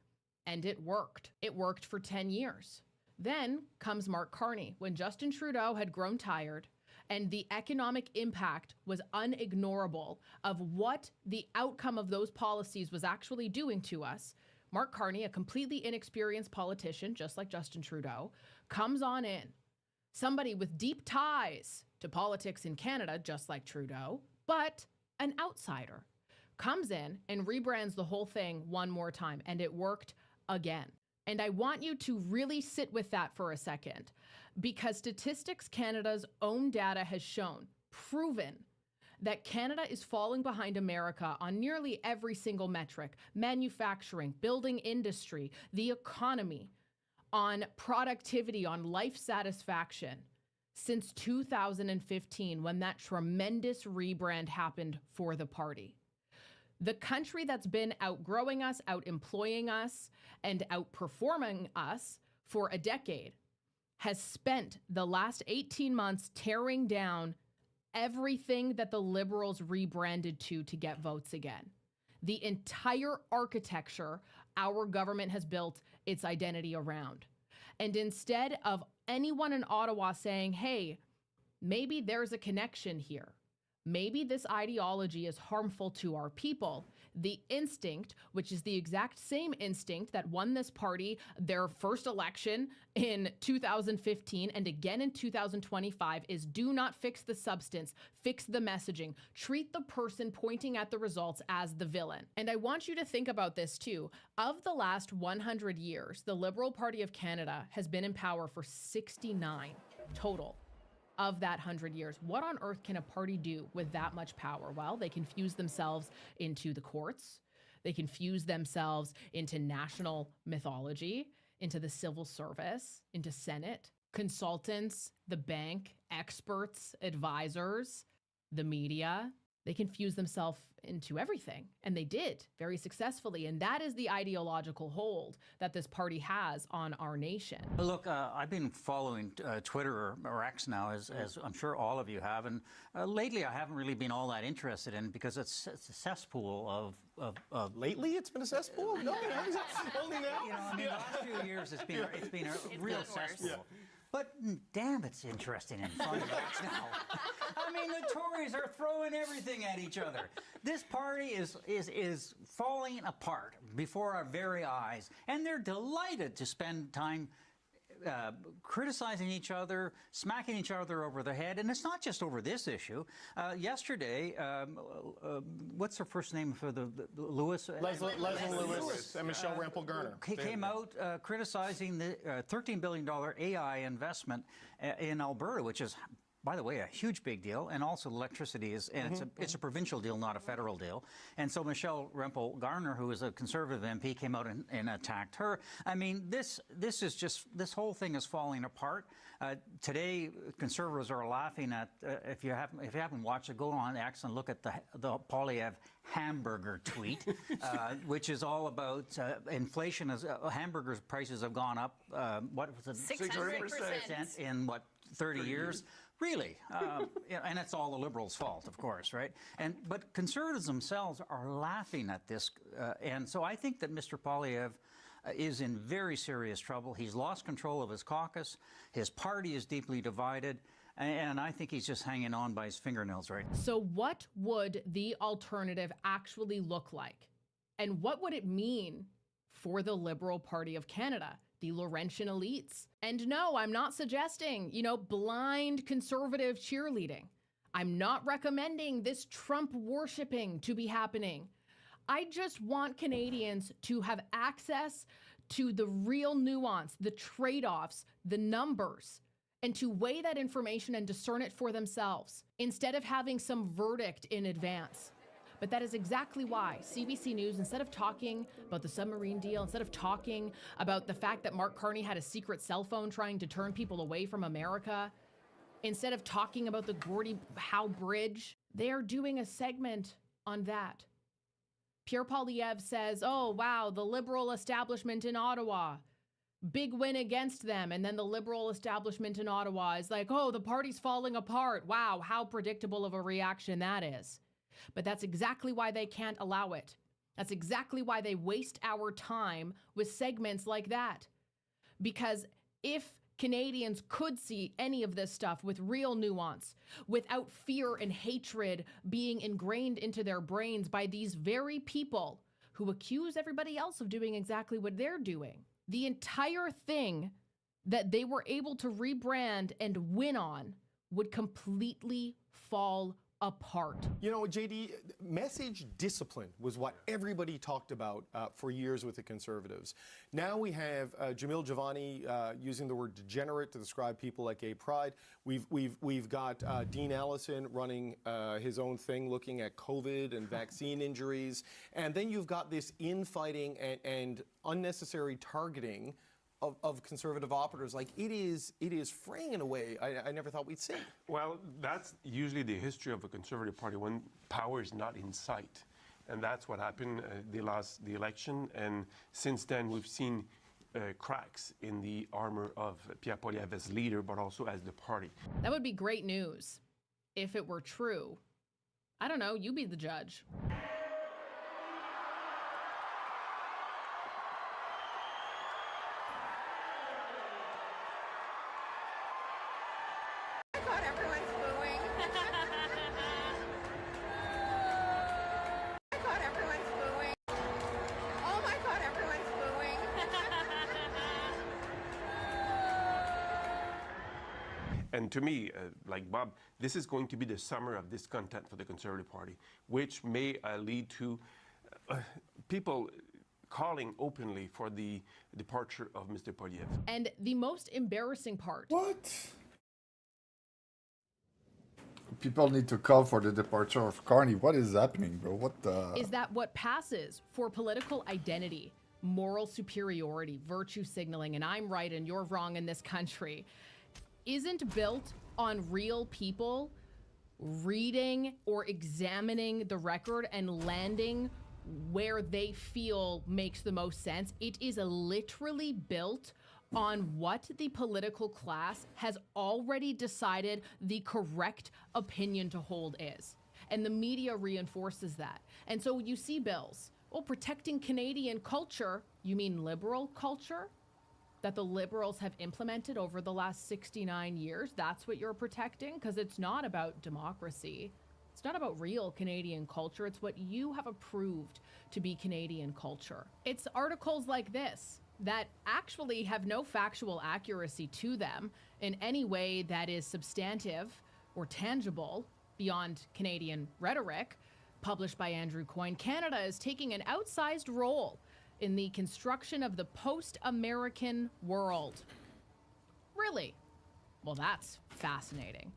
and it worked. It worked for 10 years. Then comes Mark Carney, when Justin Trudeau had grown tired and the economic impact was unignorable of what the outcome of those policies was actually doing to us. Mark Carney, a completely inexperienced politician, just like Justin Trudeau, comes on in. Somebody with deep ties to politics in Canada, just like Trudeau, but an outsider, comes in and rebrands the whole thing one more time, and it worked again. And I want you to really sit with that for a second, because Statistics Canada's own data has shown, proven, that Canada is falling behind America on nearly every single metric: manufacturing, building industry, the economy, on productivity, on life satisfaction, since 2015, when that tremendous rebrand happened for the party. The country that's been outgrowing us, out-employing us, and outperforming us for a decade has spent the last 18 months tearing down everything that the Liberals rebranded to get votes again. The entire architecture our government has built its identity around. And instead of anyone in Ottawa saying, hey, maybe there's a connection here. Maybe this ideology is harmful to our people. The instinct, which is the exact same instinct that won this party their first election in 2015 and again in 2025, is do not fix the substance, fix the messaging, treat the person pointing at the results as the villain. And I want you to think about this too. Of the last 100 years, the Liberal Party of Canada has been in power for 69 total. Of that 100 years. What on earth can a party do with that much power? Well, they can fuse themselves into the courts. They can fuse themselves into national mythology, into the civil service, into Senate, consultants, the bank, experts, advisors, the media. They can fuse themselves into everything. And they did very successfully. And that is the ideological hold that this party has on our nation. Look, I've been following Twitter or X now, as I'm sure all of you have. And lately, I haven't really been all that interested in because it's a cesspool of Lately, it's been a cesspool? No, only now. You know, I mean, the last few years, it's been a real cesspool. Yeah. But damn, it's interesting and fun to watch now. I mean, the Tories are throwing everything at each other. This party is falling apart before our very eyes, and they're delighted to spend time criticizing each other, smacking each other over the head, and it's not just over this issue. Yesterday, what's her first name for the Lewis? Leslie Lewis and Michelle Rempel-Garner. He came out criticizing the $13 billion AI investment in Alberta, which is, by the way, a huge big deal, and also electricity is, and it's a provincial deal, not a federal deal. And so Michelle Rempel-Garner, who is a Conservative MP, came out and attacked her. I mean, this whole thing is falling apart. Today, Conservatives are laughing at, if you haven't watched it, go on X and look at the Poilievre hamburger tweet, which is all about inflation. As hamburger prices have gone up, what was it? 600% in what, 30 years? Really, and it's all the Liberals' fault, of course, right? But Conservatives themselves are laughing at this, and so I think that Mr. Poilievre is in very serious trouble. He's lost control of his caucus. His party is deeply divided, and I think he's just hanging on by his fingernails right now. So what would the alternative actually look like? And what would it mean for the Liberal Party of Canada? The Laurentian elites. And no, I'm not suggesting, blind conservative cheerleading. I'm not recommending this Trump worshipping to be happening. I just want Canadians to have access to the real nuance, the trade-offs, the numbers, and to weigh that information and discern it for themselves instead of having some verdict in advance. But that is exactly why CBC News, instead of talking about the submarine deal, instead of talking about the fact that Mark Carney had a secret cell phone trying to turn people away from America, instead of talking about the Gordie Howe Bridge, they are doing a segment on that. Pierre Poilievre says, oh, wow, the Liberal establishment in Ottawa, big win against them. And then the Liberal establishment in Ottawa is like, oh, the party's falling apart. Wow, how predictable of a reaction that is. But that's exactly why they can't allow it. That's exactly why they waste our time with segments like that. Because if Canadians could see any of this stuff with real nuance, without fear and hatred being ingrained into their brains by these very people who accuse everybody else of doing exactly what they're doing, the entire thing that they were able to rebrand and win on would completely fall apart. JD, message discipline was what everybody talked about for years with the Conservatives. Now we have Jamil Javani using the word degenerate to describe people like Gay Pride. We've got Dean Allison running his own thing, looking at COVID and vaccine injuries, and then you've got this infighting and unnecessary targeting of conservative operatives. Like it is fraying in a way I never thought we'd see. Well, that's usually the history of a Conservative Party when power is not in sight. And that's what happened the election. And since then, we've seen cracks in the armor of Pierre Poilievre as leader, but also as the party. That would be great news if it were true. I don't know, you be the judge. And to me, like Bob, this is going to be the summer of this content for the Conservative Party, which may lead to people calling openly for the departure of Mr. Poliev. And the most embarrassing part. What? People need to call for the departure of Carney. What is happening, bro? What the... Is that what passes for political identity, moral superiority, virtue signaling, and I'm right and you're wrong in this country, isn't built on real people reading or examining the record and landing where they feel makes the most sense. It is literally built on what the political class has already decided the correct opinion to hold is. And the media reinforces that. And so you see bills, well, protecting Canadian culture, you mean liberal culture? That the Liberals have implemented over the last 69 years, that's what you're protecting? Because it's not about democracy. It's not about real Canadian culture. It's what you have approved to be Canadian culture. It's articles like this that actually have no factual accuracy to them in any way that is substantive or tangible beyond Canadian rhetoric, published by Andrew Coyne. Canada is taking an outsized role in the construction of the post-American world. Really? Well, that's fascinating.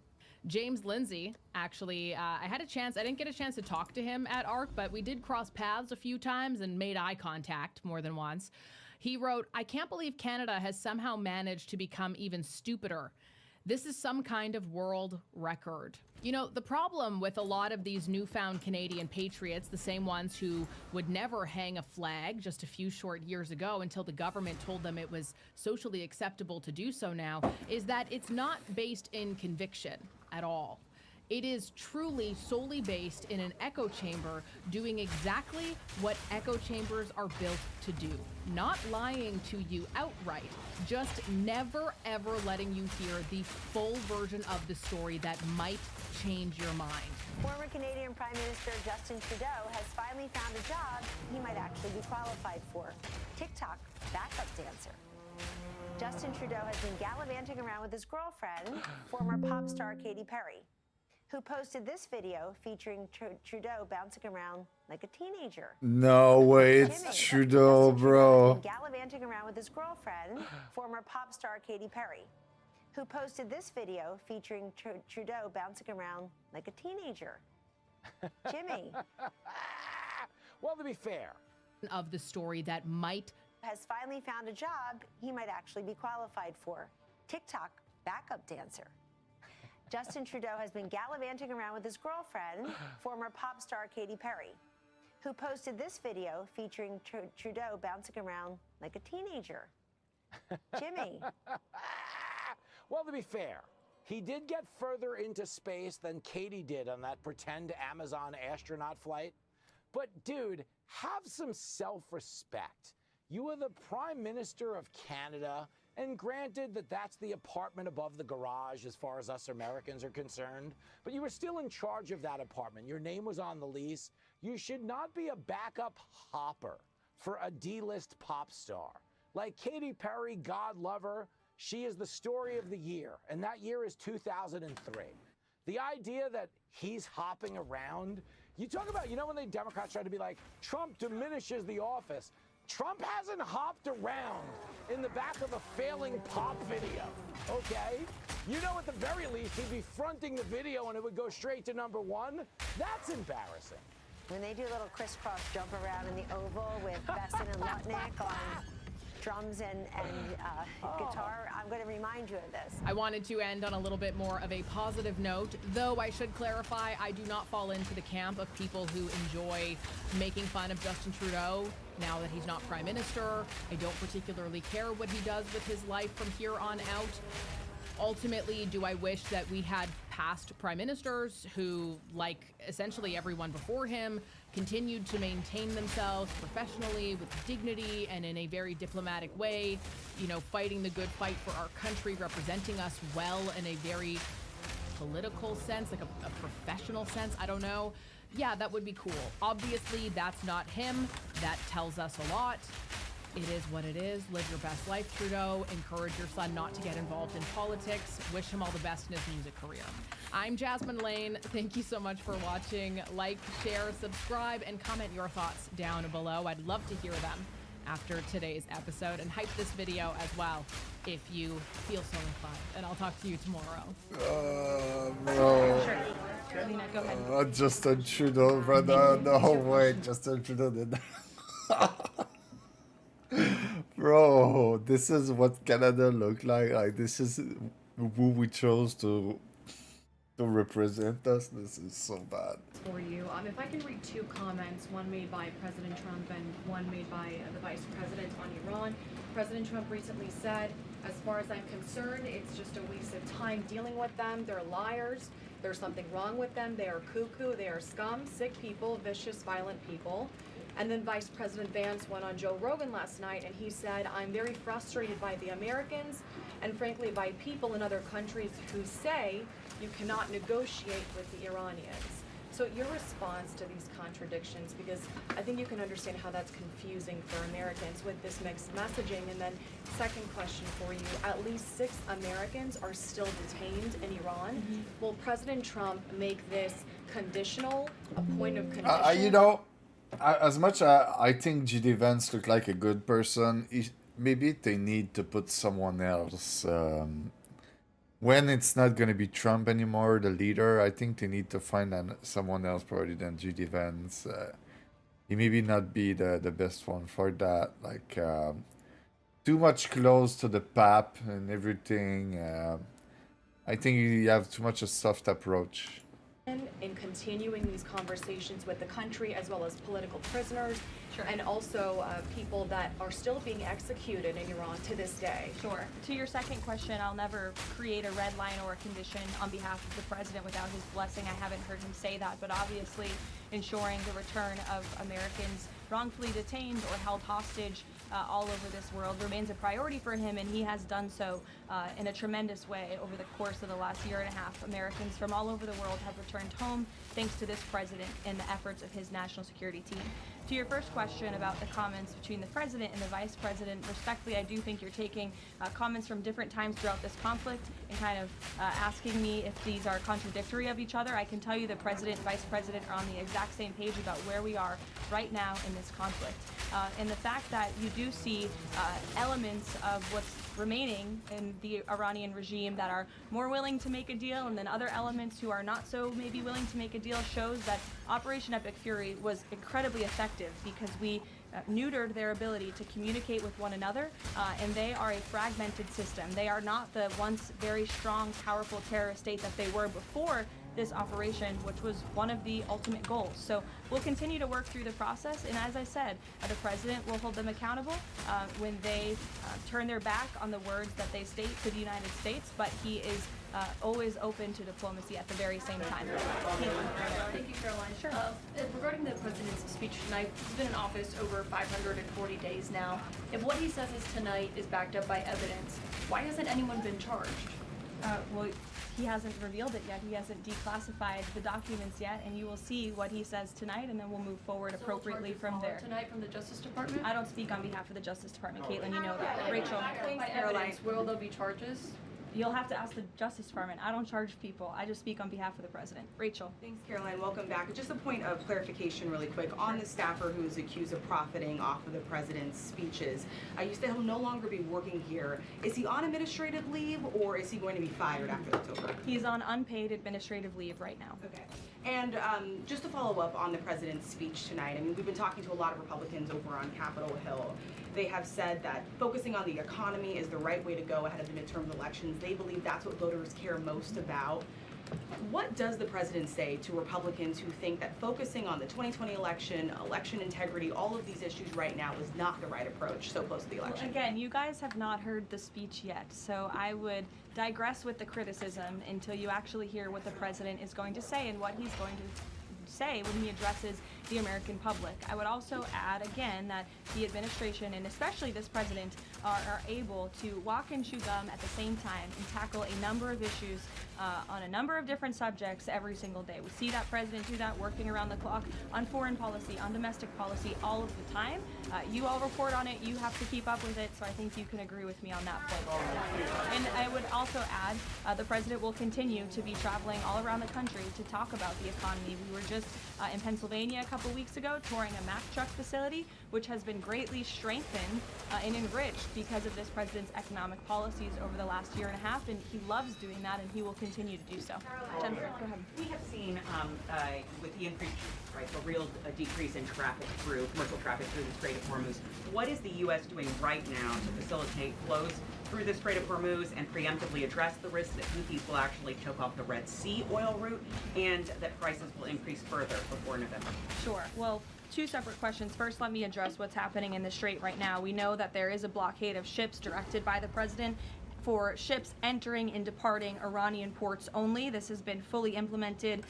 James Lindsay, actually, I didn't get a chance to talk to him at ARC, but we did cross paths a few times and made eye contact more than once. He wrote, "I can't believe Canada has somehow managed to become even stupider. This is some kind of world record." You know, the problem with a lot of these newfound Canadian patriots, the same ones who would never hang a flag just a few short years ago until the government told them it was socially acceptable to do so now, is that it's not based in conviction at all. It is truly solely based in an echo chamber doing exactly what echo chambers are built to do. Not lying to you outright, just never ever letting you hear the full version of the story that might change your mind. Former Canadian Prime Minister Justin Trudeau has finally found a job he might actually be qualified for: TikTok backup dancer. Justin Trudeau has been gallivanting around with his girlfriend, former pop star Katy Perry, who posted this video featuring Trudeau bouncing around like a teenager. No way, it's Trudeau, bro. Gallivanting around with his girlfriend, former pop star Katy Perry, who posted this video featuring Trudeau bouncing around like a teenager. Jimmy. Well, to be fair, of the story that might has finally found a job he might actually be qualified for: TikTok backup dancer. Justin Trudeau has been gallivanting around with his girlfriend, former pop star Katy Perry, who posted this video featuring Trudeau bouncing around like a teenager. Jimmy. Well, to be fair, he did get further into space than Katy did on that pretend Amazon astronaut flight. But dude, have some self-respect. You are the Prime Minister of Canada, and granted that that's the apartment above the garage as far as us Americans are concerned, but you were still in charge of that apartment. Your name was on the lease. You should not be a backup hopper for a D-list pop star. Like Katy Perry, God love her, she is the story of the year, and that year is 2003. The idea that he's hopping around, you talk about, you know when the Democrats try to be like, Trump diminishes the office. Trump hasn't hopped around in the back of a failing pop video, okay? You know, at the very least, he'd be fronting the video and it would go straight to #1. That's embarrassing. When they do a little crisscross jump around in the Oval with Besson and Lutnick on drums and guitar, I'm going to remind you of this. I wanted to end on a little bit more of a positive note, though I should clarify, I do not fall into the camp of people who enjoy making fun of Justin Trudeau now that he's not Prime Minister. I don't particularly care what he does with his life from here on out. Ultimately, do I wish that we had past prime ministers who, like essentially everyone before him, continued to maintain themselves professionally with dignity and in a very diplomatic way, you know, fighting the good fight for our country, representing us well in a very political sense, like a professional sense, I don't know. Yeah, that would be cool. Obviously, that's not him. That tells us a lot. It is what it is. Live your best life, Trudeau. Encourage your son not to get involved in politics. Wish him all the best in his music career. I'm Jasmine Lane. Thank you so much for watching. Like, share, subscribe, and comment your thoughts down below. I'd love to hear them after today's episode, and hype this video as well if you feel so inclined. And I'll talk to you tomorrow. Bro. Sure. Alina, go ahead. Justin Trudeau, brother. No way, Justin Trudeau did that. Bro, this is what Canada looked like. Like, this is who we chose to represent us. This is so bad. For you, if I can read two comments, one made by President Trump and one made by the Vice President on Iran. President Trump recently said, as far as I'm concerned, it's just a waste of time dealing with them. They're liars. There's something wrong with them. They are cuckoo. They are scum, sick people, vicious, violent people. And then Vice President Vance went on Joe Rogan last night and he said, I'm very frustrated by the Americans and frankly by people in other countries who say you cannot negotiate with the Iranians. So your response to these contradictions, because I think you can understand how that's confusing for Americans with this mixed messaging. And then second question for you, at least 6 Americans are still detained in Iran. Will President Trump make this conditional, a point of condition? You know, as much as I think GD Vance looked like a good person, maybe they need to put someone else. When it's not going to be Trump anymore, the leader, I think they need to find someone else probably than GD Vance. He maybe not be the best one for that. Like, too much close to the pap and everything. I think you have too much a soft approach. In continuing these conversations with the country, as well as political prisoners, and also people that are still being executed in Iran to this day. Sure. To your second question, I'll never create a red line or a condition on behalf of the president without his blessing. I haven't heard him say that, but obviously ensuring the return of Americans wrongfully detained or held hostage all over this world remains a priority for him, and he has done so in a tremendous way over the course of the last year and a half. Americans from all over the world have returned home thanks to this president and the efforts of his national security team. To your first question about the comments between the president and the vice president, respectfully, I do think you're taking comments from different times throughout this conflict and kind of asking me if these are contradictory of each other. I can tell you the president and vice president are on the exact same page about where we are right now in this conflict. And the fact that you do see elements of what's remaining in the Iranian regime that are more willing to make a deal, and then other elements who are not so maybe willing to make a deal, shows that Operation Epic Fury was incredibly effective because we neutered their ability to communicate with one another, and they are a fragmented system. They are not the once very strong, powerful terrorist state that they were before this operation, which was one of the ultimate goals. So we'll continue to work through the process, and as I said, the president will hold them accountable when they turn their back on the words that they state to the United States, but he is always open to diplomacy at the very same time. Thank you, Caroline. Sure. Regarding the president's speech tonight, he's been in office over 540 days now. If what he says is tonight is backed up by evidence, why hasn't anyone been charged? Well, he hasn't revealed it yet. He hasn't declassified the documents yet, and you will see what he says tonight, and then we'll move forward appropriately from there. Tonight from the Justice Department? I don't speak on behalf of the Justice Department, Caitlin, you know that. Rachel. Thanks, Caroline. Will there be charges? You'll have to ask the Justice Department. I don't charge people. I just speak on behalf of the president. Rachel. Thanks, Caroline. Welcome back. Just a point of clarification really quick. On the staffer who is accused of profiting off of the president's speeches, you said he'll no longer be working here. Is he on administrative leave, or is he going to be fired after it's over? He's on unpaid administrative leave right now. Okay. And just to follow up on the president's speech tonight, I mean, we've been talking to a lot of Republicans over on Capitol Hill. They have said that focusing on the economy is the right way to go ahead of the midterm elections. They believe that's what voters care most about. What does the president say to Republicans who think that focusing on the 2020 election, election integrity, all of these issues right now is not the right approach so close to the election? Well, again, you guys have not heard the speech yet, so I would digress with the criticism until you actually hear what the president is going to say and what he's going to say when he addresses the American public. I would also add again that the administration, and especially this president, are able to walk and chew gum at the same time and tackle a number of issues on a number of different subjects every single day. We see that president do that, working around the clock on foreign policy, on domestic policy, all of the time. You all report on it, you have to keep up with it, so I think you can agree with me on that point. And I would also add, the president will continue to be traveling all around the country to talk about the economy. We were just in Pennsylvania a couple weeks ago touring a Mack truck facility, which has been greatly strengthened and enriched because of this president's economic policies over the last year and a half, and he loves doing that, and he will continue to do so. Jennifer, go ahead. We have seen with the increase, right, a real decrease in traffic through commercial traffic through the Strait of Hormuz. What is the U.S. doing right now to facilitate flows through the Strait of Hormuz and preemptively address the risk that Houthis will actually choke off the Red Sea oil route and that prices will increase further before November? Sure. Well, two separate questions. First, let me address what's happening in the Strait right now. We know that there is a blockade of ships directed by the president for ships entering and departing Iranian ports only. This has been fully implemented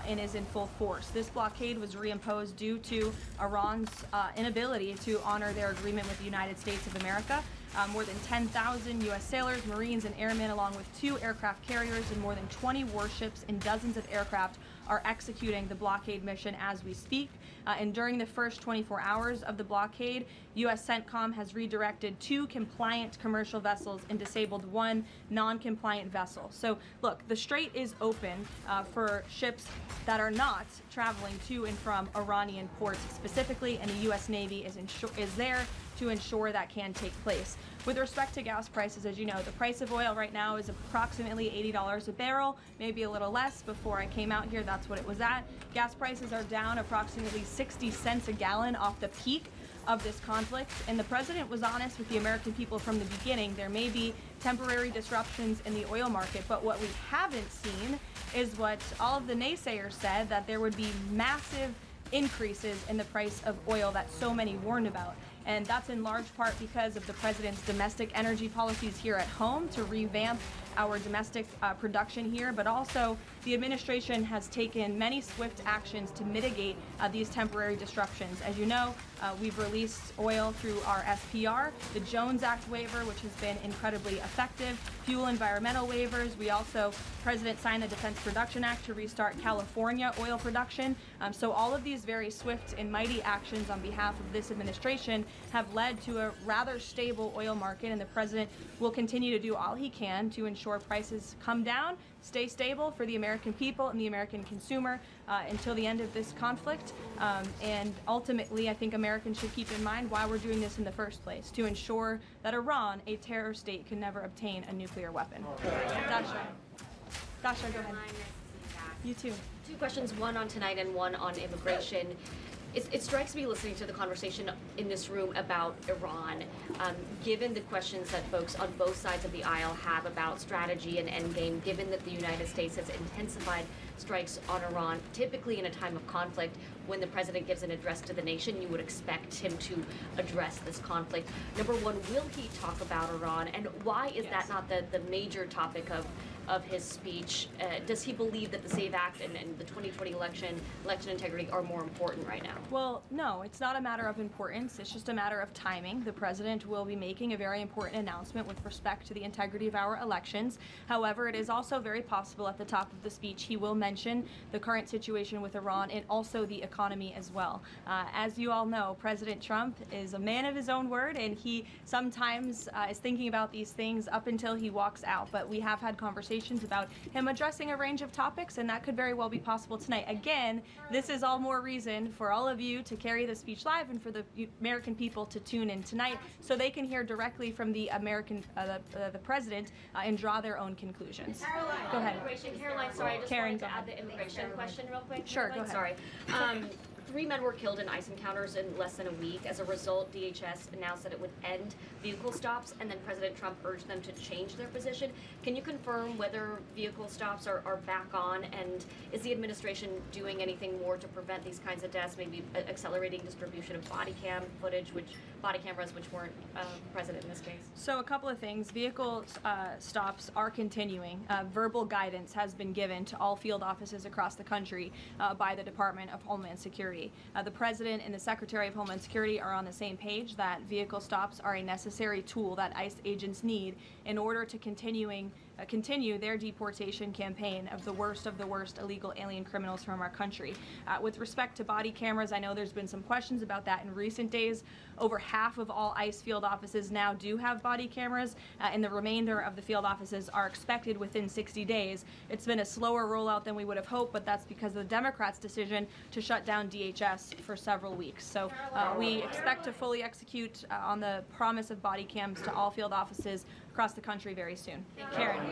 and is in full force. This blockade was reimposed due to Iran's inability to honor their agreement with the United States of America. More than 10,000 U.S. sailors, Marines, and airmen, along with 2 aircraft carriers and more than 20 warships and dozens of aircraft, are executing the blockade mission as we speak. And during the first 24 hours of the blockade, U.S. CENTCOM has redirected 2 compliant commercial vessels and disabled 1 non-compliant vessel. So, look, the Strait is open for ships that are not traveling to and from Iranian ports specifically, and the U.S. Navy is there to ensure that can take place. With respect to gas prices, as you know, the price of oil right now is approximately $80 a barrel, maybe a little less. Before I came out here, that's what it was at. Gas prices are down approximately 60 cents a gallon off the peak of this conflict, and the president was honest with the American people from the beginning. There may be temporary disruptions in the oil market, but what we haven't seen is what all of the naysayers said, that there would be massive increases in the price of oil that so many warned about. And that's in large part because of the president's domestic energy policies here at home to revamp our domestic production here, but also the administration has taken many swift actions to mitigate these temporary disruptions. As you know, we've released oil through our SPR, the Jones Act waiver, which has been incredibly effective, fuel environmental waivers. We also, President signed the Defense Production Act to restart California oil production. So all of these very swift and mighty actions on behalf of this administration have led to a rather stable oil market, and the president will continue to do all he can to ensure prices come down, stay stable for the American people and the American consumer until the end of this conflict. And ultimately, I think Americans should keep in mind why we're doing this in the first place, to ensure that Iran, a terror state, can never obtain a nuclear weapon. Dasha, go ahead. You too. 2 questions, one on tonight and one on immigration. It strikes me listening to the conversation in this room about Iran, given the questions that folks on both sides of the aisle have about strategy and endgame, given that the United States has intensified strikes on Iran, typically in a time of conflict, when the president gives an address to the nation, you would expect him to address this conflict. Number one, will he talk about Iran, and why is that not the major topic of his speech? Does he believe that the SAVE Act and the 2020 election integrity are more important right now? Well, no, it's not a matter of importance. It's just a matter of timing. The president will be making a very important announcement with respect to the integrity of our elections. However, it is also very possible at the top of the speech he will mention the current situation with Iran and also the economy as well. As you all know, President Trump is a man of his own word, and he sometimes is thinking about these things up until he walks out. But we have had conversations about him addressing a range of topics, and that could very well be possible tonight. Again, this is all more reason for all of you to carry the speech live and for the American people to tune in tonight so they can hear directly from the the president and draw their own conclusions. Caroline, go ahead. Caroline, sorry, I just wanted to add the immigration question real quick. Sure, go ahead. Sorry. 3 men were killed in ICE encounters in less than a week. As a result, DHS announced that it would end vehicle stops, and then President Trump urged them to change their position. Can you confirm whether vehicle stops are back on, and is the administration doing anything more to prevent these kinds of deaths, maybe accelerating distribution of body cameras, which weren't present in this case? So a couple of things. Vehicle stops are continuing. Verbal guidance has been given to all field offices across the country by the Department of Homeland Security. agree. The President and the Secretary of Homeland Security are on the same page that vehicle stops are a necessary tool that ICE agents need in order to continue their deportation campaign of the worst illegal alien criminals from our country. With respect to body cameras, I know there's been some questions about that in recent days. Over half of all ICE field offices now do have body cameras, and the remainder of the field offices are expected within 60 days. It's been a slower rollout than we would have hoped, but that's because of the Democrats' decision to shut down DHS for several weeks. So we expect to fully execute on the promise of body cams to all field offices across the country very soon. Karen.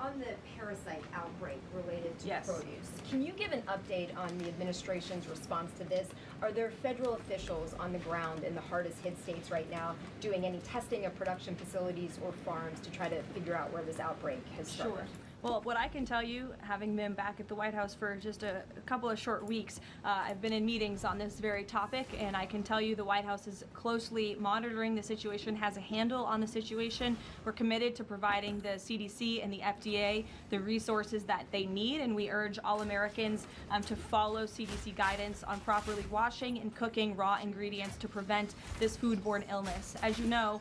On the parasite outbreak related to Yes. produce, can you give an update on the administration's response to this? Are there federal officials on the ground in the hardest hit states right now doing any testing of production facilities or farms to try to figure out where this outbreak has started? Sure. Well, what I can tell you, having been back at the White House for just a couple of short weeks, I've been in meetings on this very topic, and I can tell you the White House is closely monitoring the situation, has a handle on the situation. We're committed to providing the CDC and the FDA the resources that they need, and we urge all Americans to follow CDC guidance on properly washing and cooking raw ingredients to prevent this foodborne illness. As you know,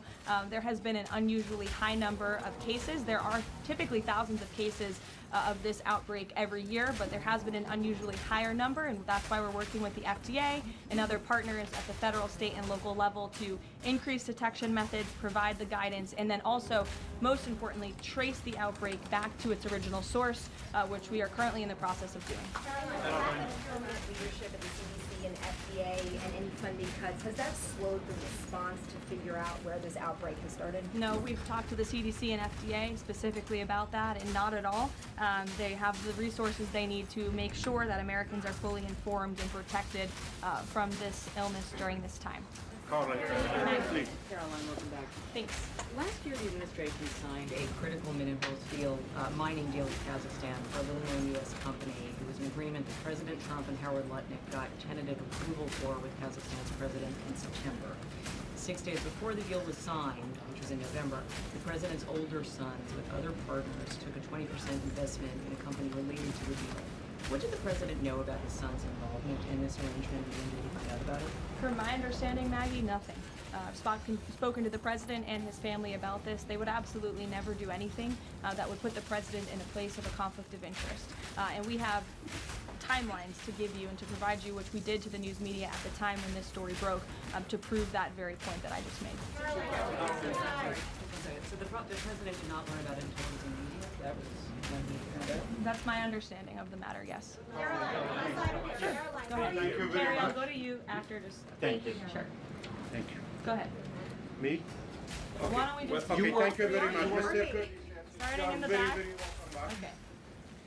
there has been an unusually high number of cases. There are typically thousands of cases of this outbreak every year, but there has been an unusually higher number, and that's why we're working with the FDA and other partners at the federal, state, and local level to increase detection methods, provide the guidance, and then also, most importantly, trace the outbreak back to its original source, which we are currently in the process of doing. Permanent leadership at the CDC and FDA and any funding cuts, has that slowed the response to figure out where this outbreak has started? No, we've talked to the CDC and FDA specifically about that, and not at all. They have the resources they need to make sure that Americans are fully informed and protected from this illness during this time. Caroline, please. Caroline, welcome back. Thanks. Last year, the administration signed a critical minerals mining deal with Kazakhstan for a little-known U.S. company. It was an agreement that President Trump and Howard Lutnick got tentative approval for with Kazakhstan's president in September. 6 days before the deal was signed, which was in November, the president's older sons with other partners took a 20% investment in a company related to the deal. What did the president know about his son's involvement in this arrangement, and when did he find out about it? From my understanding, Maggie, nothing. I've spoken to the president and his family about this. They would absolutely never do anything that would put the president in a place of a conflict of interest. And we have timelines to give you and to provide you, which we did to the news media at the time when this story broke, to prove that very point that I just made. So the president did not learn about it until it was in the media? That was when he found out? That's my understanding of the matter, yes. Caroline, Sure. Go ahead. Thank you very Carrie, I'll much. go to you after just... Thank you. Sure. Thank you. Go ahead. Me? Okay. Why don't we just... Okay, thank you very much, Mr. Cook. Starting in the Very, back. very welcome back. Okay.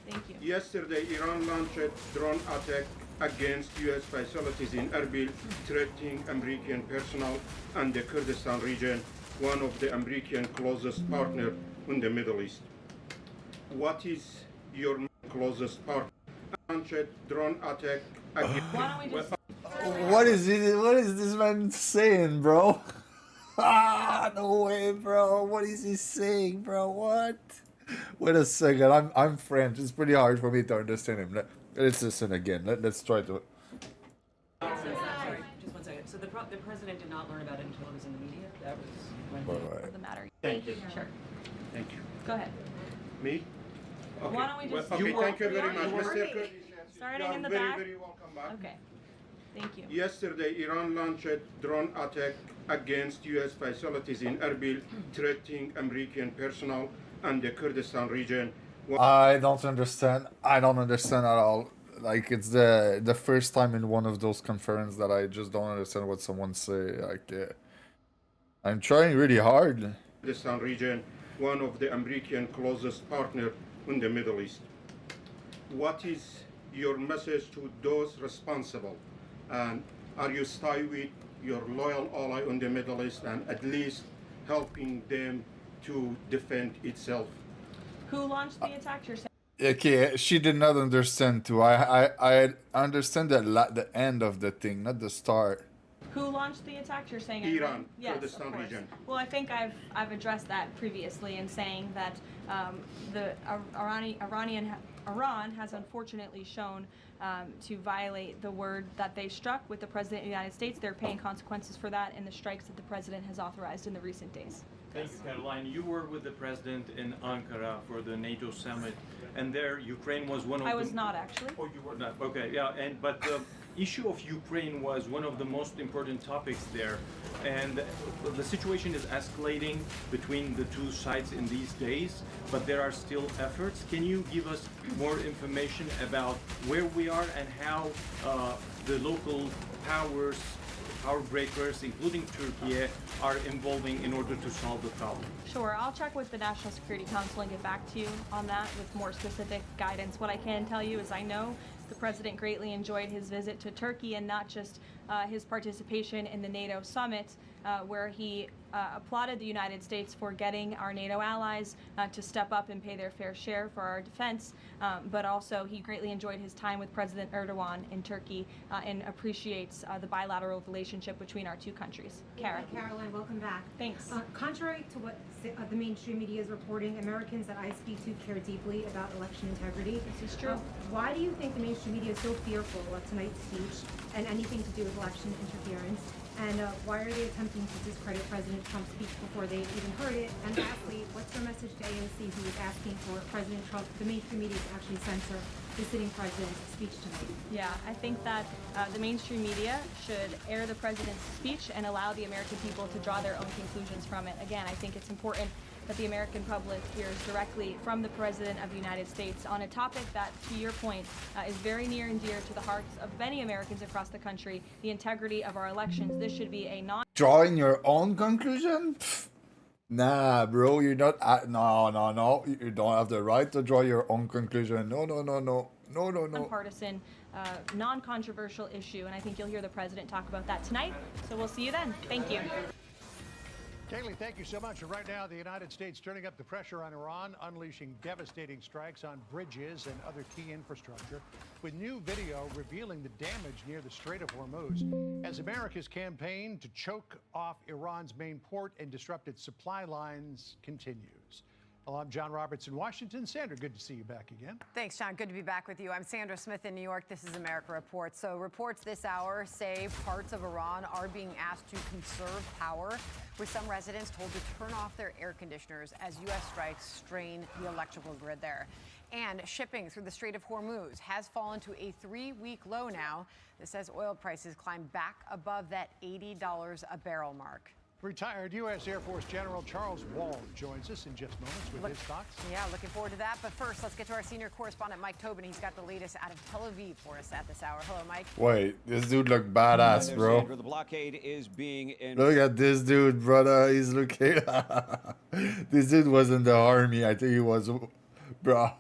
Thank you. Yesterday, Iran launched a drone attack against U.S. facilities in Erbil, threatening American personnel and the Kurdistan region, one of the American closest partner in the Middle East. What is your closest partner? Launched a drone attack against... What is this man saying, bro? No way, bro. What is he saying, bro? What? Wait a second. I'm French. It's pretty hard for me to understand him. Let's listen again. Let's try to. Sorry, just 1 second. So the president did not learn about it until it was in the media? That was when Right. The matter. Thank you. Sure. Thank you. Go ahead. Me? Okay. Why don't we just... Okay, thank you very much, Mr. Cook. Starting in the very, back. very welcome back. Okay. Thank you. Yesterday, Iran launched a drone attack against U.S. facilities in Erbil, threatening American personnel and the Kurdistan region. I don't understand. I don't understand at all. Like, it's the first time in one of those conferences that I just don't understand what someone say. Like, I'm trying really hard. Kurdistan region, one of the American closest partner in the Middle East. What is your message to those responsible? And are you stay with your loyal ally in the Middle East and at least helping them to defend itself? Who launched the attack? You're saying? Okay, she did not understand too. I understand the end of the thing, not the start. Who launched the attack? You're saying Iran, yes, Kurdistan of course. region. Well, I think I've addressed that previously in saying that the Iran has unfortunately shown to violate the word that they struck with the President of the United States. They're paying consequences for that in the strikes that the President has authorized in the recent days. Thank you, Caroline. You were with the President in Ankara for the NATO summit, and there Ukraine was one of I was not, actually. Oh, you were not? Okay, yeah, but the issue of Ukraine was one of the most important topics there, and the situation is escalating between the two sides in these days, but there are still efforts. Can you give us more information about where we are and how the local powers, power breakers, including Turkey, are involving in order to solve the problem? Sure, I'll check with the National Security Council and get back to you on that with more specific guidance. What I can tell you is I know the President greatly enjoyed his visit to Turkey, and not just his participation in the NATO summit, where he applauded the United States for getting our NATO allies to step up and pay their fair share for our defense, but also he greatly enjoyed his time with President Erdogan in Turkey and appreciates the bilateral relationship between our two countries. Kara. Caroline, welcome back. Thanks. Contrary to what the mainstream media is reporting, Americans that I speak to care deeply about election integrity. This is true. Why do you think the mainstream media is so fearful of tonight's speech and anything to do with election interference? And why are they attempting to discredit President Trump's speech before they've even heard it? And lastly, what's your message to AOC, who is asking for President Trump, the mainstream media, to actually censor the sitting president's speech tonight? Yeah, I think that the mainstream media should air the president's speech and allow the American people to draw their own conclusions from it. Again, I think it's important that the American public hears directly from the President of the United States on a topic that, to your point, is very near and dear to the hearts of many Americans across the country, the integrity of our elections. This should be a Drawing your own conclusion? Pfft. Nah, bro, you're not. No. You don't have the right to draw your own conclusion. No. nonpartisan, non-controversial issue, and I think you'll hear the President talk about that tonight. So we'll see you then. Thank you. Kaylee, thank you so much. And right now, the United States turning up the pressure on Iran, unleashing devastating strikes on bridges and other key infrastructure, with new video revealing the damage near the Strait of Hormuz, as America's campaign to choke off Iran's main port and disrupt its supply lines continues. Well, I'm John Roberts in Washington. Sandra, good to see you back again. Thanks, John. Good to be back with you. I'm Sandra Smith in New York. This is America Report. So reports this hour say parts of Iran are being asked to conserve power, with some residents told to turn off their air conditioners as U.S. strikes strain the electrical grid there. And shipping through the Strait of Hormuz has fallen to a 3-week low now. This as oil prices climb back above that $80 a barrel mark. Retired U.S. Air Force General Charles Wald joins us in just moments with his thoughts. Yeah, looking forward to that. But first, let's get to our senior correspondent, Mike Tobin. He's got the latest out of Tel Aviv for us at this hour. Hello, Mike. Wait, this dude look badass, bro. Sandra, the blockade is being Look at this dude, brother. He's looking. This dude was in the army. I think he was, bro.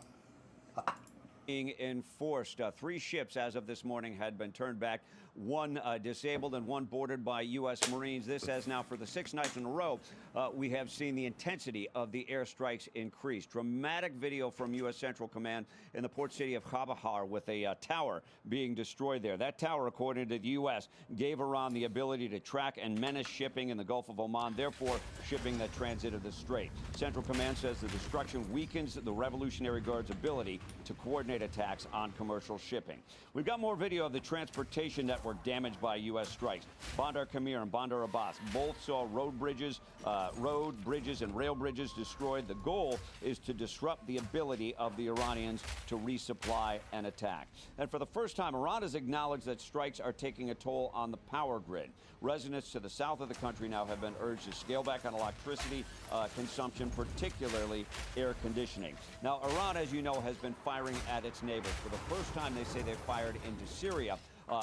being enforced. 3 ships as of this morning had been turned back. 1 disabled and 1 boarded by U.S. Marines. This has now, for the 6th night in a row, we have seen the intensity of the airstrikes increase. Dramatic video from U.S. Central Command in the port city of Chabahar with a tower being destroyed there. That tower, according to the U.S., gave Iran the ability to track and menace shipping in the Gulf of Oman, therefore shipping that transited the strait. Central Command says the destruction weakens the Revolutionary Guard's ability to coordinate attacks on commercial shipping. We've got more video of the transportation network damaged by U.S. strikes. Bandar Kamir and Bandar Abbas both saw road bridges and rail bridges destroyed. The goal is to disrupt the ability of the Iranians to resupply and attack. And for the first time, Iran has acknowledged that strikes are taking a toll on the power grid. Residents to the south of the country now have been urged to scale back on electricity consumption, particularly air conditioning. Now, Iran, as you know, has been firing at its neighbors. For the first time, they say they fired into Syria.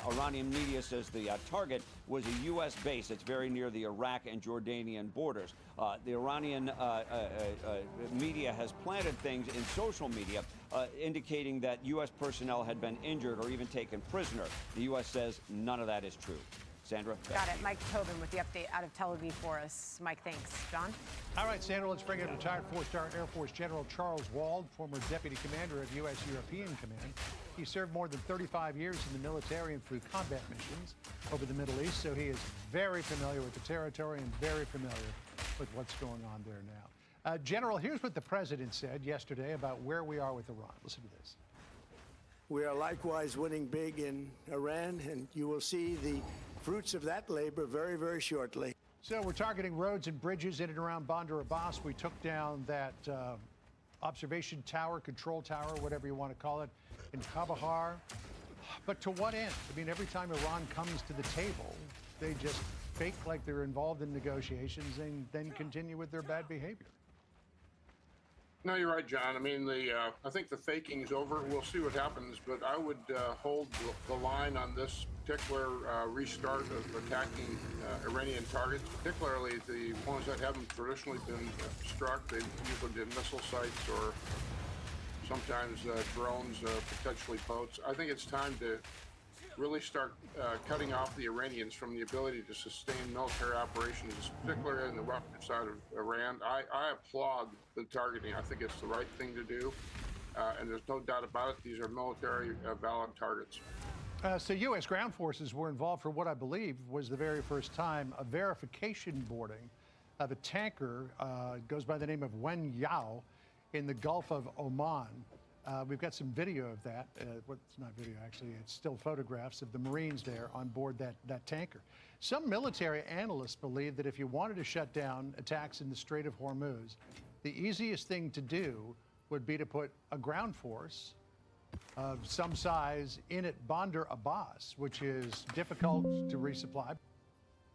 Iranian media says the target was a U.S. base that's very near the Iraq and Jordanian borders. The Iranian media has planted things in social media indicating that U.S. personnel had been injured or even taken prisoner. The U.S. says none of that is true. Sandra? Got it. Mike Tobin with the update out of Tel Aviv for us. Mike, thanks. John? All right, Sandra, let's bring in retired 4-star Air Force General Charles Wald, former Deputy Commander of U.S. European Command. He served more than 35 years in the military and through combat missions over the Middle East, so he is very familiar with the territory and very familiar with what's going on there now. General, here's what the president said yesterday about where we are with Iran. Listen to this. We are likewise winning big in Iran, and you will see the fruits of that labor very, very shortly. So we're targeting roads and bridges in and around Bandar Abbas. We took down that observation tower, control tower, whatever you want to call it, in Kandahar. But to what end? I mean, every time Iran comes to the table, they just fake like they're involved in negotiations and then continue with their bad behavior. No, you're right, John. I mean, I think the faking is over. We'll see what happens, but I would hold the line on this particular restart of attacking Iranian targets, particularly the ones that haven't traditionally been struck. They've usually been missile sites or sometimes drones, potentially boats. I think it's time to really start cutting off the Iranians from the ability to sustain military operations, particularly in the western side of Iran. I applaud the targeting. I think it's the right thing to do, and there's no doubt about it. These are military valid targets. So U.S. ground forces were involved for what I believe was the very first time a verification boarding of a tanker, goes by the name of Wen Yao, in the Gulf of Oman. We've got some video of that. Well, it's not video, actually. It's still photographs of the Marines there on board that tanker. Some military analysts believe that if you wanted to shut down attacks in the Strait of Hormuz, the easiest thing to do would be to put a ground force of some size in at Bandar Abbas, which is difficult to resupply.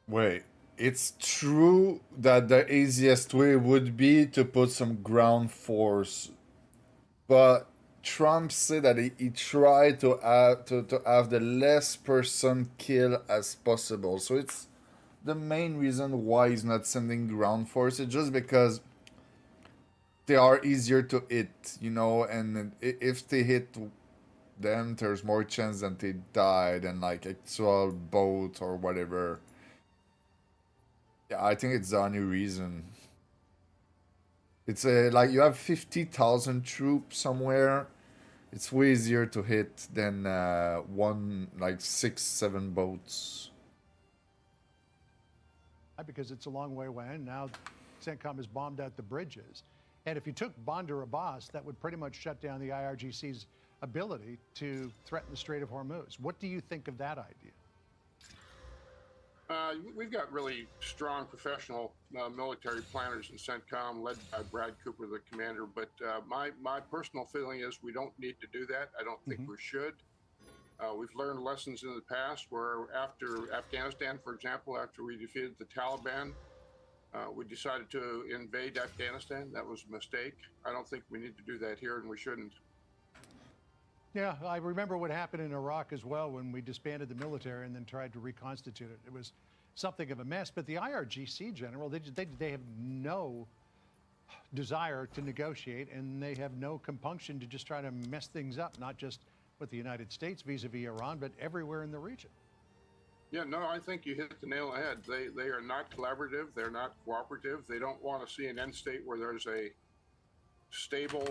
Wait, it's true that the easiest way would be to put some ground force, but Trump said that he tried to have the less person killed as possible. So it's the main reason why he's not sending ground forces, just because they are easier to hit, you know, and if they hit them, there's more chance that they die than like actual boat or whatever. Yeah, I think it's the only reason. It's like you have 50,000 troops somewhere. It's way easier to hit than one, like 6-7 boats. Because it's a long way away, and now CENTCOM has bombed out the bridges. And if you took Bandar Abbas, that would pretty much shut down the IRGC's ability to threaten the Strait of Hormuz. What do you think of that idea? We've got really strong professional military planners in CENTCOM, led by Brad Cooper, the commander. But my personal feeling is we don't need to do that. I don't think we should. We've learned lessons in the past where after Afghanistan, for example, after we defeated the Taliban, we decided to invade Afghanistan. That was a mistake. I don't think we need to do that here, and we shouldn't. Yeah, I remember what happened in Iraq as well when we disbanded the military and then tried to reconstitute it. It was something of a mess. But the IRGC general, they have no desire to negotiate, and they have no compunction to just try to mess things up, not just with the United States vis-a-vis Iran, but everywhere in the region. Yeah, no, I think you hit the nail on the head. They are not collaborative. They're not cooperative. They don't want to see an end state where there's a stable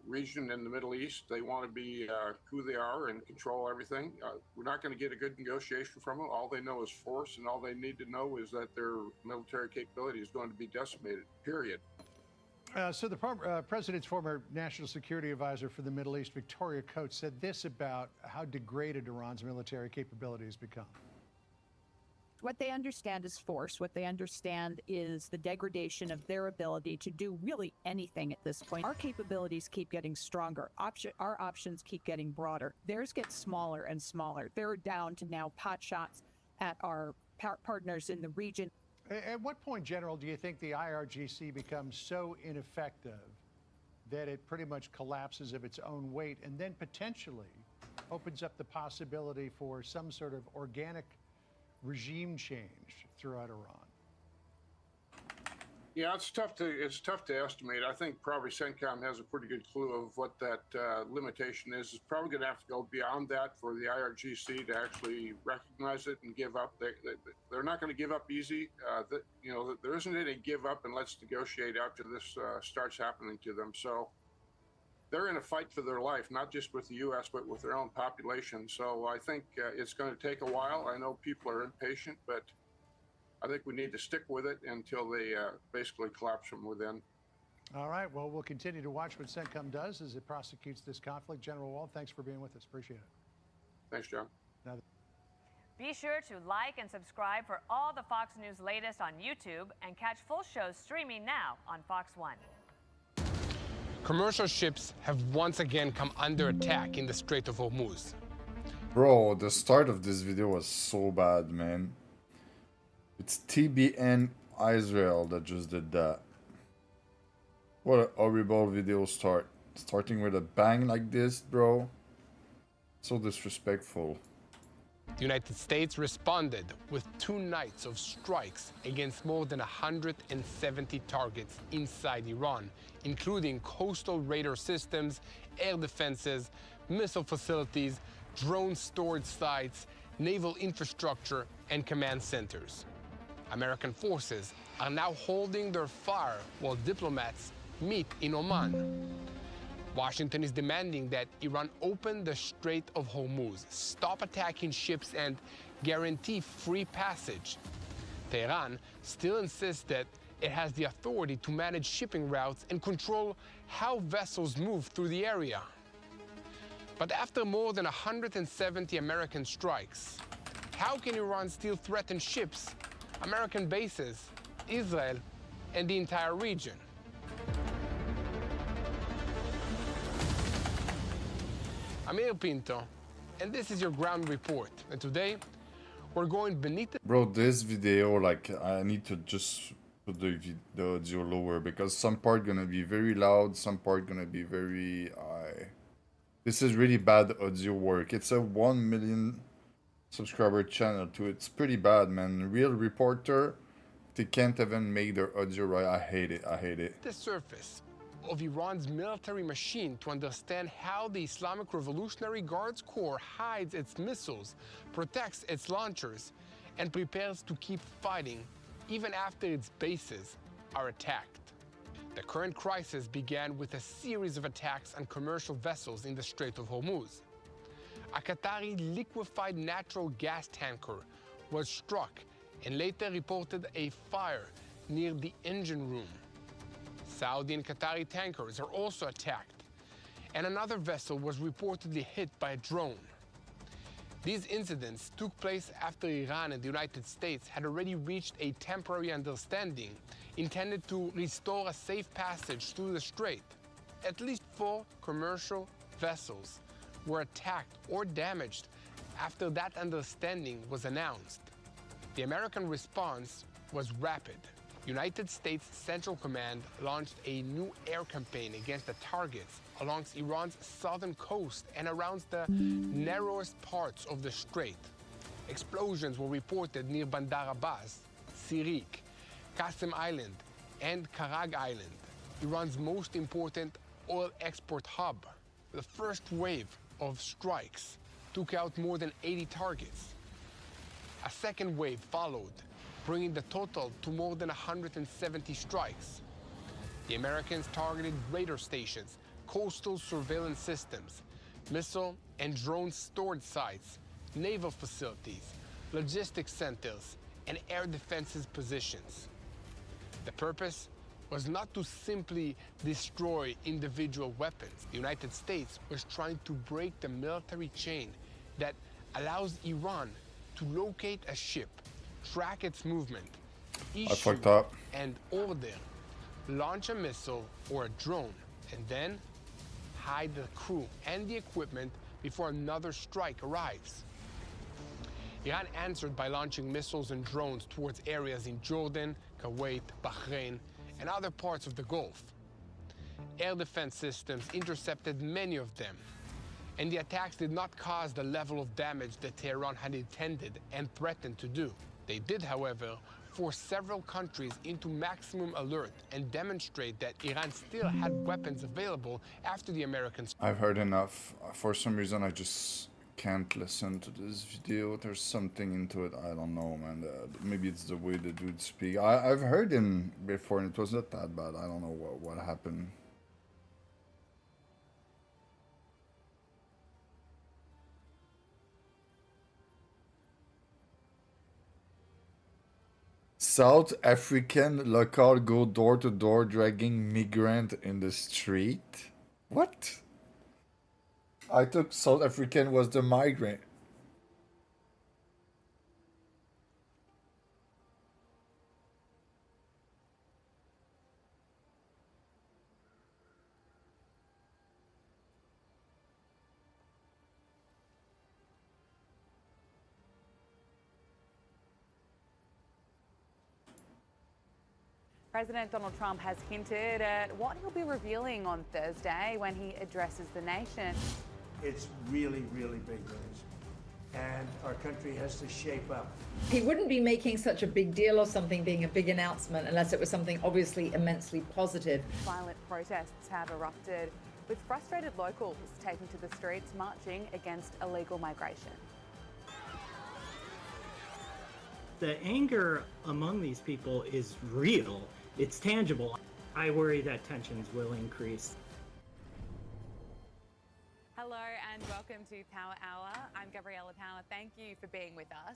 region in the Middle East. They want to be who they are and control everything. We're not going to get a good negotiation from them. All they know is force, and all they need to know is that their military capability is going to be decimated, period. So the president's former national security advisor for the Middle East, Victoria Coates, said this about how degraded Iran's military capability has become. What they understand is force. What they understand is the degradation of their ability to do really anything at this point. Our capabilities keep getting stronger. Our options keep getting broader. Theirs get smaller and smaller. They're down to now pot shots at our partners in the region. At what point, General, do you think the IRGC becomes so ineffective that it pretty much collapses of its own weight and then potentially opens up the possibility for some sort of organic regime change throughout Iran? Yeah, it's tough to estimate. I think probably CENTCOM has a pretty good clue of what that limitation is. It's probably going to have to go beyond that for the IRGC to actually recognize it and give up. They're not going to give up easy. There isn't any give up and let's negotiate after this starts happening to them. So they're in a fight for their life, not just with the U.S., but with their own population. So I think it's going to take a while. I know people are impatient, but I think we need to stick with it until they basically collapse from within. All right. Well, we'll continue to watch what CENTCOM does as it prosecutes this conflict. General Wald, thanks for being with us. Appreciate it. Thanks, John. Now, Be sure to like and subscribe for all the Fox News latest on YouTube and catch full shows streaming now on Fox One. Commercial ships have once again come under attack in the Strait of Hormuz. Bro, the start of this video was so bad, man. It's TBN Israel that just did that. What a horrible video start. Starting with a bang like this, bro. So disrespectful. The United States responded with 2 nights of strikes against more than 170 targets inside Iran, including coastal radar systems, air defenses, missile facilities, drone storage sites, naval infrastructure, and command centers. American forces are now holding their fire while diplomats meet in Oman. Washington is demanding that Iran open the Strait of Hormuz, stop attacking ships, and guarantee free passage. Tehran still insists that it has the authority to manage shipping routes and control how vessels move through the area. But after more than 170 American strikes, how can Iran still threaten ships, American bases, Israel, and the entire region? I'm El Pinto, and this is your ground report. And today, we're going beneath the... Bro, this video, like, I need to just put the audio lower because some part gonna be very loud, some part gonna be very high. This is really bad audio work. It's a 1 million subscriber channel too. It's pretty bad, man. Real reporter, they can't even make their audio right. I hate it. I hate it. The surface of Iran's military machine to understand how the Islamic Revolutionary Guards Corps hides its missiles, protects its launchers, and prepares to keep fighting even after its bases are attacked. The current crisis began with a series of attacks on commercial vessels in the Strait of Hormuz. A Qatari liquefied natural gas tanker was struck and later reported a fire near the engine room. Saudi and Qatari tankers are also attacked, and another vessel was reportedly hit by a drone. These incidents took place after Iran and the United States had already reached a temporary understanding intended to restore a safe passage through the strait. At least 4 commercial vessels were attacked or damaged after that understanding was announced. The American response was rapid. United States Central Command launched a new air campaign against the targets along Iran's southern coast and around the narrowest parts of the strait. Explosions were reported near Bandar Abbas, Sirik, Qasem Island, and Karag Island, Iran's most important oil export hub. The first wave of strikes took out more than 80 targets. A second wave followed, bringing the total to more than 170 strikes. The Americans targeted radar stations, coastal surveillance systems, missile and drone storage sites, naval facilities, logistics centers, and air defenses positions. The purpose was not to simply destroy individual weapons. The United States was trying to break the military chain that allows Iran to locate a ship, track its movement, issue and order, launch a missile or a drone, and then hide the crew and the equipment before another strike arrives. Iran answered by launching missiles and drones towards areas in Jordan, Kuwait, Bahrain, and other parts of the Gulf. Air defense systems intercepted many of them, and the attacks did not cause the level of damage that Tehran had intended and threatened to do. They did, however, force several countries into maximum alert and demonstrate that Iran still had weapons available after the Americans. I've heard enough. For some reason, I just can't listen to this video. There's something into it. I don't know, man. Maybe it's the way the dude speaks. I've heard him before, and it was not that bad. I don't know what happened. South African local go door to door dragging migrant in the street. What? I thought South African was the migrant. President Donald Trump has hinted at what he'll be revealing on Thursday when he addresses the nation. It's really, really big news. And our country has to shape up. He wouldn't be making such a big deal of something being a big announcement unless it was something obviously immensely positive. Violent protests have erupted, with frustrated locals taking to the streets marching against illegal migration. The anger among these people is real. It's tangible. I worry that tensions will increase. Hello and welcome to Power Hour. I'm Gabriella Power. Thank you for being with us.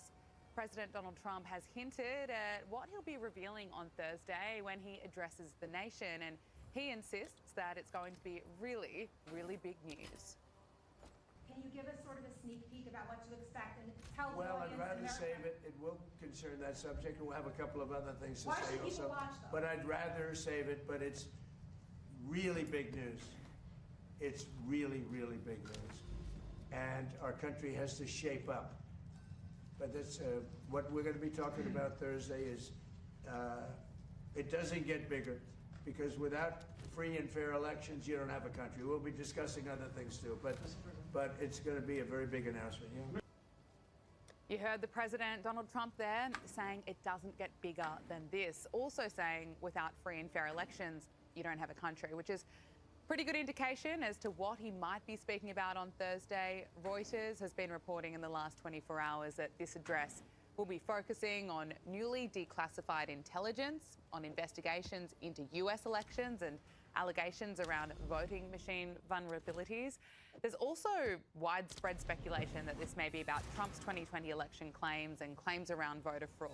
President Donald Trump has hinted at what he'll be revealing on Thursday when he addresses the nation, and he insists that it's going to be really, really big news. Can you give us sort of a sneak peek about what to expect and tell the Well, audience I'd rather in America? save it. It will concern that subject, and we'll have a couple of other things to Why say should people also. watch, though? But I'd rather save it, but it's really big news. It's really, really big news. And our country has to shape up. But that's what we're going to be talking about Thursday is it doesn't get bigger, because without free and fair elections, you don't have a country. We'll be discussing other things too, but it's going to be a very big announcement. Yeah? You heard the President, Donald Trump, there saying it doesn't get bigger than this. Also saying without free and fair elections, you don't have a country, which is pretty good indication as to what he might be speaking about on Thursday. Reuters has been reporting in the last 24 hours that this address will be focusing on newly declassified intelligence, on investigations into US elections and allegations around voting machine vulnerabilities. There's also widespread speculation that this may be about Trump's 2020 election claims and claims around voter fraud.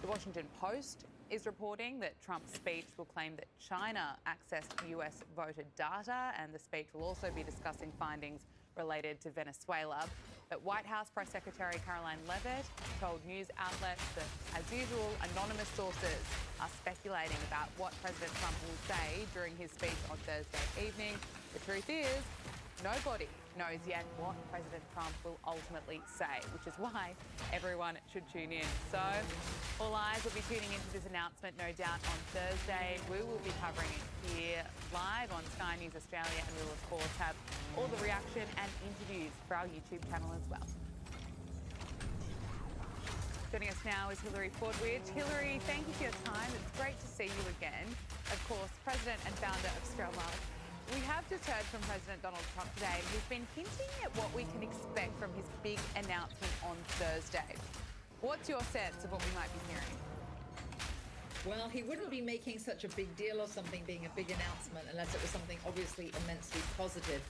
The Washington Post is reporting that Trump's speech will claim that China accessed US voter data, and the speech will also be discussing findings related to Venezuela. But White House Press Secretary Caroline Leavitt told news outlets that, as usual, anonymous sources are speculating about what President Trump will say during his speech on Thursday evening. The truth is, nobody knows yet what President Trump will ultimately say, which is why everyone should tune in. So all eyes will be tuning into this announcement, no doubt, on Thursday. We will be covering it here live on Sky News Australia, and we'll, of course, have all the reaction and interviews for our YouTube channel as well. Joining us now is Hilary Fordwich. Hilary, thank you for your time. It's great to see you again. Of course, President and founder of Strelmark. We have just heard from President Donald Trump today, and he's been hinting at what we can expect from his big announcement on Thursday. What's your sense of what we might be hearing? Well, he wouldn't be making such a big deal of something being a big announcement unless it was something obviously immensely positive.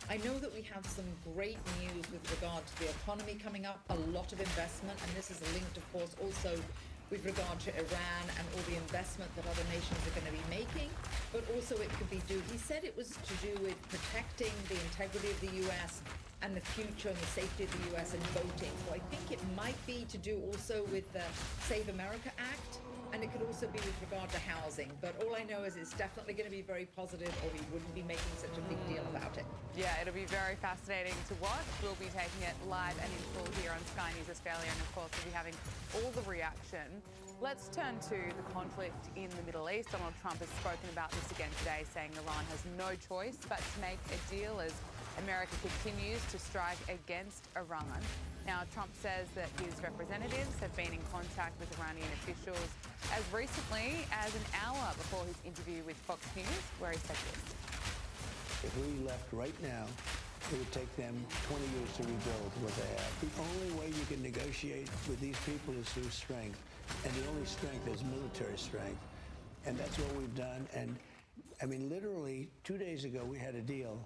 I know that we have some great news with regard to the economy coming up, a lot of investment, and this is linked, of course, also with regard to Iran and all the investment that other nations are going to be making, but also it could be he said it was to do with protecting the integrity of the U.S. and the future and the safety of the U.S. and voting. So I think it might be to do also with the Save America Act, and it could also be with regard to housing. But all I know is it's definitely going to be very positive, or we wouldn't be making such a big deal about it. Yeah, it'll be very fascinating to watch. We'll be taking it live and in full here on Sky News Australia, and of course we'll be having all the reaction. Let's turn to the conflict in the Middle East. Donald Trump has spoken about this again today, saying Iran has no choice but to make a deal as America continues to strike against Iran. Now, Trump says that his representatives have been in contact with Iranian officials as recently as an hour before his interview with Fox News, where he said this. If we left right now, it would take them 20 years to rebuild what they have. The only way you can negotiate with these people is through strength. And the only strength is military strength. And that's what we've done. And I mean, literally 2 days ago, we had a deal.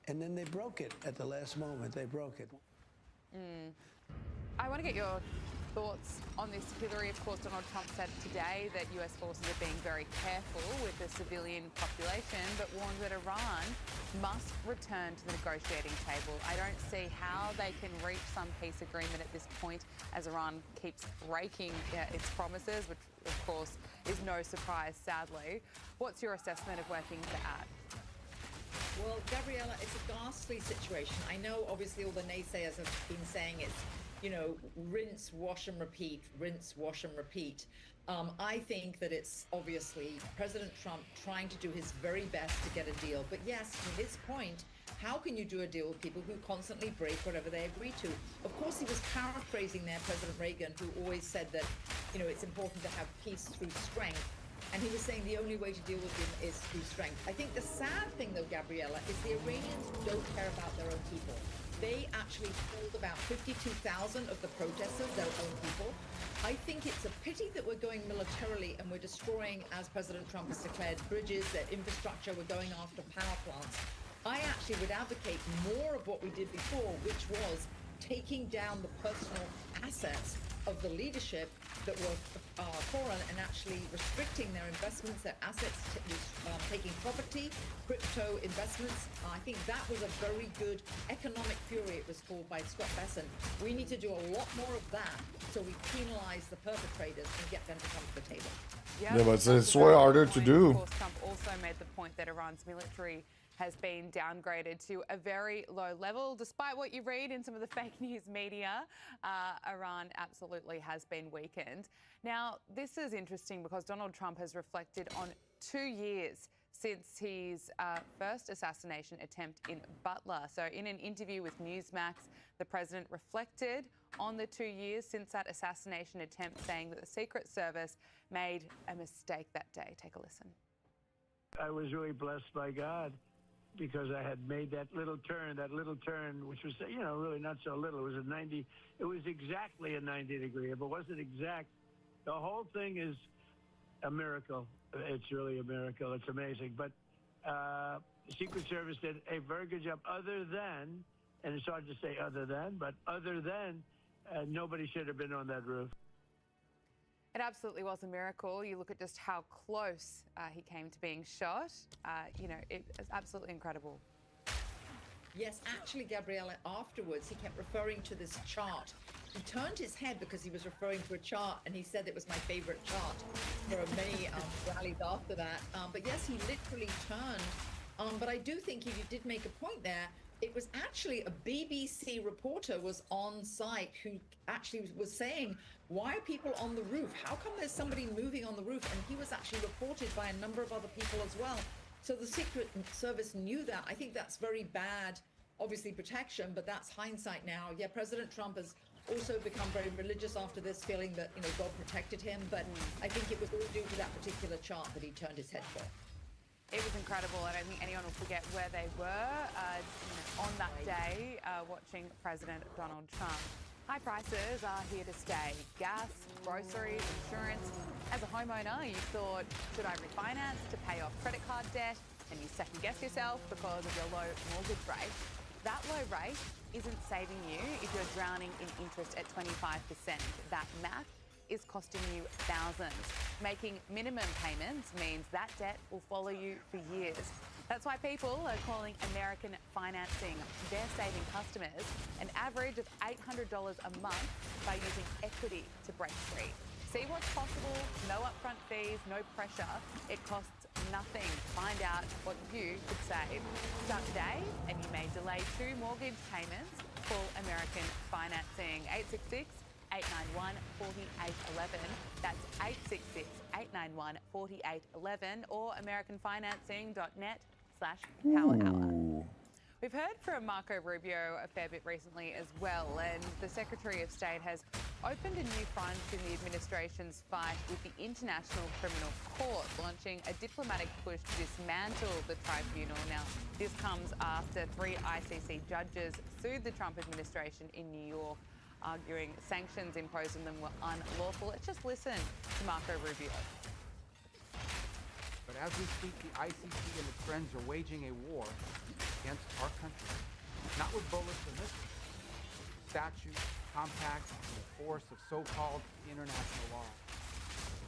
And then they broke it at the last moment. They broke it. I want to get your thoughts on this, Hillary? Of course, Donald Trump said today that US forces are being very careful with the civilian population, but warned that Iran must return to the negotiating table. I don't see how they can reach some peace agreement at this point, as Iran keeps breaking its promises, which of course is no surprise, sadly. What's your assessment of where things are at? Well, Gabriella, it's a ghastly situation. I know, obviously, all the naysayers have been saying it's, rinse, wash and repeat, rinse, wash and repeat. I think that it's obviously President Trump trying to do his very best to get a deal. But yes, to his point, how can you do a deal with people who constantly break whatever they agree to? Of course, he was paraphrasing there President Reagan, who always said that, it's important to have peace through strength. And he was saying the only way to deal with him is through strength. I think the sad thing, though, Gabriella, is the Iranians don't care about their own people. They actually killed about 52,000 of the protesters, their own people. I think it's a pity that we're going militarily and we're destroying, as President Trump has declared, bridges, their infrastructure, we're going after power plants. I actually would advocate more of what we did before, which was taking down the personal assets of the leadership that were foreign and actually restricting their investments, their assets, taking property, crypto investments. I think that was a very good economic fury, it was called by Scott Bessent. We need to do a lot more of that so we penalize the perpetrators and get them to come to the table. Yeah, but it's way harder to do. Of course, Trump also made the point that Iran's military has been downgraded to a very low level. Despite what you read in some of the fake news media, Iran absolutely has been weakened. Now, this is interesting because Donald Trump has reflected on 2 years since his first assassination attempt in Butler. So in an interview with Newsmax, the president reflected on the 2 years since that assassination attempt, saying that the Secret Service made a mistake that day. Take a listen. I was really blessed by God, because I had made that little turn, which was, really not so little. It was exactly a 90 degree. If it wasn't exact, the whole thing is a miracle. It's really a miracle. It's amazing. But the Secret Service did a very good job, other than, and it's hard to say other than, but other than, nobody should have been on that roof. It absolutely was a miracle. You look at just how close he came to being shot. It is absolutely incredible. Yes, actually, Gabriella, afterwards, he kept referring to this chart. He turned his head because he was referring to a chart, and he said it was my favorite chart for many rallies after that. But yes, he literally turned. But I do think you did make a point there. It was actually a BBC reporter was on site who actually was saying, why are people on the roof? How come there's somebody moving on the roof? And he was actually reported by a number of other people as well. So the Secret Service knew that. I think that's very bad, obviously protection, but that's hindsight now. Yeah, President Trump has also become very religious after this, feeling that, God protected him. But I think it was all due to that particular chart that he turned his head for. It was incredible. I don't think anyone will forget where they were on that day watching President Donald Trump. High prices are here to stay. Gas, groceries, insurance. As a homeowner, you thought, should I refinance to pay off credit card debt? And you second guess yourself because of your low mortgage rate. That low rate isn't saving you if you're drowning in interest at 25%. That math is costing you thousands. Making minimum payments means that debt will follow you for years. That's why people are calling American Financing. They're saving customers an average of $800 a month by using equity to break free. See what's possible, no upfront fees, no pressure. It costs nothing. Find out what you could save. Start today and you may delay 2 mortgage payments. Call American Financing. 866-891-4811. That's 866-891-4811 or americanfinancing.net/power hour. We've heard from Marco Rubio a fair bit recently as well, and the Secretary of State has opened a new front in the administration's fight with the International Criminal Court, launching a diplomatic push to dismantle the tribunal. Now, this comes after 3 ICC judges sued the Trump administration in New York, arguing sanctions imposed on them were unlawful. Let's just listen to Marco Rubio. But as we speak, the ICC and its friends are waging a war against our country, not with bullets and missiles, statutes, compacts, and the force of so-called international law.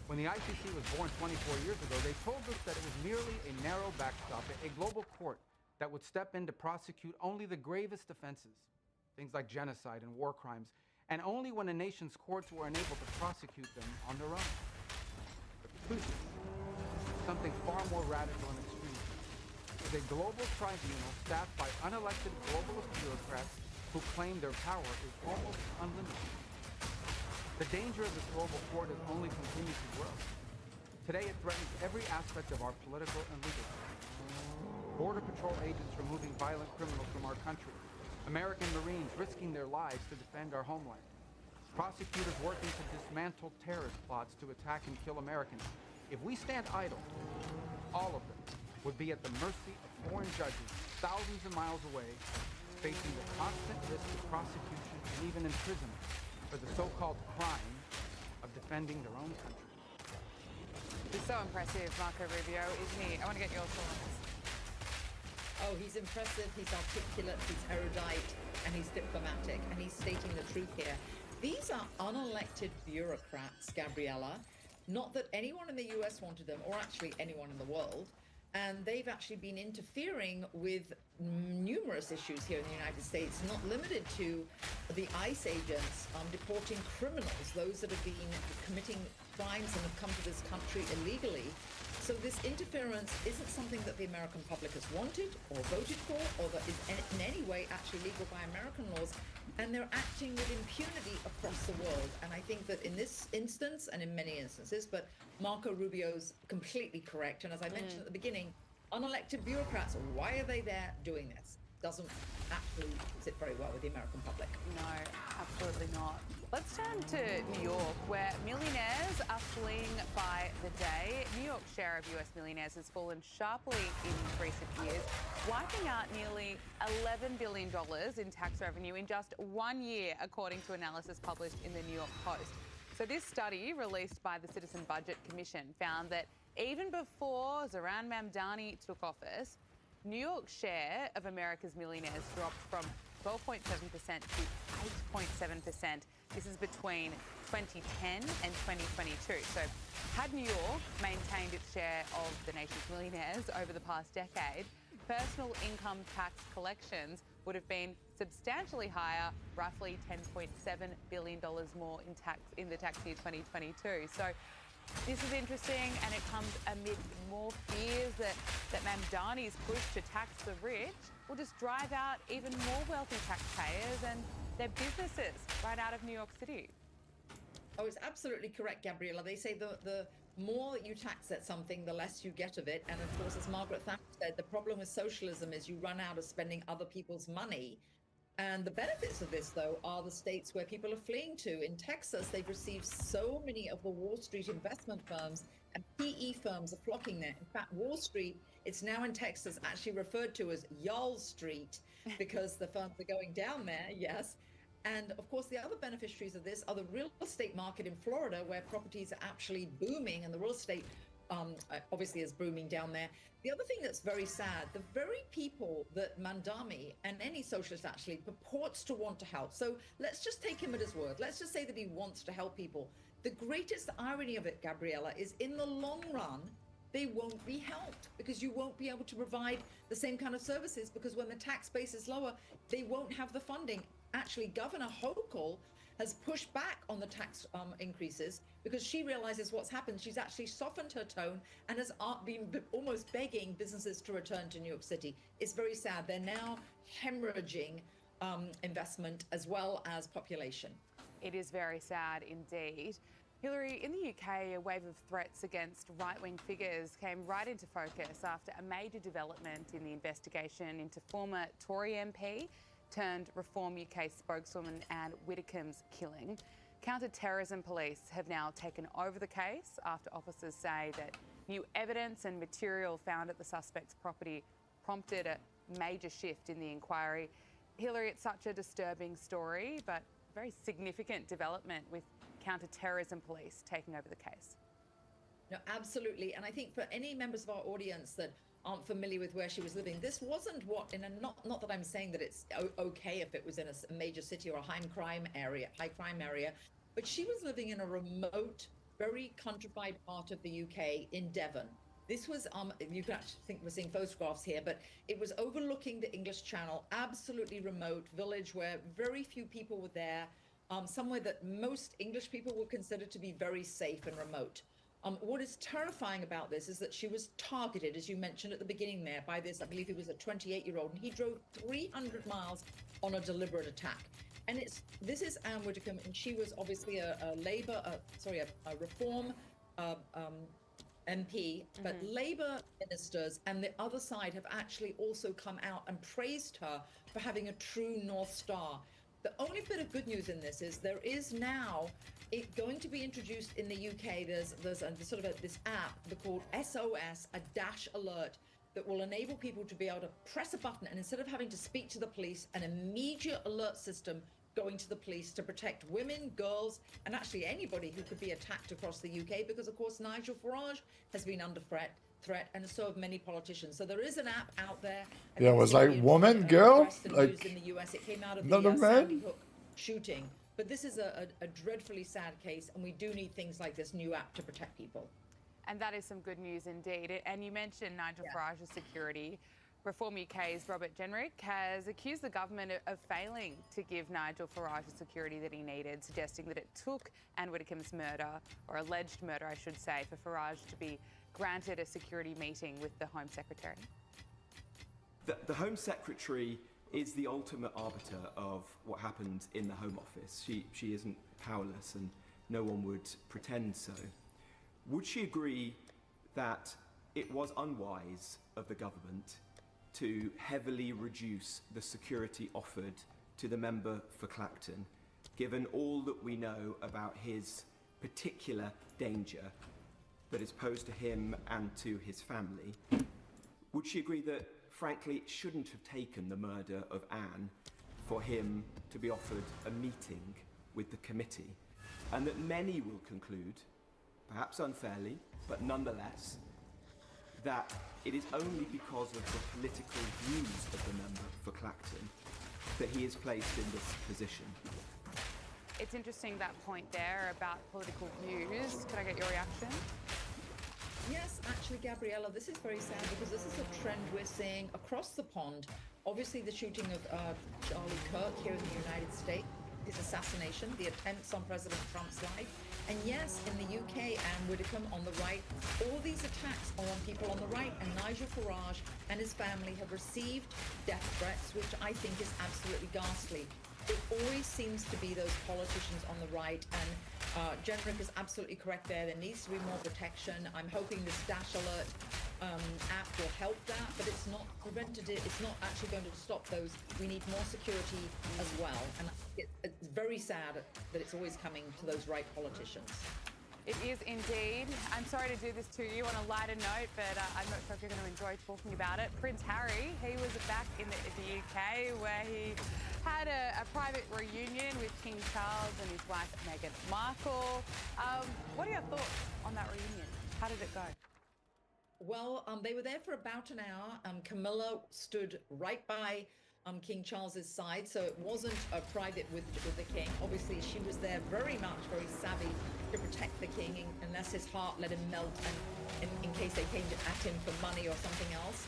When the ICC was born 24 years ago, they told us that it was merely a narrow backstop, a global court that would step in to prosecute only the gravest offenses, things like genocide and war crimes, and only when a nation's courts were unable to prosecute them on their own. But the truth is something far more radical and extreme. It's a global tribunal staffed by unelected globalist bureaucrats who claim their power is almost unlimited. The danger of this global court has only continued to grow. Today it threatens every aspect of our political and legal system. Border Patrol agents removing violent criminals from our country. American Marines risking their lives to defend our homeland. Prosecutors working to dismantle terrorist plots to attack and kill Americans. If we stand idle, all of them would be at the mercy of foreign judges thousands of miles away, facing the constant risk of prosecution and even imprisonment for the so-called crime of defending their own country. He's so impressive, Marco Rubio, isn't he? I want to get your thoughts on this. Oh, he's impressive, he's articulate, he's erudite, and he's diplomatic, and he's stating the truth here. These are unelected bureaucrats, Gabriella. Not that anyone in the US wanted them, or actually anyone in the world. And they've actually been interfering with numerous issues here in the United States, not limited to the ICE agents deporting criminals, those that have been committing crimes and have come to this country illegally. So this interference isn't something that the American public has wanted or voted for, or that is in any way actually legal by American laws. And they're acting with impunity across the world. And I think that in this instance, and in many instances, but Marco Rubio's completely correct. And as I mentioned at the beginning, unelected bureaucrats, why are they there doing this? Doesn't actually sit very well with the American public. No, absolutely not. Let's turn to New York, where millionaires are fleeing by the day. New York's share of US millionaires has fallen sharply in recent years, wiping out nearly $11 billion in tax revenue in just 1 year, according to analysis published in the New York Post. So this study, released by the Citizen Budget Commission, found that even before Zohran Mamdani took office, New York's share of America's millionaires dropped from 12.7% to 8.7%. This is between 2010 and 2022. So had New York maintained its share of the nation's millionaires over the past decade, personal income tax collections would have been substantially higher, roughly $10.7 billion more in the tax year 2022. So this is interesting, and it comes amid more fears that Mamdani's push to tax the rich will just drive out even more wealthy taxpayers and their businesses right out of New York City. Oh, it's absolutely correct, Gabriella. They say the more that you tax at something, the less you get of it. And of course, as Margaret Thatcher said, the problem with socialism is you run out of spending other people's money. And the benefits of this, though, are the states where people are fleeing to. In Texas, they've received so many of the Wall Street investment firms, and PE firms are flocking there. In fact, Wall Street, it's now in Texas actually referred to as Y'all Street because the firms are going down there, yes. And of course, the other beneficiaries of this are the real estate market in Florida, where properties are actually booming, and the real estate obviously is booming down there. The other thing that's very sad, the very people that Mamdani and any socialist actually purports to want to help. So let's just take him at his word. Let's just say that he wants to help people. The greatest irony of it, Gabriella, is in the long run, they won't be helped because you won't be able to provide the same kind of services, because when the tax base is lower, they won't have the funding. Actually, Governor Hochul has pushed back on the tax increases because she realizes what's happened. She's actually softened her tone and has been almost begging businesses to return to New York City. It's very sad. They're now hemorrhaging investment as well as population. It is very sad indeed. Hillary, in the UK, a wave of threats against right-wing figures came right into focus after a major development in the investigation into former Tory MP turned Reform UK spokeswoman Anne Widdecombe's killing. Counter-terrorism police have now taken over the case after officers say that new evidence and material found at the suspect's property prompted a major shift in the inquiry. Hillary, it's such a disturbing story, but very significant development with counter-terrorism police taking over the case. No, absolutely. And I think for any members of our audience that aren't familiar with where she was living, this wasn't what in a not that I'm saying that it's okay if it was in a major city or a high crime area, but she was living in a remote, very countrified part of the UK in Devon. This was you can actually think we're seeing photographs here, but it was overlooking the English Channel, absolutely remote village where very few people were there, somewhere that most English people would consider to be very safe and remote. What is terrifying about this is that she was targeted, as you mentioned at the beginning there, by this, I believe he was a 28-year-old, and he drove 300 miles on a deliberate attack. And this is Anne Widdecombe, and she was obviously a Reform MP, but Labour ministers and the other side have actually also come out and praised her for having a true North Star. The only bit of good news in this is there is now going to be introduced in the UK. There's this app called SOS, a dash alert, that will enable people to be able to press a button and instead of having to speak to the police, an immediate alert system going to the police to protect women, girls, and actually anybody who could be attacked across the UK, because of course Nigel Farage has been under threat, and so have many politicians. So there is an app out there. Yeah, it was like woman, girl, like in the US. It came out of another the man. Sandy Hook shooting. But this is a dreadfully sad case, and we do need things like this new app to protect people. And that is some good news indeed. And you mentioned Nigel Farage's security. Reform UK's Robert Jenrick has accused the government of failing to give Nigel Farage the security that he needed, suggesting that it took Anne Widdecombe's murder, or alleged murder, I should say, for Farage to be granted a security meeting with the Home Secretary. The Home Secretary is the ultimate arbiter of what happened in the Home Office. She isn't powerless, and no one would pretend so. Would she agree that it was unwise of the government to heavily reduce the security offered to the member for Clacton, given all that we know about his particular danger that is posed to him and to his family? Would she agree that, frankly, it shouldn't have taken the murder of Anne for him to be offered a meeting with the committee, and that many will conclude, perhaps unfairly, but nonetheless, that it is only because of the political views of the member for Clacton that he is placed in this position? It's interesting, that point there about political views. Can I get your reaction? Yes, actually, Gabriella, this is very sad because this is a trend we're seeing across the pond. Obviously, the shooting of Charlie Kirk here in the United States, his assassination, the attempts on President Trump's life. And yes, in the UK, Anne Widdecombe on the right, all these attacks are on people on the right, and Nigel Farage and his family have received death threats, which I think is absolutely ghastly. It always seems to be those politicians on the right, and Jenrick is absolutely correct there. There needs to be more protection. I'm hoping this Dash Alert app will help that, but it's not preventative. It's not actually going to stop those. We need more security as well, and it's very sad that it's always coming to those right politicians. It is indeed. I'm sorry to do this to you on a lighter note, but I'm not sure if you're going to enjoy talking about it. Prince Harry, he was back in the UK where he had a private reunion with King Charles and his wife Meghan Markle. What are your thoughts on that reunion? How did it go? Well, they were there for about an hour. Camilla stood right by King Charles's side, so it wasn't a private with the king. Obviously, she was there very very savvy to protect the king, unless his heart let him melt, and in case they came at him for money or something else.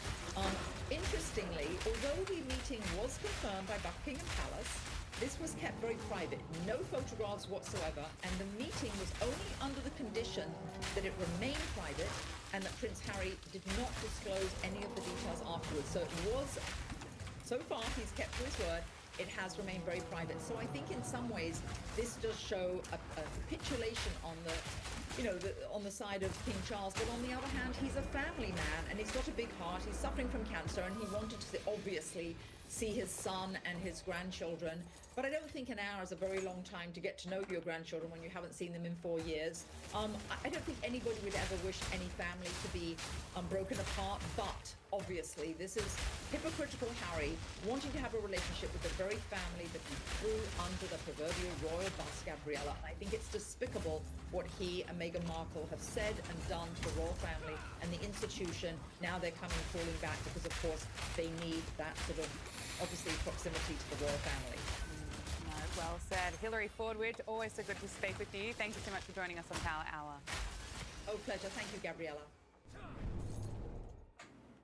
Interestingly, although the meeting was confirmed by Buckingham Palace, this was kept very private, no photographs whatsoever, and the meeting was only under the condition that it remained private and that Prince Harry did not disclose any of the details afterwards. So it was, so far, he's kept to his word. It has remained very private. So I think in some ways, this does show a capitulation on the, on the side of King Charles. But on the other hand, he's a family man and he's got a big heart. He's suffering from cancer and he wanted to obviously see his son and his grandchildren. But I don't think an hour is a very long time to get to know your grandchildren when you haven't seen them in 4 years. I don't think anybody would ever wish any family to be broken apart, but obviously this is hypocritical Harry wanting to have a relationship with the very family that he threw under the proverbial royal bus, Gabriella. And I think it's despicable what he and Meghan Markle have said and done to the royal family and the institution. Now they're coming crawling back because, of course, they need that sort of, obviously, proximity to the royal family. No, well said. Hilary Fordwich, always so good to speak with you. Thank you so much for joining us on Power Hour. Oh, pleasure. Thank you, Gabriella.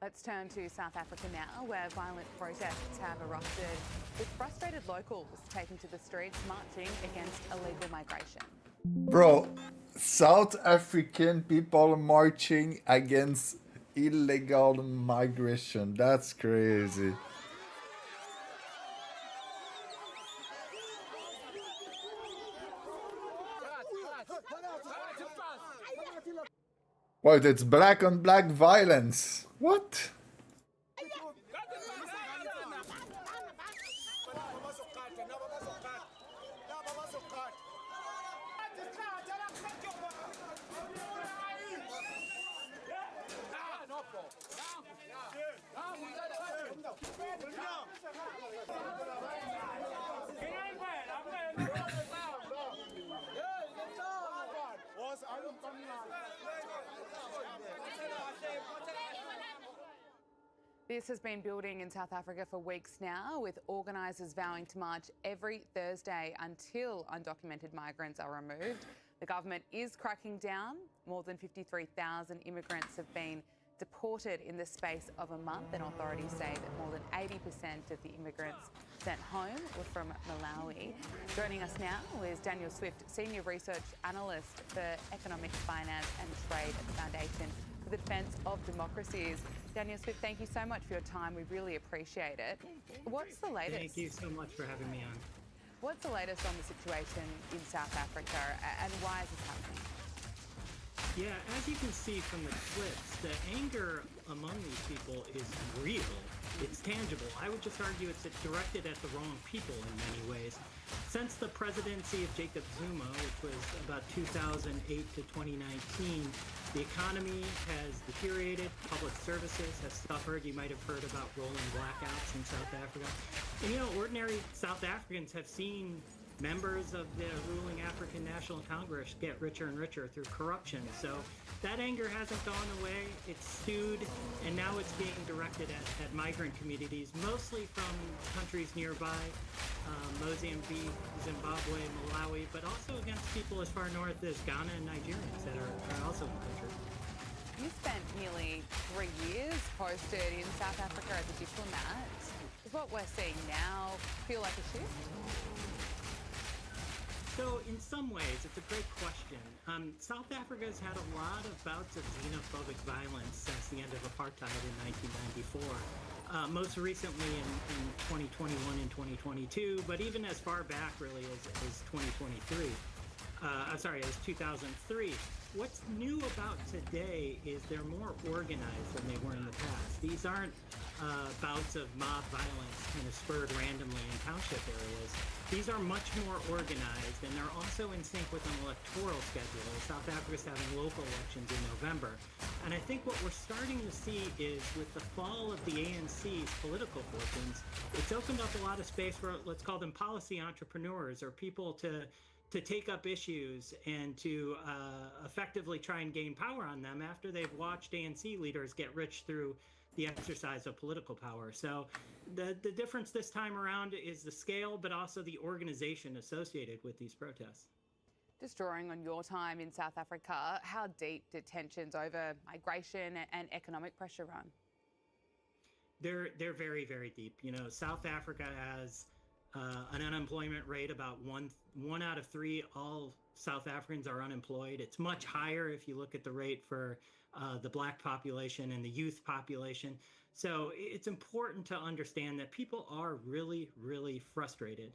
Let's turn to South Africa now, where violent protests have erupted, with frustrated locals taking to the streets marching against illegal migration. Bro, South African people marching against illegal migration. That's crazy. What? It's black on black violence. What? This has been building in South Africa for weeks now, with organisers vowing to march every Thursday until undocumented migrants are removed. The government is cracking down. More than 53,000 immigrants have been deported in the space of a month, and authorities say that more than 80% of the immigrants sent home were from Malawi. Joining us now is Daniel Swift, Senior Research Analyst for Economic Finance and Trade at the Foundation for the Defence of Democracies. Daniel Swift, thank you so much for your time. We really appreciate it. What's the latest? Thank you so much for having me on. What's the latest on the situation in South Africa, and why is this happening? Yeah, as you can see from the clips, the anger among these people is real. It's tangible. I would just argue it's directed at the wrong people in many ways. Since the presidency of Jacob Zuma, which was about 2008 to 2019, the economy has deteriorated, public services has suffered. You might have heard about rolling blackouts in South Africa. And, you know, ordinary South Africans have seen members of the ruling African National Congress get richer and richer through corruption. So that anger hasn't gone away. It's stewed, and now it's being directed at migrant communities, mostly from countries nearby, Mozambique, Zimbabwe, Malawi, but also against people as far north as Ghana and Nigerians that are also in the country. You spent nearly 3 years posted in South Africa as a diplomat. Does what we're seeing now feel like a shift? So in some ways, it's a great question. South Africa has had a lot of bouts of xenophobic violence since the end of apartheid in 1994. Most recently in 2021 and 2022, but even as far back really as 2023. As 2003. What's new about today is they're more organized than they were in the past. These aren't bouts of mob violence kind of spurred randomly in township areas. These are much more organized, and they're also in sync with an electoral schedule. South Africa's having local elections in November. And I think what we're starting to see is with the fall of the ANC's political fortunes, it's opened up a lot of space for, let's call them policy entrepreneurs, or people to take up issues and to effectively try and gain power on them after they've watched ANC leaders get rich through the exercise of political power. So the difference this time around is the scale, but also the organization associated with these protests. Just drawing on your time in South Africa, how deep did tensions over migration and economic pressure run? They're very, very deep. You know, South Africa has an unemployment rate about one out of three. All South Africans are unemployed. It's much higher if you look at the rate for the black population and the youth population. So it's important to understand that people are really, really frustrated.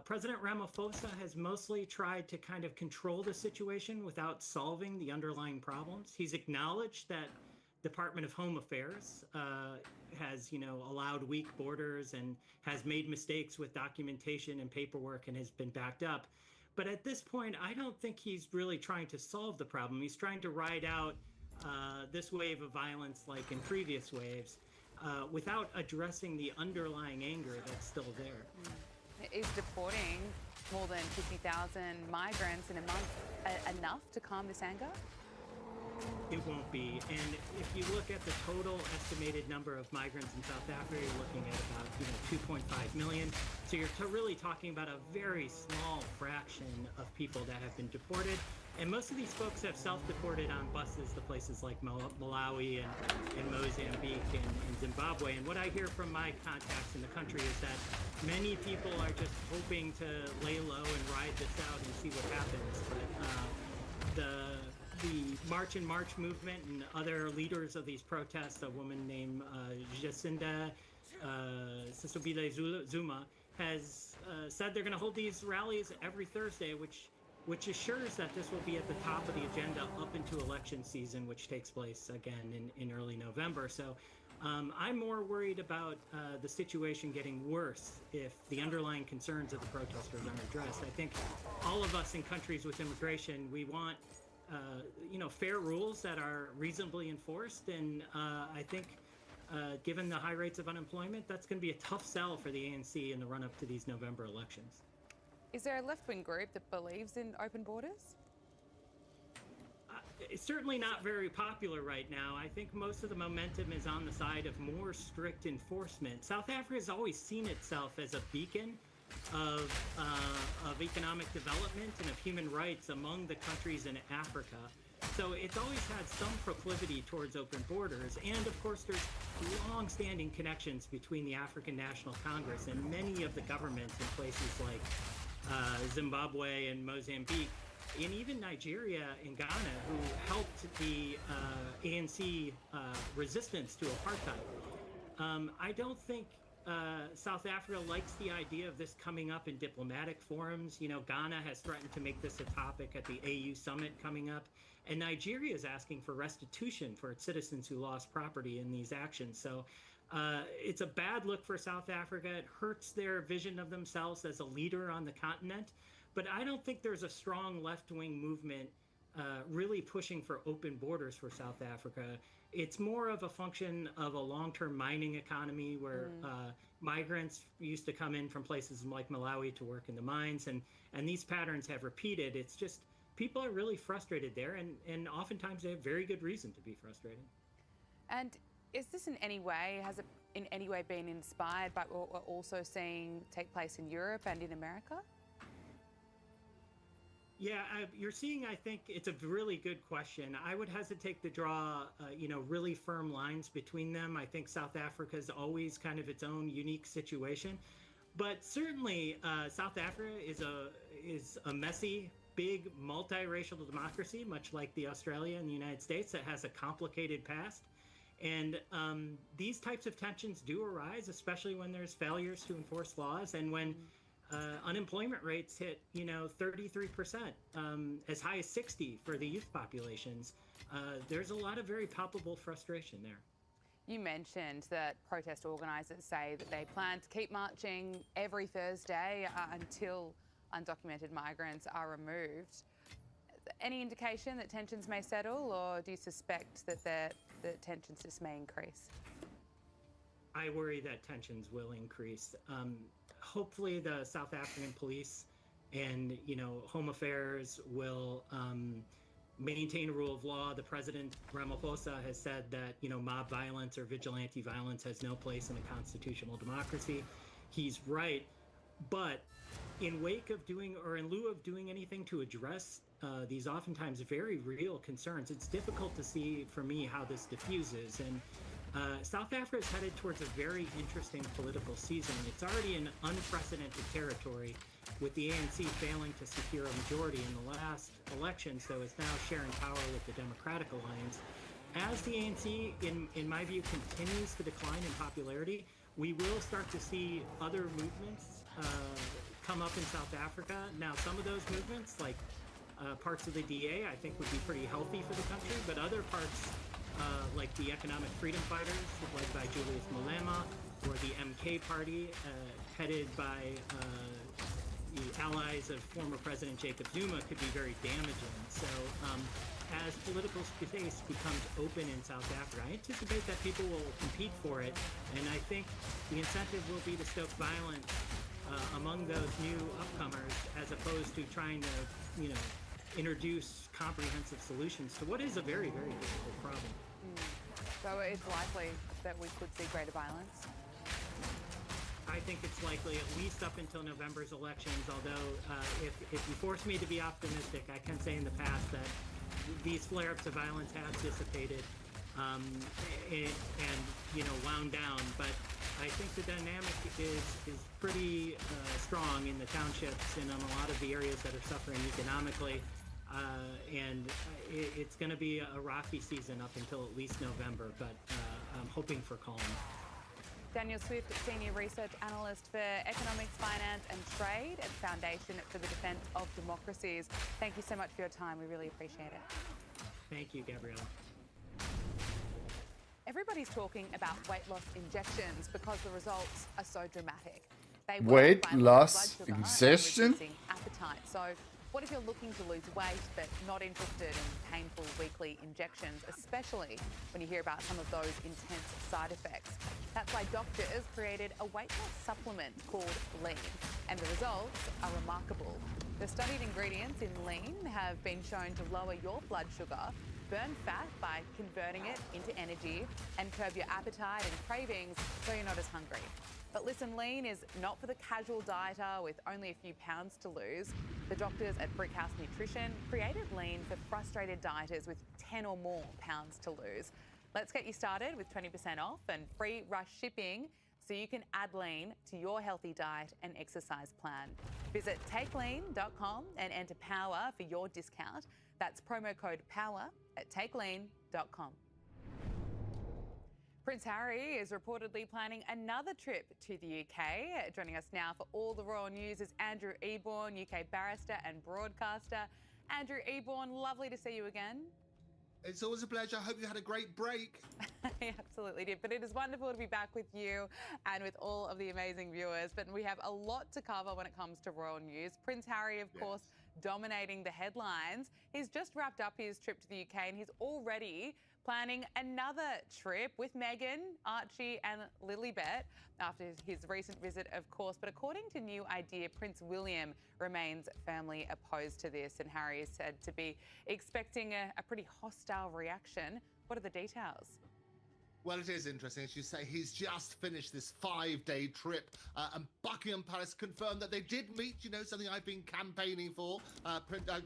President Ramaphosa has mostly tried to kind of control the situation without solving the underlying problems. He's acknowledged that Department of Home Affairs has, allowed weak borders and has made mistakes with documentation and paperwork and has been backed up. But at this point, I don't think he's really trying to solve the problem. He's trying to ride out this wave of violence like in previous waves without addressing the underlying anger that's still there. Is deporting more than 50,000 migrants in a month enough to calm this anger? It won't be. And if you look at the total estimated number of migrants in South Africa, you're looking at about 2.5 million. So you're really talking about a very small fraction of people that have been deported. And most of these folks have self-deported on buses to places like Malawi and Mozambique and Zimbabwe. And what I hear from my contacts in the country is that many people are just hoping to lay low and ride this out and see what happens. But the March and March movement and other leaders of these protests, a woman named Jacinda Sissobile Zuma, has said they're going to hold these rallies every Thursday, which assures that this will be at the top of the agenda up into election season, which takes place again in early November. So I'm more worried about the situation getting worse if the underlying concerns of the protesters aren't addressed. I think all of us in countries with immigration, we want fair rules that are reasonably enforced. And I think given the high rates of unemployment, that's going to be a tough sell for the ANC in the run-up to these November elections. Is there a left-wing group that believes in open borders? It's certainly not very popular right now. I think most of the momentum is on the side of more strict enforcement. South Africa has always seen itself as a beacon of economic development and of human rights among the countries in Africa. So it's always had some proclivity towards open borders. And of course, there's long-standing connections between the African National Congress and many of the governments in places like Zimbabwe and Mozambique, and even Nigeria and Ghana, who helped the ANC resistance to apartheid. I don't think South Africa likes the idea of this coming up in diplomatic forums. Ghana has threatened to make this a topic at the AU summit coming up, and Nigeria is asking for restitution for its citizens who lost property in these actions. So it's a bad look for South Africa. It hurts their vision of themselves as a leader on the continent. But I don't think there's a strong left-wing movement really pushing for open borders for South Africa. It's more of a function of a long-term mining economy where migrants used to come in from places like Malawi to work in the mines, and these patterns have repeated. It's just people are really frustrated there, and oftentimes they have very good reason to be frustrated. And is this in any way, has it in any way been inspired by what we're also seeing take place in Europe and in America? Yeah, you're seeing, I think it's a really good question. I would hesitate to draw, really firm lines between them. I think South Africa is always kind of its own unique situation. But certainly, South Africa is a messy, big, multiracial democracy, much like the Australia and the United States, that has a complicated past. And these types of tensions do arise, especially when there's failures to enforce laws and when unemployment rates hit, 33%, as high as 60 for the youth populations. There's a lot of very palpable frustration there. You mentioned that protest organisers say that they plan to keep marching every Thursday until undocumented migrants are removed. Any indication that tensions may settle, or do you suspect that the tensions just may increase? I worry that tensions will increase. Hopefully the South African police and, Home Affairs will maintain a rule of law. The president, Ramaphosa, has said that, mob violence or vigilante violence has no place in a constitutional democracy. He's right. But in wake of doing, or in lieu of doing anything to address these oftentimes very real concerns, it's difficult to see, for me, how this diffuses. And South Africa is headed towards a very interesting political season. It's already in unprecedented territory, with the ANC failing to secure a majority in the last election, so it's now sharing power with the Democratic Alliance. As the ANC, in my view, continues to decline in popularity, we will start to see other movements come up in South Africa. Now, some of those movements, like parts of the DA, I think would be pretty healthy for the country, but other parts, like the Economic Freedom Fighters, led by Julius Malema, or the MK Party, headed by the allies of former President Jacob Zuma, could be very damaging. So as political space becomes open in South Africa, I anticipate that people will compete for it, and I think the incentive will be to stoke violence among those new upcomers, as opposed to trying to, introduce comprehensive solutions to what is a very, very difficult problem. So it's likely that we could see greater violence? I think it's likely, at least up until November's elections, although if you force me to be optimistic, I can say in the past that these flare-ups of violence have dissipated and wound down. But I think the dynamic is pretty strong in the townships and in a lot of the areas that are suffering economically. It's going to be a rocky season up until at least November, but I'm hoping for calm. Daniel Swift, Senior Research Analyst for Economics, Finance and Trade at the Foundation for the Defence of Democracies. Thank you so much for your time. We really appreciate it. Thank you, Gabriella. Everybody's talking about weight loss injections because the results are so dramatic. They Weight work by loss blood sugar and injection? reducing appetite. So what if you're looking to lose weight but not interested in painful weekly injections, especially when you hear about some of those intense side effects? That's why doctors created a weight loss supplement called Lean, and the results are remarkable. The studied ingredients in Lean have been shown to lower your blood sugar, burn fat by converting it into energy, and curb your appetite and cravings so you're not as hungry. But listen, Lean is not for the casual dieter with only a few pounds to lose. The doctors at Brickhouse Nutrition created Lean for frustrated dieters with 10 or more pounds to lose. Let's get you started with 20% off and free rush shipping so you can add Lean to your healthy diet and exercise plan. Visit takelean.com and enter POWER for your discount. That's promo code POWER at takelean.com. Prince Harry is reportedly planning another trip to the UK. Joining us now for all the royal news is Andrew Eborn, UK barrister and broadcaster. Andrew Eborn, lovely to see you again. It's always a pleasure. I hope you had a great break. I absolutely did. But it is wonderful to be back with you and with all of the amazing viewers. But we have a lot to cover when it comes to royal news. Prince Harry, of course, dominating the headlines. He's just wrapped up his trip to the UK and he's already planning another trip with Meghan, Archie and Lilibet after his recent visit, of course. But according to New Idea, Prince William remains firmly opposed to this, and Harry is said to be expecting a pretty hostile reaction. What are the details? Well, it is interesting, as you say, he's just finished this 5-day trip, and Buckingham Palace confirmed that they did meet, something I've been campaigning for.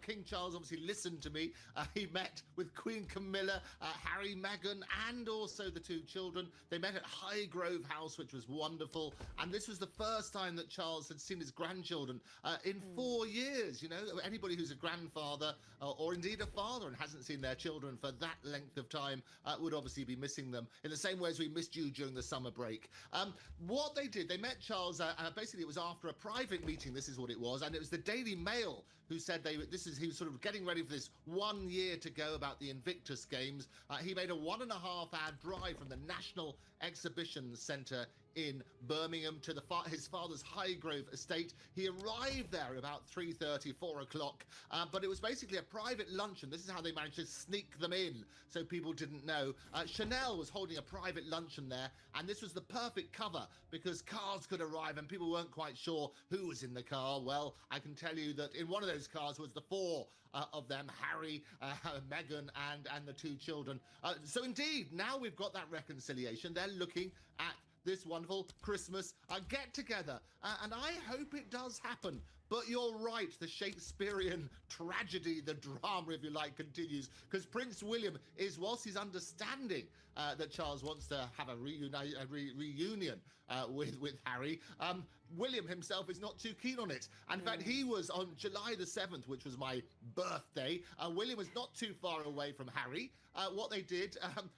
King Charles obviously listened to me. He met with Queen Camilla, Harry, Meghan, and also the two children. They met at Highgrove House, which was wonderful, and this was the first time that Charles had seen his grandchildren in 4 years. Anybody who's a grandfather or indeed a father and hasn't seen their children for that length of time would obviously be missing them, in the same way as we missed you during the summer break. What they did, they met Charles, basically it was after a private meeting, this is what it was, and it was the Daily Mail who said he was sort of getting ready for this 1 year to go about the Invictus Games. He made a 1.5-hour drive from the National Exhibition Centre in Birmingham to his father's Highgrove estate. He arrived there about 3:30, 4 o'clock, but it was basically a private luncheon. This is how they managed to sneak them in so people didn't know. Chanel was holding a private luncheon there, and this was the perfect cover because cars could arrive and people weren't quite sure who was in the car. Well, I can tell you that in one of those cars was the four of them, Harry, Meghan and the two children. So indeed, now we've got that reconciliation. They're looking at this wonderful Christmas get-together. And I hope it does happen. But you're right, the Shakespearean tragedy, the drama, if you like, continues. Because Prince William is, whilst he's understanding that Charles wants to have a reunion with Harry, William himself is not too keen on it. In fact, he was on July the 7th, which was my birthday. William was not too far away from Harry. What they did,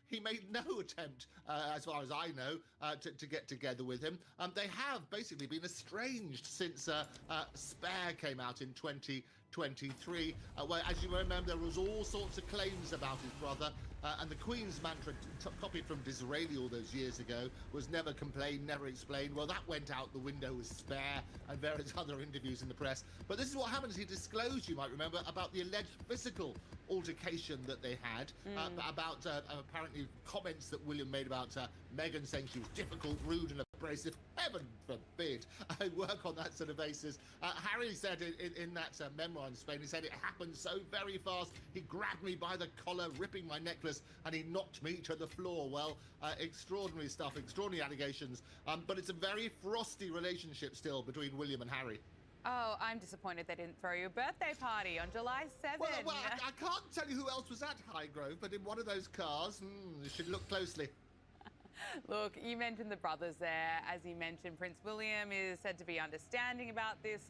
he made no attempt, as far as I know, to get together with him. They have basically been estranged since Spare came out in 2023, where, as you remember, there was all sorts of claims about his brother. And the Queen's mantra, copied from Disraeli all those years ago, was never complain, never explain. Well, that went out the window with Spare and various other interviews in the press. But this is what happens. He disclosed, you might remember, about the alleged physical altercation that they had, about apparently comments that William made about Meghan, saying she was difficult, rude and abrasive. Heaven forbid I work on that sort of basis. Harry said in that memoir in Spain, he said it happened so very fast. He grabbed me by the collar, ripping my necklace, and he knocked me to the floor. Well, extraordinary stuff, extraordinary allegations. But it's a very frosty relationship still between William and Harry. Oh, I'm disappointed they didn't throw you a birthday party on July 7th. Well, I can't tell you who else was at Highgrove, but in one of those cars, you should look closely. Look, you mentioned the brothers there. As you mentioned, Prince William is said to be understanding about this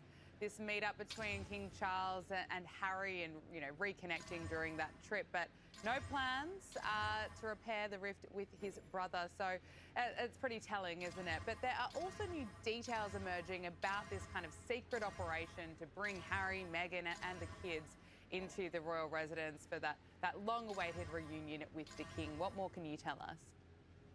meetup between King Charles and Harry, and reconnecting during that trip, but no plans to repair the rift with his brother. So it's pretty telling, isn't it? But there are also new details emerging about this kind of secret operation to bring Harry, Meghan and the kids into the royal residence for that long-awaited reunion with the king. What more can you tell us?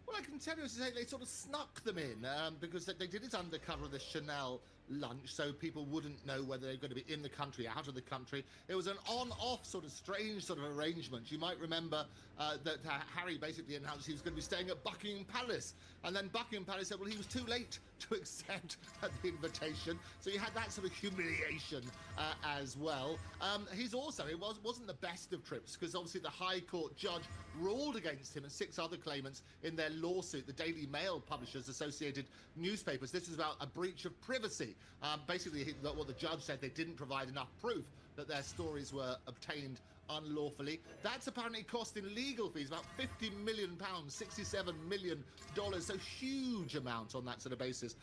Well, I can tell you, as I say, they sort of snuck them in because they did it under cover of the Chanel lunch, so people wouldn't know whether they're going to be in the country, out of the country. It was an on-off sort of strange sort of arrangement. You might remember that Harry basically announced he was going to be staying at Buckingham Palace, and then Buckingham Palace said, well, he was too late to accept the invitation, so you had that sort of humiliation as well. He's also, it wasn't the best of trips, because obviously the High Court judge ruled against him and 6 other claimants in their lawsuit. The Daily Mail publishers, Associated Newspapers. This is about a breach of privacy. Basically, what the judge said, they didn't provide enough proof that their stories were obtained unlawfully. That's apparently cost in legal fees about £50 million, $67 million, so huge amount on that sort of basis.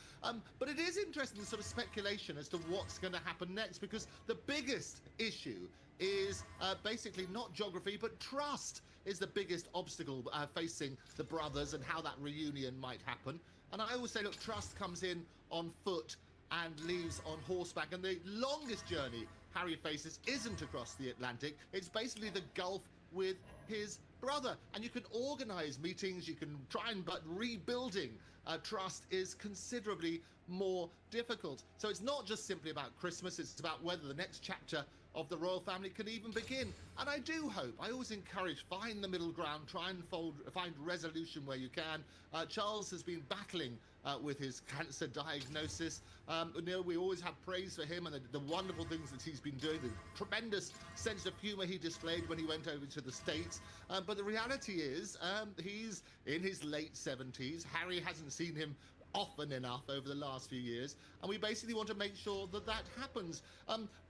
But it is interesting, the sort of speculation as to what's going to happen next, because the biggest issue is basically not geography, but trust is the biggest obstacle facing the brothers, and how that reunion might happen. And I always say, look, trust comes in on foot and leaves on horseback, and the longest journey Harry faces isn't across the Atlantic. It's basically the Gulf with his brother, and you can organize meetings, you can try but rebuilding trust is considerably more difficult. So it's not just simply about Christmas, it's about whether the next chapter of the royal family can even begin. And I do hope, I always encourage, find the middle ground, try and find resolution where you can. Charles has been battling with his cancer diagnosis. We always have praise for him and the wonderful things that he's been doing, the tremendous sense of humor he displayed when he went over to the States. But the reality is, he's in his late 70s. Harry hasn't seen him often enough over the last few years, and we basically want to make sure that that happens.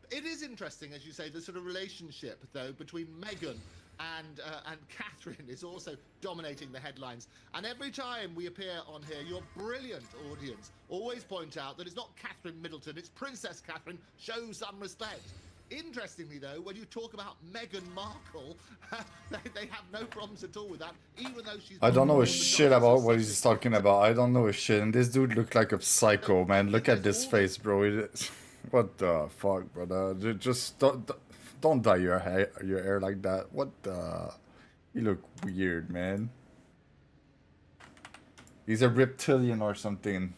It is interesting, as you say, the sort of relationship, though, between Meghan and Catherine is also dominating the headlines. And every time we appear on here, your brilliant audience always point out that it's not Catherine Middleton, it's Princess Catherine. Show some respect. Interestingly, though, when you talk about Meghan Markle, they have no problems at all with that, even though she's... I don't know a shit about what he's talking about. I don't know a shit. And this dude looked like a psycho, man. Look at this face, bro. What the fuck, brother? Just don't dye your hair like that. What the... You look weird, man. He's a reptilian or something.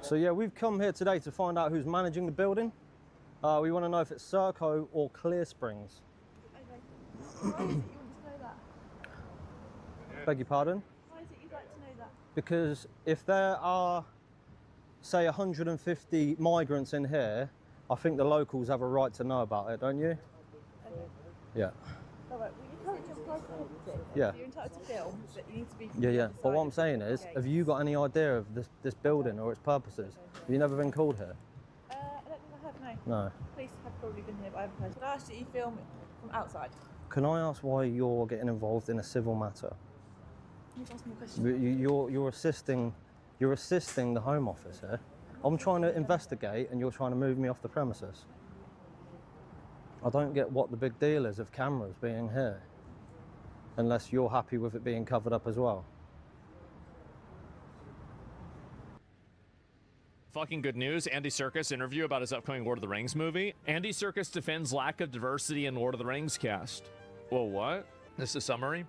So yeah, we've come here today to find out who's managing the building. We want to know if it's Serco or Clear Springs. Okay. Why is it you want to know that? Beg your pardon? Why is it you'd like to know that? Because if there are, say, 150 migrants in here, I think the locals have a right to know about it, don't you? Okay. Yeah. All right. Well, you're entitled to private property. Yeah. So you're entitled to film, but you need to be. Yeah. But what I'm saying is, have you got any idea of this building or its purposes? Have you never been called here? I don't think I have. No. No. Police have probably been here, but I haven't heard. Can I ask that you film from outside? Can I ask why you're getting involved in a civil matter? Can you ask me a question? You're assisting the Home Office here. I'm trying to investigate, and you're trying to move me off the premises. I don't get what the big deal is of cameras being here, unless you're happy with it being covered up as well. Fucking good news. Andy Serkis interview about his upcoming Lord of the Rings movie. Andy Serkis defends lack of diversity in Lord of the Rings cast. Well, what? This is a summary.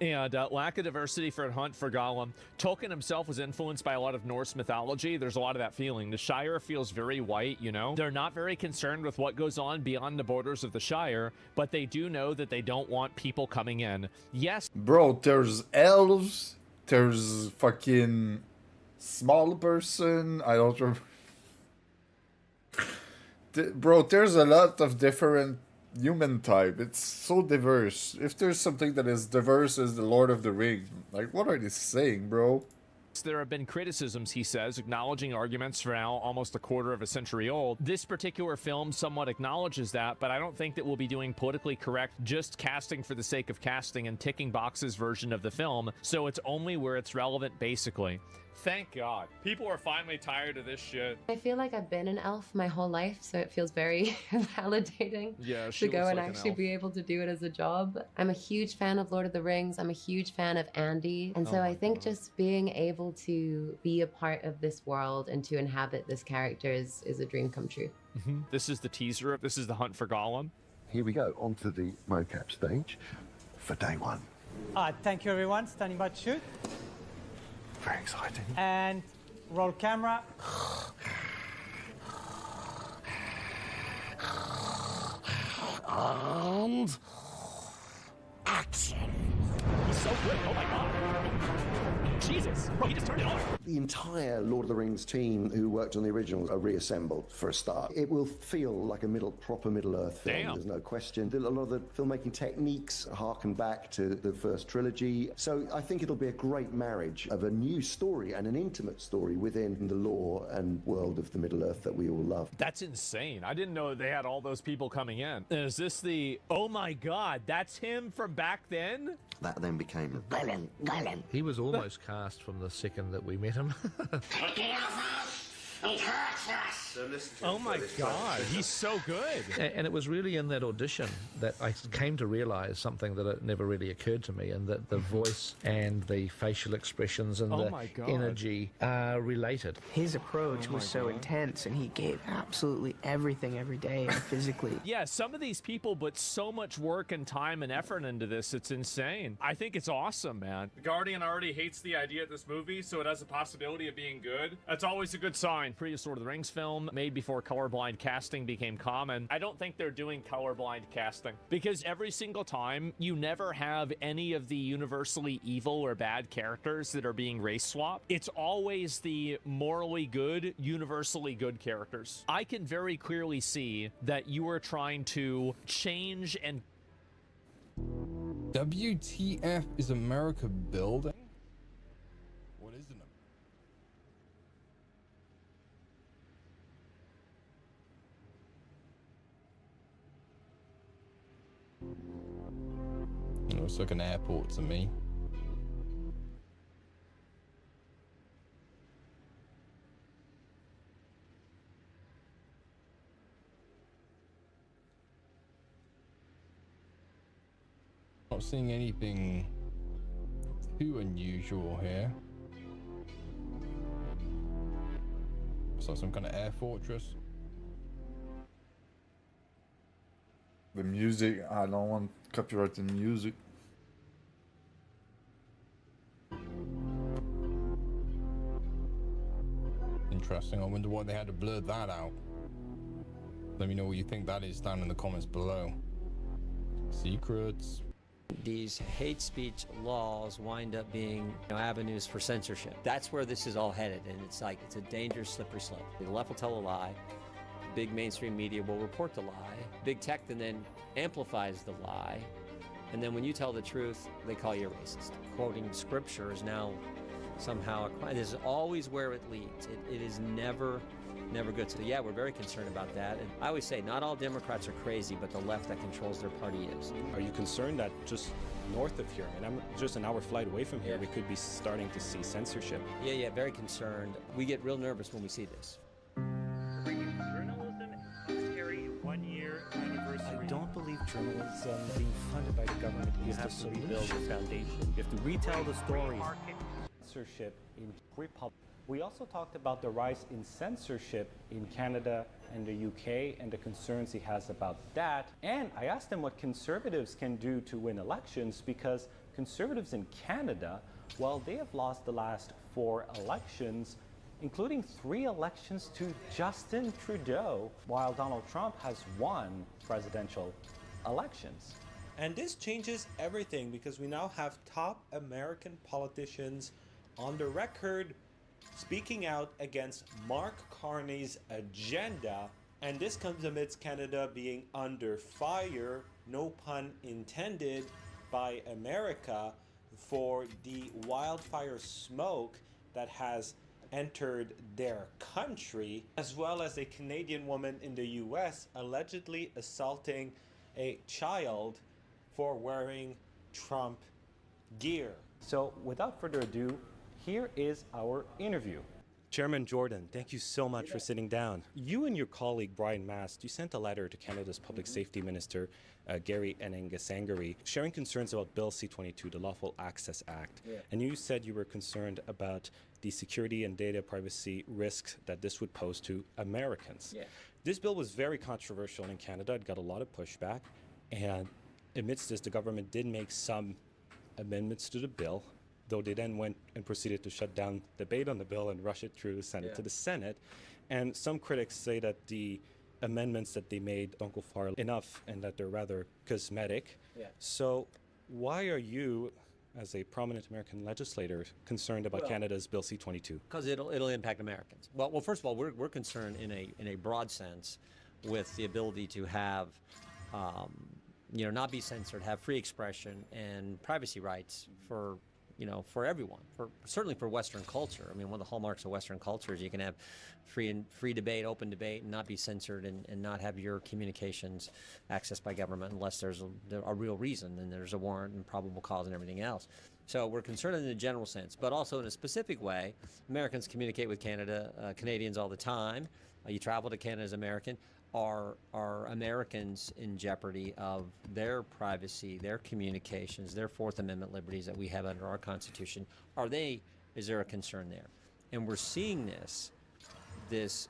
And lack of diversity for Hunt for Gollum. Tolkien himself was influenced by a lot of Norse mythology. There's a lot of that feeling. The Shire feels very white, you know? They're not very concerned with what goes on beyond the borders of the Shire, but they do know that they don't want people coming in. Yes. Bro, there's elves. There's fucking small person. I don't remember. Bro, there's a lot of different human type. It's so diverse. If there's something that is diverse as the Lord of the Rings, like, what are they saying, bro? There have been criticisms, he says, acknowledging arguments for now almost a quarter of a century old. This particular film somewhat acknowledges that, but I don't think that we'll be doing politically correct, just casting for the sake of casting and ticking boxes version of the film, so it's only where it's relevant, basically. Thank God. People are finally tired of this shit. I feel like I've been an elf my whole life, so it feels very validating Yeah, she to go looks and like an actually elf. be able to do it as a job. I'm a huge fan of Lord of the Rings. I'm a huge fan of Andy. And so Oh I think just being able to be a part of this world and to inhabit this character is a dream come true. This is the teaser. This is the Hunt for Gollum. Here we go, onto the mocap stage for day one. Thank you, everyone. Standing by to shoot. Very exciting. And roll camera. And action. He's so good. Oh my God. Jesus. Bro, he just turned it on. The entire Lord of the Rings team who worked on the originals are reassembled for a start. It will feel like a proper Middle-earth film, Damn. there's no question. A lot of the filmmaking techniques harken back to the first trilogy. So I think it'll be a great marriage of a new story and an intimate story within the lore and world of the Middle-earth that we all love. That's insane. I didn't know they had all those people coming in. Is this the... Oh my God, that's him from back then? That then became Gollum. He was almost cast from the second that we met him. It hurts us. Oh my God, he's so good. And it was really in that audition that I came to realize something that it never really occurred to me, and that the voice and the facial expressions and Oh the my God. energy are related. His approach was so intense, and he gave absolutely everything every day physically. Yeah, some of these people put so much work and time and effort into this, it's insane. I think it's awesome, man. The Guardian already hates the idea of this movie, so it has a possibility of being good. That's always a good sign. Previous Lord of the Rings film, made before colorblind casting became common. I don't think they're doing colorblind casting, because every single time, you never have any of the universally evil or bad characters that are being race swapped. It's always the morally good, universally good characters. I can very clearly see that you are trying to change and... WTF is America building? What is it? It looks like an airport to me. Not seeing anything too unusual here. It's like some kind of air fortress. The music, I don't want copyrighted music. interesting. I wonder why they had to blur that out. Let me know what you think that is down in the comments below. Secrets. These hate speech laws wind up being avenues for censorship. That's where this is all headed, and it's a dangerous slippery slope. The left will tell a lie, big mainstream media will report the lie, big tech then amplifies the lie, and then when you tell the truth, they call you a racist. Quoting scripture is now somehow a crime. This is always where it leads. It is never good. So yeah, we're very concerned about that. And I always say, not all Democrats are crazy, but the left that controls their party is. Are you concerned that just north of here, and I'm just an hour flight away from here, we could be starting to see censorship? Yeah, very concerned. We get real nervous when we see this. Journalism carry 1 year anniversary. I don't believe journalism being funded by the government is the solution. You have to rebuild the foundation. You have to retell the stories. Censorship in Republic. We also talked about the rise in censorship in Canada and the UK and the concerns he has about that. And I asked him what conservatives can do to win elections, because conservatives in Canada, well, they have lost the last 4 elections, including 3 elections to Justin Trudeau, while Donald Trump has won presidential elections. And this changes everything, because we now have top American politicians on the record speaking out against Mark Carney's agenda, and this comes amidst Canada being under fire, no pun intended, by America for the wildfire smoke that has entered their country, as well as a Canadian woman in the US allegedly assaulting a child for wearing Trump gear. So without further ado, here is our interview. Chairman Jordan, thank you so much for sitting down. You and your colleague Brian Mast, you sent a letter to Canada's Public Safety Minister, Gary Enengasangari, sharing concerns about Bill C-22, the Lawful Access Act. And you said you were concerned about the security and data privacy risks that this would pose to Americans. This bill was very controversial in Canada. It got a lot of pushback. And amidst this, the government did make some amendments to the bill, though they then went and proceeded to shut down debate on the bill and rush it through the Senate to the Senate. And some critics say that the amendments that they made don't go far enough and that they're rather cosmetic. So why are you, as a prominent American legislator, concerned about Canada's Bill C-22? Because it'll impact Americans. Well, first of all, we're concerned in a broad sense with the ability to have not be censored, have free expression and privacy rights for everyone, certainly for Western culture. I mean, one of the hallmarks of Western culture is you can have free debate, open debate, and not be censored and not have your communications accessed by government unless there's a real reason and there's a warrant and probable cause and everything else. So we're concerned in a general sense, but also in a specific way. Americans communicate with Canadians all the time. You travel to Canada as American. Are Americans in jeopardy of their privacy, their communications, their Fourth Amendment liberties that we have under our Constitution? Is there a concern there? And we're seeing this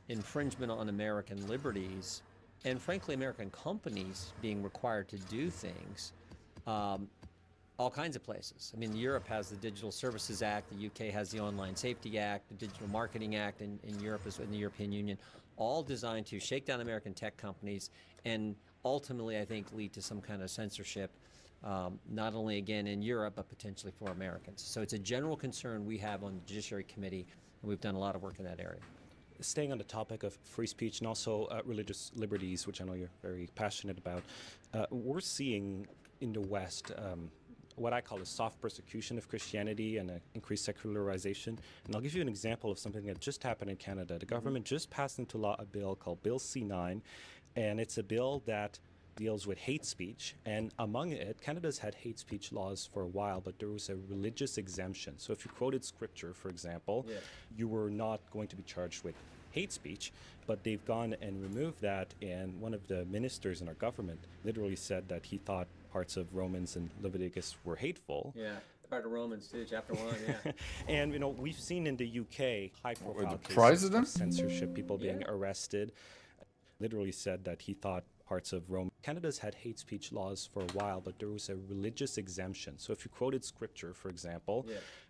infringement on American liberties, and frankly, American companies being required to do things all kinds of places. I mean, Europe has the Digital Services Act, the UK has the Online Safety Act, the Digital Marketing Act in Europe, in the European Union, all designed to shake down American tech companies and ultimately, I think, lead to some kind of censorship, not only, again, in Europe, but potentially for Americans. So it's a general concern we have on the Judiciary Committee, and we've done a lot of work in that area. Staying on the topic of free speech and also religious liberties, which I know you're very passionate about, we're seeing in the West what I call a soft persecution of Christianity and an increased secularization. And I'll give you an example of something that just happened in Canada. The government just passed into law a bill called Bill C-9, and it's a bill that deals with hate speech. And among it, Canada's had hate speech laws for a while, but there was a religious exemption. So if you quoted scripture, for example, you were not going to be charged with hate speech, but they've gone and removed that, and one of the ministers in our government literally said that he thought parts of Romans and Leviticus were hateful. Yeah, part of Romans too, chapter 1, yeah. And we've seen in the UK high-profile cases of censorship, people being arrested, literally said that he thought parts of Rome. Canada's had hate speech laws for a while, but there was a religious exemption. So if you quoted scripture, for example,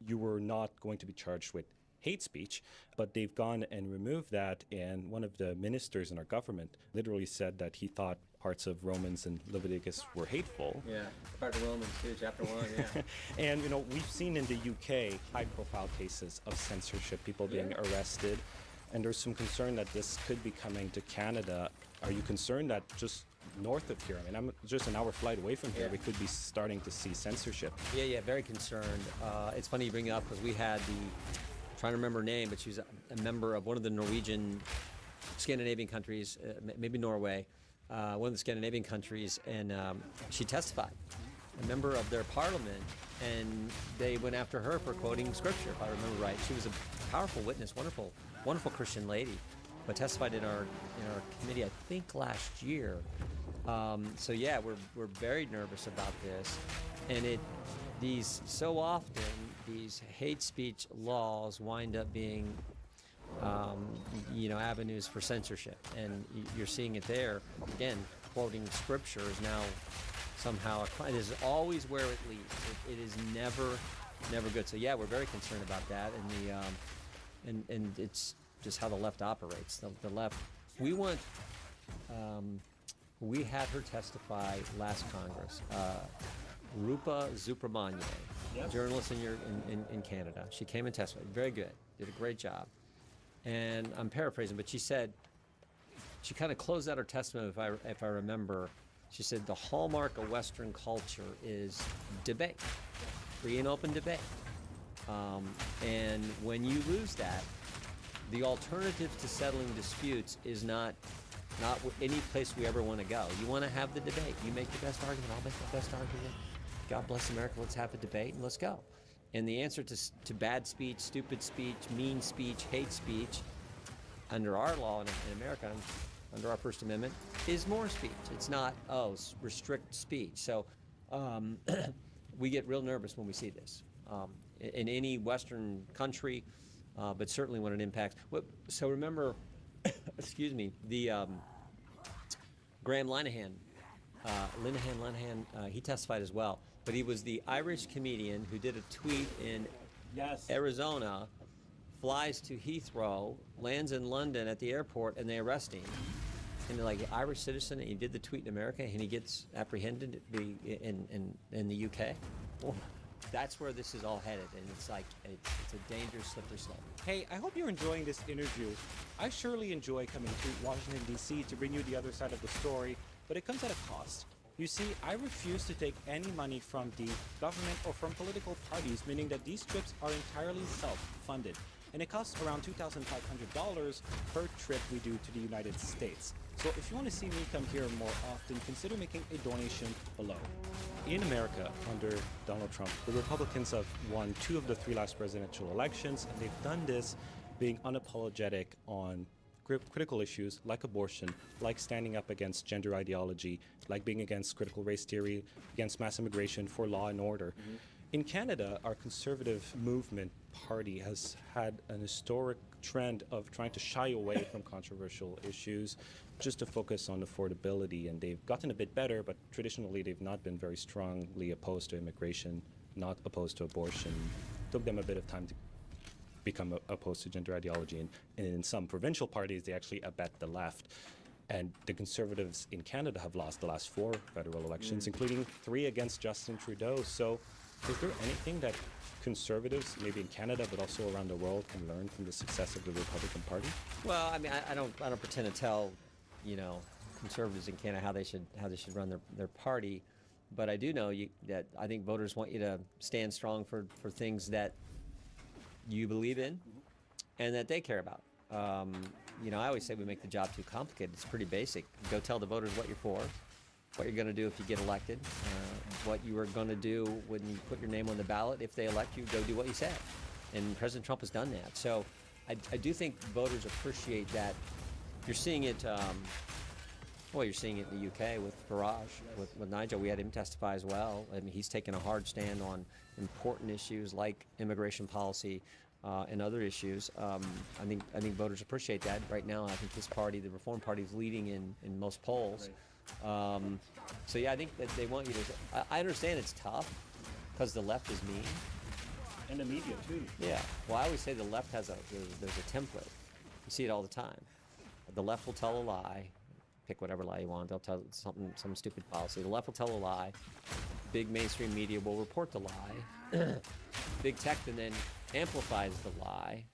you were not going to be charged with hate speech, but they've gone and removed that, and one of the ministers in our government literally said that he thought parts of Romans and Leviticus were hateful. Yeah, part of Romans too, chapter 1, yeah. And, we've seen in the UK high-profile cases of censorship, people being arrested, and there's some concern that this could be coming to Canada. Are you concerned that just north of here, I'm just an hour flight away from here, we could be starting to see censorship? Yeah, very concerned. It's funny you bring it up because we had I'm trying to remember her name, but she was a member of one of the Norwegian, Scandinavian countries, maybe Norway, one of the Scandinavian countries, and she testified, a member of their parliament, and they went after her for quoting scripture, if I remember right. She was a powerful witness, wonderful Christian lady, but testified in our committee, I think last year. So yeah, we're very nervous about this, and so often these hate speech laws wind up being avenues for censorship, and you're seeing it there. Again, quoting scripture is now somehow a crime. It is always where it leads. It is never good. So yeah, we're very concerned about that, and it's just how the left operates. The left, we had her testify last Congress. Rupa Subramanya, journalist in Canada. She came and testified. Very good. Did a great job. And I'm paraphrasing, but she said, she kind of closed out her testimony, if I remember. She said the hallmark of Western culture is debate, free and open debate. And when you lose that, the alternative to settling disputes is not any place we ever want to go. You want to have the debate. You make the best argument, I'll make the best argument. God bless America, let's have a debate and let's go. And the answer to bad speech, stupid speech, mean speech, hate speech, under our law in America, under our First Amendment, is more speech. It's not, restrict speech. So we get real nervous when we see this. In any Western country, but certainly when it impacts. So remember, excuse me, the Graham Linehan, he testified as well. But he was the Irish comedian who did a tweet in Arizona, flies to Heathrow, lands in London at the airport, and they arrest him. And they're like, Irish citizen, and he did the tweet in America, and he gets apprehended in the UK. Well, that's where this is all headed, and it's a dangerous slippery slope. Hey, I hope you're enjoying this interview. I surely enjoy coming to Washington, D.C. to bring you the other side of the story, but it comes at a cost. You see, I refuse to take any money from the government or from political parties, meaning that these trips are entirely self-funded. And it costs around $2,500 per trip we do to the United States. So if you want to see me come here more often, consider making a donation below. In America, under Donald Trump, the Republicans have won 2 of the 3 last presidential elections, and they've done this being unapologetic on critical issues like abortion, like standing up against gender ideology, like being against critical race theory, against mass immigration, for law and order. Mm-hmm. In Canada, our conservative movement party has had an historic trend of trying to shy away from controversial issues just to focus on affordability, and they've gotten a bit better, but traditionally they've not been very strongly opposed to immigration, not opposed to abortion. It took them a bit of time to become opposed to gender ideology, and in some provincial parties they actually abet the left. And the Conservatives in Canada have lost the last 4 federal elections, including 3 against Justin Trudeau. So is there anything that Conservatives, maybe in Canada but also around the world, can learn from the success of the Republican Party? Well, I mean, I don't pretend to tell, Conservatives in Canada how they should run their party, but I do know that I think voters want you to stand strong for things that you believe in and that they care about. I always say we make the job too complicated. It's pretty basic. Go tell the voters what you're for, what you're going to do if you get elected, what you are going to do when you put your name on the ballot. If they elect you, go do what you said. And President Trump has done that. So I do think voters appreciate that. You're seeing it, you're seeing it in the UK with Farage, with Nigel. We had him testify as well. I mean, he's taken a hard stand on important issues like immigration policy and other issues. I think voters appreciate that. Right now, I think his party, the Reform Party, is leading in most polls. So yeah, I think that they want you to. I understand it's tough because the left is mean, And the media, too. Yeah. Well, I always say the left has there's a template. You see it all the time. The left will tell a lie. Pick whatever lie you want. They'll tell some stupid policy. The left will tell a lie. Big mainstream media will report the lie. Big tech then amplifies the lie.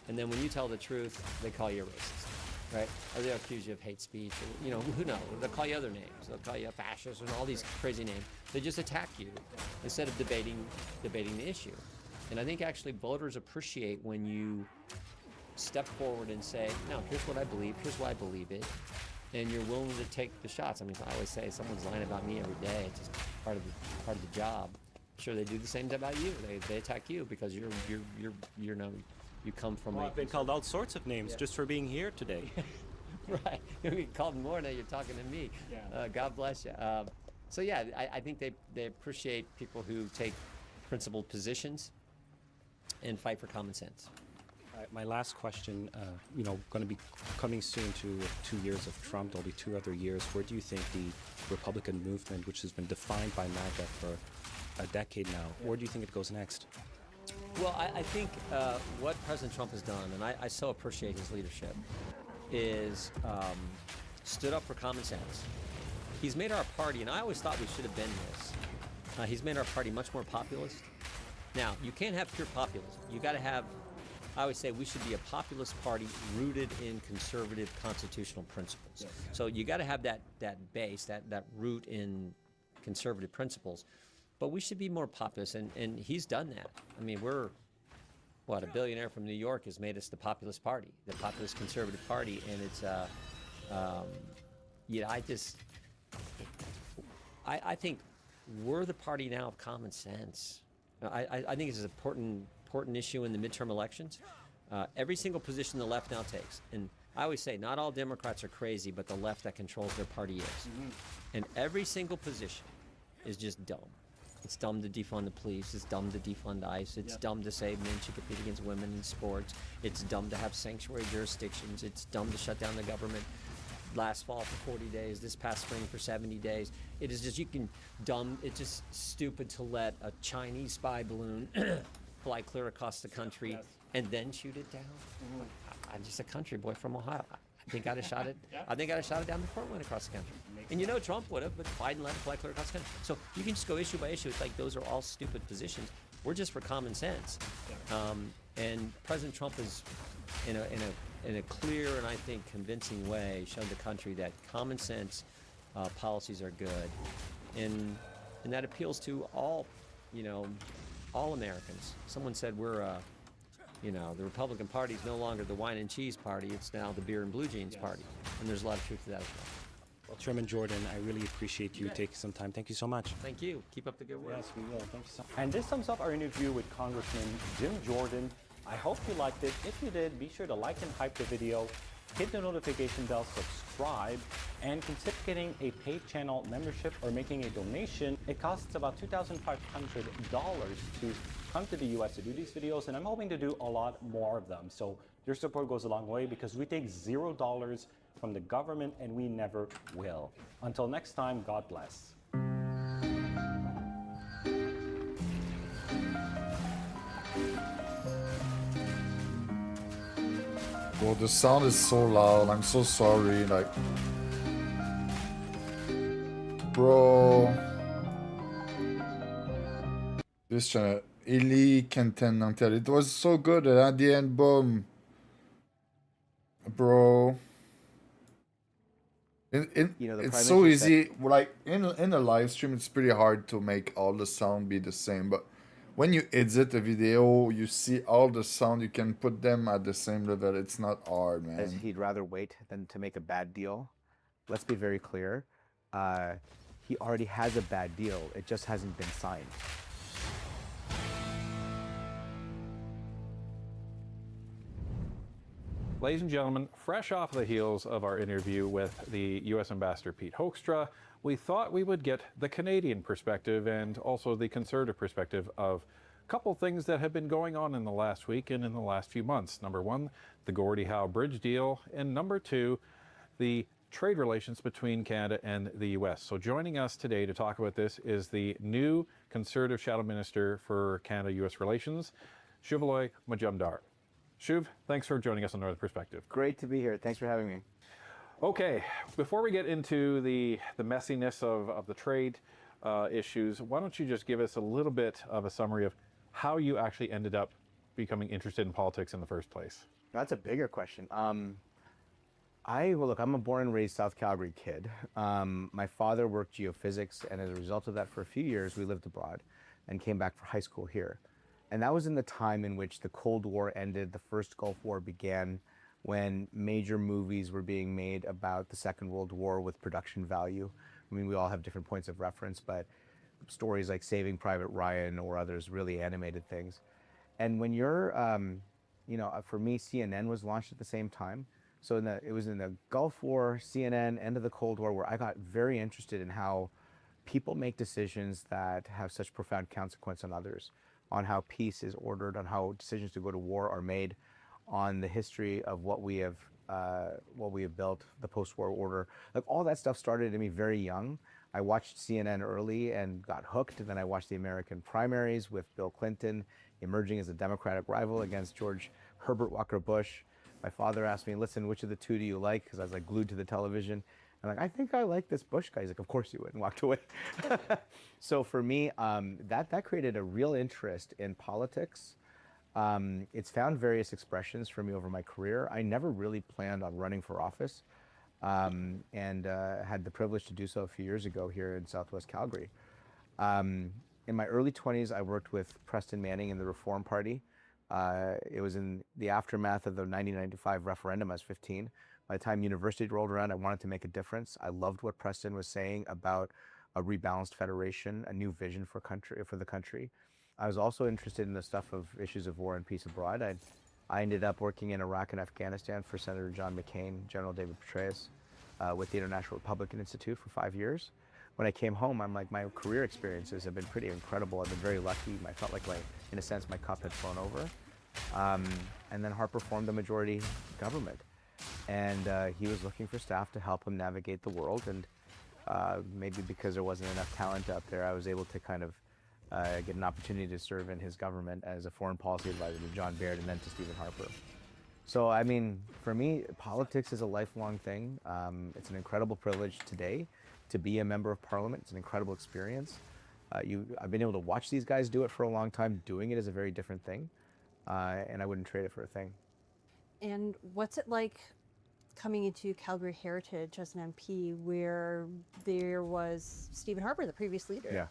And then when you tell the truth, they call you a racist, right? Or they'll accuse you of hate speech. Or, who knows? They'll call you other names. They'll call you a fascist and all these crazy names. They just attack you instead of debating the issue. And I think actually voters appreciate when you step forward and say, no, here's what I believe, here's why I believe it, and you're willing to take the shots. I mean, I always say someone's lying about me every day. It's just part of the job. I'm sure they do the same about you. They attack you because you come from. Well, I've been called all sorts of names just for being here today. Right, you get called more now. You're talking to me. Yeah. God bless you. So yeah, I think they appreciate people who take principled positions and fight for common sense. My last question, going to be coming soon to 2 years of Trump. There'll be 2 other years. Where do you think the Republican movement, which has been defined by MAGA for a decade now, where do you think it goes next? Well, I think what President Trump has done, and I so appreciate his leadership, is stood up for common sense. He's made our party, and I always thought we should have been this, he's made our party much more populist. Now, you can't have pure populism. You got to have, I always say we should be a populist party rooted in conservative constitutional principles. Yes. So you got to have that base, that root in conservative principles. But we should be more populist, and he's done that. I mean, we're, a billionaire from New York has made us the populist party, the populist conservative party, and it's, I think we're the party now of common sense. I think it's an important issue in the midterm elections. Every single position the left now takes, and I always say not all Democrats are crazy, but the left that controls their party is. Mm-hmm. And every single position is just dumb. It's dumb to defund the police. It's dumb to defund ICE. It's dumb to say men should compete against women in sports. It's dumb to have sanctuary jurisdictions. It's dumb to shut down the government last fall for 40 days, this past spring for 70 days. It is just, it's just stupid to let a Chinese spy balloon fly clear across the country and then shoot it down. Mm-hmm. I'm just a country boy from Ohio. I think I'd have shot it. I think I'd have shot it down before it went across the country. And Trump would have, but Biden let it fly clear across the country. So you can just go issue by issue. It's like those are all stupid positions. We're just for common sense. And President Trump is in a clear and I think convincing way showed the country that common sense policies are good, and that appeals to all Americans. Someone said we're the Republican Party is no longer the wine and cheese party; it's now the beer and blue jeans party, and there's a lot of truth to that as well. Well, Chairman Jordan, I really appreciate you taking some time. Thank you so much. Thank you. Keep up the good work. Yes, we will. Thank you so much. And this sums up our interview with Congressman Jim Jordan. I hope you liked it. If you did, be sure to like and hype the video, hit the notification bell, subscribe, and consider getting a paid channel membership or making a donation. It costs about $2,500 to come to the US to do these videos, and I'm hoping to do a lot more of them. So your support goes a long way because we take $0 from the government and we never will. Until next time, God bless. Well, the sound is so loud. I'm so sorry. Bro. This channel. Eli Kentenantel. It was so good, and at the end, boom. Bro. It's so easy. Like in a live stream, it's pretty hard to make all the sound be the same, but when you edit a video, you see all the sound, you can put them at the same level. It's not hard, man. He'd rather wait than to make a bad deal. Let's be very clear. He already has a bad deal. It just hasn't been signed. Ladies and gentlemen, fresh off the heels of our interview with the U.S. Ambassador Pete Hoekstra, we thought we would get the Canadian perspective and also the conservative perspective of a couple things that have been going on in the last week and in the last few months. Number one, the Gordie Howe Bridge deal, and number two, the trade relations between Canada and the US. So joining us today to talk about this is the new Conservative Shadow Minister for Canada-US Relations, Shuvaloy Majumdar. Shuv, thanks for joining us on Northern Perspective. Great to be here. Thanks for having me. Okay, before we get into the messiness of the trade issues, why don't you just give us a little bit of a summary of how you actually ended up becoming interested in politics in the first place? That's a bigger question. Well, look, I'm a born and raised South Calgary kid. My father worked geophysics, and as a result of that, for a few years, we lived abroad and came back for high school here. And that was in the time in which the Cold War ended, the first Gulf War began, when major movies were being made about the Second World War with production value. I mean, we all have different points of reference, but stories like Saving Private Ryan or others really animated things. And when you're, for me, CNN was launched at the same time. So it was in the Gulf War, CNN, end of the Cold War, where I got very interested in how people make decisions that have such profound consequence on others, on how peace is ordered, on how decisions to go to war are made, on the history of what we have built, the post-war order. Like, all that stuff started in me very young. I watched CNN early and got hooked. And then I watched the American primaries with Bill Clinton emerging as a Democratic rival against George Herbert Walker Bush. My father asked me, listen, which of the two do you like? Because I was like glued to the television. I'm like, I think I like this Bush guy. He's like, of course you would, and walked away. So for me, that created a real interest in politics. It's found various expressions for me over my career. I never really planned on running for office, and had the privilege to do so a few years ago here in Southwest Calgary. In my early 20s, I worked with Preston Manning in the Reform Party. It was in the aftermath of the 1995 referendum. I was 15. By the time university rolled around, I wanted to make a difference. I loved what Preston was saying about a rebalanced federation, a new vision for the country. I was also interested in the stuff of issues of war and peace abroad. I ended up working in Iraq and Afghanistan for Senator John McCain, General David Petraeus, with the International Republican Institute for 5 years. When I came home, I'm like, my career experiences have been pretty incredible. I've been very lucky. I felt like, in a sense, my cup had flown over. And then Harper formed the majority government. And he was looking for staff to help him navigate the world. And maybe because there wasn't enough talent out there, I was able to kind of get an opportunity to serve in his government as a foreign policy advisor to John Baird and then to Stephen Harper. So, I mean, for me, politics is a lifelong thing. It's an incredible privilege today to be a member of parliament. It's an incredible experience. I've been able to watch these guys do it for a long time. Doing it is a very different thing, and I wouldn't trade it for a thing. And what's it like coming into Calgary Heritage as an MP where there was Stephen Harper, the previous leader? Yeah.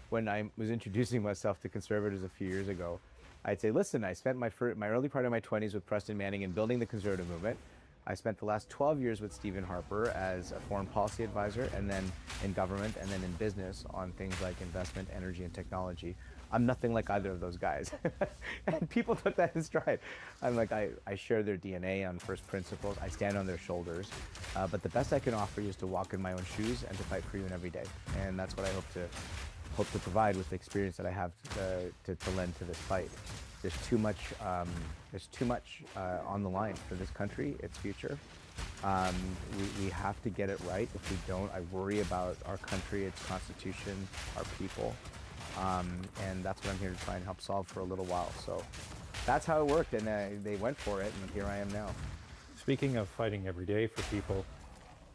When I was introducing myself to Conservatives a few years ago, I'd say, listen, I spent my early part of my 20s with Preston Manning in building the Conservative movement. I spent the last 12 years with Stephen Harper as a foreign policy advisor, and then in government, and then in business on things like investment, energy, and technology. I'm nothing like either of those guys. And people took that in stride. I'm like, I share their DNA on first principles. I stand on their shoulders. But the best I can offer you is to walk in my own shoes and to fight for you in every day. And that's what I hope to provide with the experience that I have to lend to this fight. There's too much on the line for this country, its future. We have to get it right. If we don't, I worry about our country, its constitution, our people. And that's what I'm here to try and help solve for a little while. So that's how it worked, and they went for it, and here I am now. Speaking of fighting every day for people,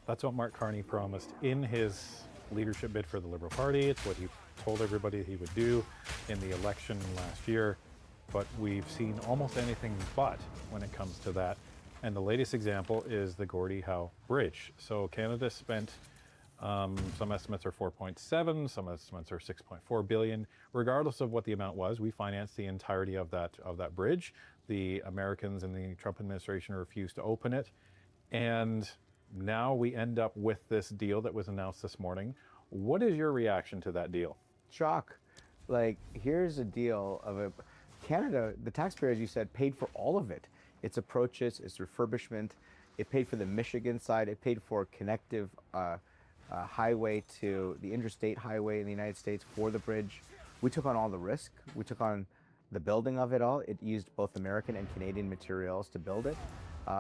that's what Mark Carney promised in his leadership bid for the Liberal Party. It's what he told everybody he would do in the election last year. But we've seen almost anything but when it comes to that. And the latest example is the Gordie Howe Bridge. So Canada spent, some estimates are 4.7, some estimates are 6.4 billion. Regardless of what the amount was, we financed the entirety of that bridge. The Americans and the Trump administration refused to open it. And now we end up with this deal that was announced this morning. What is your reaction to that deal? Shock. Like, here's a deal of Canada, the taxpayers, you said, paid for all of it. Its approaches, its refurbishment. It paid for the Michigan side. It paid for connective highway to the interstate highway in the United States for the bridge. We took on all the risk. We took on the building of it all. It used both American and Canadian materials to build it.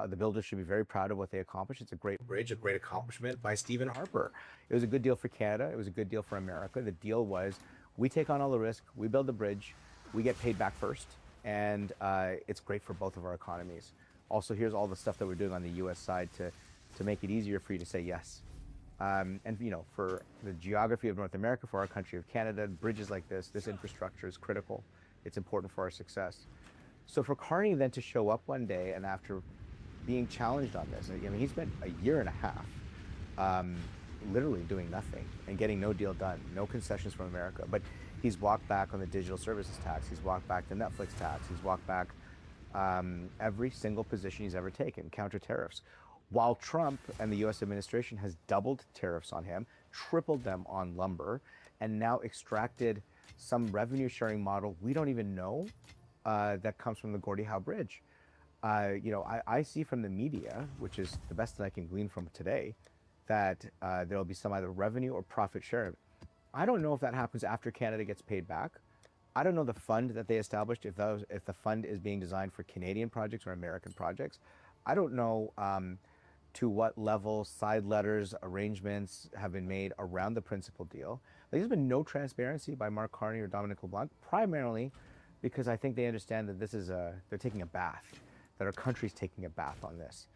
The builders should be very proud of what they accomplished. It's a great bridge, a great accomplishment by Stephen Harper. It was a good deal for Canada. It was a good deal for America. The deal was we take on all the risk, we build the bridge, we get paid back first, and it's great for both of our economies. Also, here's all the stuff that we're doing on the U.S. side to make it easier for you to say yes. And you know, for the geography of North America, for our country of Canada, bridges like this infrastructure is critical. It's important for our success. So for Carney then to show up one day and after being challenged on this, I mean, he spent a year and a half literally doing nothing and getting no deal done, no concessions from America. But he's walked back on the digital services tax. He's walked back the Netflix tax. He's walked back every single position he's ever taken, counter tariffs. While Trump and the U.S. administration has doubled tariffs on him, tripled them on lumber, and now extracted some revenue sharing model we don't even know that comes from the Gordie Howe Bridge. You know, I see from the media, which is the best that I can glean from today, that there'll be some either revenue or profit share. I don't know if that happens after Canada gets paid back. I don't know the fund that they established, if the fund is being designed for Canadian projects or American projects. I don't know to what level side letters, arrangements have been made around the principal deal. There's been no transparency by Mark Carney or Dominic LeBlanc, primarily because I think they understand that this is they're taking a bath, that our country's taking a bath on this.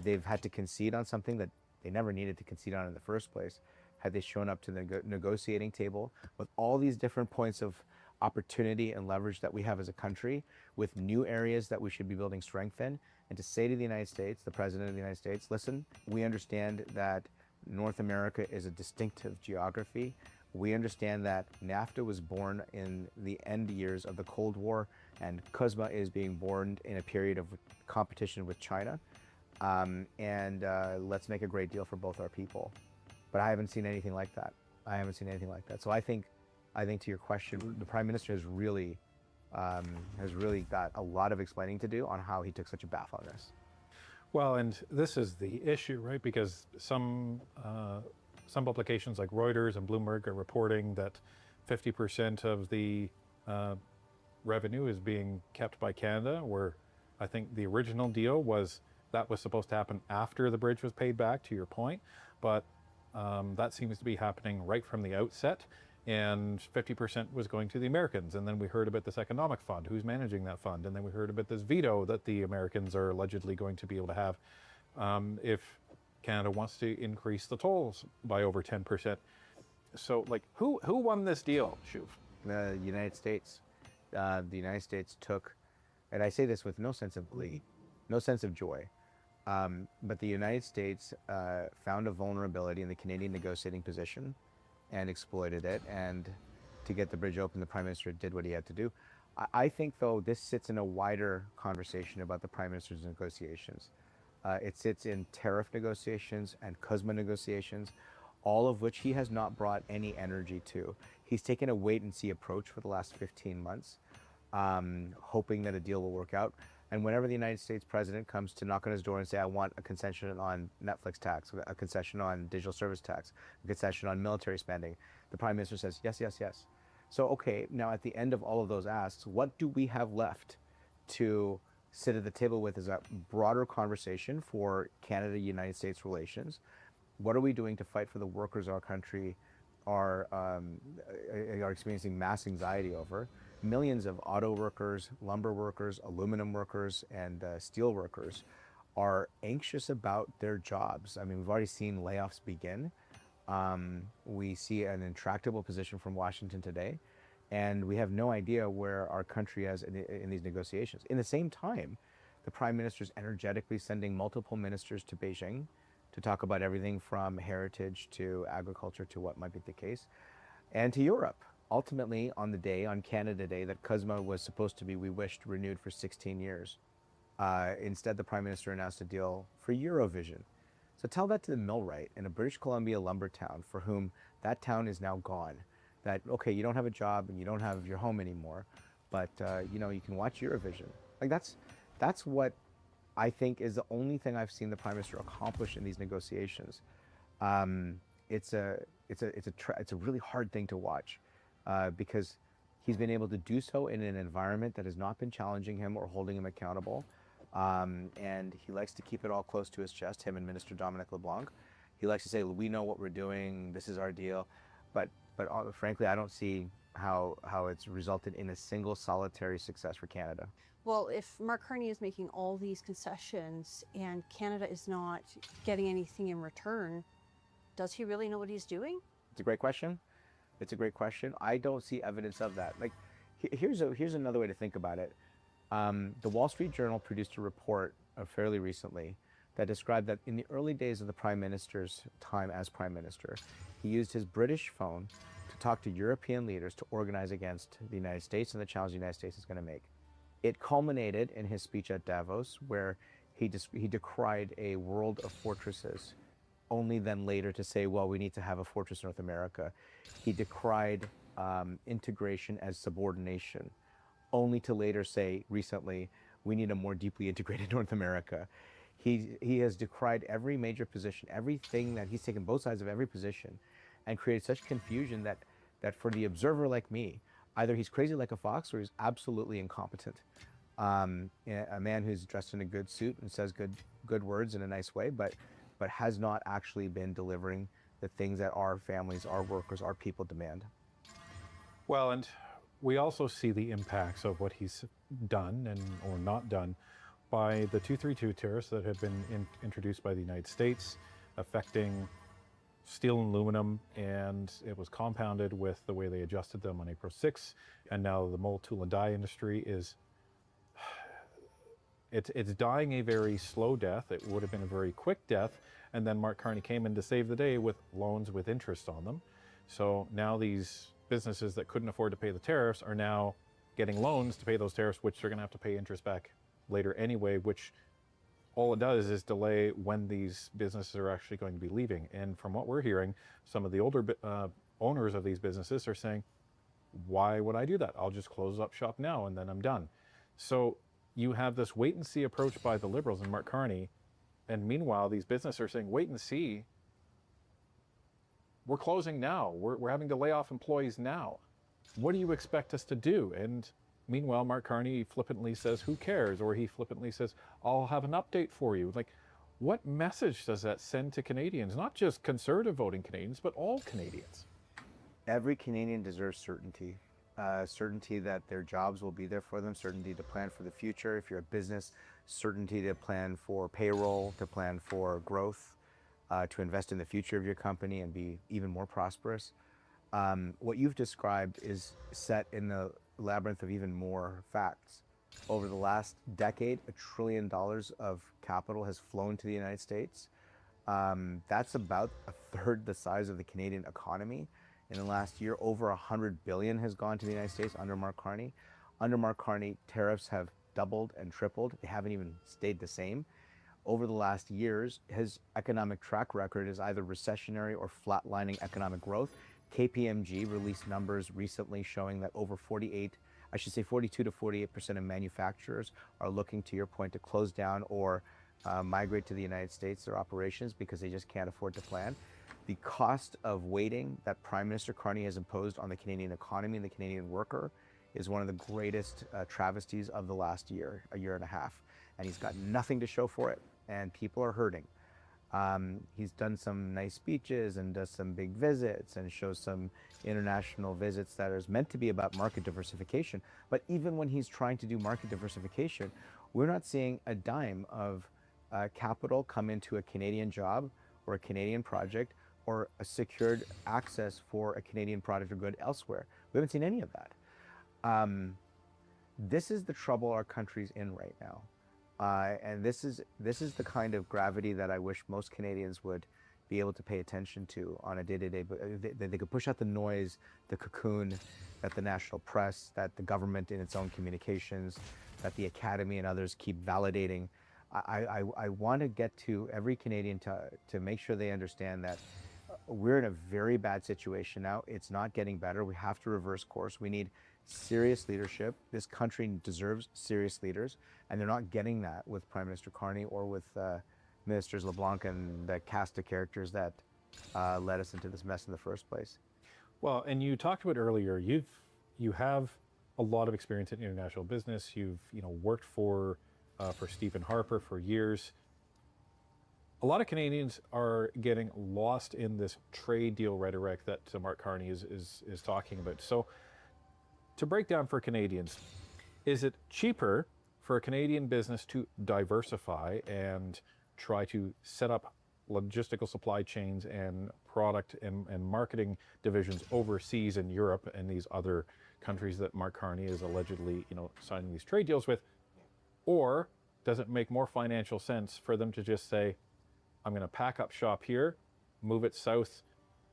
They've had to concede on something that they never needed to concede on in the first place. Had they shown up to the negotiating table with all these different points of opportunity and leverage that we have as a country, with new areas that we should be building strength in, and to say to the United States, the President of the United States, listen, we understand that North America is a distinctive geography. We understand that NAFTA was born in the end years of the Cold War, and CUSMA is being born in a period of competition with China. Let's make a great deal for both our people. But I haven't seen anything like that. I haven't seen anything like that. So I think to your question, the Prime Minister has really got a lot of explaining to do on how he took such a bath on this. Well, and this is the issue, right? Because some publications like Reuters and Bloomberg are reporting that 50% of the revenue is being kept by Canada, where I think the original deal was that was supposed to happen after the bridge was paid back, to your point. But that seems to be happening right from the outset. And 50% was going to the Americans. And then we heard about this economic fund, who's managing that fund. And then we heard about this veto that the Americans are allegedly going to be able to have if Canada wants to increase the tolls by over 10%. So, like, who won this deal, Shuv? The United States. The United States took, and I say this with no sense of glee, no sense of joy, but the United States found a vulnerability in the Canadian negotiating position and exploited it, and to get the bridge open, the Prime Minister did what he had to do. I think, though, this sits in a wider conversation about the Prime Minister's negotiations. It sits in tariff negotiations and CUSMA negotiations, all of which he has not brought any energy to. He's taken a wait-and-see approach for the last 15 months, hoping that a deal will work out. And whenever the United States president comes to knock on his door and say, I want a concession on Netflix tax, a concession on digital service tax, a concession on military spending, the Prime Minister says, yes, yes, yes. So, okay, now at the end of all of those asks, what do we have left to sit at the table with as a broader conversation for Canada-United States relations? What are we doing to fight for the workers our country are experiencing mass anxiety over? Millions of auto workers, lumber workers, aluminum workers, and steel workers are anxious about their jobs. I mean, we've already seen layoffs begin. We see an intractable position from Washington today, and we have no idea where our country is in these negotiations. In the same time, the Prime Minister is energetically sending multiple ministers to Beijing to talk about everything from heritage to agriculture to what might be the case, and to Europe. Ultimately, on Canada Day, that CUSMA was supposed to be, we wished, renewed for 16 years. Instead, the Prime Minister announced a deal for Eurovision. So tell that to the millwright in a British Columbia lumber town for whom that town is now gone. That, okay, you don't have a job and you don't have your home anymore, but you can watch Eurovision. Like that's what I think is the only thing I've seen the Prime Minister accomplish in these negotiations. It's a really hard thing to watch. Because he's been able to do so in an environment that has not been challenging him or holding him accountable. And he likes to keep it all close to his chest, him and Minister Dominic LeBlanc. He likes to say, we know what we're doing, this is our deal. But frankly, I don't see how it's resulted in a single solitary success for Canada. Well, if Mark Carney is making all these concessions and Canada is not getting anything in return, does he really know what he's doing? It's a great question. It's a great question. I don't see evidence of that. Like, here's another way to think about it. The Wall Street Journal produced a report fairly recently that described that in the early days of the Prime Minister's time as Prime Minister, he used his British phone to talk to European leaders to organize against the United States and the challenge the United States is going to make. It culminated in his speech at Davos, where he decried a world of fortresses, only then later to say, well, we need to have a fortress North America. He decried integration as subordination, only to later say recently, we need a more deeply integrated North America. He has decried every major position, everything that he's taken both sides of every position, and created such confusion that for the observer like me, either he's crazy like a fox or he's absolutely incompetent. A man who's dressed in a good suit and says good words in a nice way, but has not actually been delivering the things that our families, our workers, our people demand. Well, and we also see the impacts of what he's done or not done by the 232 tariffs that have been introduced by the United States, affecting steel and aluminum, and it was compounded with the way they adjusted them on April 6th. And now the mold, tool, and die industry is, it's dying a very slow death. It would have been a very quick death. And then Mark Carney came in to save the day with loans with interest on them. So now these businesses that couldn't afford to pay the tariffs are now getting loans to pay those tariffs, which they're going to have to pay interest back later anyway, which all it does is delay when these businesses are actually going to be leaving. And from what we're hearing, some of the older owners of these businesses are saying, why would I do that? I'll just close up shop now and then I'm done. So you have this wait and see approach by the Liberals and Mark Carney. And meanwhile, these businesses are saying, wait and see. We're closing now. We're having to lay off employees now. What do you expect us to do? And meanwhile, Mark Carney flippantly says, who cares? Or he flippantly says, I'll have an update for you. Like, what message does that send to Canadians? Not just conservative voting Canadians, but all Canadians. Every Canadian deserves certainty. Certainty that their jobs will be there for them, certainty to plan for the future. If you're a business, certainty to plan for payroll, to plan for growth, to invest in the future of your company and be even more prosperous. What you've described is set in the labyrinth of even more facts. Over the last decade, $1 trillion of capital has flown to the United States. That's about a third the size of the Canadian economy. In the last year, over $100 billion has gone to the United States under Mark Carney. Under Mark Carney, tariffs have doubled and tripled. They haven't even stayed the same. Over the last years, his economic track record is either recessionary or flatlining economic growth. KPMG released numbers recently showing that over 42 to 48% of manufacturers are looking, to your point, to close down or migrate to the United States, their operations, because they just can't afford to plan. The cost of waiting that Prime Minister Carney has imposed on the Canadian economy and the Canadian worker is one of the greatest travesties of the last year, a year and a half. And he's got nothing to show for it, and people are hurting. He's done some nice speeches and does some big visits and shows some international visits that is meant to be about market diversification. But even when he's trying to do market diversification, we're not seeing a dime of capital come into a Canadian job or a Canadian project or a secured access for a Canadian product or good elsewhere. We haven't seen any of that. This is the trouble our country's in right now. And this is the kind of gravity that I wish most Canadians would be able to pay attention to on a day-to-day. They could push out the noise, the cocoon that the national press, that the government in its own communications, that the academy and others keep validating. I want to get to every Canadian to make sure they understand that we're in a very bad situation now. It's not getting better. We have to reverse course. We need serious leadership. This country deserves serious leaders, and they're not getting that with Prime Minister Carney or with Ministers LeBlanc and the cast of characters that led us into this mess in the first place. Well, and you talked about earlier, you have a lot of experience in international business. You've worked for for Stephen Harper for years. A lot of Canadians are getting lost in this trade deal rhetoric that Mark Carney is talking about. So to break down for Canadians, is it cheaper for a Canadian business to diversify and try to set up logistical supply chains and product and marketing divisions overseas in Europe and these other countries that Mark Carney is allegedly, signing these trade deals with? Or does it make more financial sense for them to just say, I'm going to pack up shop here, move it south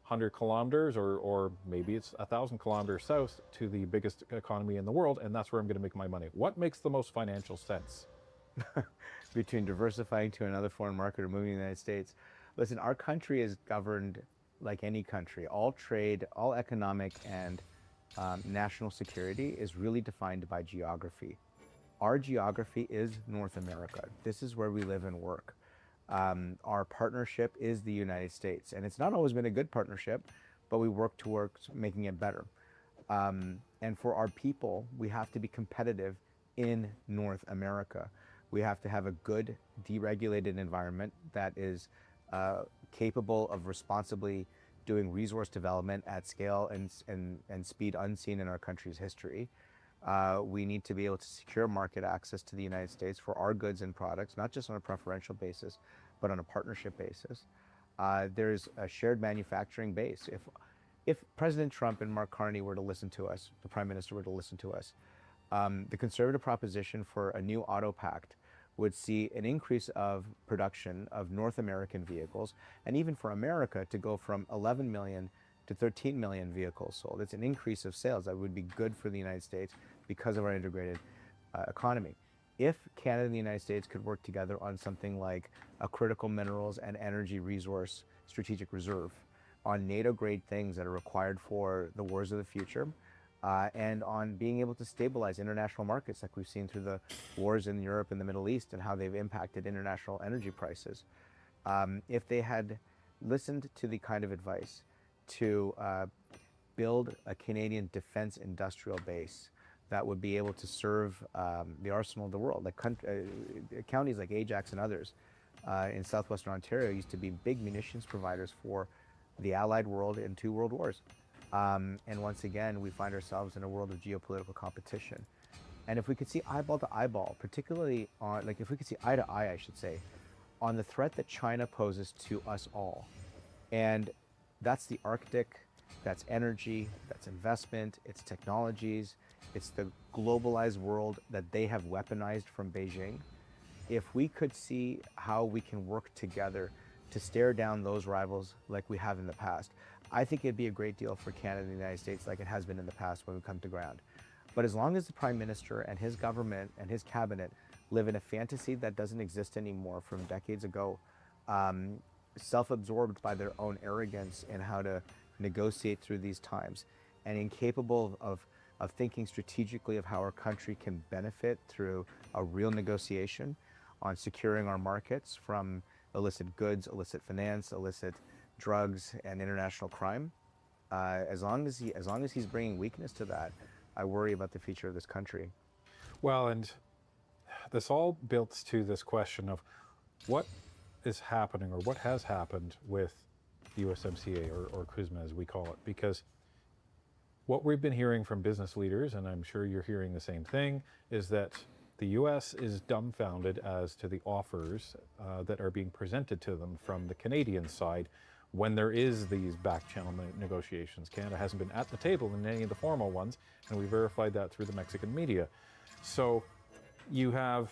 100 kilometers or maybe it's 1,000 kilometers south to the biggest economy in the world, and that's where I'm going to make my money? What makes the most financial sense? Between diversifying to another foreign market or moving to the United States. Listen, our country is governed like any country. All trade, all economic and national security is really defined by geography. Our geography is North America. This is where we live and work. Our partnership is the United States, and it's not always been a good partnership, but we work towards making it better. And for our people, we have to be competitive in North America. We have to have a good, deregulated environment that is capable of responsibly doing resource development at scale and speed unseen in our country's history. We need to be able to secure market access to the United States for our goods and products, not just on a preferential basis, but on a partnership basis. There's a shared manufacturing base. If President Trump and Mark Carney were to listen to us, the Prime Minister were to listen to us, the conservative proposition for a new auto pact would see an increase of production of North American vehicles, and even for America to go from 11 million to 13 million vehicles sold. It's an increase of sales that would be good for the United States because of our integrated economy. If Canada and the United States could work together on something like a critical minerals and energy resource strategic reserve, on NATO-grade things that are required for the wars of the future, and on being able to stabilize international markets like we've seen through the wars in Europe and the Middle East and how they've impacted international energy prices. If they had listened to the kind of advice to build a Canadian defense industrial base that would be able to serve the arsenal of the world, like counties like Ajax and others in southwestern Ontario used to be big munitions providers for the Allied world in 2 world wars. And once again, we find ourselves in a world of geopolitical competition. And if we could see eyeball to eyeball, particularly on, like if we could see eye to eye, I should say, on the threat that China poses to us all, and that's the Arctic, that's energy, that's investment, it's technologies, it's the globalized world that they have weaponized from Beijing. If we could see how we can work together to stare down those rivals like we have in the past, I think it'd be a great deal for Canada and the United States like it has been in the past when we come to ground. But as long as the Prime Minister and his government and his cabinet live in a fantasy that doesn't exist anymore from decades ago, self-absorbed by their own arrogance in how to negotiate through these times, and incapable of thinking strategically of how our country can benefit through a real negotiation on securing our markets from illicit goods, illicit finance, illicit drugs, and international crime. As long as he's bringing weakness to that, I worry about the future of this country. Well, and this all builds to this question of what is happening or what has happened with the USMCA or CUSMA as we call it, because what we've been hearing from business leaders, and I'm sure you're hearing the same thing, is that the U.S. is dumbfounded as to the offers that are being presented to them from the Canadian side when there is these back channel negotiations. Canada hasn't been at the table in any of the formal ones, and we verified that through the Mexican media. So you have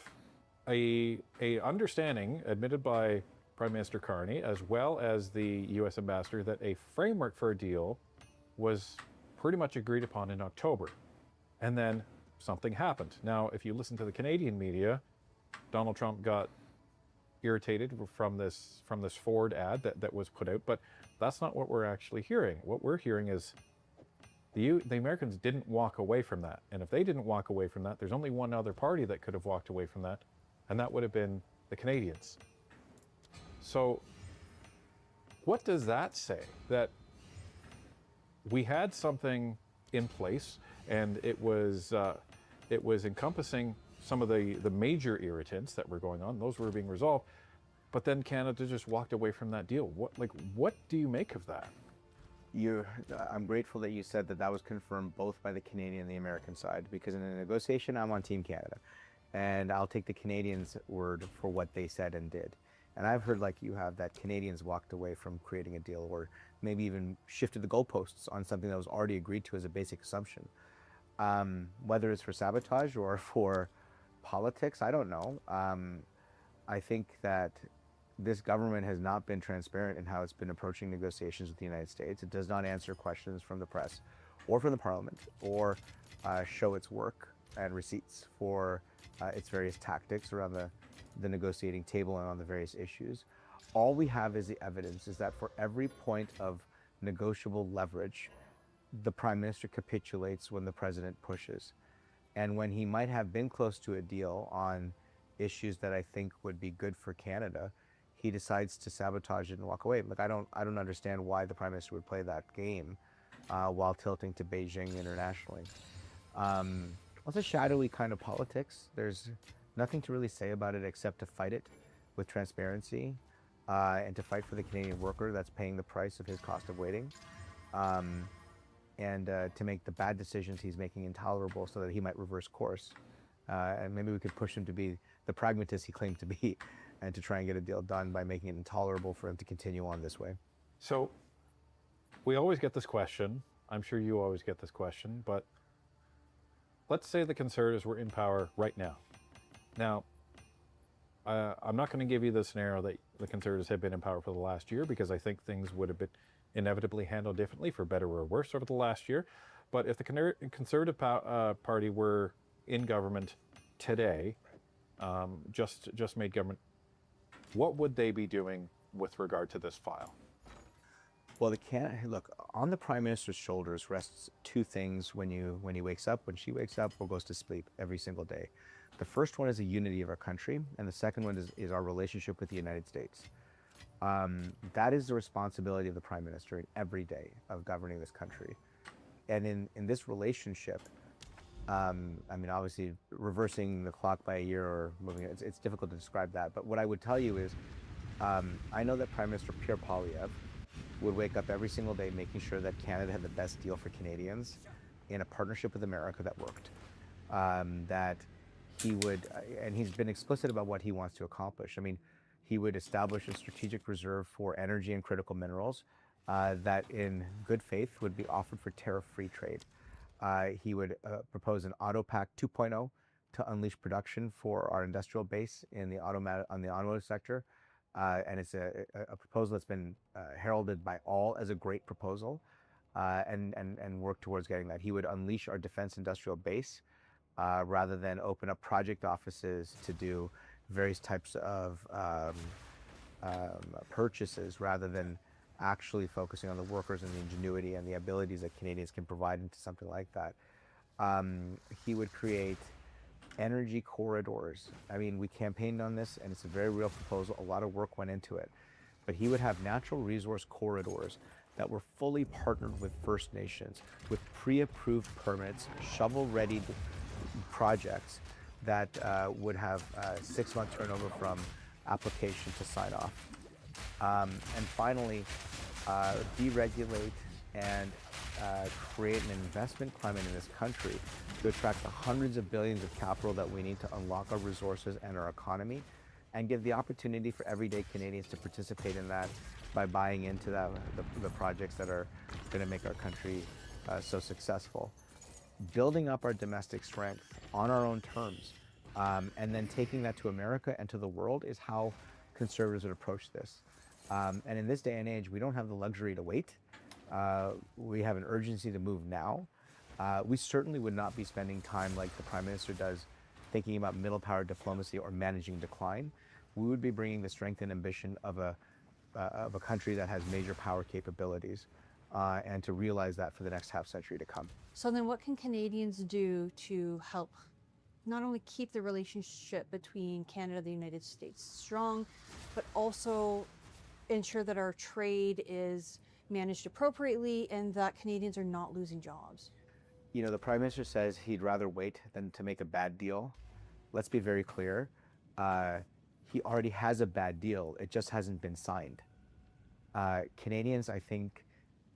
a understanding admitted by Prime Minister Carney as well as the U.S. ambassador that a framework for a deal was pretty much agreed upon in October. And then something happened. Now, if you listen to the Canadian media, Donald Trump got irritated from this Ford ad that was put out, but that's not what we're actually hearing. What we're hearing is the Americans didn't walk away from that. And if they didn't walk away from that, there's only one other party that could have walked away from that, and that would have been the Canadians. So what does that say? That we had something in place, and it was encompassing some of the major irritants that were going on, those were being resolved. But then Canada just walked away from that deal. What do you make of that? I'm grateful that you said that was confirmed both by the Canadian and the American side, because in a negotiation, I'm on Team Canada. And I'll take the Canadians' word for what they said and did. And I've heard, like you have, that Canadians walked away from creating a deal, or maybe even shifted the goalposts on something that was already agreed to as a basic assumption. Whether it's for sabotage or for politics, I don't know. I think that this government has not been transparent in how it's been approaching negotiations with the United States. It does not answer questions from the press or from the parliament, or show its work and receipts for its various tactics around the negotiating table and on the various issues. All we have is the evidence is that for every point of negotiable leverage, the Prime Minister capitulates when the President pushes. And when he might have been close to a deal on issues that I think would be good for Canada, he decides to sabotage it and walk away. Like, I don't understand why the Prime Minister would play that game while tilting to Beijing internationally. It's a shadowy kind of politics. There's nothing to really say about it except to fight it with transparency and to fight for the Canadian worker that's paying the price of his cost of waiting, and to make the bad decisions he's making intolerable so that he might reverse course. And maybe we could push him to be the pragmatist he claimed to be, and to try and get a deal done by making it intolerable for him to continue on this way. So we always get this question. I'm sure you always get this question, but let's say the Conservatives were in power right now. Now, I'm not going to give you the scenario that the Conservatives have been in power for the last year, because I think things would have been inevitably handled differently, for better or worse, over the last year. But if the Conservative Party were in government today, just made government, what would they be doing with regard to this file? Well, look, on the Prime Minister's shoulders rests two things when he wakes up, when she wakes up, or goes to sleep every single day. The first one is the unity of our country, and the second one is our relationship with the United States. That is the responsibility of the Prime Minister in every day of governing this country. And in this relationship, I mean, obviously, reversing the clock by a year or moving it, it's difficult to describe that. But what I would tell you is, I know that Prime Minister Pierre Poilievre would wake up every single day making sure that Canada had the best deal for Canadians in a partnership with America that worked. That he would, and he's been explicit about what he wants to accomplish. I mean, he would establish a strategic reserve for energy and critical minerals that in good faith would be offered for tariff-free trade. He would propose an Auto Pact 2.0 to unleash production for our industrial base in the automotive sector. And it's a proposal that's been heralded by all as a great proposal, and work towards getting that. He would unleash our defense industrial base rather than open up project offices to do various types of purchases, rather than actually focusing on the workers and the ingenuity and the abilities that Canadians can provide into something like that. He would create energy corridors. I mean, we campaigned on this, and it's a very real proposal. A lot of work went into it. But he would have natural resource corridors that were fully partnered with First Nations, with pre-approved permits, shovel-ready projects that would have a 6-month turnover from application to sign off. And finally, deregulate and create an investment climate in this country to attract the hundreds of billions of capital that we need to unlock our resources and our economy, and give the opportunity for everyday Canadians to participate in that by buying into the projects that are going to make our country so successful. Building up our domestic strength on our own terms, and then taking that to America and to the world, is how Conservatives would approach this. And in this day and age, we don't have the luxury to wait. We have an urgency to move now. We certainly would not be spending time like the Prime Minister does, thinking about middle power diplomacy or managing decline. We would be bringing the strength and ambition of a country that has major power capabilities, and to realize that for the next half century to come. So then what can Canadians do to help not only keep the relationship between Canada and the United States strong, but also ensure that our trade is managed appropriately and that Canadians are not losing jobs? You know, the Prime Minister says he'd rather wait than to make a bad deal let's be very clear. He already has a bad deal. It just hasn't been signed. Canadians, I think,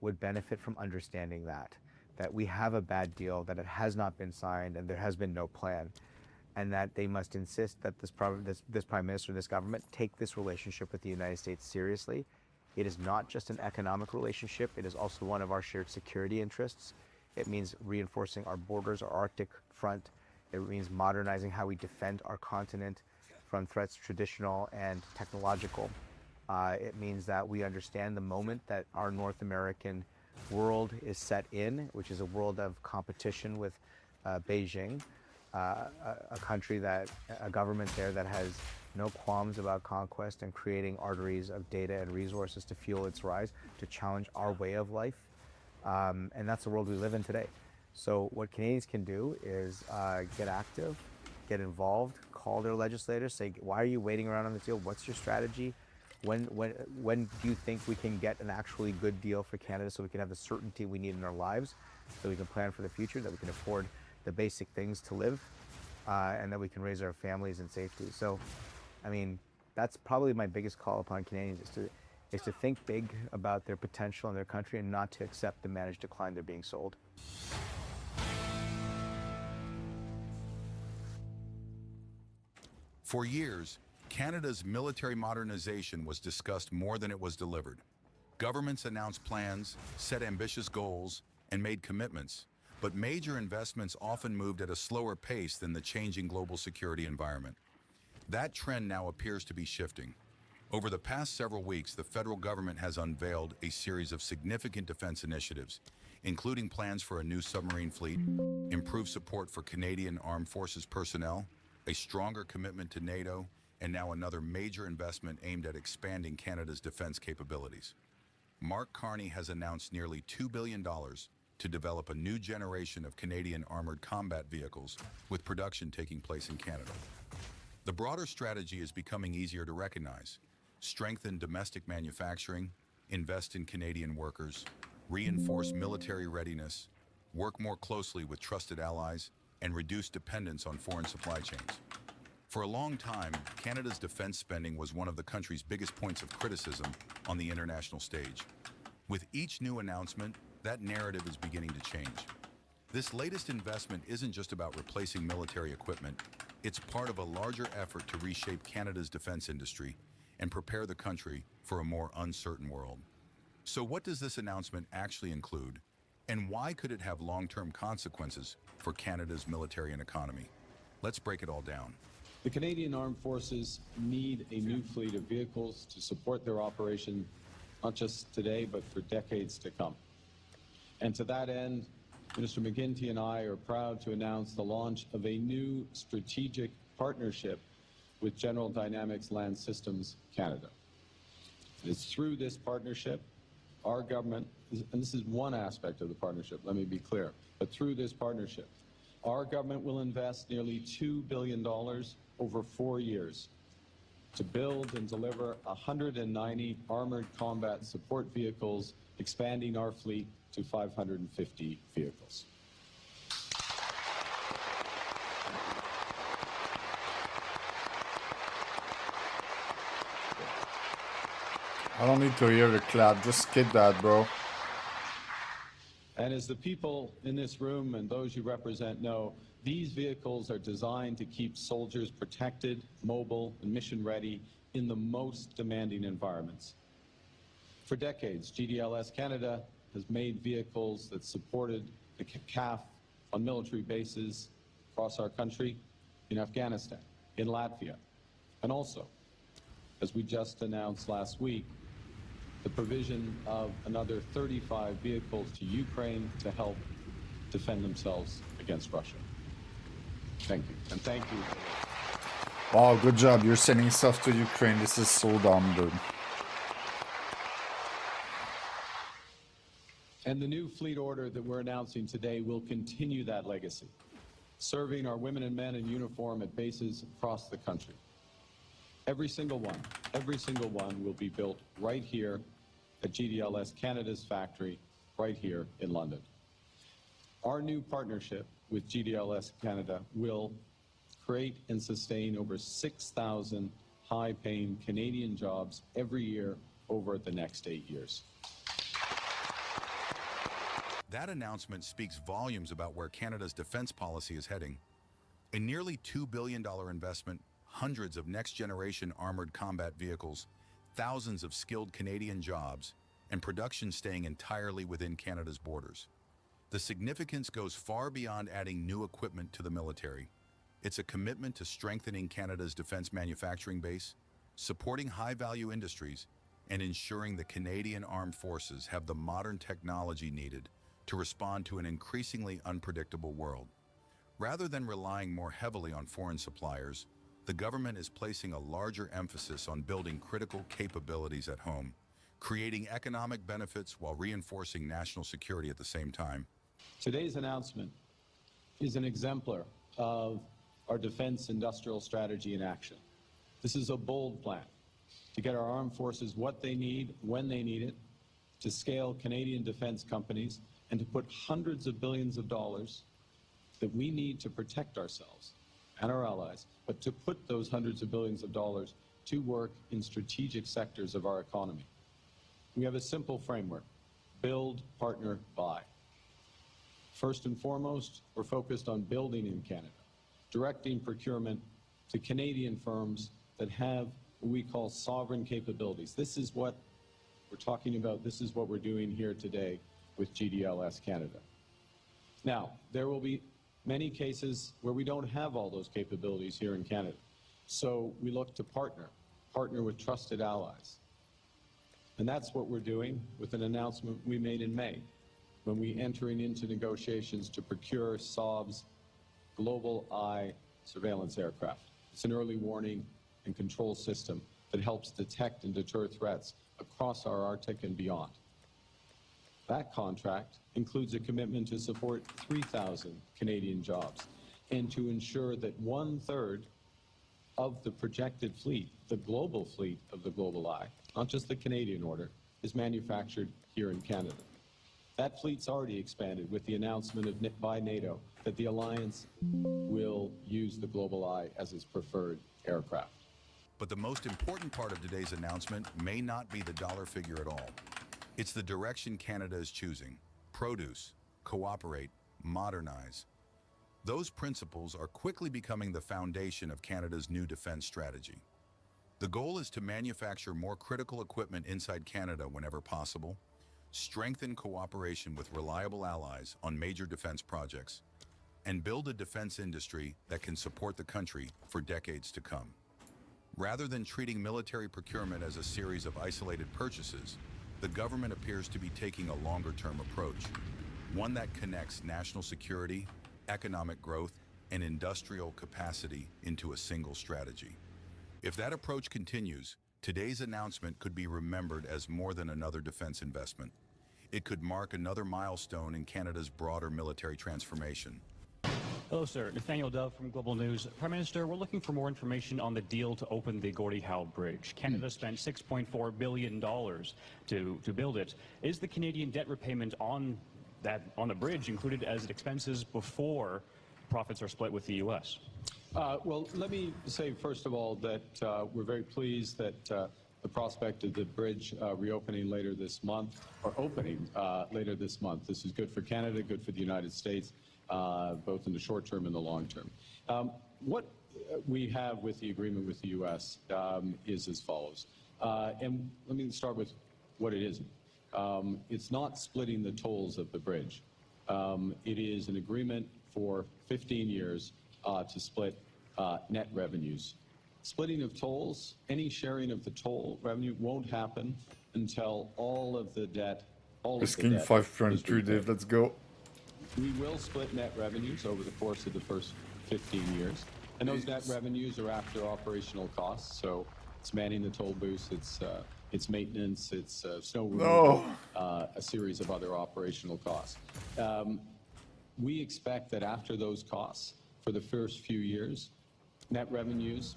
would benefit from understanding that we have a bad deal, that it has not been signed, and there has been no plan, and that they must insist that this Prime Minister, this government, take this relationship with the United States seriously. It is not just an economic relationship, it is also one of our shared security interests. It means reinforcing our borders, our Arctic front. It means modernizing how we defend our continent from threats, traditional and technological. It means that we understand the moment that our North American world is set in, which is a world of competition with Beijing, a country a government there that has no qualms about conquest and creating arteries of data and resources to fuel its rise, to challenge our way of life. And that's the world we live in today. So what Canadians can do is get active, get involved, call their legislators, say, why are you waiting around on the field? What's your strategy? When do you think we can get an actually good deal for Canada so we can have the certainty we need in our lives, so we can plan for the future, that we can afford the basic things to live, and that we can raise our families in safety? So, I mean, that's probably my biggest call upon Canadians, is to think big about their potential in their country and not to accept the managed decline they're being sold. For years, Canada's military modernization was discussed more than it was delivered. Governments announced plans, set ambitious goals, and made commitments, but major investments often moved at a slower pace than the changing global security environment. That trend now appears to be shifting. Over the past several weeks, the federal government has unveiled a series of significant defense initiatives, including plans for a new submarine fleet, improved support for Canadian Armed Forces personnel, a stronger commitment to NATO, and now another major investment aimed at expanding Canada's defense capabilities. Mark Carney has announced nearly $2 billion to develop a new generation of Canadian armored combat vehicles, with production taking place in Canada. The broader strategy is becoming easier to recognize. Strengthen domestic manufacturing, invest in Canadian workers, reinforce military readiness, work more closely with trusted allies, and reduce dependence on foreign supply chains. For a long time, Canada's defense spending was one of the country's biggest points of criticism on the international stage. With each new announcement, that narrative is beginning to change. This latest investment isn't just about replacing military equipment, it's part of a larger effort to reshape Canada's defense industry and prepare the country for a more uncertain world. So what does this announcement actually include, and why could it have long-term consequences for Canada's military and economy? Let's break it all down. The Canadian Armed Forces need a new fleet of vehicles to support their operation, not just today, but for decades to come. And to that end, Minister McGuinty and I are proud to announce the launch of a new strategic partnership with General Dynamics Land Systems Canada. It's through this partnership, our government, and this is one aspect of the partnership, let me be clear, but through this partnership, our government will invest nearly $2 billion over 4 years to build and deliver 190 armored combat support vehicles, expanding our fleet to 550 vehicles. I don't need to hear the clap, just skip that, bro. And as the people in this room and those you represent know, these vehicles are designed to keep soldiers protected, mobile, and mission ready in the most demanding environments. For decades, GDLS Canada has made vehicles that supported the CAF on military bases across our country, in Afghanistan, in Latvia, and also, as we just announced last week, the provision of another 35 vehicles to Ukraine to help defend themselves against Russia. Thank you, and thank you. Wow, good job. You're sending stuff to Ukraine. This is so dumb, dude. And the new fleet order that we're announcing today will continue that legacy, serving our women and men in uniform at bases across the country. Every single one will be built right here at GDLS Canada's factory, right here in London. Our new partnership with GDLS Canada will create and sustain over 6,000 high-paying Canadian jobs every year over the next 8 years. That announcement speaks volumes about where Canada's defense policy is heading. A nearly $2 billion investment, hundreds of next-generation armored combat vehicles, thousands of skilled Canadian jobs, and production staying entirely within Canada's borders. The significance goes far beyond adding new equipment to the military. It's a commitment to strengthening Canada's defense manufacturing base, supporting high-value industries, and ensuring the Canadian Armed Forces have the modern technology needed to respond to an increasingly unpredictable world. Rather than relying more heavily on foreign suppliers, the government is placing a larger emphasis on building critical capabilities at home, creating economic benefits while reinforcing national security at the same time. Today's announcement is an exemplar of our defense industrial strategy in action. This is a bold plan to get our armed forces what they need, when they need it, to scale Canadian defense companies, and to put hundreds of billions of dollars that we need to protect ourselves and our allies, but to put those hundreds of billions of dollars to work in strategic sectors of our economy. We have a simple framework: build, partner, buy. First and foremost, we're focused on building in Canada, directing procurement to Canadian firms that have what we call sovereign capabilities. This is what we're talking about. This is what we're doing here today with GDLS Canada. Now, there will be many cases where we don't have all those capabilities here in Canada. So we look to partner with trusted allies. And that's what we're doing with an announcement we made in May, when we entering into negotiations to procure Saab's Global Eye surveillance aircraft. It's an early warning and control system that helps detect and deter threats across our Arctic and beyond. That contract includes a commitment to support 3,000 Canadian jobs and to ensure that 1/3 of the projected fleet, the global fleet of the Global Eye, not just the Canadian order, is manufactured here in Canada. That fleet's already expanded with the announcement by NATO that the alliance will use the Global Eye as its preferred aircraft. But the most important part of today's announcement may not be the dollar figure at all. It's the direction Canada is choosing: produce, cooperate, modernize. Those principles are quickly becoming the foundation of Canada's new defense strategy. The goal is to manufacture more critical equipment inside Canada whenever possible, strengthen cooperation with reliable allies on major defense projects, and build a defense industry that can support the country for decades to come. Rather than treating military procurement as a series of isolated purchases, the government appears to be taking a longer-term approach, one that connects national security, economic growth, and industrial capacity into a single strategy. If that approach continues, today's announcement could be remembered as more than another defense investment. It could mark another milestone in Canada's broader military transformation. Hello, sir. Nathaniel Dove from Global News. Prime Minister, we're looking for more information on the deal to open the Gordie Howe Bridge. Canada spent $6.4 billion to build it. Is the Canadian debt repayment on the bridge included as expenses before profits are split with the U.S.? Well, let me say, first of all, that we're very pleased that the prospect of the bridge reopening later this month, or opening later this month. This is good for Canada, good for the United States, both in the short term and the long term. What we have with the agreement with the U.S. Is as follows. And let me start with what it isn't. It's not splitting the tolls of the bridge. It is an agreement for 15 years to split net revenues. Splitting of tolls, any sharing of the toll revenue won't happen until all of the debt, Risking 5.3, Dave, let's go. We will split net revenues over the course of the first 15 years. And those net revenues are after operational costs. So it's manning the toll booths, it's maintenance, it's snow removal, a series of other operational costs. We expect that after those costs, for the first few years, net revenues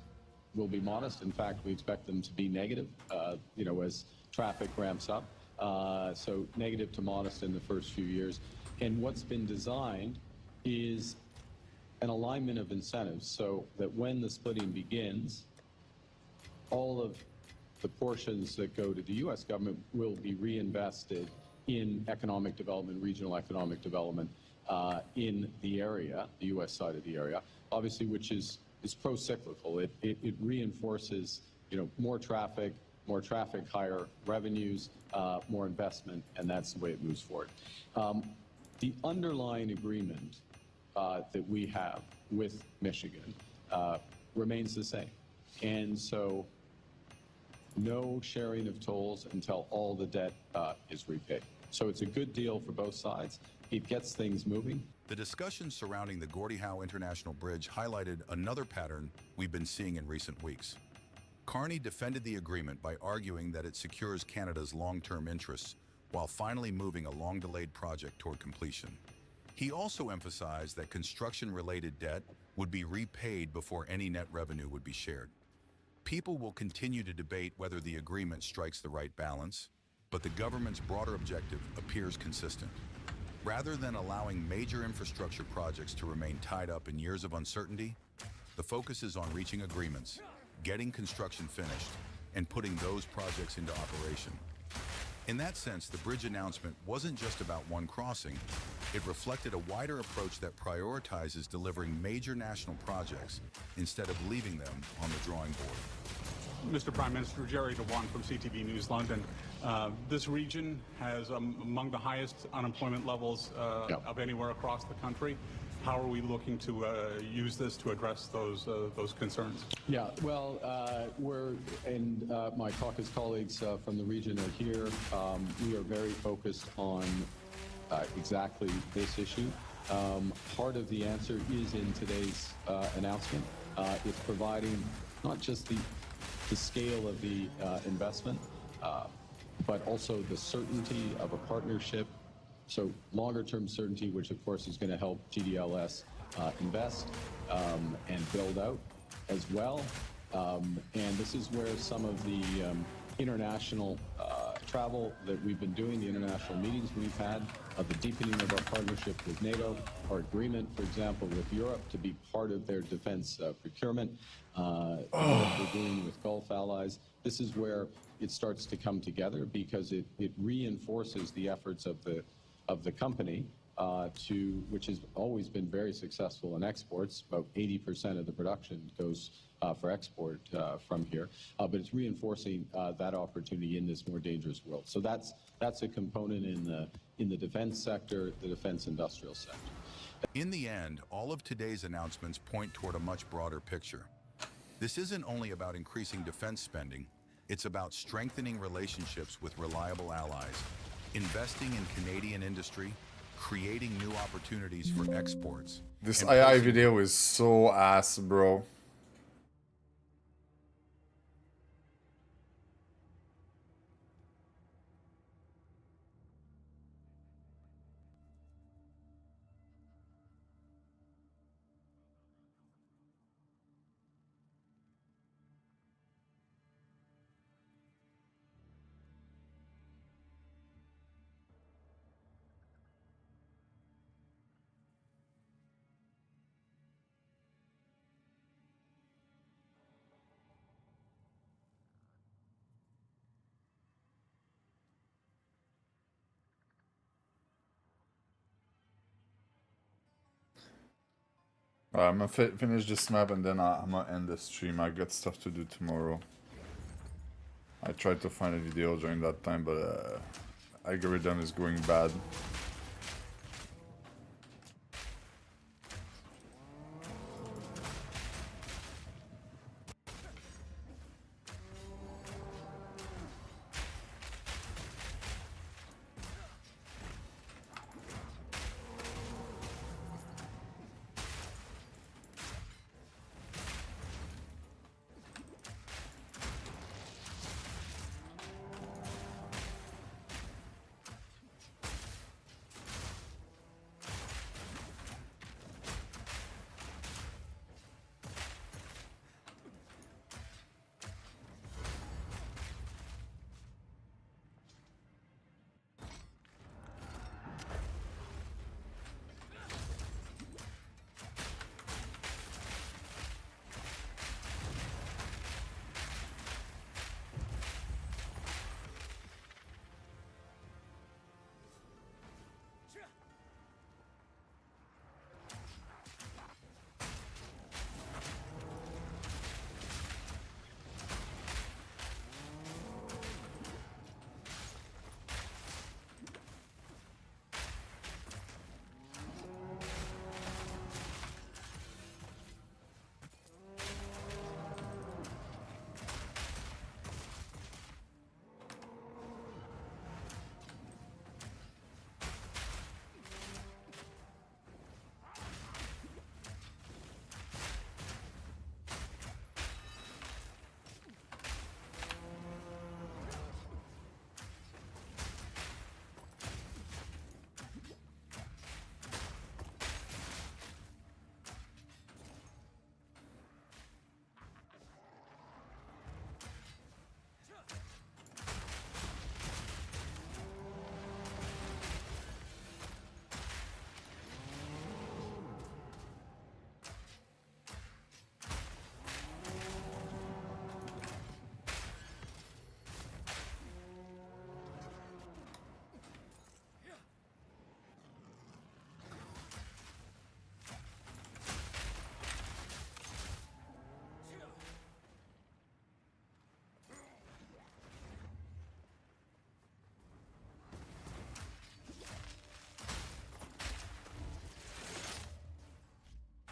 will be modest. In fact, we expect them to be negative, as traffic ramps up. So negative to modest in the first few years. And what's been designed is an alignment of incentives so that when the splitting begins, all of the portions that go to the U.S. government will be reinvested in economic development, regional economic development in the area, the U.S. side of the area, obviously, which is pro-cyclical. It reinforces, more traffic, higher revenues, more investment, and that's the way it moves forward. The underlying agreement that we have with Michigan remains the same. And so no sharing of tolls until all the debt is repaid. So it's a good deal for both sides. It gets things moving. The discussion surrounding the Gordie Howe International Bridge highlighted another pattern we've been seeing in recent weeks. Carney defended the agreement by arguing that it secures Canada's long-term interests while finally moving a long-delayed project toward completion. He also emphasized that construction-related debt would be repaid before any net revenue would be shared. People will continue to debate whether the agreement strikes the right balance, but the government's broader objective appears consistent. Rather than allowing major infrastructure projects to remain tied up in years of uncertainty, the focus is on reaching agreements, getting construction finished, and putting those projects into operation. In that sense, the bridge announcement wasn't just about one crossing. It reflected a wider approach that prioritizes delivering major national projects instead of leaving them on the drawing board. Mr. Prime Minister, Jerry Dewan from CTV News London. This region has among the highest unemployment levels of anywhere across the country. How are we looking to use this to address those concerns? Yeah, well, my caucus colleagues from the region are here. We are very focused on exactly this issue. Part of the answer is in today's announcement. It's providing not just the scale of the investment, but also the certainty of a partnership. So longer-term certainty, which of course is going to help GDLS invest and build out as well. And this is where some of the international travel that we've been doing, the international meetings we've had, the deepening of our partnership with NATO, our agreement, for example, with Europe to be part of their defense procurement, what we're doing with Gulf allies. This is where it starts to come together because it reinforces the efforts of the company which has always been very successful in exports. About 80% of the production goes for export from here, but it's reinforcing that opportunity in this more dangerous world. So that's a component in the defense sector, the defense industrial sector. In the end, all of today's announcements point toward a much broader picture. This isn't only about increasing defense spending, it's about strengthening relationships with reliable allies, investing in Canadian industry, creating new opportunities for exports. This AI video is so ass, bro. Alright, I'm gonna finish this map and then I'm gonna end the stream. I got stuff to do tomorrow. I tried to find a video during that time, but algorithm is going bad.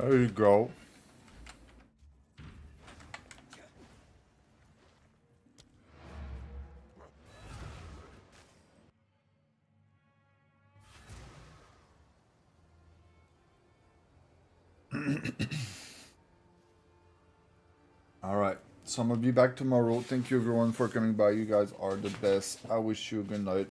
There you go. All right. So I'm gonna be back tomorrow. Thank you everyone for coming by. You guys are the best. I wish you a good night.